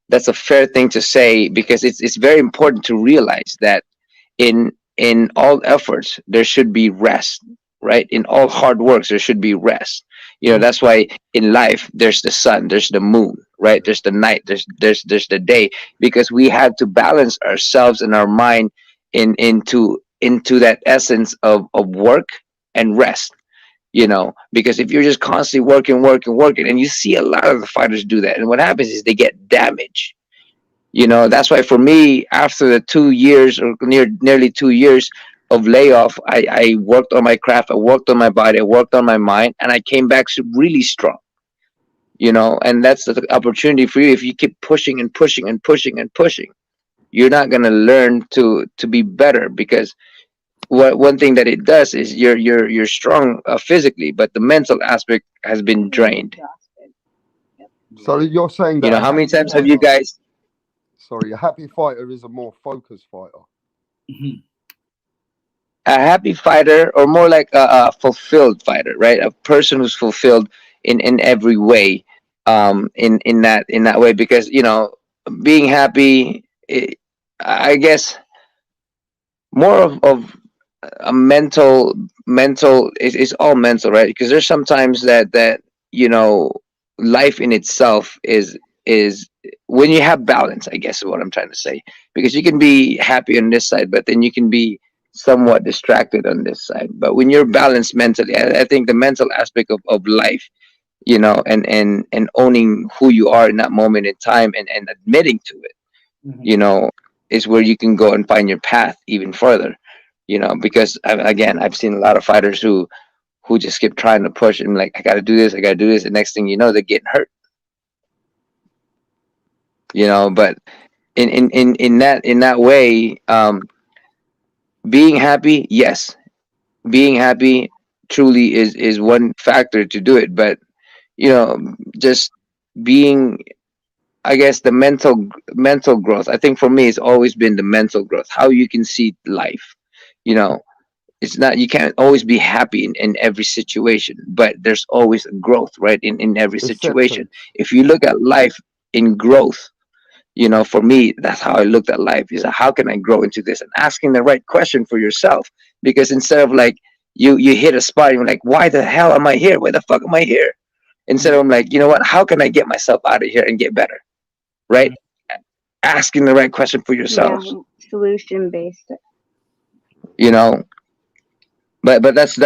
That's a fair thing to say because it's very important to realize that in all efforts there should be rest, right? In all hard works there should be rest. That's why in life there's the sun, there's the moon, right? There's the night, there's the day, because we have to balance ourselves and our mind into that essence of work and rest. Because if you're just constantly working, working, working, and you see a lot of the fighters do that, and what happens is they get damaged. That's why for me, after the 2 years or nearly 2 years of layoff, I worked on my craft, I worked on my body, I worked on my mind, and I came back really strong. And that's the opportunity for you. If you keep pushing and pushing and pushing and pushing, you're not gonna learn to be better, because one thing that it does is you're strong physically, but the mental aspect has been drained. So you're saying that a How many happy times have you fighter, guys sorry, a happy fighter is a more focused fighter. a happy fighter, or more like a fulfilled fighter, right? A person who's fulfilled in every way, in that way, because being happy, I guess more of a mental is all mental, right? Because there's sometimes that you know life in itself is when you have balance, I guess is what I'm trying to say. Because you can be happy on this side, but then you can be somewhat distracted on this side. But when you're balanced mentally, I think the mental aspect of life, and owning who you are in that moment in time, and admitting to it, you know is where you can go and find your path even further. Because again, I've seen a lot of fighters who just keep trying to push and like, I gotta do this, I gotta do this, and next thing you know, they're getting hurt. But in that way, being happy, yes, being happy truly is one factor to do it. But you know just being, I guess, the mental growth, I think for me, it's always been the mental growth, how you can see life. you know it's not, you can't always be happy in every situation, but there's always a growth, right, in every situation. Acceptance. If you look at life in growth, for me, that's how I looked at life, is how can I grow into this, and asking the right question for yourself. Because instead of like, you hit a spot and you're like, why the hell am I here, why the fuck am I here, instead of like, you know what, how can I get myself out of here and get better, right? Asking the right question for Yeah, yourselves. solution based. You know, But that's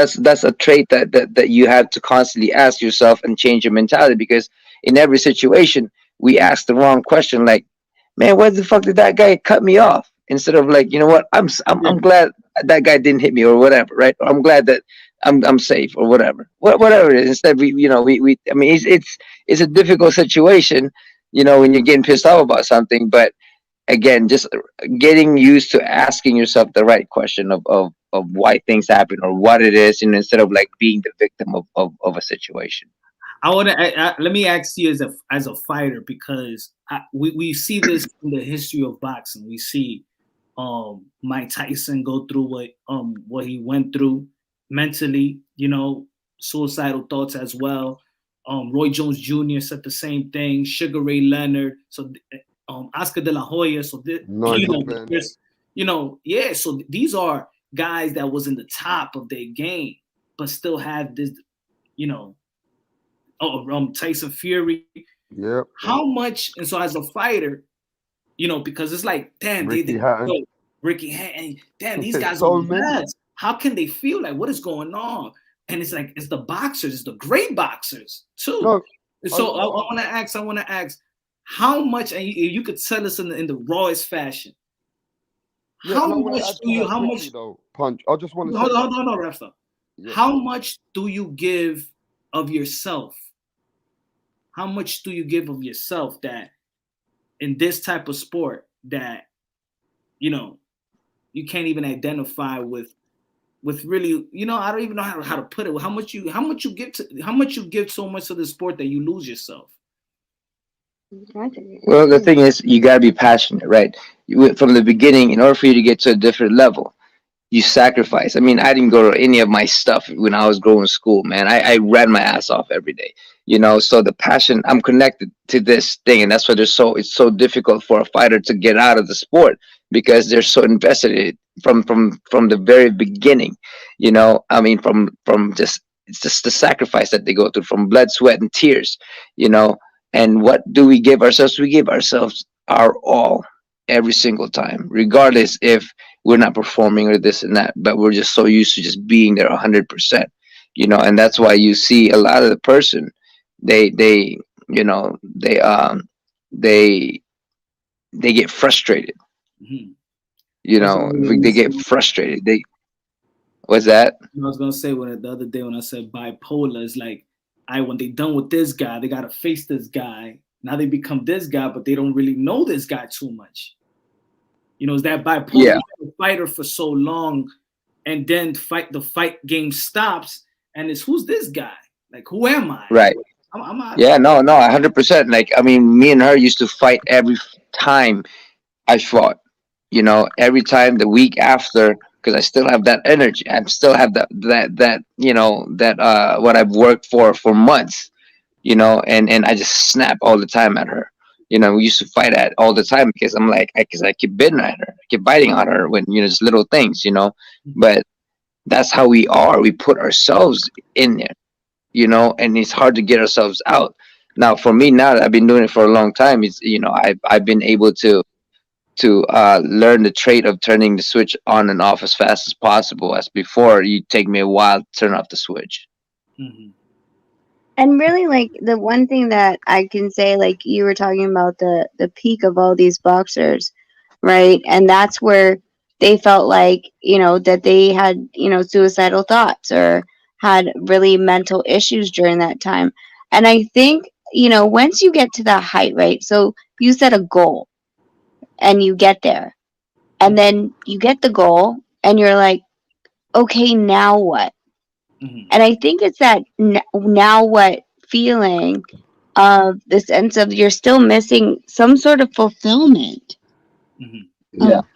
a trait that you have to constantly ask yourself and change your mentality, because in every situation we ask the wrong question, like, man, why the fuck did that guy cut me off, instead of like, you know what, I'm glad that guy didn't hit me, or whatever, right? Or I'm glad that I'm safe, or whatever, whatever it is. Instead, we I mean, it's a difficult situation, when you're getting pissed off about something. But again, just getting used to asking yourself the right question of why things happen, or what it is, and instead of like being the victim of a situation. I want to let me ask you as a fighter, because we see this in the history of boxing. We see Mike Tyson go through what he went through mentally, suicidal thoughts as well. Roy Jones Jr. said the same thing. Sugar Ray Leonard. So Oscar De La Hoya. So Nigel Benn. yeah. So these are guys that was in the top of their game, but still have this, Tyson Fury. Yep. How much? And so as a fighter, because it's like, damn, Ricky Hatton. Ricky Hatton, damn, these guys So are many. nuts. How can they feel like, what is going on? And it's like, it's the boxers, it's the great boxers too. No, so I want to ask, how much? And you could tell us in the rawest fashion. Yeah, How and much do you? How quickly, much? though, Punch. I just want to Hold say. on, Rafta. Yeah. How much do you give of yourself? How much do you give of yourself that in this type of sport that you can't even identify with really, I don't even know how to put it. How much you give so much to the sport that you lose yourself? Well, the thing is, you got to be passionate, right? From the beginning, in order for you to get to a different level, you sacrifice. I mean, I didn't go to any of my stuff when I was growing school, man. I ran my ass off every day, So the passion, I'm connected to this thing, and that's why it's so difficult for a fighter to get out of the sport, because they're so invested in it from the very beginning. I mean, from just it's just the sacrifice that they go through, from blood, sweat, and tears. You know, and what do we give ourselves? We give ourselves our all every single time, regardless if we're not performing or this and that, but we're just so used to just being there 100%. And that's why you see a lot of the person, they you know they they get frustrated. Mm-hmm. They get frustrated. What's that? I was gonna say the other day when I said bipolar, is like, when they done with this guy, they gotta face this guy. Now they become this guy, but they don't really know this guy too much. Is that bipolar fighter for so long, and then the fight game stops, and it's, who's this guy? Like, who am I? Right. I'm out. Yeah, no, 100%. Like, I mean, me and her used to fight every time I fought. Every time the week after, because I still have that energy. I still have that what I've worked for months. And I just snap all the time at her. We used to fight at all the time, because I'm like, because I keep biting at her, I keep biting on her when just little things. But that's how we are. We put ourselves in there. And it's hard to get ourselves out. Now, for me, now that I've been doing it for a long time, it's I've been able to learn the trait of turning the switch on and off as fast as possible. As before, you take me a while to turn off the switch. Mm-hmm. And really, like, the one thing that I can say, like, you were talking about the peak of all these boxers, right? And that's where they felt like, that they had, suicidal thoughts or had really mental issues during that time. And I think, once you get to that height, right? So you set a goal and you get there, and then you get the goal and you're like, okay, now what? Mm-hmm. And I think it's that now what feeling of the sense of you're still missing some sort of fulfillment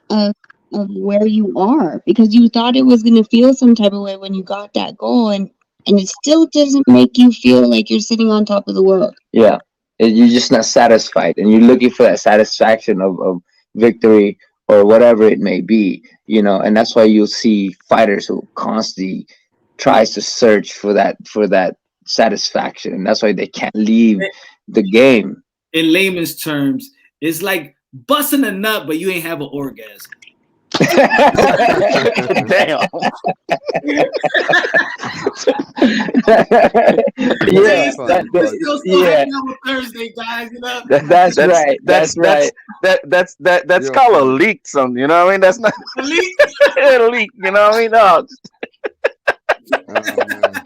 of where you are, because you thought it was going to feel some type of way when you got that goal, and it still doesn't make you feel like you're sitting on top of the world. Yeah, you're just not satisfied, and you're looking for that satisfaction of victory or whatever it may be. And that's why you'll see fighters who constantly tries to search for that satisfaction, and that's why they can't leave the game. In layman's terms, it's like busting a nut, but you ain't have an orgasm. Damn. Yeah, That's funny, We're bro. still yeah. hanging out with Thursday, guys. You know. That's right. That's right. That's You're called a funny. leak. Something, you know what I mean? That's not Elite. a leak. You know what I mean? No. Oh man.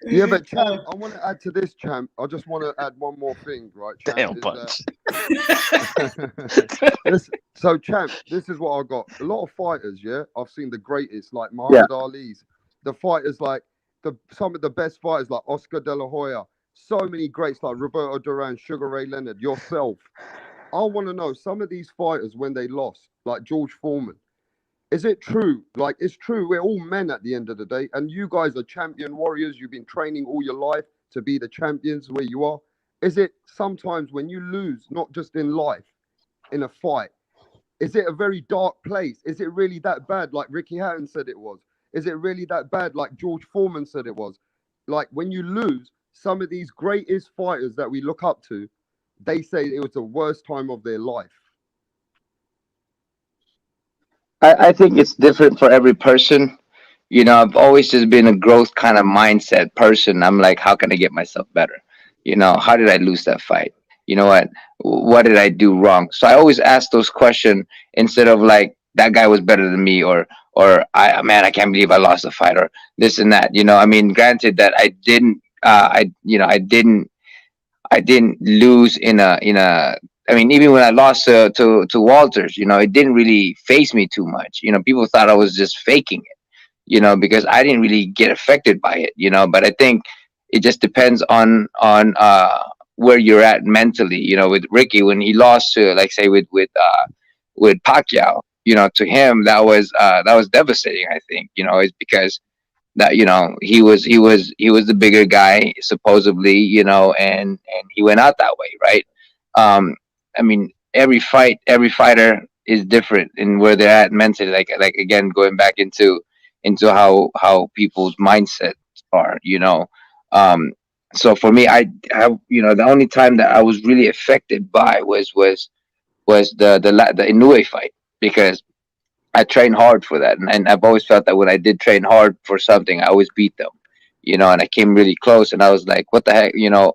Yeah, but Uh, champ, I want to add to this, champ. I just want to add one more thing, right, champ? Damn Is punch. that this? So, champ, this is what I got. A lot of fighters, yeah. I've seen the greatest, like Yeah. Muhammad Ali's, the fighters like some of the best fighters, like Oscar De La Hoya. So many greats like Roberto Duran, Sugar Ray Leonard, yourself. I want to know some of these fighters when they lost, like George Foreman. Is it true? Like, it's true. We're all men at the end of the day. And you guys are champion warriors. You've been training all your life to be the champions where you are. Is it sometimes when you lose, not just in life, in a fight, is it a very dark place? Is it really that bad, like Ricky Hatton said it was? Is it really that bad, like George Foreman said it was? Like, when you lose, some of these greatest fighters that we look up to, they say it was the worst time of their life. I think it's different for every person. You know, I've always just been a growth kind of mindset person. I'm like, how can I get myself better? You know, how did I lose that fight? You know what did I do wrong? So I always ask those questions instead of like that guy was better than me, or I man, I can't believe I lost the fight, or this and that. You know, I mean, granted that I didn't I didn't lose in a. I mean, even when I lost to Walters, you know, it didn't really phase me too much. You know, people thought I was just faking it, you know, because I didn't really get affected by it, you know. But I think it just depends on where you're at mentally. You know, with Ricky when he lost to, like, say, with Pacquiao, you know, to him that was devastating. I think, you know, it's because that, you know, he was the bigger guy supposedly, you know, and he went out that way, right? um I mean, every fighter is different in where they're at mentally, like again, going back into how people's mindsets are, you know. um so for me, I have, you know, the only time that I was really affected by was the Inoue fight, because I trained hard for that, and I've always felt that when I did train hard for something, I always beat them, you know. And I came really close, and I was like, "What the heck?" You know,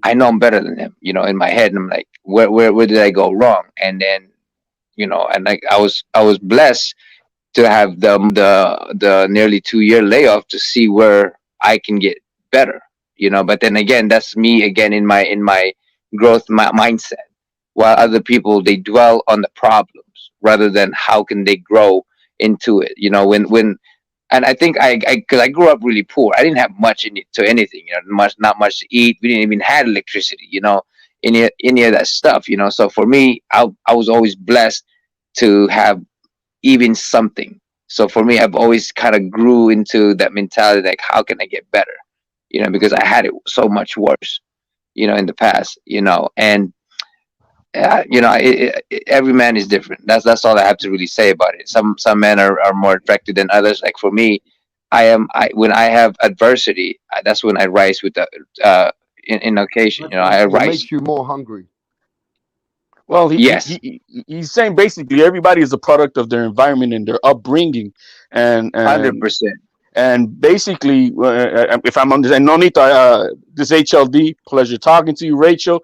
I know I'm better than him, you know, in my head, and I'm like, "Where did I go wrong?" And then, you know, and like I was blessed to have the nearly 2 year layoff to see where I can get better, you know. But then again, that's me again in my growth mindset, while other people, they dwell on the problems rather than how can they grow into it, you know. When and I think I because I grew up really poor, I didn't have much in it to anything, you know, not much to eat, we didn't even have electricity, you know, any of that stuff, you know. So for me, I was always blessed to have even something. So for me, I've always kind of grew into that mentality, like, how can I get better? You know, because I had it so much worse, you know, in the past, you know. And you know, every man is different. That's all I have to really say about it. Some men are more affected than others. Like for me, I when I have adversity, that's when I rise with the in occasion. You know, I It rise. makes you more hungry. Well, Yes, he's saying basically everybody is a product of their environment and their upbringing, and 100%. basically, if I'm understanding, Nonita, this HLD, pleasure talking to you, Rachel.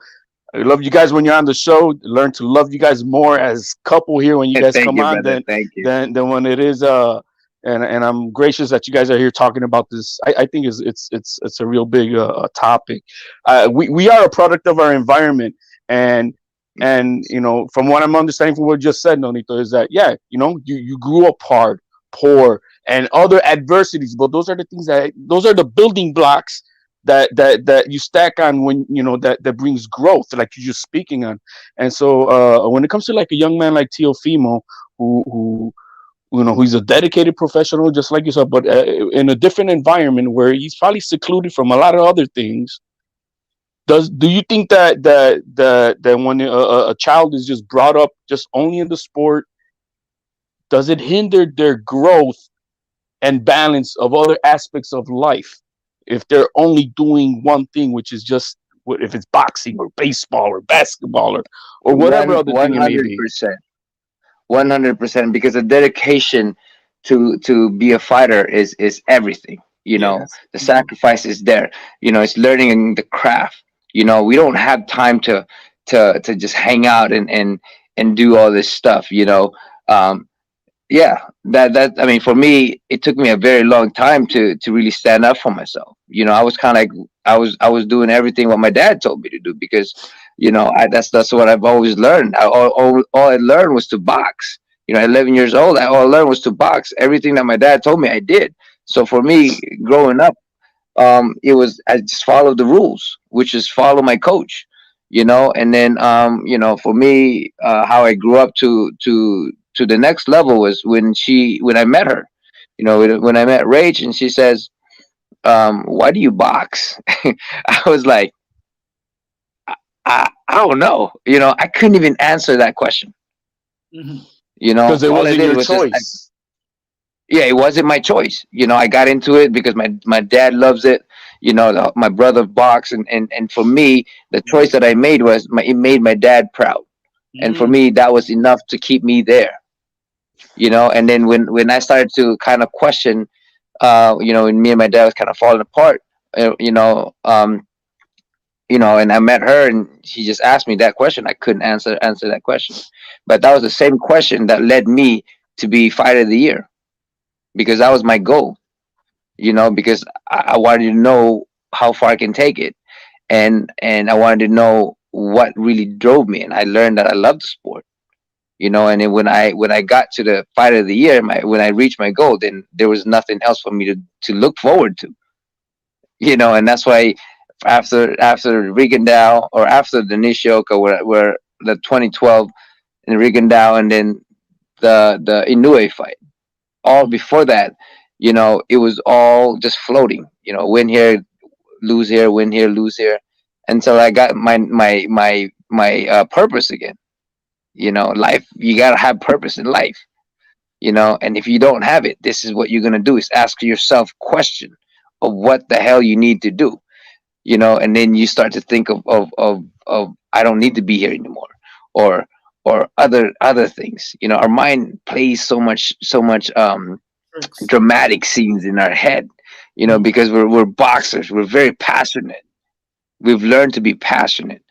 I love you guys when you're on the show. Learn to love you guys more as couple here when you guys Thank come you, on brother. than Thank you. than when it is and I'm gracious that you guys are here talking about this. I think it's a real big topic. We are a product of our environment, and you know, from what I'm understanding from what you just said, Nonito, is that yeah, you know, you grew up hard, poor, and other adversities, but those are the building blocks that you stack on when you know that brings growth, like you're just speaking on. And so when it comes to like a young man like Teofimo, who you know, he's a dedicated professional just like yourself, but in a different environment where he's probably secluded from a lot of other things. Do you think that when a child is just brought up just only in the sport, does it hinder their growth and balance of other aspects of life if they're only doing one thing, which is just if it's boxing or baseball or basketball or whatever other thing One it may hundred be? percent. 100%, because the dedication to be a fighter is everything. Yes. The sacrifice is there. It's learning the craft. We don't have time to just hang out and do all this stuff. Um, yeah, that I mean, for me, it took me a very long time to really stand up for myself. I was kind of like, I was doing everything what my dad told me to do, because that's what I've always learned. All I learned was to box. 11 years old, all I learned was to box. Everything that my dad told me, I did. So for me, growing up, it was, I just followed the rules, which is follow my coach. And then for me, how I grew up to the next level was when I met her. When I met Rach, and she says, "Why do you box?" I was like, I don't know. I couldn't even answer that question. Mhm. Because it All I wasn't did your was just, choice. yeah, it wasn't my choice. I got into it because my dad loves it. My brother boxed, and for me, the choice that I made was it made my dad proud, and for me, that was enough to keep me there. And then when I started to kind of question, when me and my dad was kind of falling apart, uh, you know, um, and I met her, and she just asked me that question. I couldn't answer that question, but that was the same question that led me to be fighter of the year, because that was my goal. Because I wanted to know how far I can take it, and I wanted to know what really drove me, and I learned that I love the sport. And then when I got to the fight of the year, when I reached my goal, then there was nothing else for me to look forward to. And that's why after Rigondeaux, or after the Nishioka, where the 2012 in Rigondeaux, and then the Inoue fight, all before that, it was all just floating. Win here, lose here, win here, lose here, until I got my purpose again. Life, you gotta have purpose in life. And if you don't have it, this is what you're gonna do: is ask yourself question of what the hell you need to do. And then you start to think of I don't need to be here anymore, or other things. Our mind plays so much dramatic scenes in our head, because we're boxers. We're very passionate. We've learned to be passionate.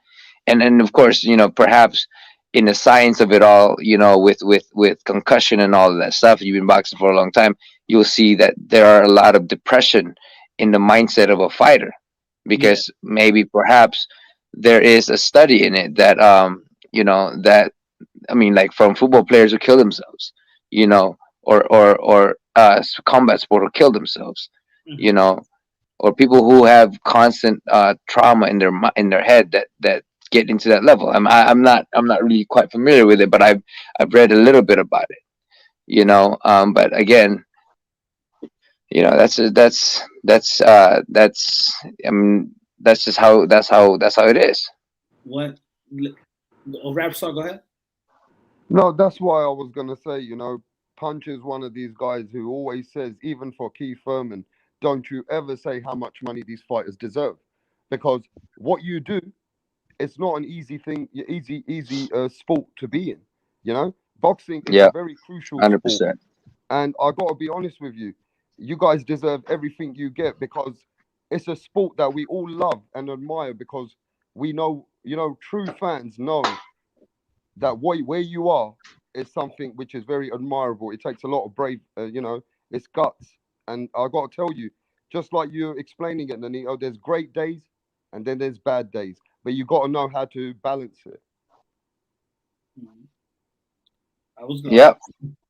And of course, perhaps in the science of it all, with concussion and all of that stuff, you've been boxing for a long time, you'll see that there are a lot of depression in the mindset of a fighter, because maybe perhaps there is a study in it that that, I mean, like, from football players who kill themselves, or combat sport who kill themselves, you know or people who have constant trauma in their head that get into that level. I'm not really quite familiar with it, but I've read a little bit about it. But again, that's I mean, that's how it is. What? Oh, rap star, go ahead. No, that's why I was gonna say, Punch is one of these guys who always says, even for Keith Thurman, don't you ever say how much money these fighters deserve, because what you do, it's not an easy thing, easy sport to be in. Boxing is a Yeah, very crucial sport, 100%. and I gotta be honest with you, you guys deserve everything you get, because it's a sport that we all love and admire, because we know, true fans know that where you are is something which is very admirable. It takes a lot of brave, it's guts. And I got to tell you, just like you're explaining it, Nanito, there's great days and then there's bad days, but you got to know how to balance it. Mhm. I was gonna. Yep.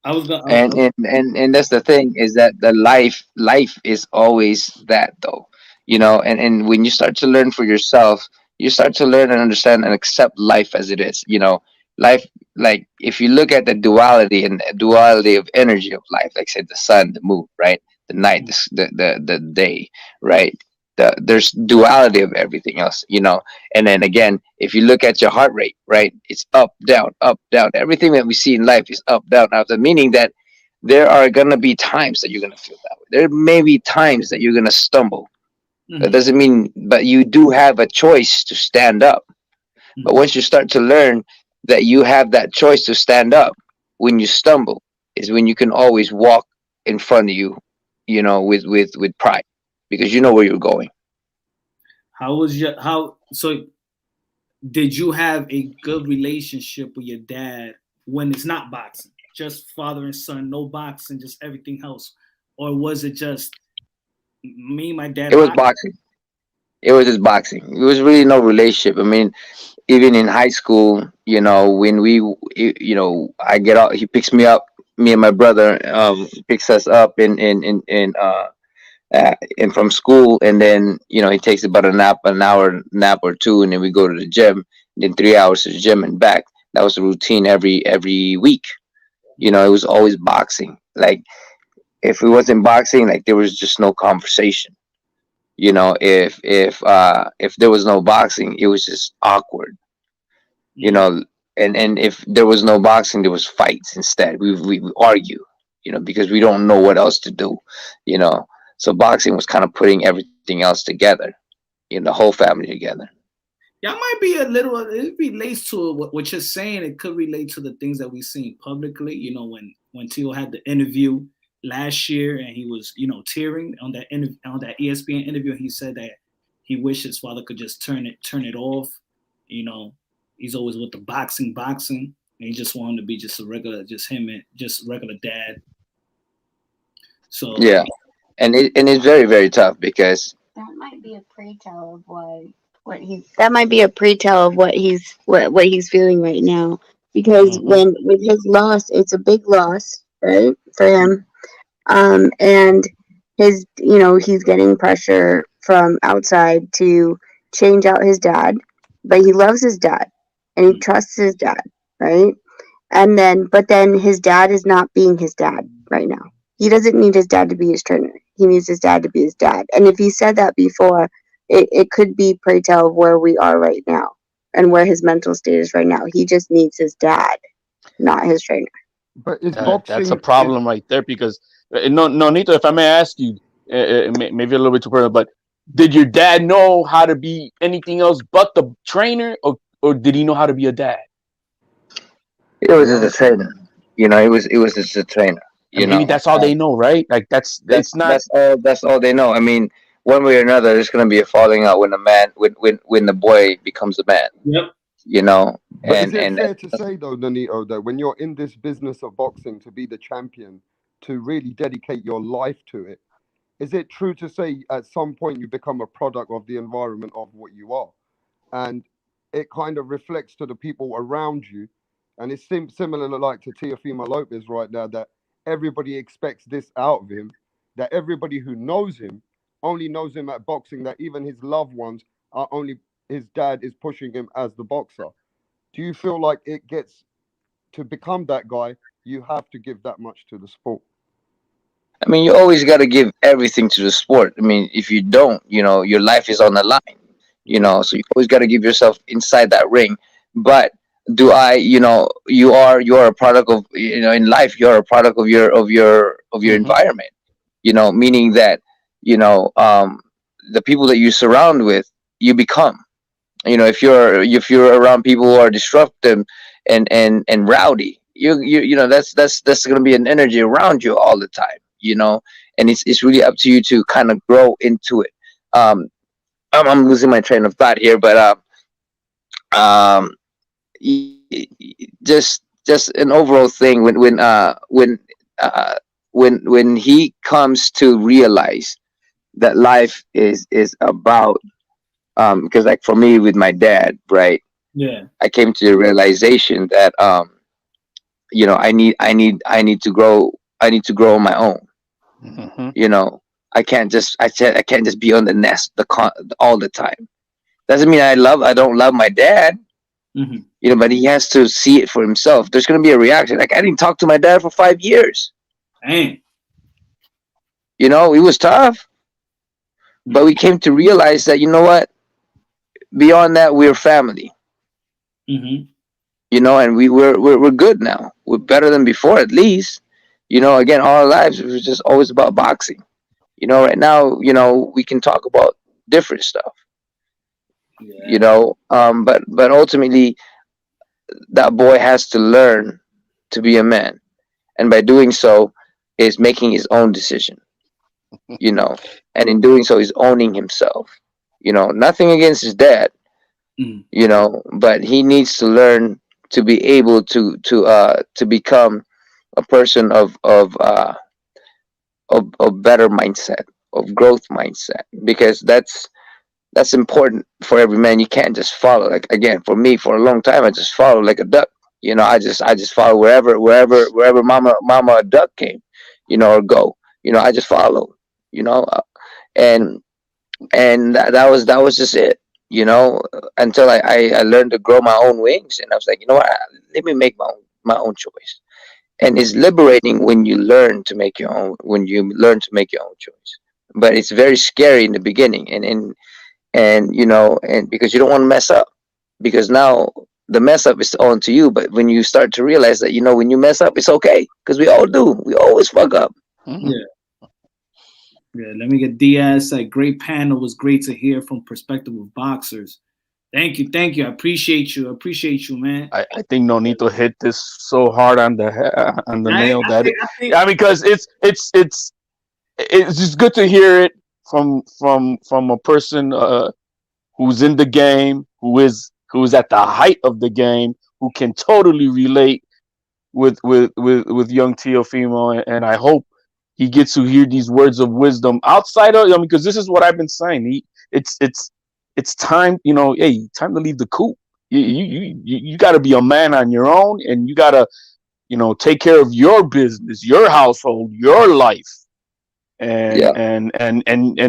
I was gonna. And that's the thing, is that the life is always that, though. And when you start to learn for yourself, you start to learn and understand and accept life as it is. Life, like, if you look at the duality and the duality of energy of life, like, say, the sun, the moon, right, the night, the day, right, there's duality of everything else. And then again, if you look at your heart rate, right, it's up, down, up, down. Everything that we see in life is up, down, up. Meaning that there are gonna be times that you're gonna feel that way. There may be times that you're gonna stumble. That Mhm. doesn't mean, but you do have a choice to stand up. But Mhm. once you start to learn that you have that choice to stand up, when you stumble is when you can always walk in front of you, with pride, because you know where you're going. So did you have a good relationship with your dad when it's not boxing? Just father and son, no boxing, just everything else? Or was it just me, my dad? It was boxing. It was just boxing. It was really no relationship. I mean, even in high school, when I get out, he picks me up. Me and my brother picks us up and from school, and then he takes about an hour nap or two, and then we go to the gym. And then 3 hours to the gym and back. That was the routine every week. It was always boxing. Like, if it wasn't boxing, like, there was just no conversation. If there was no boxing, it was just awkward. And if there was no boxing, there was fights instead. We argue, because we don't know what else to do. So boxing was kind of putting everything else together, the whole family together. Yeah, might be a little. It relates to what you're saying. It could relate to the things that we've seen publicly. When Teo had the interview last year, and he was, tearing on that ESPN interview, and he said that he wished his father could just turn it off. He's always with the boxing, and he just wanted to be just regular dad. So yeah, and it's very, very tough, because that might be a pre-tell of what he's feeling right now, because when with his loss, it's a big loss, right, for him. And he's getting pressure from outside to change out his dad, but he loves his dad and he trusts his dad, right? But then his dad is not being his dad right now. He doesn't need his dad to be his trainer. He needs his dad to be his dad. And if he said that before, it could be pray tell of where we are right now and where his mental state is right now. He just needs his dad, not his trainer. But is that's a problem right there, because Nito, if I may ask you, maybe a little bit too personal, but did your dad know how to be anything else but the trainer, or did he know how to be a dad? It was just a trainer. It was just a trainer. Maybe that's all they know, right? Like, that's all they know. I mean, one way or another, there's gonna be a falling out when when the boy becomes a man. Yep. But is it fair to say, though, Nonito, that when you're in this business of boxing, to be the champion, to really dedicate your life to it, is it true to say at some point you become a product of the environment of what you are? And it kind of reflects to the people around you. And it's similar like to Teofimo Lopez right now, that everybody expects this out of him, that everybody who knows him only knows him at boxing, that even his loved ones are only, his dad is pushing him as the boxer. Do you feel like it gets to become that guy, you have to give that much to the sport? I mean, you always got to give everything to the sport. I mean, if you don't, your life is on the line. So you always got to give yourself inside that ring. But you are a product of, in life, you're a product of your environment. Meaning that the people that you surround with, you become. If you're around people who are disruptive and rowdy, that's going to be an energy around you all the time. And it's really up to you to kind of grow into it. I'm losing my train of thought here, but just an overall thing, when he comes to realize that life is about, because, like, for me with my dad, right? Yeah. I came to the realization that I need to grow on my own. I can't just be on the nest all the time. Doesn't mean I don't love my dad. But he has to see it for himself. There's gonna be a reaction. Like, I didn't talk to my dad for 5 years. Dang. It was tough. But we came to realize that, what? Beyond that, we're family. And we're good now. We're better than before, at least. Again, all our lives, it was just always about boxing. Right now, we can talk about different stuff. Yeah. But ultimately, that boy has to learn to be a man, and by doing so, is making his own decision. And in doing so, he's owning himself. Nothing against his dad, but he needs to learn to be able to become a person of better mindset, of growth mindset, because that's important for every man. You can't just follow. Like, again, for me, for a long time, I just followed like a duck. I just follow wherever mama duck came, or go. I just follow. You know, uh, and that was just it. Until I learned to grow my own wings, and I was like, what? Let me make my own choice. And it's liberating when you learn to make your own choice. But it's very scary in the beginning, and because you don't want to mess up, because now the mess up is on to you. But when you start to realize that, when you mess up, it's okay, because we all do. We always fuck up. Yeah. Yeah, let me get Diaz. Like, great panel. It was great to hear from perspective of boxers. Thank you. I appreciate you. Man. I think no need to hit this so hard on the nail because it's just good to hear it from a person who's in the game, who's at the height of the game, who can totally relate with young Teofimo, and I hope he gets to hear these words of wisdom outside of because this is what I've been saying. It's time, hey, time to leave the coop. You got to be a man on your own, and you got to take care of your business, your household, your life, and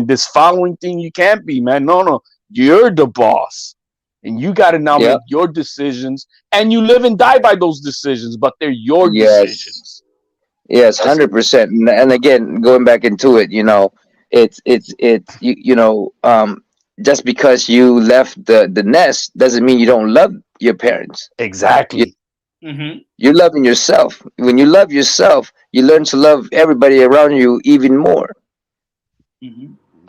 this following thing you can't be, man. No, you're the boss, and you got to now make your decisions, and you live and die by those decisions, but they're your decisions. Yes, 100%. And again, going back into it, just because you left the nest doesn't mean you don't love your parents. Exactly. You're loving yourself. When you love yourself, you learn to love everybody around you even more.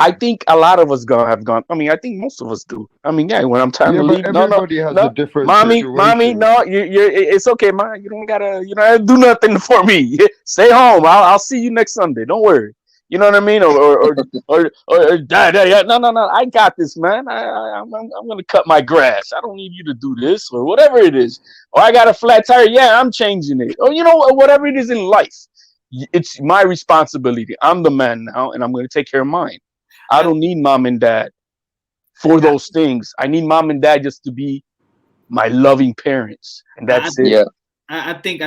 I think a lot of us have gone. I mean, I think most of us do. I mean, when I'm trying to leave, everybody has a different mommy, situation. no, it's okay, mom. You don't gotta, do nothing for me. Stay home. I'll see you next Sunday. Don't worry. You know what I mean? Or dad, yeah, no. I got this, man. I'm gonna cut my grass. I don't need you to do this or whatever it is. Or I got a flat tire. Yeah, I'm changing it. Or whatever it is in life. It's my responsibility. I'm the man now, and I'm gonna take care of mine. I don't need mom and dad for those things. I need mom and dad just to be my loving parents, and that's it. Yeah. I think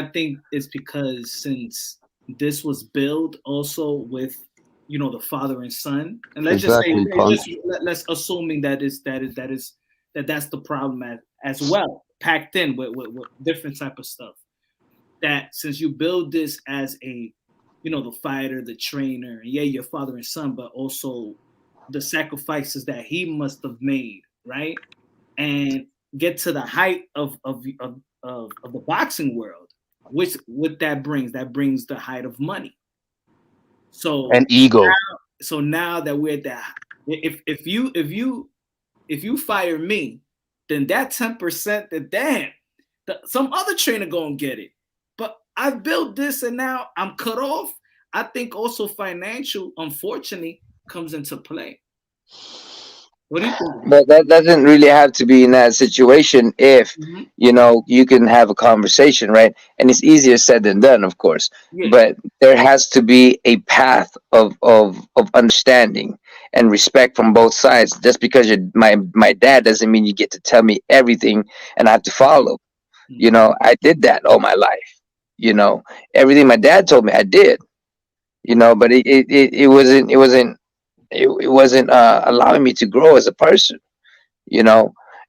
it's because since this was built also with the father and son, and let's just assuming that's the problem as well, packed in with different type of stuff. That since you build this as a the fighter, the trainer, your father and son, but also the sacrifices that he must have made, right? And get to the height of the boxing world, which what that brings the height of money. So and ego. Now that we're at that, if you fire me, then that 10%, some other trainer gonna get it. But I've built this, and now I'm cut off. I think also financial, unfortunately, comes into play. What do you think? But that doesn't really have to be in that situation if you can have a conversation, right? And it's easier said than done, of course. But there has to be a path of understanding and respect from both sides. Just because you're my dad doesn't mean you get to tell me everything and I have to follow. I did that all my life. Everything my dad told me I did. But it wasn't allowing me to grow as a person.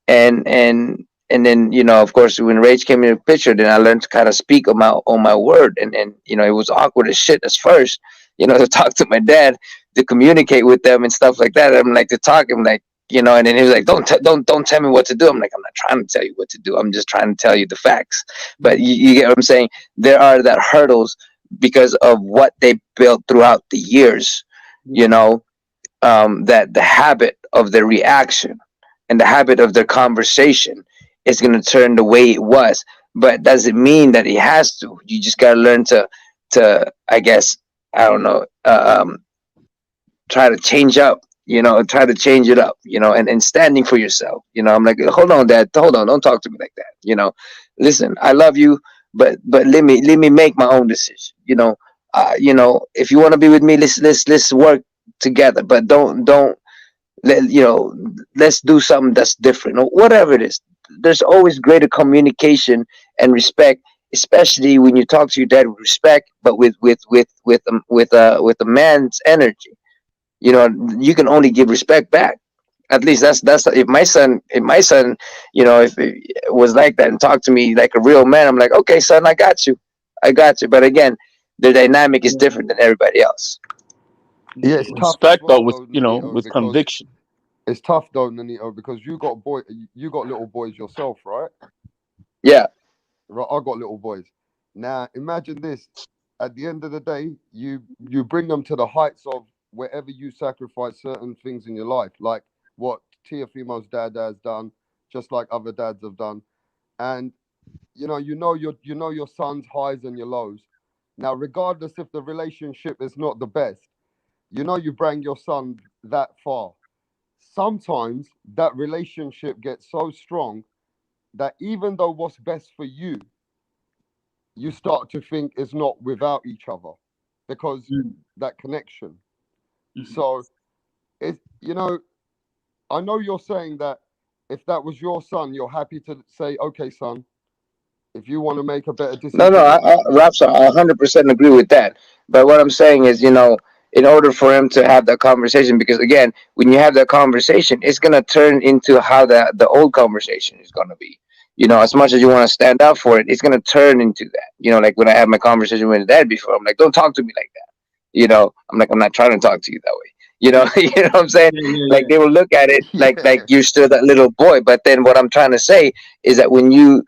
And then of course, when rage came into the picture, then I learned to kind of speak on my word, and it was awkward as shit at first, to talk to my dad, to communicate with them and stuff like that. I'm like, to talk, I'm like, and then he was like, don't tell me what to do. I'm like, I'm not trying to tell you what to do, I'm just trying to tell you the facts. But you get what I'm saying? There are that hurdles because of what they built throughout the years, that the habit of their reaction and the habit of their conversation is going to turn the way it was. but doesn't mean that he has to. You just gotta learn to I guess, I don't know, try to change up, try to change it up, and standing for yourself. I'm like, hold on, Dad, hold on, don't talk to me like that. Listen, I love you, but let me make my own decision. If you want to be with me, let's work together, but don't let's do something that's different or whatever it is. There's always greater communication and respect, especially when you talk to your dad with respect, but with a man's energy. You can only give respect back. At least that's if my son if it was like that and talked to me like a real man, I'm like, okay, son, I got you. But again, the dynamic is different than everybody else. Yeah, it's tough as Respect, but well, with though, Nanito, with because conviction. it's tough though, Nanito, because you got little boys yourself, right? Yeah. Right, I got little boys. Now, imagine this. At the end of the day, you bring them to the heights of wherever you sacrifice certain things in your life, like what Teofimo's dad has done, just like other dads have done, and your son's highs and your lows. Now, regardless if the relationship is not the best, you bring your son that far. Sometimes that relationship gets so strong that even though what's best for you, you start to think it's not without each other because that connection. So it, I know you're saying that if that was your son, you're happy to say, okay, son, if you want to make a better No, decision. Raps, I 100% agree with that. But what I'm saying is, in order for him to have that conversation, because again, when you have that conversation, it's gonna turn into how the old conversation is gonna be. As much as you want to stand up for it, it's gonna turn into that. Like when I had my conversation with dad before, I'm like, don't talk to me like that. I'm like, I'm not trying to talk to you that way. You know what I'm saying? Like they will look at it like Yeah. you're still that little boy. But then what I'm trying to say is that when you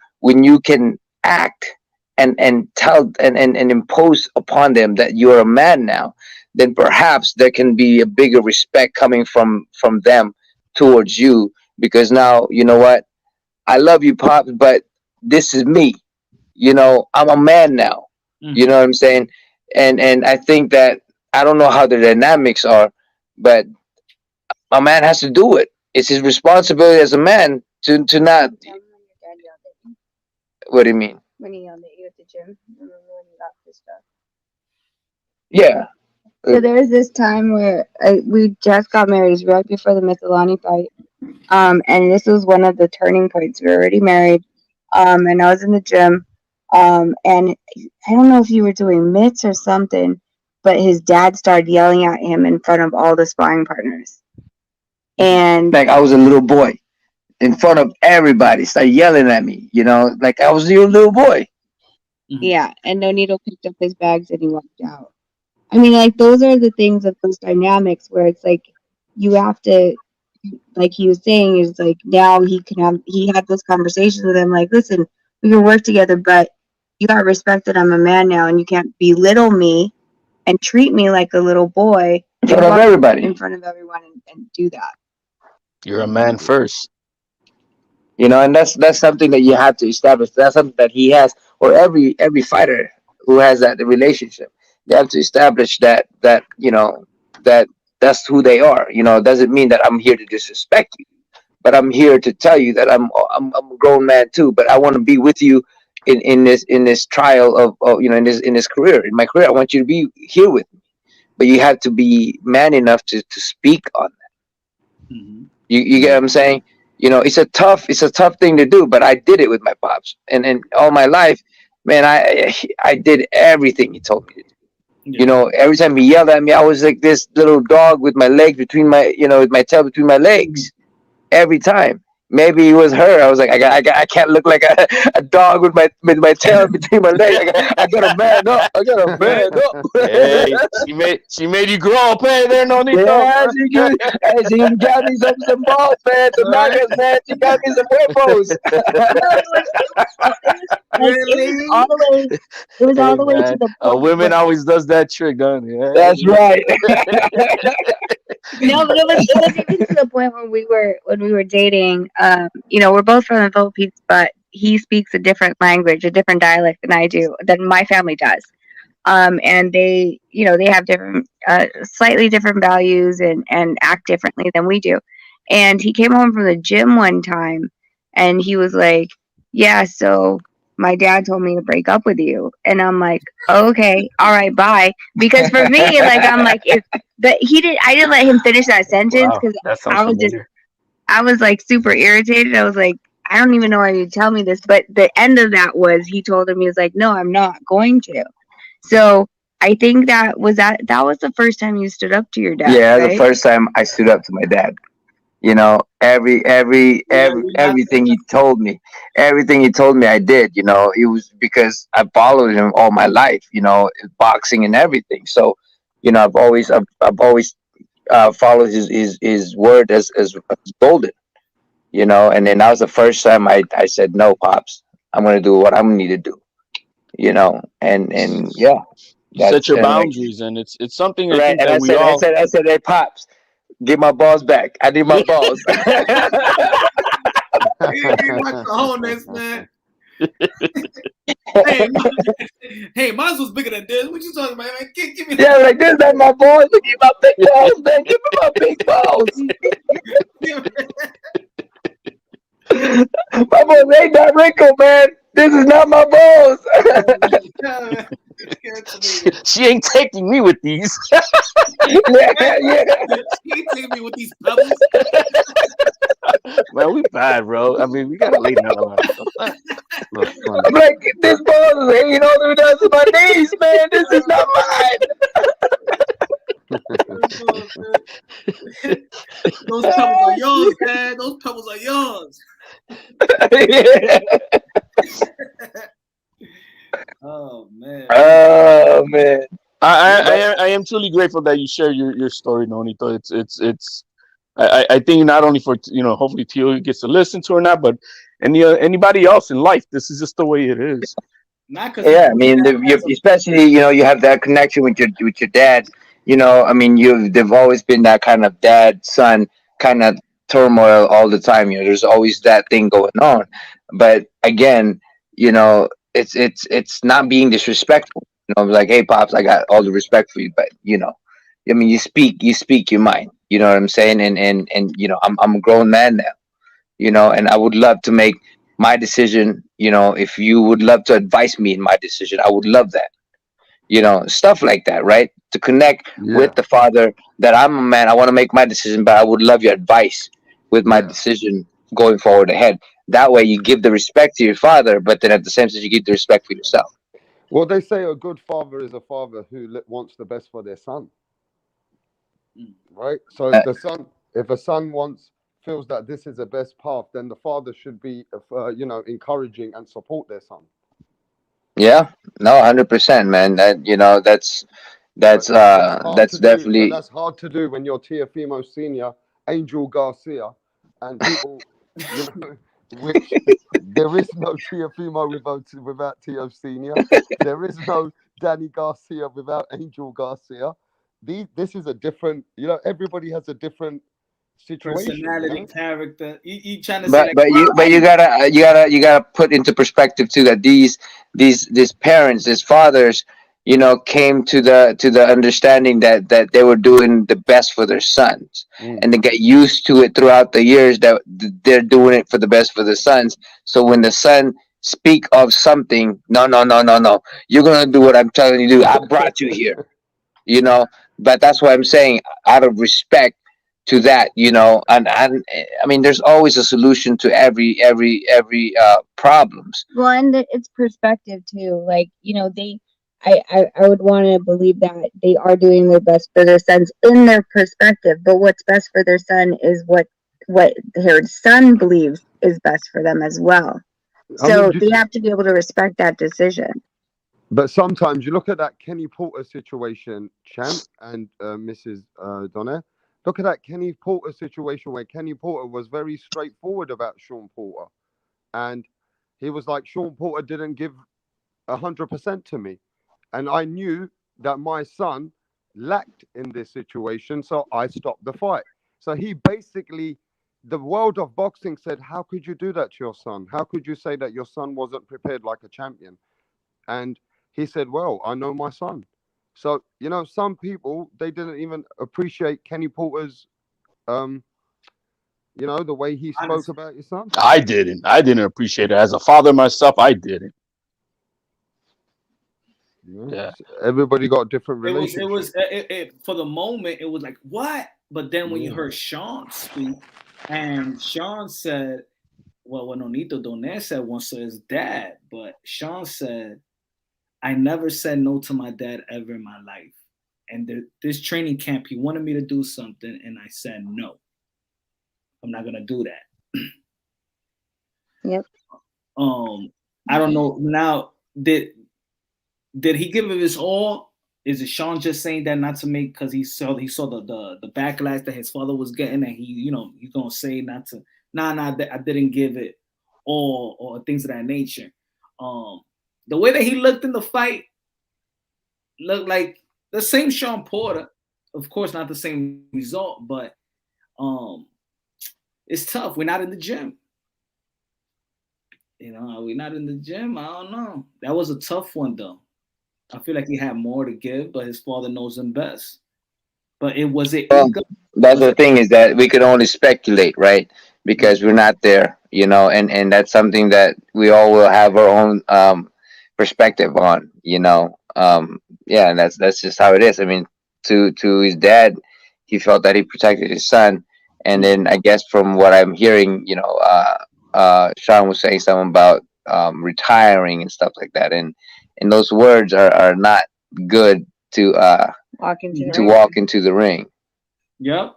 can act and tell and impose upon them that you're a man now, then perhaps there can be a bigger respect coming from them towards you, because now you know what, I love you, pops, but this is me. I'm a man now. You know what I'm saying? And I think that, I don't know how the dynamics are, but a man has to do it. It's his responsibility as a man to not. What do you mean? When he yelled at you at the gym, remember when you got pissed off? Yeah. So there was this time where we just got married. It was right before the Mithelani fight. And this was one of the turning points. We were already married. And I was in the gym. And I don't know if you were doing mitts or something, but his dad started yelling at him in front of all the sparring partners. And like I was a little boy in front of everybody, started yelling at me, like I was your little boy. yeah, and Nonito picked up his bags and he walked out. I mean, like, those are the things of those dynamics where it's like you have to, like he was saying, is like now he had those conversations with him, like, listen, we can work together, but you gotta respect that I'm a man now, and you can't belittle me and treat me like a little boy in front of everybody, in front of everyone, and do that. You're a man first. And that's something that you have to establish. That's something that he has, or every fighter who has that relationship. They have to establish that that's who they are. It doesn't mean that I'm here to disrespect you, but I'm here to tell you that I'm a grown man too. But I want to be with you in this trial of in this career, in my career. I want you to be here with me, but you have to be man enough to speak on that. You get what I'm saying? It's a tough thing to do, but I did it with my pops, and all my life, man, I did everything he told me to do. Every time he yelled at me, I was like this little dog with my legs between with my tail between my legs. Every time. Maybe it was her. I was like, I can't look like a dog with my tail between my legs. I gotta man up. I gotta man up. Hey, she made you grow up, hey there, Nonito. Yeah, she got me some balls, man. Some knockers, man. She got me some huevos. It was all the way to the point. Women always does that trick, don't they? That's right. No, but it was even to the point when we were dating. We're both from the Philippines, but he speaks a different language, a different dialect than my family does. And they, they have different, slightly different values and act differently than we do. And he came home from the gym one time and he was like, yeah, so my dad told me to break up with you. And I'm like, okay, all right, bye. Because for me, like, I'm like, I didn't let him finish that sentence Wow, because that sounds I was just, familiar. I was like super irritated. I was like, I don't even know why you tell me this. But the end of that was he told him, he was like, no, I'm not going to. So I think that was the first time you stood up to your dad, Yeah, the right? first time I stood up to my dad. Everything he told me, I did. It was because I followed him all my life. Boxing and everything. So, I've always followed his word as golden. And then that was the first time I said, no, pops, I'm gonna do what I'm gonna need to do. And yeah, You set that's your and like boundaries, and it's something I right. think And that I we said, I all. said, I said, hey, pops, get my balls back. I need my balls. He like the wholeness, man. Hey, mine was bigger than this. What you talking about, man? Give me Yeah, like this, not my balls. Look at my big balls, man. Give me my big balls. My balls ain't that wrinkled, man. This is not my balls. She ain't taking me with these. Yeah. She ain't taking me with these pebbles. Man, we bad, bro. I mean, we gotta lay that alone. I'm like, this balls is hanging all the way down to my knees, man. This is not mine. Those pebbles are yours, man. Those pebbles are yours. Oh man. Oh man. I am truly grateful that you share your story, Nonito. It's I think not only for hopefully Tio gets to listen to or not, but anybody else in life, this is just the way it is. Yeah, I mean, especially you have that connection with your dad. I mean, they've always been that kind of dad son kind of turmoil all the time. There's always that thing going on. But again, it's not being disrespectful. Like, hey, pops, I got all the respect for you, but I mean, you speak your mind. You know what I'm saying? And I'm a grown man now. And I would love to make my decision. If you would love to advise me in my decision, I would love that. Stuff like that, right? To connect Yeah. with the father that I'm a man, I want to make my decision, but I would love your advice with my decision going forward ahead. That way you give the respect to your father, but then at the same time you give the respect for yourself. Well, they say a good father is a father who wants the best for their son, right? So if a son feels that this is the best path, then the father should be, encouraging and support their son. Yeah, no, 100%, man. That's But definitely. that's hard to do when you're Teofimo Senior, Angel Garcia, and people, which there is no Teofimo without Teo Senior. There is no Danny Garcia without Angel Garcia. This is a different, everybody has a different situation. Personality, character. You trying to say But like, you gotta put into perspective too that these parents, these fathers, came to the understanding that they were doing the best for their sons, and they get used to it throughout the years that they're doing it for the best for the sons. So when the son speak of something, no, you're gonna do what I'm telling you to do. I brought you here, but that's what I'm saying, out of respect to that, and I mean, there's always a solution to every problems. Well, and it's perspective too. Like, I would want to believe that they are doing their best for their sons in their perspective. But what's best for their son is what their son believes is best for them as well. So they have to be able to respect that decision. But sometimes you look at that Kenny Porter situation, Champ and Mrs. Donner. Look at that Kenny Porter situation where Kenny Porter was very straightforward about Sean Porter. And he was like, Sean Porter didn't give 100% to me. And I knew that my son lacked in this situation. So I stopped the fight. So he basically the world of boxing said, how could you do that to your son? How could you say that your son wasn't prepared like a champion? And he said, well, I know my son. So, some people, they didn't even appreciate Kenny Porter's, the way he spoke about his son. I didn't. I didn't appreciate it. As a father myself, I didn't. Yeah. Everybody got a different It relationship. was for the moment, it was like, what? But then when you heard Sean speak, and Sean said, well, Nonito Doné said once to his dad, but Sean said, I never said no to my dad ever in my life. And this training camp, he wanted me to do something, and I said no. I'm not gonna do that. Yep. I don't know. Now, did he give it his all? Is it Sean just saying that not to make, because he saw the backlash that his father was getting, and he's gonna say not to, I didn't give it all, or things of that nature. The way that he looked in the fight looked like the same Sean Porter. Of course, not the same result, but it's tough. We're not in the gym. We're not in the gym. I don't know. That was a tough one, though. I feel like he had more to give, but his father knows him best. But it was it. That's the thing, is that we could only speculate, right? Because we're not there, and that's something that we all will have our own perspective on, yeah, and that's just how it is. I mean, to his dad, he felt that he protected his son, and then I guess from what I'm hearing, Sean was saying something about retiring and stuff like that, and those words are not good to walk into the ring. Yep.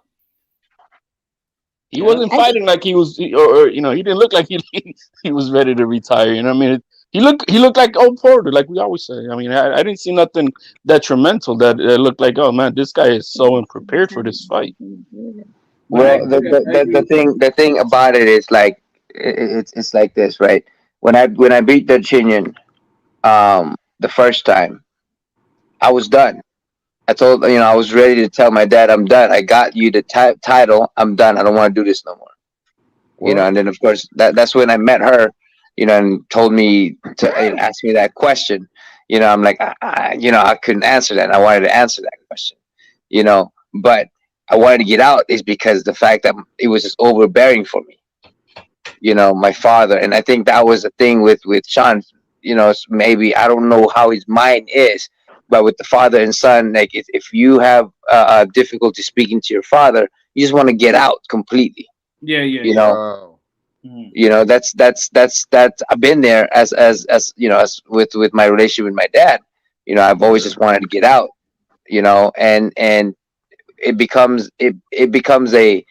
He wasn't fighting like he was, or he didn't look like he was ready to retire. I mean, he looked like old Porter, like we always say. I mean, I didn't see nothing detrimental that looked like, oh man, this guy is so unprepared for this fight. Well, the thing about it is like it's like this, right? When I beat Darchinyan the first time, I was done. I told I was ready to tell my dad, I'm done. I got you the title. I'm done. I don't want to do this no more. And then of course that's when I met her, and told me to ask me that question. I'm like, I couldn't answer that. And I wanted to answer that question, but I wanted to get out is because the fact that it was just overbearing for me, my father. And I think that was the thing with Sean, maybe, I don't know how his mind is, but with the father and son, like if you have difficulty speaking to your father, you just want to get out completely. Yeah. That's I've been there as with my relationship with my dad. I've always just wanted to get out, and it becomes a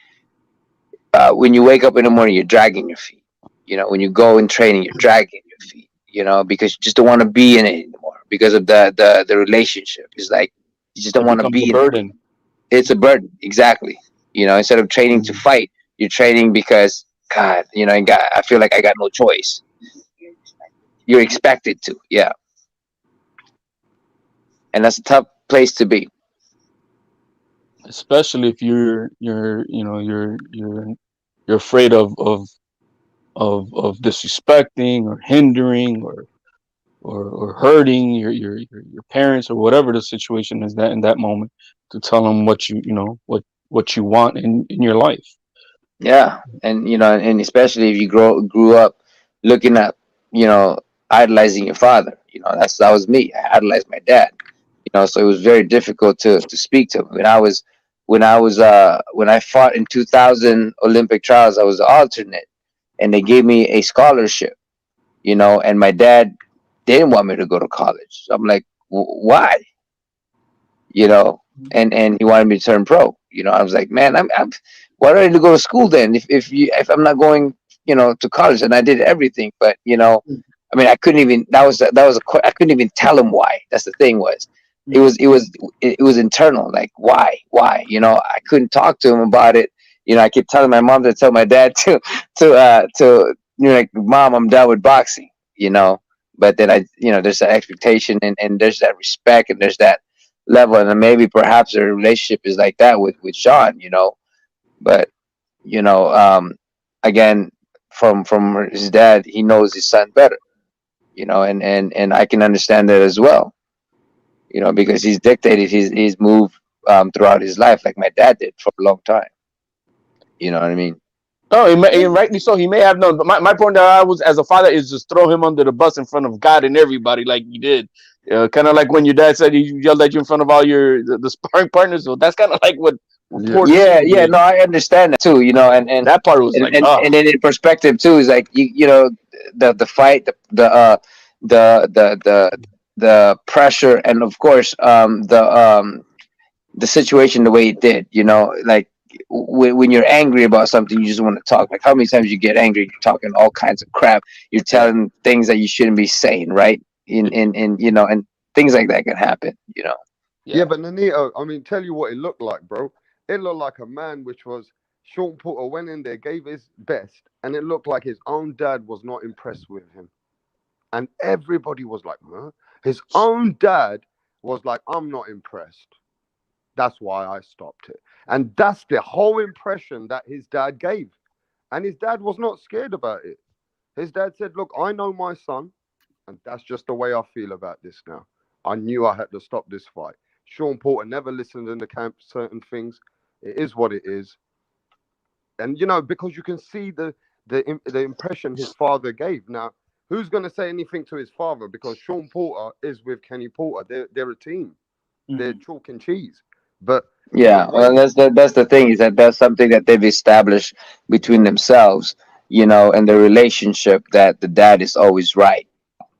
when you wake up in the morning, you're dragging your feet. When you go in training, you're dragging your feet, because you just don't want to be in it anymore because of the relationship. It's like you just don't want to be a burden. It's a burden, exactly. Instead of training to fight, you're training because God, I feel like I got no choice. You're expected to, yeah, and that's a tough place to be, especially if you're afraid of disrespecting or hindering or hurting your parents, or whatever the situation is that in that moment, to tell them what what you want in your life. Yeah, and and especially if you grew up looking up, idolizing your father. That was me. I idolized my dad. So it was very difficult to speak to him. When I fought in 2000 Olympic trials, I was an alternate, and they gave me a scholarship. And my dad didn't want me to go to college. So I'm like, why? And he wanted me to turn pro. I was like, man, I'm why do I need to go to school then if I'm not going, to college? And I did everything, but I mean, I couldn't even. I couldn't even tell him why. That's the thing was, it was internal. Like why? I couldn't talk to him about it. I kept telling my mom to tell my dad to like, Mom, I'm done with boxing. But then there's that expectation, and there's that respect, and there's that level, and then maybe perhaps a relationship is like that with Sean. But you know, again, from his dad, he knows his son better, you know, and I can understand that as well, you know, because he's dictated his move throughout his life, like my dad did for a long time. You know what I mean? Oh, and rightly so. He may have known, but my point that I was as a father is just throw him under the bus in front of God and everybody, like you did. Kind of like when your dad said he yelled at you in front of all the sparring partners. So that's kind of like what Yeah. poor Yeah, Nino yeah. did. No, I understand that too. You know, That part was like, and then in perspective too is like you know the fight, the the pressure, and of course the situation the way it did. You know, like when you're angry about something, you just want to talk. Like how many times you get angry, you're talking all kinds of crap. You're telling things that you shouldn't be saying, right? In you know, and things like that can happen. You know. Yeah, but Nanito, I mean, tell you what it looked like, bro. It looked like a man which was Sean Porter went in there, gave his best, and it looked like his own dad was not impressed with him. And everybody was like, huh? His own dad was like, I'm not impressed. That's why I stopped it. And that's the whole impression that his dad gave. And his dad was not scared about it. His dad said, look, I know my son, and that's just the way I feel about this now. I knew I had to stop this fight. Sean Porter never listened in the camp certain things. It is what it is. And you know, because you can see the impression his father gave. Now, who's going to say anything to his father? Because Sean Porter is with Kenny Porter. They're a team. They're chalk and cheese. But Yeah, well, that's the thing is that that's something that they've established between themselves, you know, and the relationship that the dad is always right,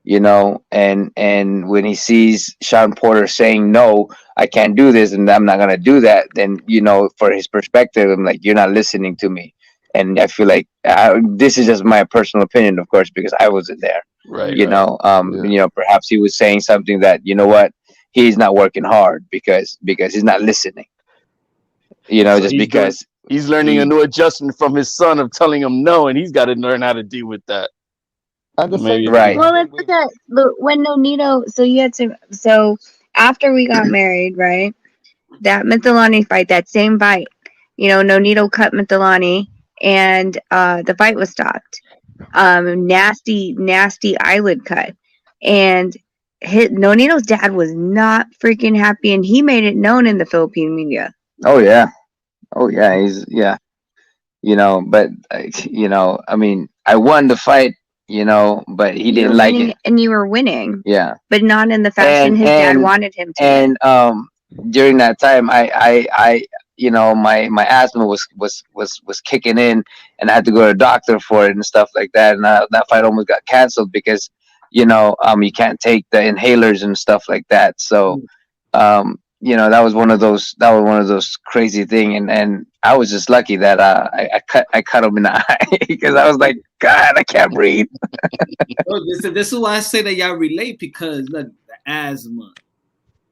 you know, and when he sees Sean Porter saying no, I can't do this, and I'm not gonna do that, then you know, for his perspective, I'm like, you're not listening to me, and I feel like this is just my personal opinion, of course, because I wasn't there, right, you right. know, you know, perhaps he was saying something that you know what, he's not working hard because he's not listening, you know, So just because he's learning a he new adjustment from his son of telling him no, and he's got to learn how to deal with that. and the same Maybe, thing right. Well, let's happened look with at when Nonito. So you had to. So after we got married, right? That Mithelani fight, that same fight, you know, Nonito cut Mithelani, and the fight was stopped. Nasty eyelid cut, and Nonito's dad was not freaking happy, and he made it known in the Philippine media. Oh yeah, oh yeah, he's yeah, you know, but you know, I mean, I won the fight, you know, but he You were didn't like winning, it. and you were winning, Yeah, but not in the fashion his dad wanted him to win. and during that time, you know, my asthma was kicking in, and I had to go to a doctor for it and stuff like that. And that fight almost got canceled because, you know, you can't take the inhalers and stuff like that. So, you know, that was one of those crazy thing, and I was just lucky that I cut him in the eye because I was like, God, I can't breathe. This is why I say that y'all relate, because look, the asthma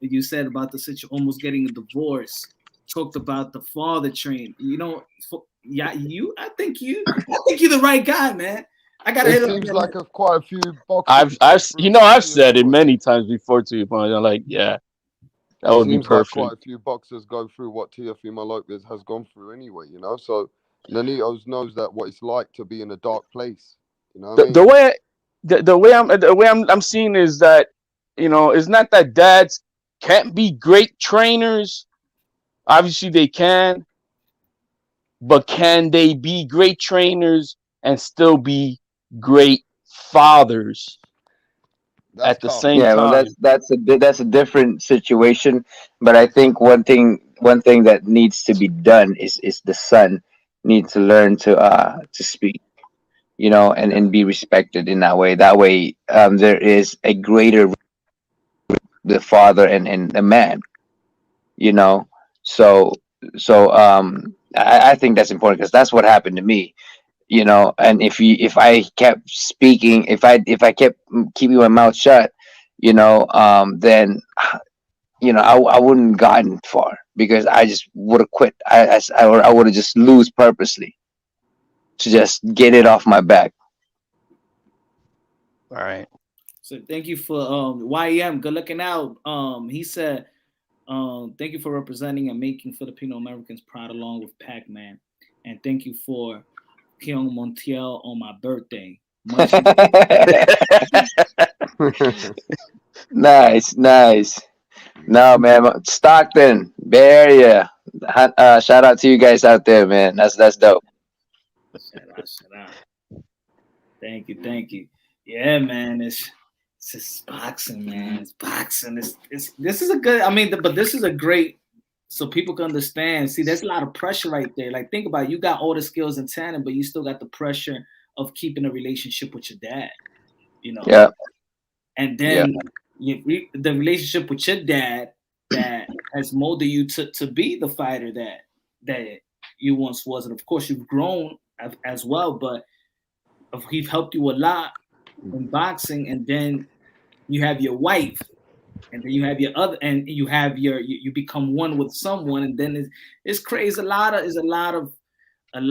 that you said about the situation, almost getting a divorce, talked about the father train. You know, yeah, I think you're the right guy, man. I gotta it hit up seems there, like man. quite a few boxers I've go through you know what I've said it Teofimo many times before to you, but I'm like, yeah, that it would be seems like quite perfect. a few boxers go through what Teofimo Lopez has gone through anyway, you know. So Nanitos knows that what it's like to be in a dark place. You know what I The, mean? the way I'm seeing is that, you know, it's not that dads can't be great trainers. Obviously they can, but can they be great trainers and still be great fathers That's at the tough. same Yeah, well, time? that's a different situation. But I think one thing that needs to be done is the son needs to learn to speak, you know, and be respected in that way. That way, there is a greater the father and the man, you know. So I think that's important because that's what happened to me, you know. And if I kept speaking, if I kept keeping my mouth shut, you know, then you know, I wouldn't gotten far because I just would have quit. I would have just lose purposely to just get it off my back. All right. So thank you for YM. Good looking out. He said, thank you for representing and making Filipino Americans proud along with Pac-Man. and thank you for Keon Montiel on my birthday. Nice. No, man, Stockton, Bay Area. Shout out to you guys out there, man. That's dope. Shout out. Thank you. Yeah, man, it's just boxing, man. It's boxing. This is a good. I mean, but this is a great. So people can understand. See, there's a lot of pressure right there. Like, think about it. You got all the skills and talent, but you still got the pressure of keeping a relationship with your dad. You know. Yeah. And then the relationship with your dad that has molded you to be the fighter that you once was, and of course you've grown as well. But he's helped you a lot in boxing, and then you have your wife. And then you have your other, and you have you become one with someone, and then it's crazy. A lot of. I'm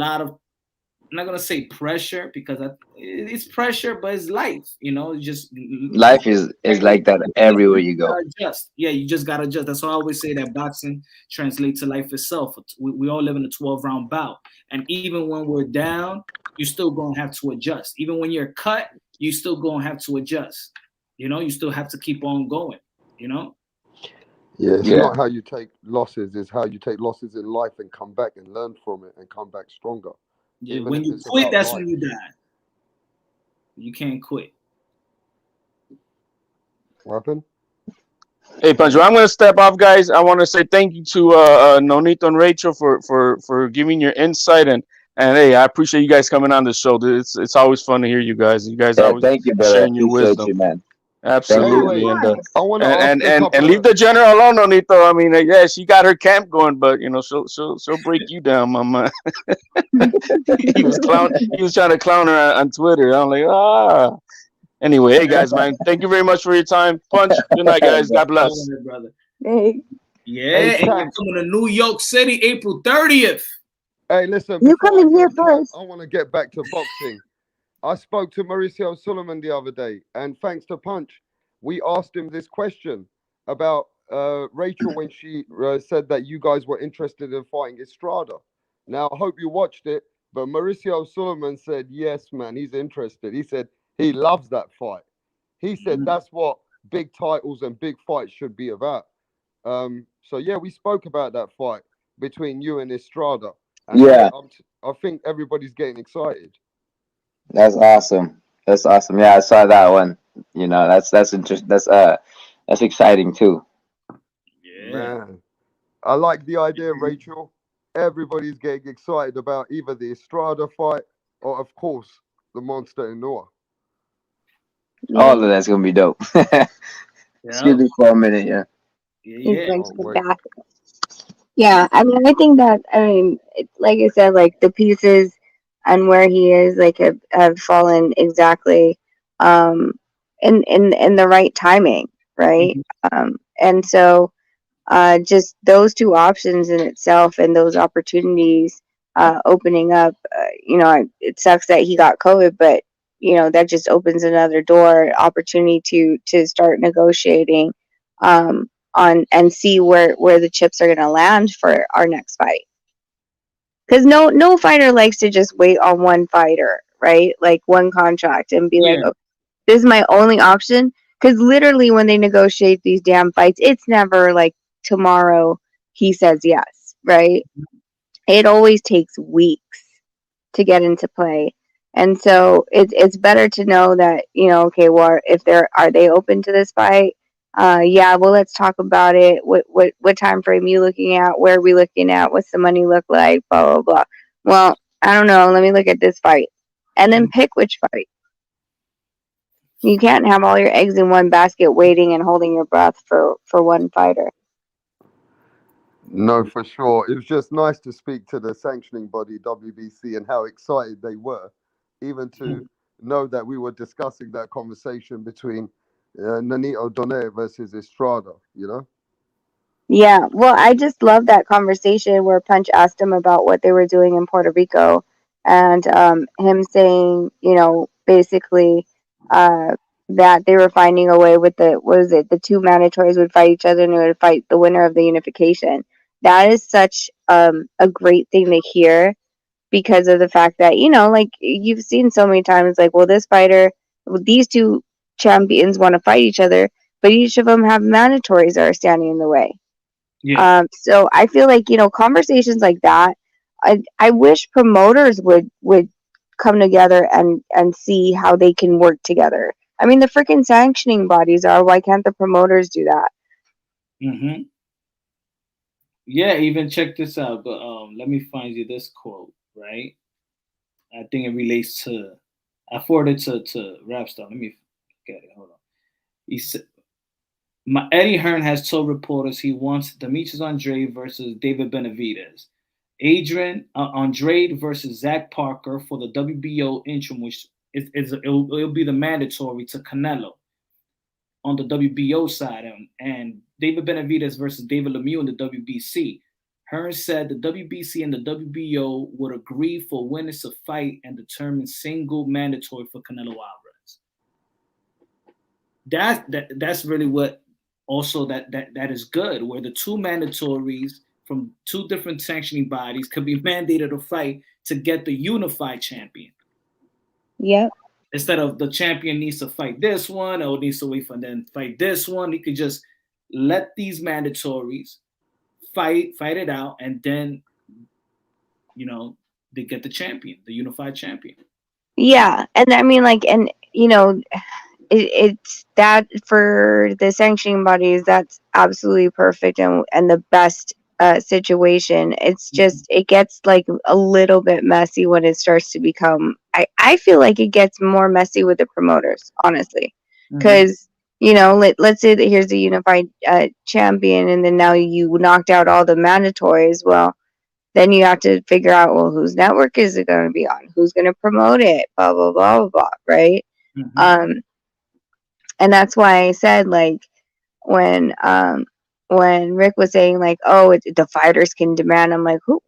not gonna say pressure because it's pressure, but it's life. You know, just life is like that everywhere you go. Adjust. Yeah, you just gotta adjust. That's why I always say that boxing translates to life itself. We all live in a 12-round bout, and even when we're down, you're still gonna have to adjust. Even when you're cut, you still gonna have to adjust. You know, you still have to keep on going. You know? Yeah, it's not how you take losses, it's how you take losses in life and come back and learn from it and come back stronger. Yeah, when you quit, that's when you die. You can't quit. What happened? Hey, Pancho, I'm going to step off, guys. I want to say thank you to Nonito and Rachel for giving your insight. And hey, I appreciate you guys coming on the show. It's always fun to hear you guys. You guys always thank you, brother. sharing your wisdom. You, man. Absolutely. Anyway, I want to and leave the general alone, Nonito. I mean, yeah, she got her camp going, but you know, she'll break you down, mama. He was trying to clown her on Twitter. I'm like, ah. Anyway, hey guys, man, thank you very much for your time. Punch. Good night, guys. God bless. Brother. Hey. Yeah, and you're coming to New York City, April 30th. Hey, listen. You coming here first? I want to get back to boxing. I spoke to Mauricio Suleiman the other day, and thanks to Punch, we asked him this question about Rachel when she said that you guys were interested in fighting Estrada. Now, I hope you watched it, but Mauricio Suleiman said, yes, man, he's interested. He said he loves that fight. He said that's what big titles and big fights should be about. So, yeah, we spoke about that fight between you and Estrada. And I think everybody's getting excited. That's awesome. Yeah, I saw that one. You know, that's interesting. That's exciting too. Yeah. Man, I like the idea, Rachel. Everybody's getting excited about either the Estrada fight or, of course, the Monster in Noah. All of that's gonna be dope. Excuse me for a minute, yeah. Yeah, I mean, I think that, like I said, like the pieces and where he is, like have fallen exactly, in the right timing, right? And so, just those two options in itself and those opportunities, opening up, it sucks that he got COVID, but that just opens another door, opportunity to start negotiating, on and see where the chips are going to land for our next fight. Because no fighter likes to just wait on one fighter, right? Like one contract and be like, oh, this is my only option. Because literally when they negotiate these damn fights, it's never like tomorrow he says yes, right? It always takes weeks to get into play. And so it's better to know that, okay, well, if are they open to this fight? Yeah, well, let's talk about it. What time frame you looking at? Where are we looking at? What's the money look like? Blah, blah, blah. Well, I don't know. Let me look at this fight. And then pick which fight. You can't have all your eggs in one basket waiting and holding your breath for one fighter. No, for sure. It was just nice to speak to the sanctioning body, WBC, and how excited they were, even to know that we were discussing that conversation between Nonito Donaire versus Estrada, Yeah, well, I just love that conversation where Punch asked him about what they were doing in Puerto Rico, and him saying, basically, that they were finding a way with the two mandatories would fight each other and it would fight the winner of the unification. That is such a great thing to hear, because of the fact that, like you've seen so many times, like, well, these two champions want to fight each other, but each of them have mandatories that are standing in the way. Yeah. So I feel like, conversations like that, I wish promoters would come together and see how they can work together. I mean, the freaking sanctioning bodies are. Why can't the promoters do that? Mm-hmm. Yeah, even check this out. But let me find you this quote, right? I think it relates to. I forwarded to Rapstar. Let me get it. Hold on. He said, Eddie Hearn has told reporters he wants Demetrius Andrade versus David Benavidez, Adrian Andrade versus Zach Parker for the WBO interim, which it'll be the mandatory to Canelo on the WBO side, and David Benavidez versus David Lemieux in the WBC. Hearn said the WBC and the WBO would agree for winners to fight and determine single mandatory for Canelo Alvarez. That's really what also that is good, where the two mandatories from two different sanctioning bodies could be mandated to fight to get the unified champion. Yep. Instead of the champion needs to fight this one or needs to wait for them to fight this one, he could just let these mandatories fight it out, and then they get the champion, the unified champion. Yeah, and I mean, like, and it's that for the sanctioning bodies, that's absolutely perfect and the best situation. It's just it gets like a little bit messy when it starts to become. I feel like it gets more messy with the promoters, honestly, because let's say that here's a unified champion, and then now you knocked out all the mandatories. Well, then you have to figure out, well, whose network is it going to be on? Who's going to promote it? Blah blah blah blah blah. Right. And that's why I said, like, when Rick was saying, like, oh, the fighters can demand, I'm like, who?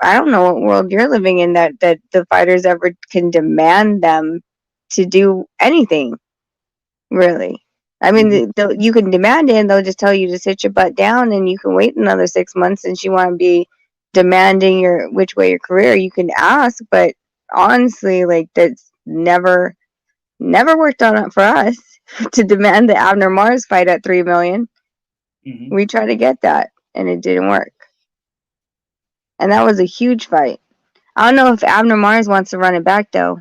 I don't know what world you're living in that the fighters ever can demand them to do anything, really. I mean, you can demand it, and they'll just tell you to sit your butt down, and you can wait another 6 months. Since you want to be demanding which way your career, you can ask, but honestly, like, that's never worked on it for us to demand the Abner Mars fight at $3 million. We tried to get that, and it didn't work. And that was a huge fight. I don't know if Abner Mars wants to run it back, though.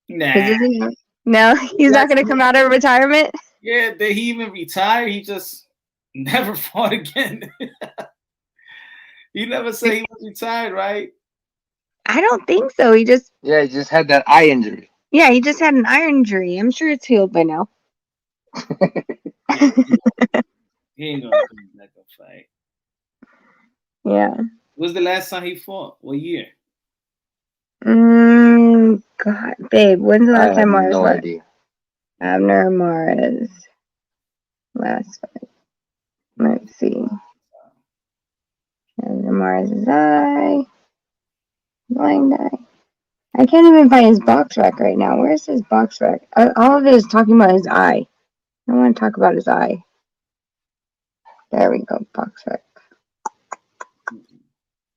Nah. No, he's not going to come out of retirement? Yeah, did he even retire? He just never fought again. He never said he was retired, right? I don't think so. He just had that eye injury. Yeah, he just had an eye injury. I'm sure it's healed by now. He ain't gonna come back and fight. Yeah. When's the last time he fought? What year? God, babe, when's the last time Mars no fought? idea. Abner Mars last fight. Let's see. Abner Mars' eye. Blind eye. I can't even find his box rec right now. Where's his box rec? All of it is talking about his eye. I want to talk about his eye. There we go, box rec.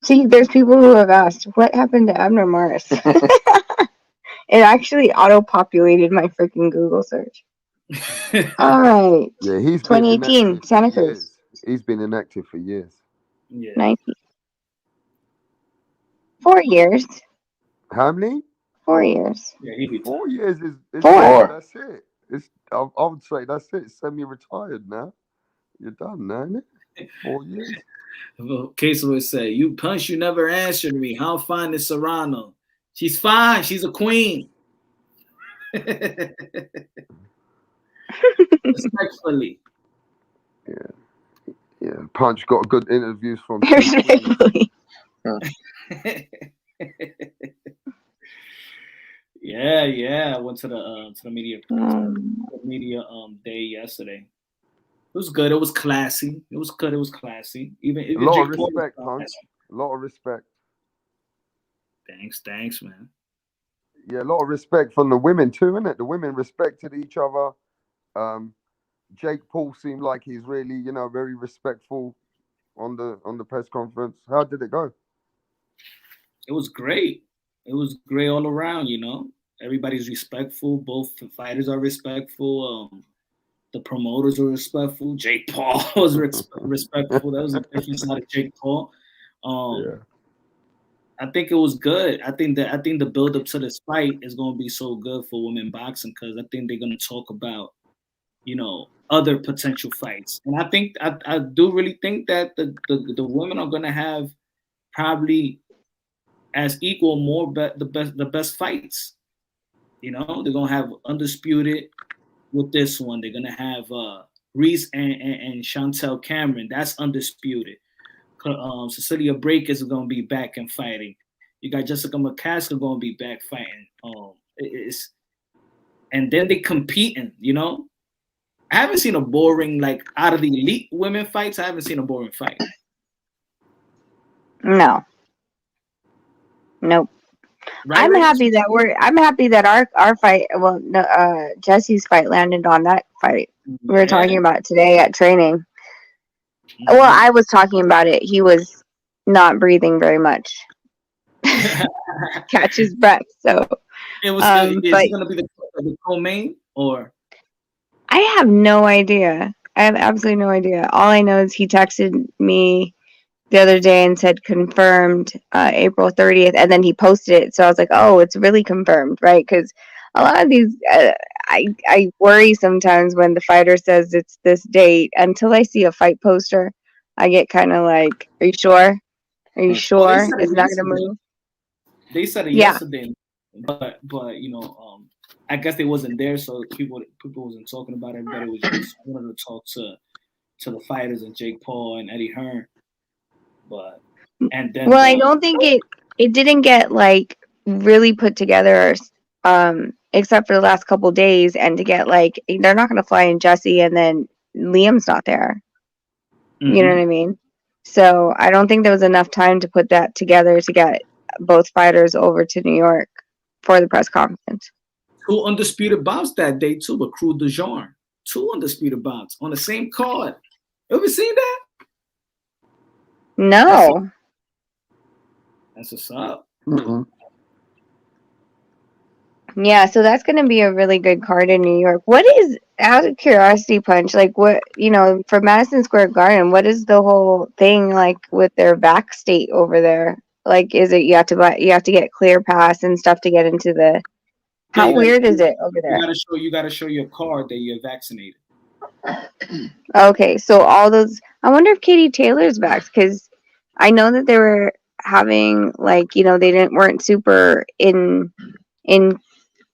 See, there's people who have asked, what happened to Abner Mars? It actually auto-populated my freaking Google search. All right. Yeah, he's 2018, Santa Cruz. He's been inactive for years. Yeah. 19. 4 years. How many? 4 years. Yeah, 4 years is 4. That's it. I would say that's it. Semi-retired now. You're done now, isn't it? 4 years. Queso would say, "You punch, you never answered me. How fine is Serrano? She's fine. She's a queen." Respectfully. Yeah. Punch got good interviews from. Respectfully. Yeah. I went to the media day yesterday. It was good. It was classy. It was good. It was classy. Even a lot of respect, Punch. A lot of respect. Thanks, man. Yeah, a lot of respect from the women too, isn't it? The women respected each other. Jake Paul seemed like he's really, very respectful on the press conference. How did it go? It was great. It was great all around. Everybody's respectful. Both fighters are respectful. The promoters were respectful. Jake Paul was respectful. That was a different side of Jake Paul. Yeah. I think it was good. I think the build up to this fight is going to be so good for women boxing because I think they're going to talk about, other potential fights. And I do really think that the women are going to have probably as equal the best fights. They're going to have Undisputed with this one. They're going to have Reese and Chantel Cameron. That's Undisputed. Cecilia Brake is going to be back and fighting. You got Jessica McCaskill going to be back fighting. And then they competing. I haven't seen a boring, like, out of the elite women fights. I haven't seen a boring fight. No. Nope. Right, I'm happy that our fight, Jesse's fight landed on that fight. We were talking about today at training. Well, I was talking about it. He was not breathing very much. Catch his breath. So it was. Is it going to be the co-main or? I have no idea. I have absolutely no idea. All I know is he texted me the other day and said confirmed April 30th, and then he posted it. So I was like, oh, it's really confirmed, right? Because a lot of these, I worry sometimes when the fighter says it's this date. Until I see a fight poster, I get kind of like, are you sure? Are you sure it's not going to move? They said it yesterday, but I guess they wasn't there, so people wasn't talking about it. But it was just wanted to talk to the fighters and Jake Paul and Eddie Hearn. But and then I don't think it didn't get like really put together, except for the last couple days, and to get like they're not going to fly in Jesse and then Liam's not there. You know what I mean? So I don't think there was enough time to put that together to get both fighters over to New York for the press conference. 2 undisputed bouts that day too, with Crew DeJarn. 2 undisputed bouts on the same card. You ever seen that? No. That's what's up. Mm-hmm. Yeah, so that's going to be a really good card in New York. What is, out of curiosity, Punch, like what, for Madison Square Garden, what is the whole thing like with their vac state over there? Like, is it you have to get clear pass and stuff to get into the? How weird is it over there? You gotta show your card that you're vaccinated. Okay, so all those. I wonder if Katie Taylor's vaxxed, because I know that they were having like they weren't super in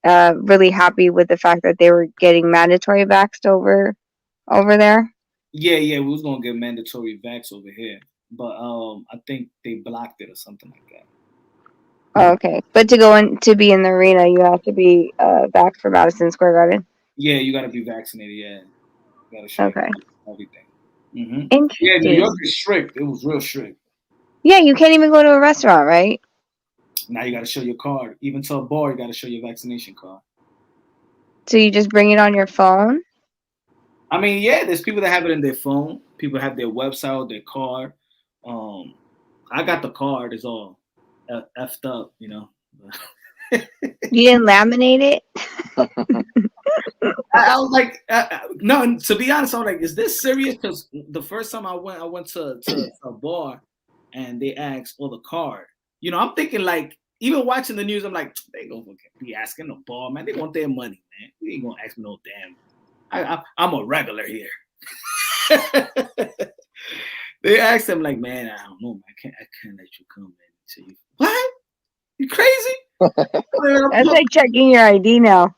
really happy with the fact that they were getting mandatory vaxxed over there. Yeah, we was gonna get mandatory vax over here, but I think they blocked it or something like that. Oh, okay, but to be in the arena, you have to be vaxxed for Madison Square Garden. Yeah, you got to be vaccinated. Yeah, you got to show everything. Mm-hmm. Interesting. Yeah, New York is strict. It was real strict. Yeah, you can't even go to a restaurant, right? Now you got to show your card. Even to a bar, you got to show your vaccination card. So you just bring it on your phone? I mean, yeah, there's people that have it in their phone. People have their website, their card. I got the card. It's all effed up, You didn't laminate it? I was like, no. To be honest, I was like, is this serious? Because the first time I went to a bar, and they asked for the card. I'm thinking like, even watching the news, I'm like, they gonna be asking the bar, man. They want their money, man. They ain't gonna ask me no damn. I'm a regular here. They asked him like, man, I don't know, man. I can't let you come, man. So what? You crazy? That's like checking your ID now.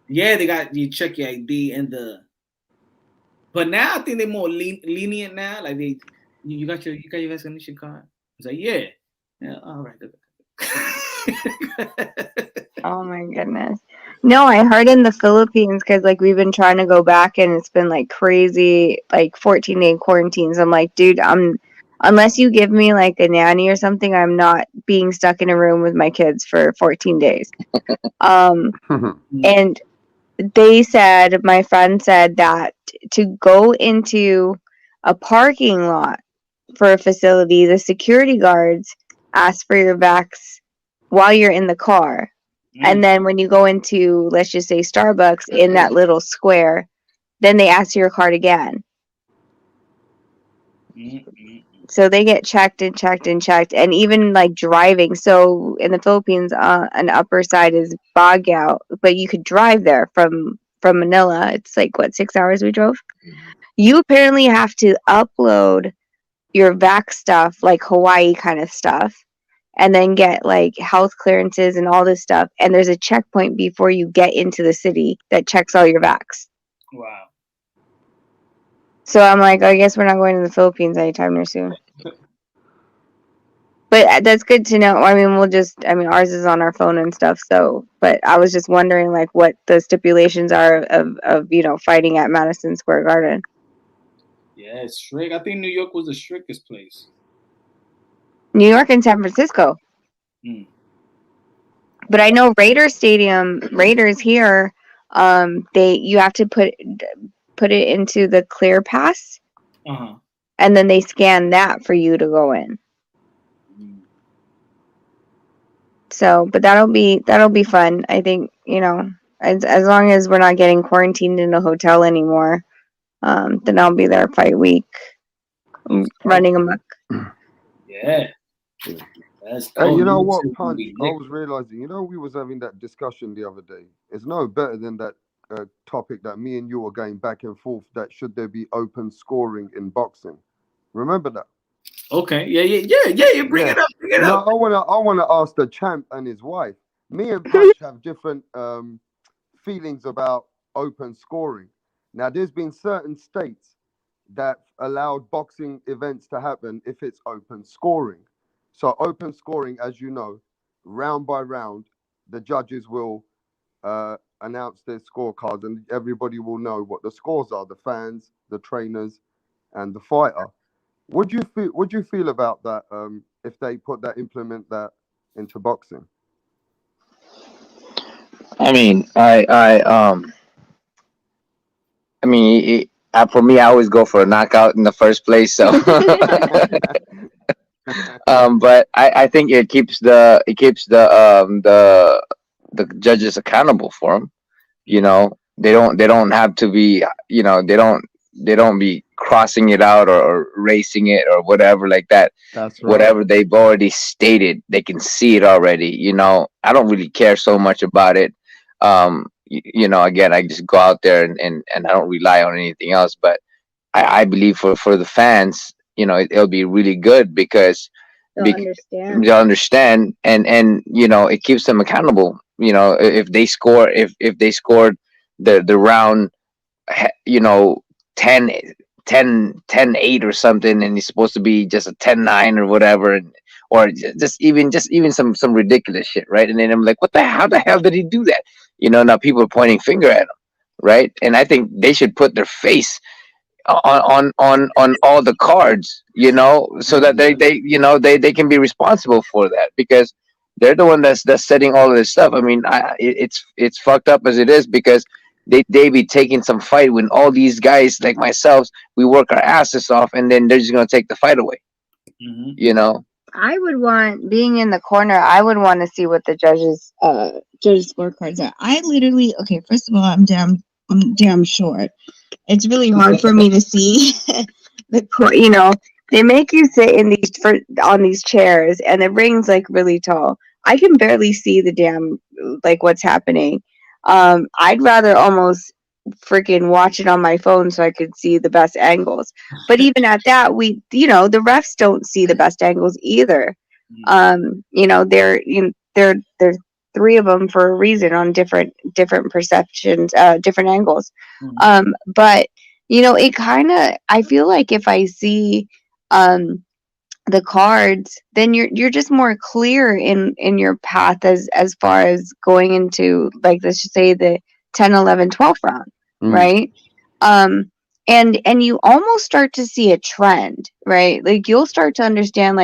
Yeah, you check your ID but now I think they're more lenient now. Like you got your vaccination card. It's like yeah, all right. Oh my goodness. No, I heard in the Philippines, because like we've been trying to go back and it's been like crazy, like 14-day quarantines. I'm like, dude, unless you give me like a nanny or something, I'm not being stuck in a room with my kids for 14 days. And my friend said that to go into a parking lot for a facility, the security guards ask for your vax while you're in the car. And then when you go into, let's just say, Starbucks, in that little square, then they ask your card again. So they get checked and checked and checked, and even like driving. So in the Philippines, an upper side is Baguio, but you could drive there from Manila. It's like, what, 6 hours we drove? You apparently have to upload your vax stuff, like Hawaii kind of stuff, and then get like health clearances and all this stuff. And there's a checkpoint before you get into the city that checks all your vax. Wow. So I'm like, I guess we're not going to the Philippines anytime near soon. But that's good to know. I mean, ours is on our phone and stuff. So, but I was just wondering, like, what the stipulations are of fighting at Madison Square Garden. Yeah, it's strict. I think New York was the strictest place. New York and San Francisco. But I know Raiders here, you have to put it into the Clear Pass, and then they scan that for you to go in. So, but that'll be fun. I think, as long as we're not getting quarantined in a hotel anymore, then I'll be there fight week, running amok. Yeah. Hey, you know what, Punch? I was realizing, we was having that discussion the other day. It's no better than that topic that me and you were going back and forth. That should there be open scoring in boxing? Remember that? Okay. Yeah. Bring it up. No, I wanna ask the champ and his wife. Me and Punch have different feelings about open scoring. Now, there's been certain states that allowed boxing events to happen if it's open scoring. So open scoring, as you know, round by round, the judges will announce their scorecards, and everybody will know what the scores are: the fans, the trainers, and the fighter. Would you feel about that if they implement that into boxing? I mean, for me, I always go for a knockout in the first place. So, but I think it keeps the judges accountable for them. They don't have to be. They don't be crossing it out or racing it or whatever like that. That's right. Whatever they've already stated, they can see it already. I don't really care so much about it. Again, I just go out there and I don't rely on anything else. But I believe for the fans, it'll be really good because they'll understand and it keeps them accountable. If they scored the round, 10 10-8 or something, and it's supposed to be just a 10-9 or whatever, or just even some ridiculous shit, right? And then I'm like, how the hell did he do that? Now people are pointing finger at him, right? And I think they should put their face on all the cards, so that they can be responsible for that, because they're the one that's setting all of this stuff. I mean, it's fucked up as it is, because they be taking some fight when all these guys like myself, we work our asses off, and then they're just gonna take the fight away. I would want, being in the corner, I would want to see what the judges scorecards are. I literally, okay, first of all, I'm damn short. It's really hard for me to see the court. They make you sit on these chairs, and the ring's like really tall. I can barely see the damn what's happening. I'd rather almost freaking watch it on my phone so I could see the best angles. But even at that, the refs don't see the best angles either. They're three of them for a reason, on different perceptions, different angles. But it kind of, I feel like if I see the cards, then you're just more clear in your path as far as going into, let's just say, the 10, 11, 12th round, right? And you almost start to see a trend, right? You'll start to understand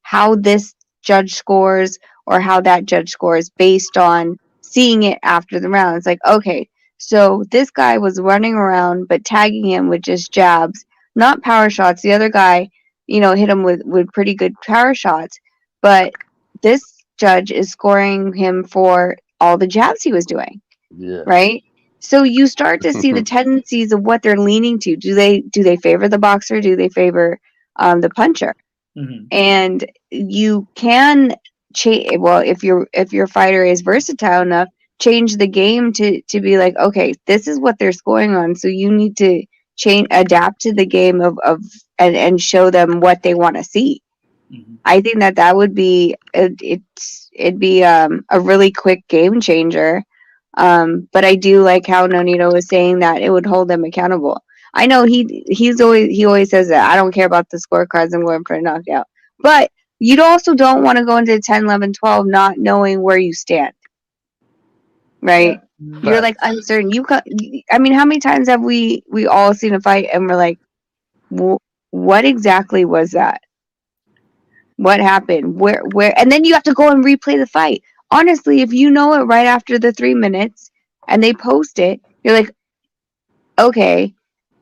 how this judge scores or how that judge scores based on seeing it after the round. It's okay, so this guy was running around but tagging him with just jabs, not power shots. The other guy, hit him with pretty good power shots, but this judge is scoring him for all the jabs he was doing. Yeah. Right? So you start to see the tendencies of what they're leaning to. Do they favor the boxer? Do they favor the puncher? Mm-hmm. And you can change. Well, if your fighter is versatile enough, change the game to be like, okay, this is what they're scoring on, so you need to adapt to the game and show them what they want to see. Mm-hmm. I think that would be it'd be a really quick game changer. But I do like how Nonito was saying that it would hold them accountable. I know he always says that I don't care about the scorecards, I'm going for a knockout. But you also don't want to go into 10, 11, 12 not knowing where you stand. Right? Yeah. You're like uncertain. I mean, how many times have we all seen a fight and we're like, what exactly was that? What happened? Where? And then you have to go and replay the fight. Honestly, if you know it right after the 3 minutes and they post it, you're like, okay,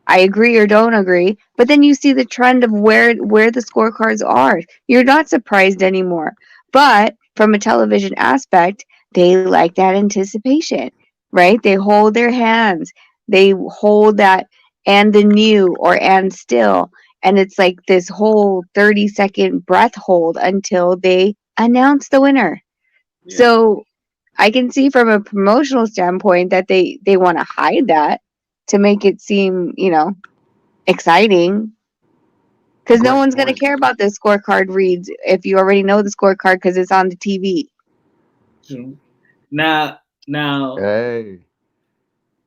I agree or don't agree. But then you see the trend of where the scorecards are. You're not surprised anymore. But from a television aspect, they like that anticipation, right? They hold their hands. They hold that and the new or and still. And it's like this whole 30-second breath hold until they announce the winner. Yeah. So I can see from a promotional standpoint that they want to hide that to make it seem, exciting. Because no one's going to care about the scorecard reads if you already know the scorecard because it's on the TV. True. Now. Hey.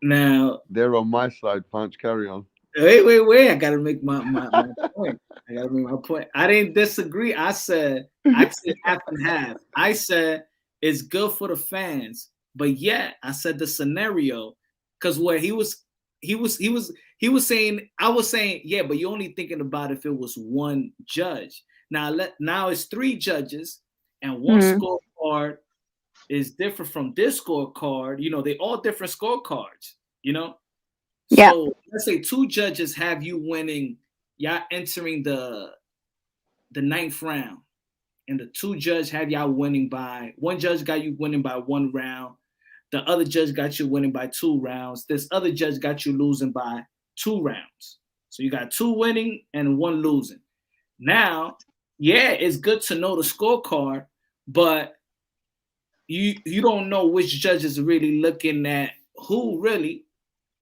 Now. They're on my side, Punch. Carry on. Wait. I gotta make my point. I didn't disagree. I said half and half. I said it's good for the fans, but yeah, I said the scenario because what he was saying, I was saying, yeah, but you're only thinking about if it was one judge. Now it's 3 judges and one scorecard is different from this scorecard. They all different scorecards. Yeah. So let's say 2 judges have you winning, y'all entering the 9th round, and the 2 judges have y'all winning by one judge got you winning by 1 round, the other judge got you winning by 2 rounds, this other judge got you losing by 2 rounds. So you got 2 winning and 1 losing. Now, yeah, it's good to know the scorecard, but you don't know which judge is really looking at who really.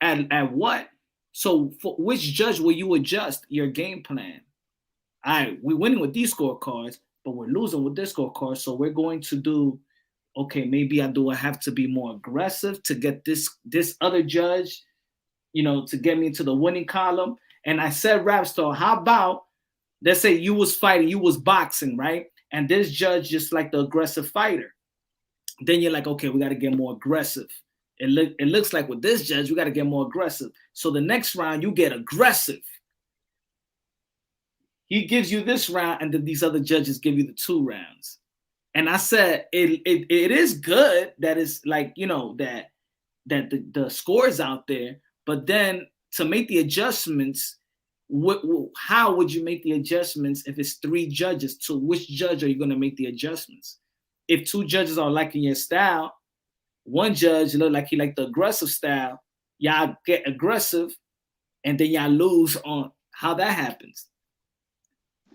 At what? So for which judge will you adjust your game plan? All right, we're winning with these scorecards, but we're losing with this scorecard. So we're going to do, okay, maybe I have to be more aggressive to get this other judge, to get me into the winning column. And I said, Rapstar, how about, let's say you was fighting, you was boxing, right? And this judge just like the aggressive fighter. Then you're like, okay, we got to get more aggressive. It looks like with this judge, we got to get more aggressive. So the next round, you get aggressive. He gives you this round, and then these other judges give you the 2 rounds. And I said, it is good that it's like, that the score is out there. But then to make the adjustments, how would you make the adjustments if it's 3 judges? To which judge are you going to make the adjustments? If 2 judges are liking your style, one judge look like he like the aggressive style, y'all get aggressive, and then y'all lose on how that happens.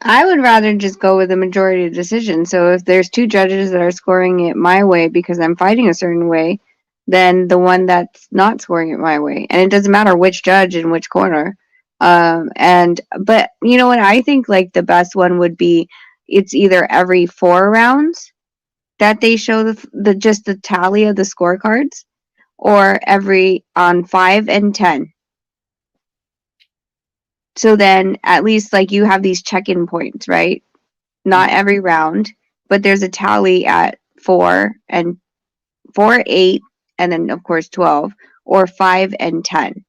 I would rather just go with the majority decision. So if there's 2 judges that are scoring it my way because I'm fighting a certain way, then the one that's not scoring it my way. And it doesn't matter which judge in which corner. But you know what? I think like the best one would be it's either every 4 rounds that they show the tally of the scorecards, or every on 5 and 10. So then at least like you have these check-in points, right? Not every round, but there's a tally at 4 and 4, 8, and then of course 12, or 5 and 10.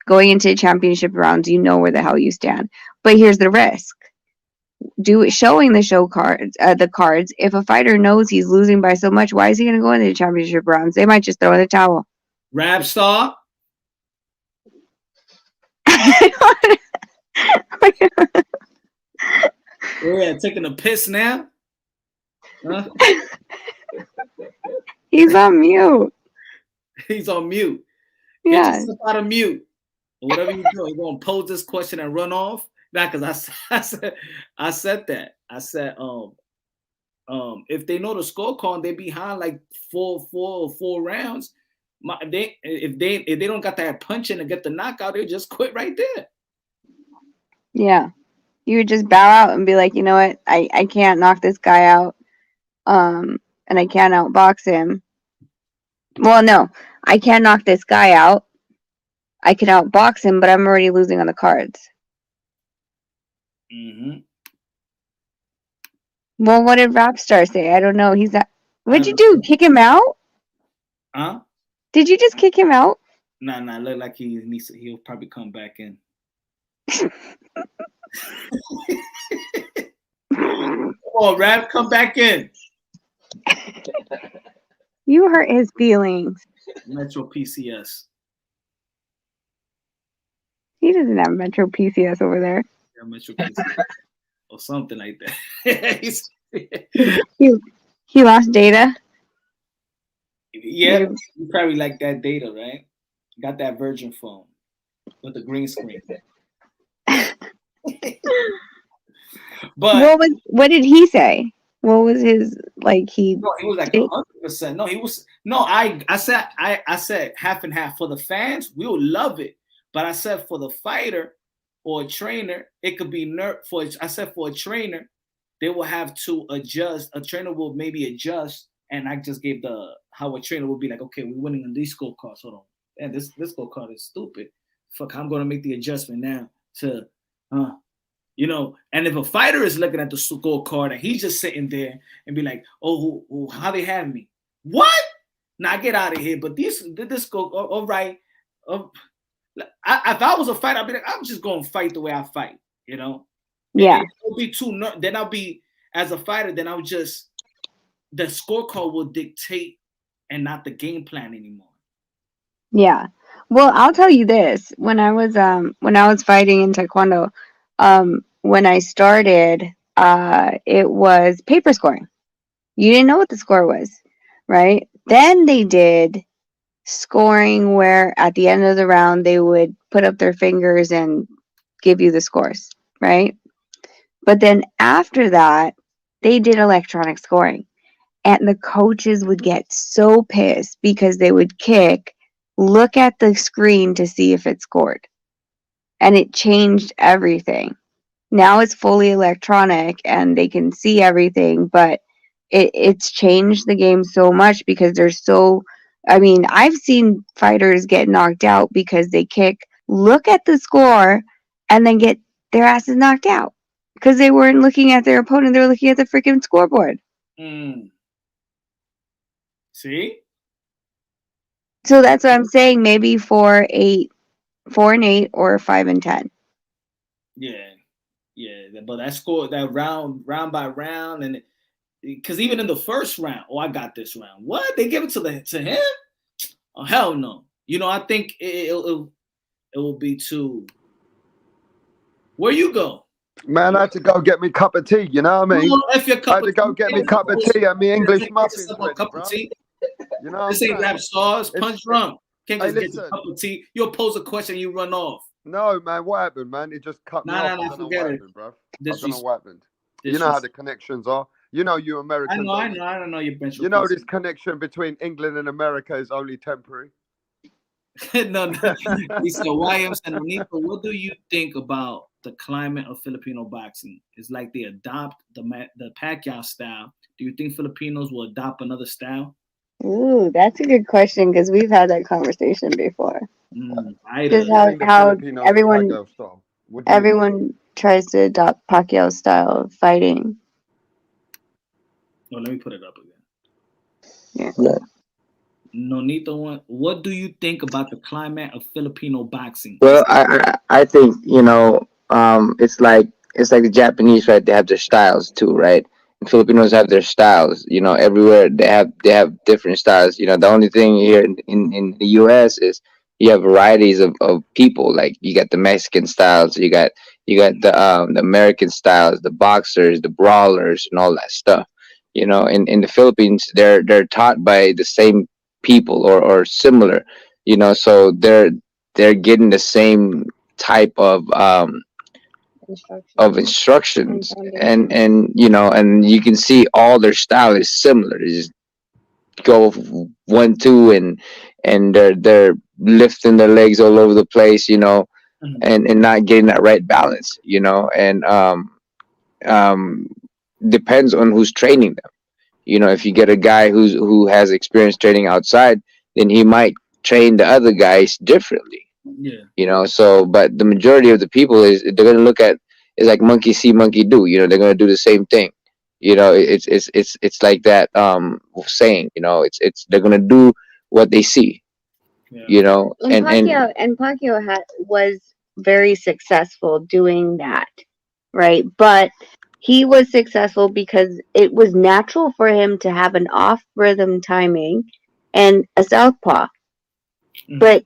Going into championship rounds, you know where the hell you stand. But here's the risk. Showing the cards. If a fighter knows he's losing by so much, why is he going to go into the championship rounds? They might just throw in the towel. Rapstar. Yeah, taking a piss now. Huh? He's on mute. He's on mute. Get Yeah. yourself out of mute. Or whatever you do, you're gonna pose this question and run off. Nah, because I said that. I said, if they know the scorecard and they behind like four rounds, if they don't got that punch in to get the knockout, they'll just quit right there. Yeah. You would just bow out and be like, you know what? I can't knock this guy out. And I can't outbox him. Well, no, I can't knock this guy out. I can outbox him, but I'm already losing on the cards. Mm-hmm. Well, what did Rapstar say? I don't know. He's not. What'd you do? Kick him out? Huh? Did you just kick him out? Nah. Look like he'll probably come back in. Come on, Rap, come back in. You hurt his feelings. Metro PCS. He doesn't have Metro PCS over there. Yeah, Metro PCS. Or something like that. He lost data. Yeah, you probably like that data, right? Got that Virgin phone with the green screen. But what did he say? What was his like? He was like 100%. No, he was I said half and half. For the fans, we will love it. But I said for the fighter or a trainer, it could be I said for a trainer, they will have to adjust. A trainer will maybe adjust, and I just gave how a trainer will be like, okay, we're winning on these scorecards. Hold on, and this scorecard is stupid. Fuck, I'm gonna make the adjustment now to and if a fighter is looking at the scorecard and he's just sitting there and be like, oh, how they have me? What? Now get out of here. But this go all right. If I was a fighter, I'd be like, I'm just gonna fight the way I fight, Yeah. It'll be then I'll be as a fighter, then I'll just the scorecard will dictate and not the game plan anymore. Yeah. Well, I'll tell you this. When I was fighting in Taekwondo, when I started, it was paper scoring. You didn't know what the score was, right? Then they did scoring where at the end of the round they would put up their fingers and give you the scores, right? But then after that, they did electronic scoring. And the coaches would get so pissed because they would look at the screen to see if it scored. And it changed everything. Now it's fully electronic and they can see everything, but it's changed the game so much because I've seen fighters get knocked out because they look at the score, and then get their asses knocked out because they weren't looking at their opponent. They were looking at the freaking scoreboard. See? So that's what I'm saying. Maybe 4-8 or 5-10. Yeah, but that score, that round by round, and because even in the first round, I got this round. What? They give it to him? Oh, hell no. I think it will be too. Where you go? Man, I had to go get me a cup of tea. You know what I mean? I had to go get me a cup of tea and me English muffins ready, bro. You know, this ain't Rap Stars. Punch drunk. Can't just get a cup of tea. You'll pose a question, you run off. No, man, what happened, man? It just cut me off. I don't know what happened, bro. I don't know what happened. You know how the connections are. You know, you Americans. I don't know your bench. You know, this connection between England and America is only temporary. No. Lisa Williams and Nico, what do you think about the climate of Filipino boxing? It's like they adopt the Pacquiao style. Do you think Filipinos will adopt another style? Ooh, that's a good question because we've had that conversation before. Just how everyone tries to adopt Pacquiao style of fighting. Oh, let me put it up again. Yeah. Nonito, what do you think about the climate of Filipino boxing? Well, I think it's like the Japanese, right? They have their styles too, right? And Filipinos have their styles. Everywhere they have different styles. The only thing here in the U.S. is you have varieties of people. Like you got the Mexican styles, you got the American styles, the boxers, the brawlers, and all that stuff. You know, in the Philippines, they're taught by the same people or similar. You know, so they're getting the same type of instructions, and you know, and you can see all their style is similar. They just go 1-2, and they're lifting their legs all over the place, you know, and not getting that right balance, you know, and um depends on who's training them. You know, if you get a guy who has experience training outside, then he might train the other guys differently. Yeah. You know, so but the majority of the people is they're gonna look at, it's like monkey see monkey do. You know, they're gonna do the same thing. You know, it's like that saying. You know, it's they're gonna do what they see. Yeah. You know, And Pacquiao was very successful doing that, right? But he was successful because it was natural for him to have an off rhythm timing and a southpaw. But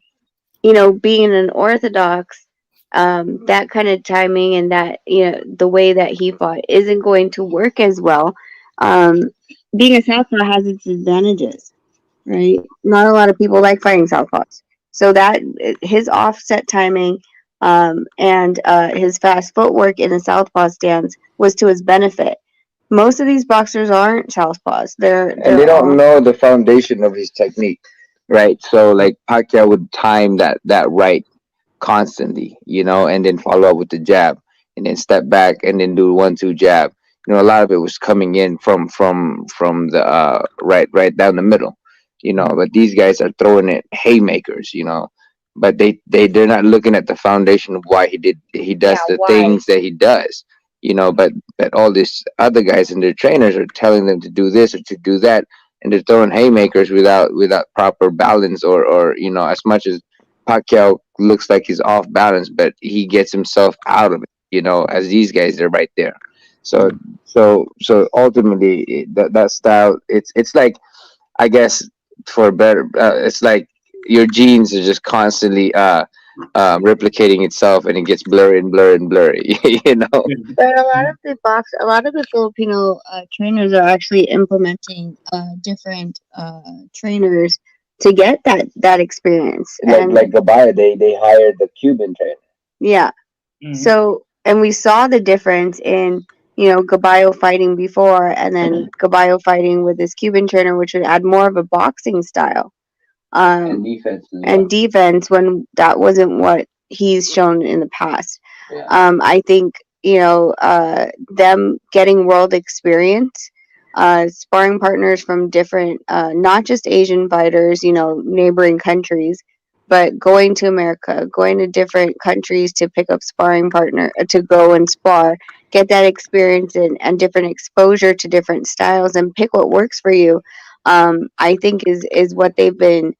you know, being an orthodox, that kind of timing and that, you know, the way that he fought isn't going to work as well. Being a southpaw has its advantages, right? Not a lot of people like fighting southpaws. So that his offset timing, and his fast footwork in the southpaw stance was to his benefit. Most of these boxers aren't southpaws. and they don't know the foundation of his technique, right? So like Pacquiao would time that right constantly, you know, and then follow up with the jab, and then step back, and then do 1-2 jab. You know, a lot of it was coming in from the right down the middle, you know. But these guys are throwing it haymakers, you know. But they're not looking at the foundation of why he does the things that he does, you know. But all these other guys and their trainers are telling them to do this or to do that, and they're throwing haymakers without proper balance, or you know, as much as Pacquiao looks like he's off balance, but he gets himself out of it. You know, as these guys are right there. So ultimately, that style, it's like, I guess, for better, it's like your genes are just constantly replicating itself, and it gets blurry and blurry and blurry. You know. But a lot of the Filipino trainers are actually implementing different trainers to get that experience. And Like Gabaya, they hired the Cuban trainer. yeah. So, and we saw the difference in, you know, Gabayo fighting before, and then Gabayo fighting with this Cuban trainer, which would add more of a boxing style. And defense as well. And defense, when that wasn't what he's shown in the past. Yeah. I think, you know, them getting world experience, sparring partners from different, not just Asian fighters, you know, neighboring countries, but going to America, going to different countries to pick up sparring partner, to go and spar, get that experience and different exposure to different styles, and pick what works for you. I think is what they've been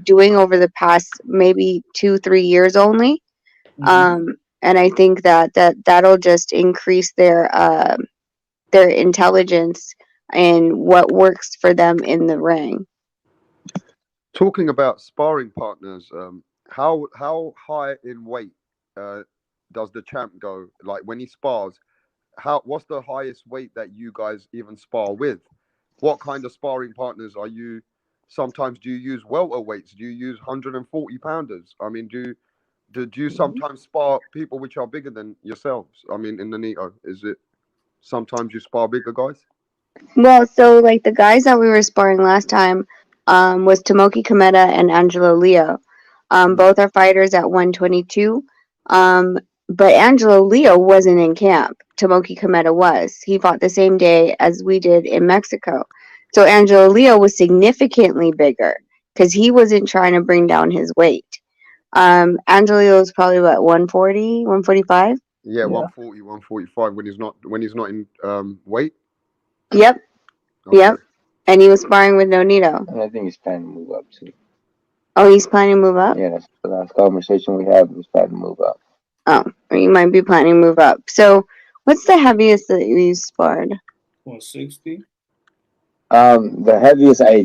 doing over the past maybe 2-3 years only. And I think that'll just increase their intelligence and what works for them in the ring. Talking about sparring partners, how high in weight does the champ go? Like when he spars, what's the highest weight that you guys even spar with? What kind of sparring partners are you? Sometimes do you use welterweights? Do you use 140 pounders? I mean, do you sometimes spar people which are bigger than yourselves? I mean, in the Nito, is it sometimes you spar bigger guys? Well, so like the guys that we were sparring last time was Tomoki Kameda and Angelo Leo. Both are fighters at 122. But Angelo Leo wasn't in camp. Tomoki Kameda was. He fought the same day as we did in Mexico. So Angelo Leo was significantly bigger because he wasn't trying to bring down his weight. Angelo Leo is probably what, 140, 145? Yeah, 140, 145 when he's not in weight. Yep. Okay. Yep. And he was sparring with Nonito. And I think he's planning to move up too. Oh, he's planning to move up? Yeah, that's the last conversation we had. He was planning to move up. Oh, or you might be planning to move up. So, what's the heaviest that you sparred? 160. The heaviest I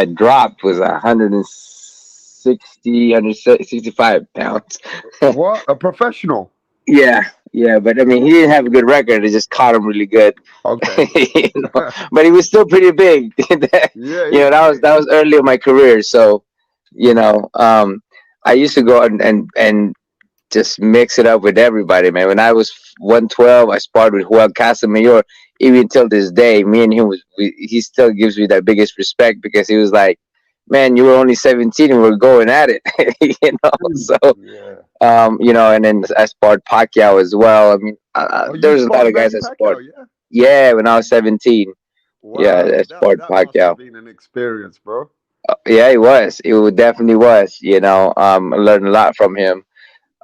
dropped was 165 pounds. What? A professional? Yeah, Yeah, but I mean, he didn't have a good record. It just caught him really good. Okay. You know? But he was still pretty big. Yeah, You know, that was early in my career. So, you know, I used to go out and just mix it up with everybody, man. When I was 112, I sparred with Juan Casamayor. Even till this day, me and him he still gives me that biggest respect because he was like, man, you were only 17 and we're going at it, you know. So, yeah. you know, and then I sparred Pacquiao as well. I mean, Oh, you there's a lot sparred of guys Manny I sparred. Pacquiao, yeah? Yeah, when I was 17. Yeah, Wow, I sparred that must Pacquiao. have been an experience, bro. Yeah, it was. Definitely was. You know, I learned a lot from him.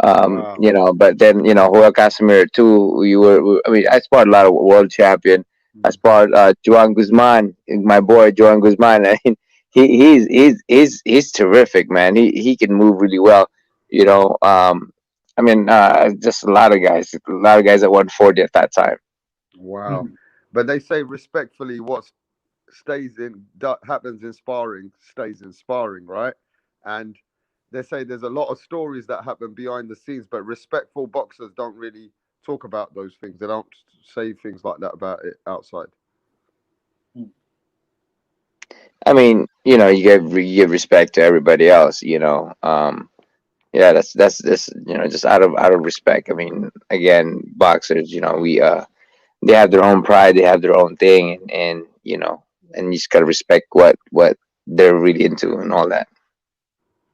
Wow. You know, but then Joel Casimir too. I mean, I sparred a lot of world champion. I sparred Joan Guzman, my boy Joan Guzman. I mean, he's terrific, man. He can move really well. You know, I mean, just a lot of guys at 140 at that time. Wow. But they say respectfully, what happens in sparring stays in sparring, right? And they say there's a lot of stories that happen behind the scenes, but respectful boxers don't really talk about those things. They don't say things like that about it outside. I mean, you give respect to everybody else. You know, yeah, that's just out of respect. I mean, again, boxers, we they have their own pride, they have their own thing, and and you just gotta respect what they're really into and all that.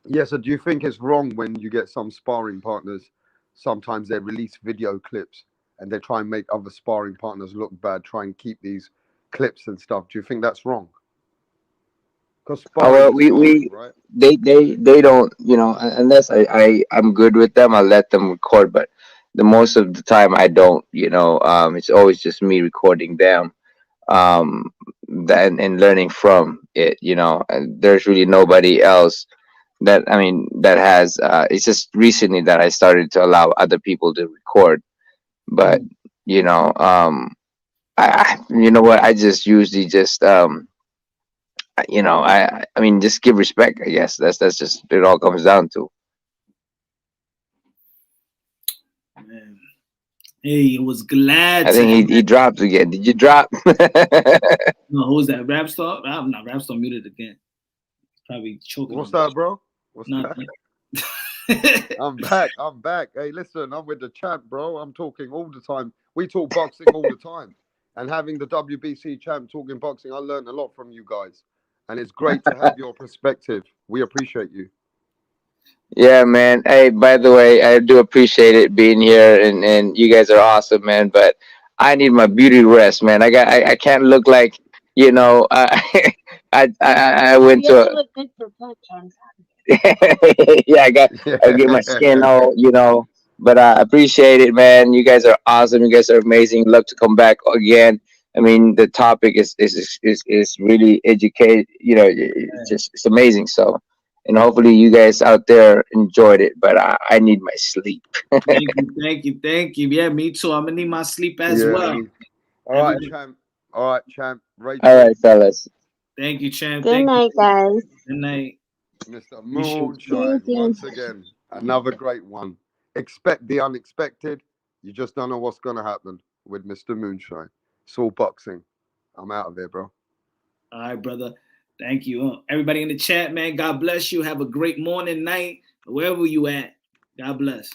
Yeah, so do you think it's wrong when you get some sparring partners, sometimes they release video clips and they try and make other sparring partners look bad, try and keep these clips and stuff? Do you think that's wrong? Because Oh sparring well, is sparring, we right? they don't, unless I'm good with them, I let them record, but the most of the time I don't. It's always just me recording them, um, and learning from it. And there's really nobody else that has. It's just recently that I started to allow other people to record, but you know, you know what? I just usually just I mean, just give respect. I guess that's just it. All comes down to. Man. Hey, it was glad I to think he have. dropped again. Did you drop? No, who's that? Rap star? I'm not Rap star muted again. Probably choking. What's that, bro? What's No. that? I'm back. I'm back. Hey, listen, I'm with the champ, bro. I'm talking all the time. We talk boxing all the time. And having the WBC champ talking boxing, I learned a lot from you guys. And it's great to have your perspective. We appreciate you. Yeah, man. Hey, by the way, I do appreciate it being here, and you guys are awesome, man. But I need my beauty rest, man. I can't look like I went to yeah, I get my skin all, but I appreciate it, man. You guys are awesome. You guys are amazing. Love to come back again. I mean, the topic is really educated. It's amazing. So, and hopefully you guys out there enjoyed it. But I need my sleep. Thank you. Yeah, me too. I'm gonna need my sleep as well. All right, champ. All right, champ. Rachel. All right, fellas. Thank you, champ. Good night, guys. Good night. Mr. Moonshine, once again, another great one. Expect the unexpected. You just don't know what's going to happen with Mr. Moonshine. It's all boxing. I'm out of here, bro. All right, brother. Thank you. Everybody in the chat, man, God bless you. Have a great morning, night, wherever you at. God bless.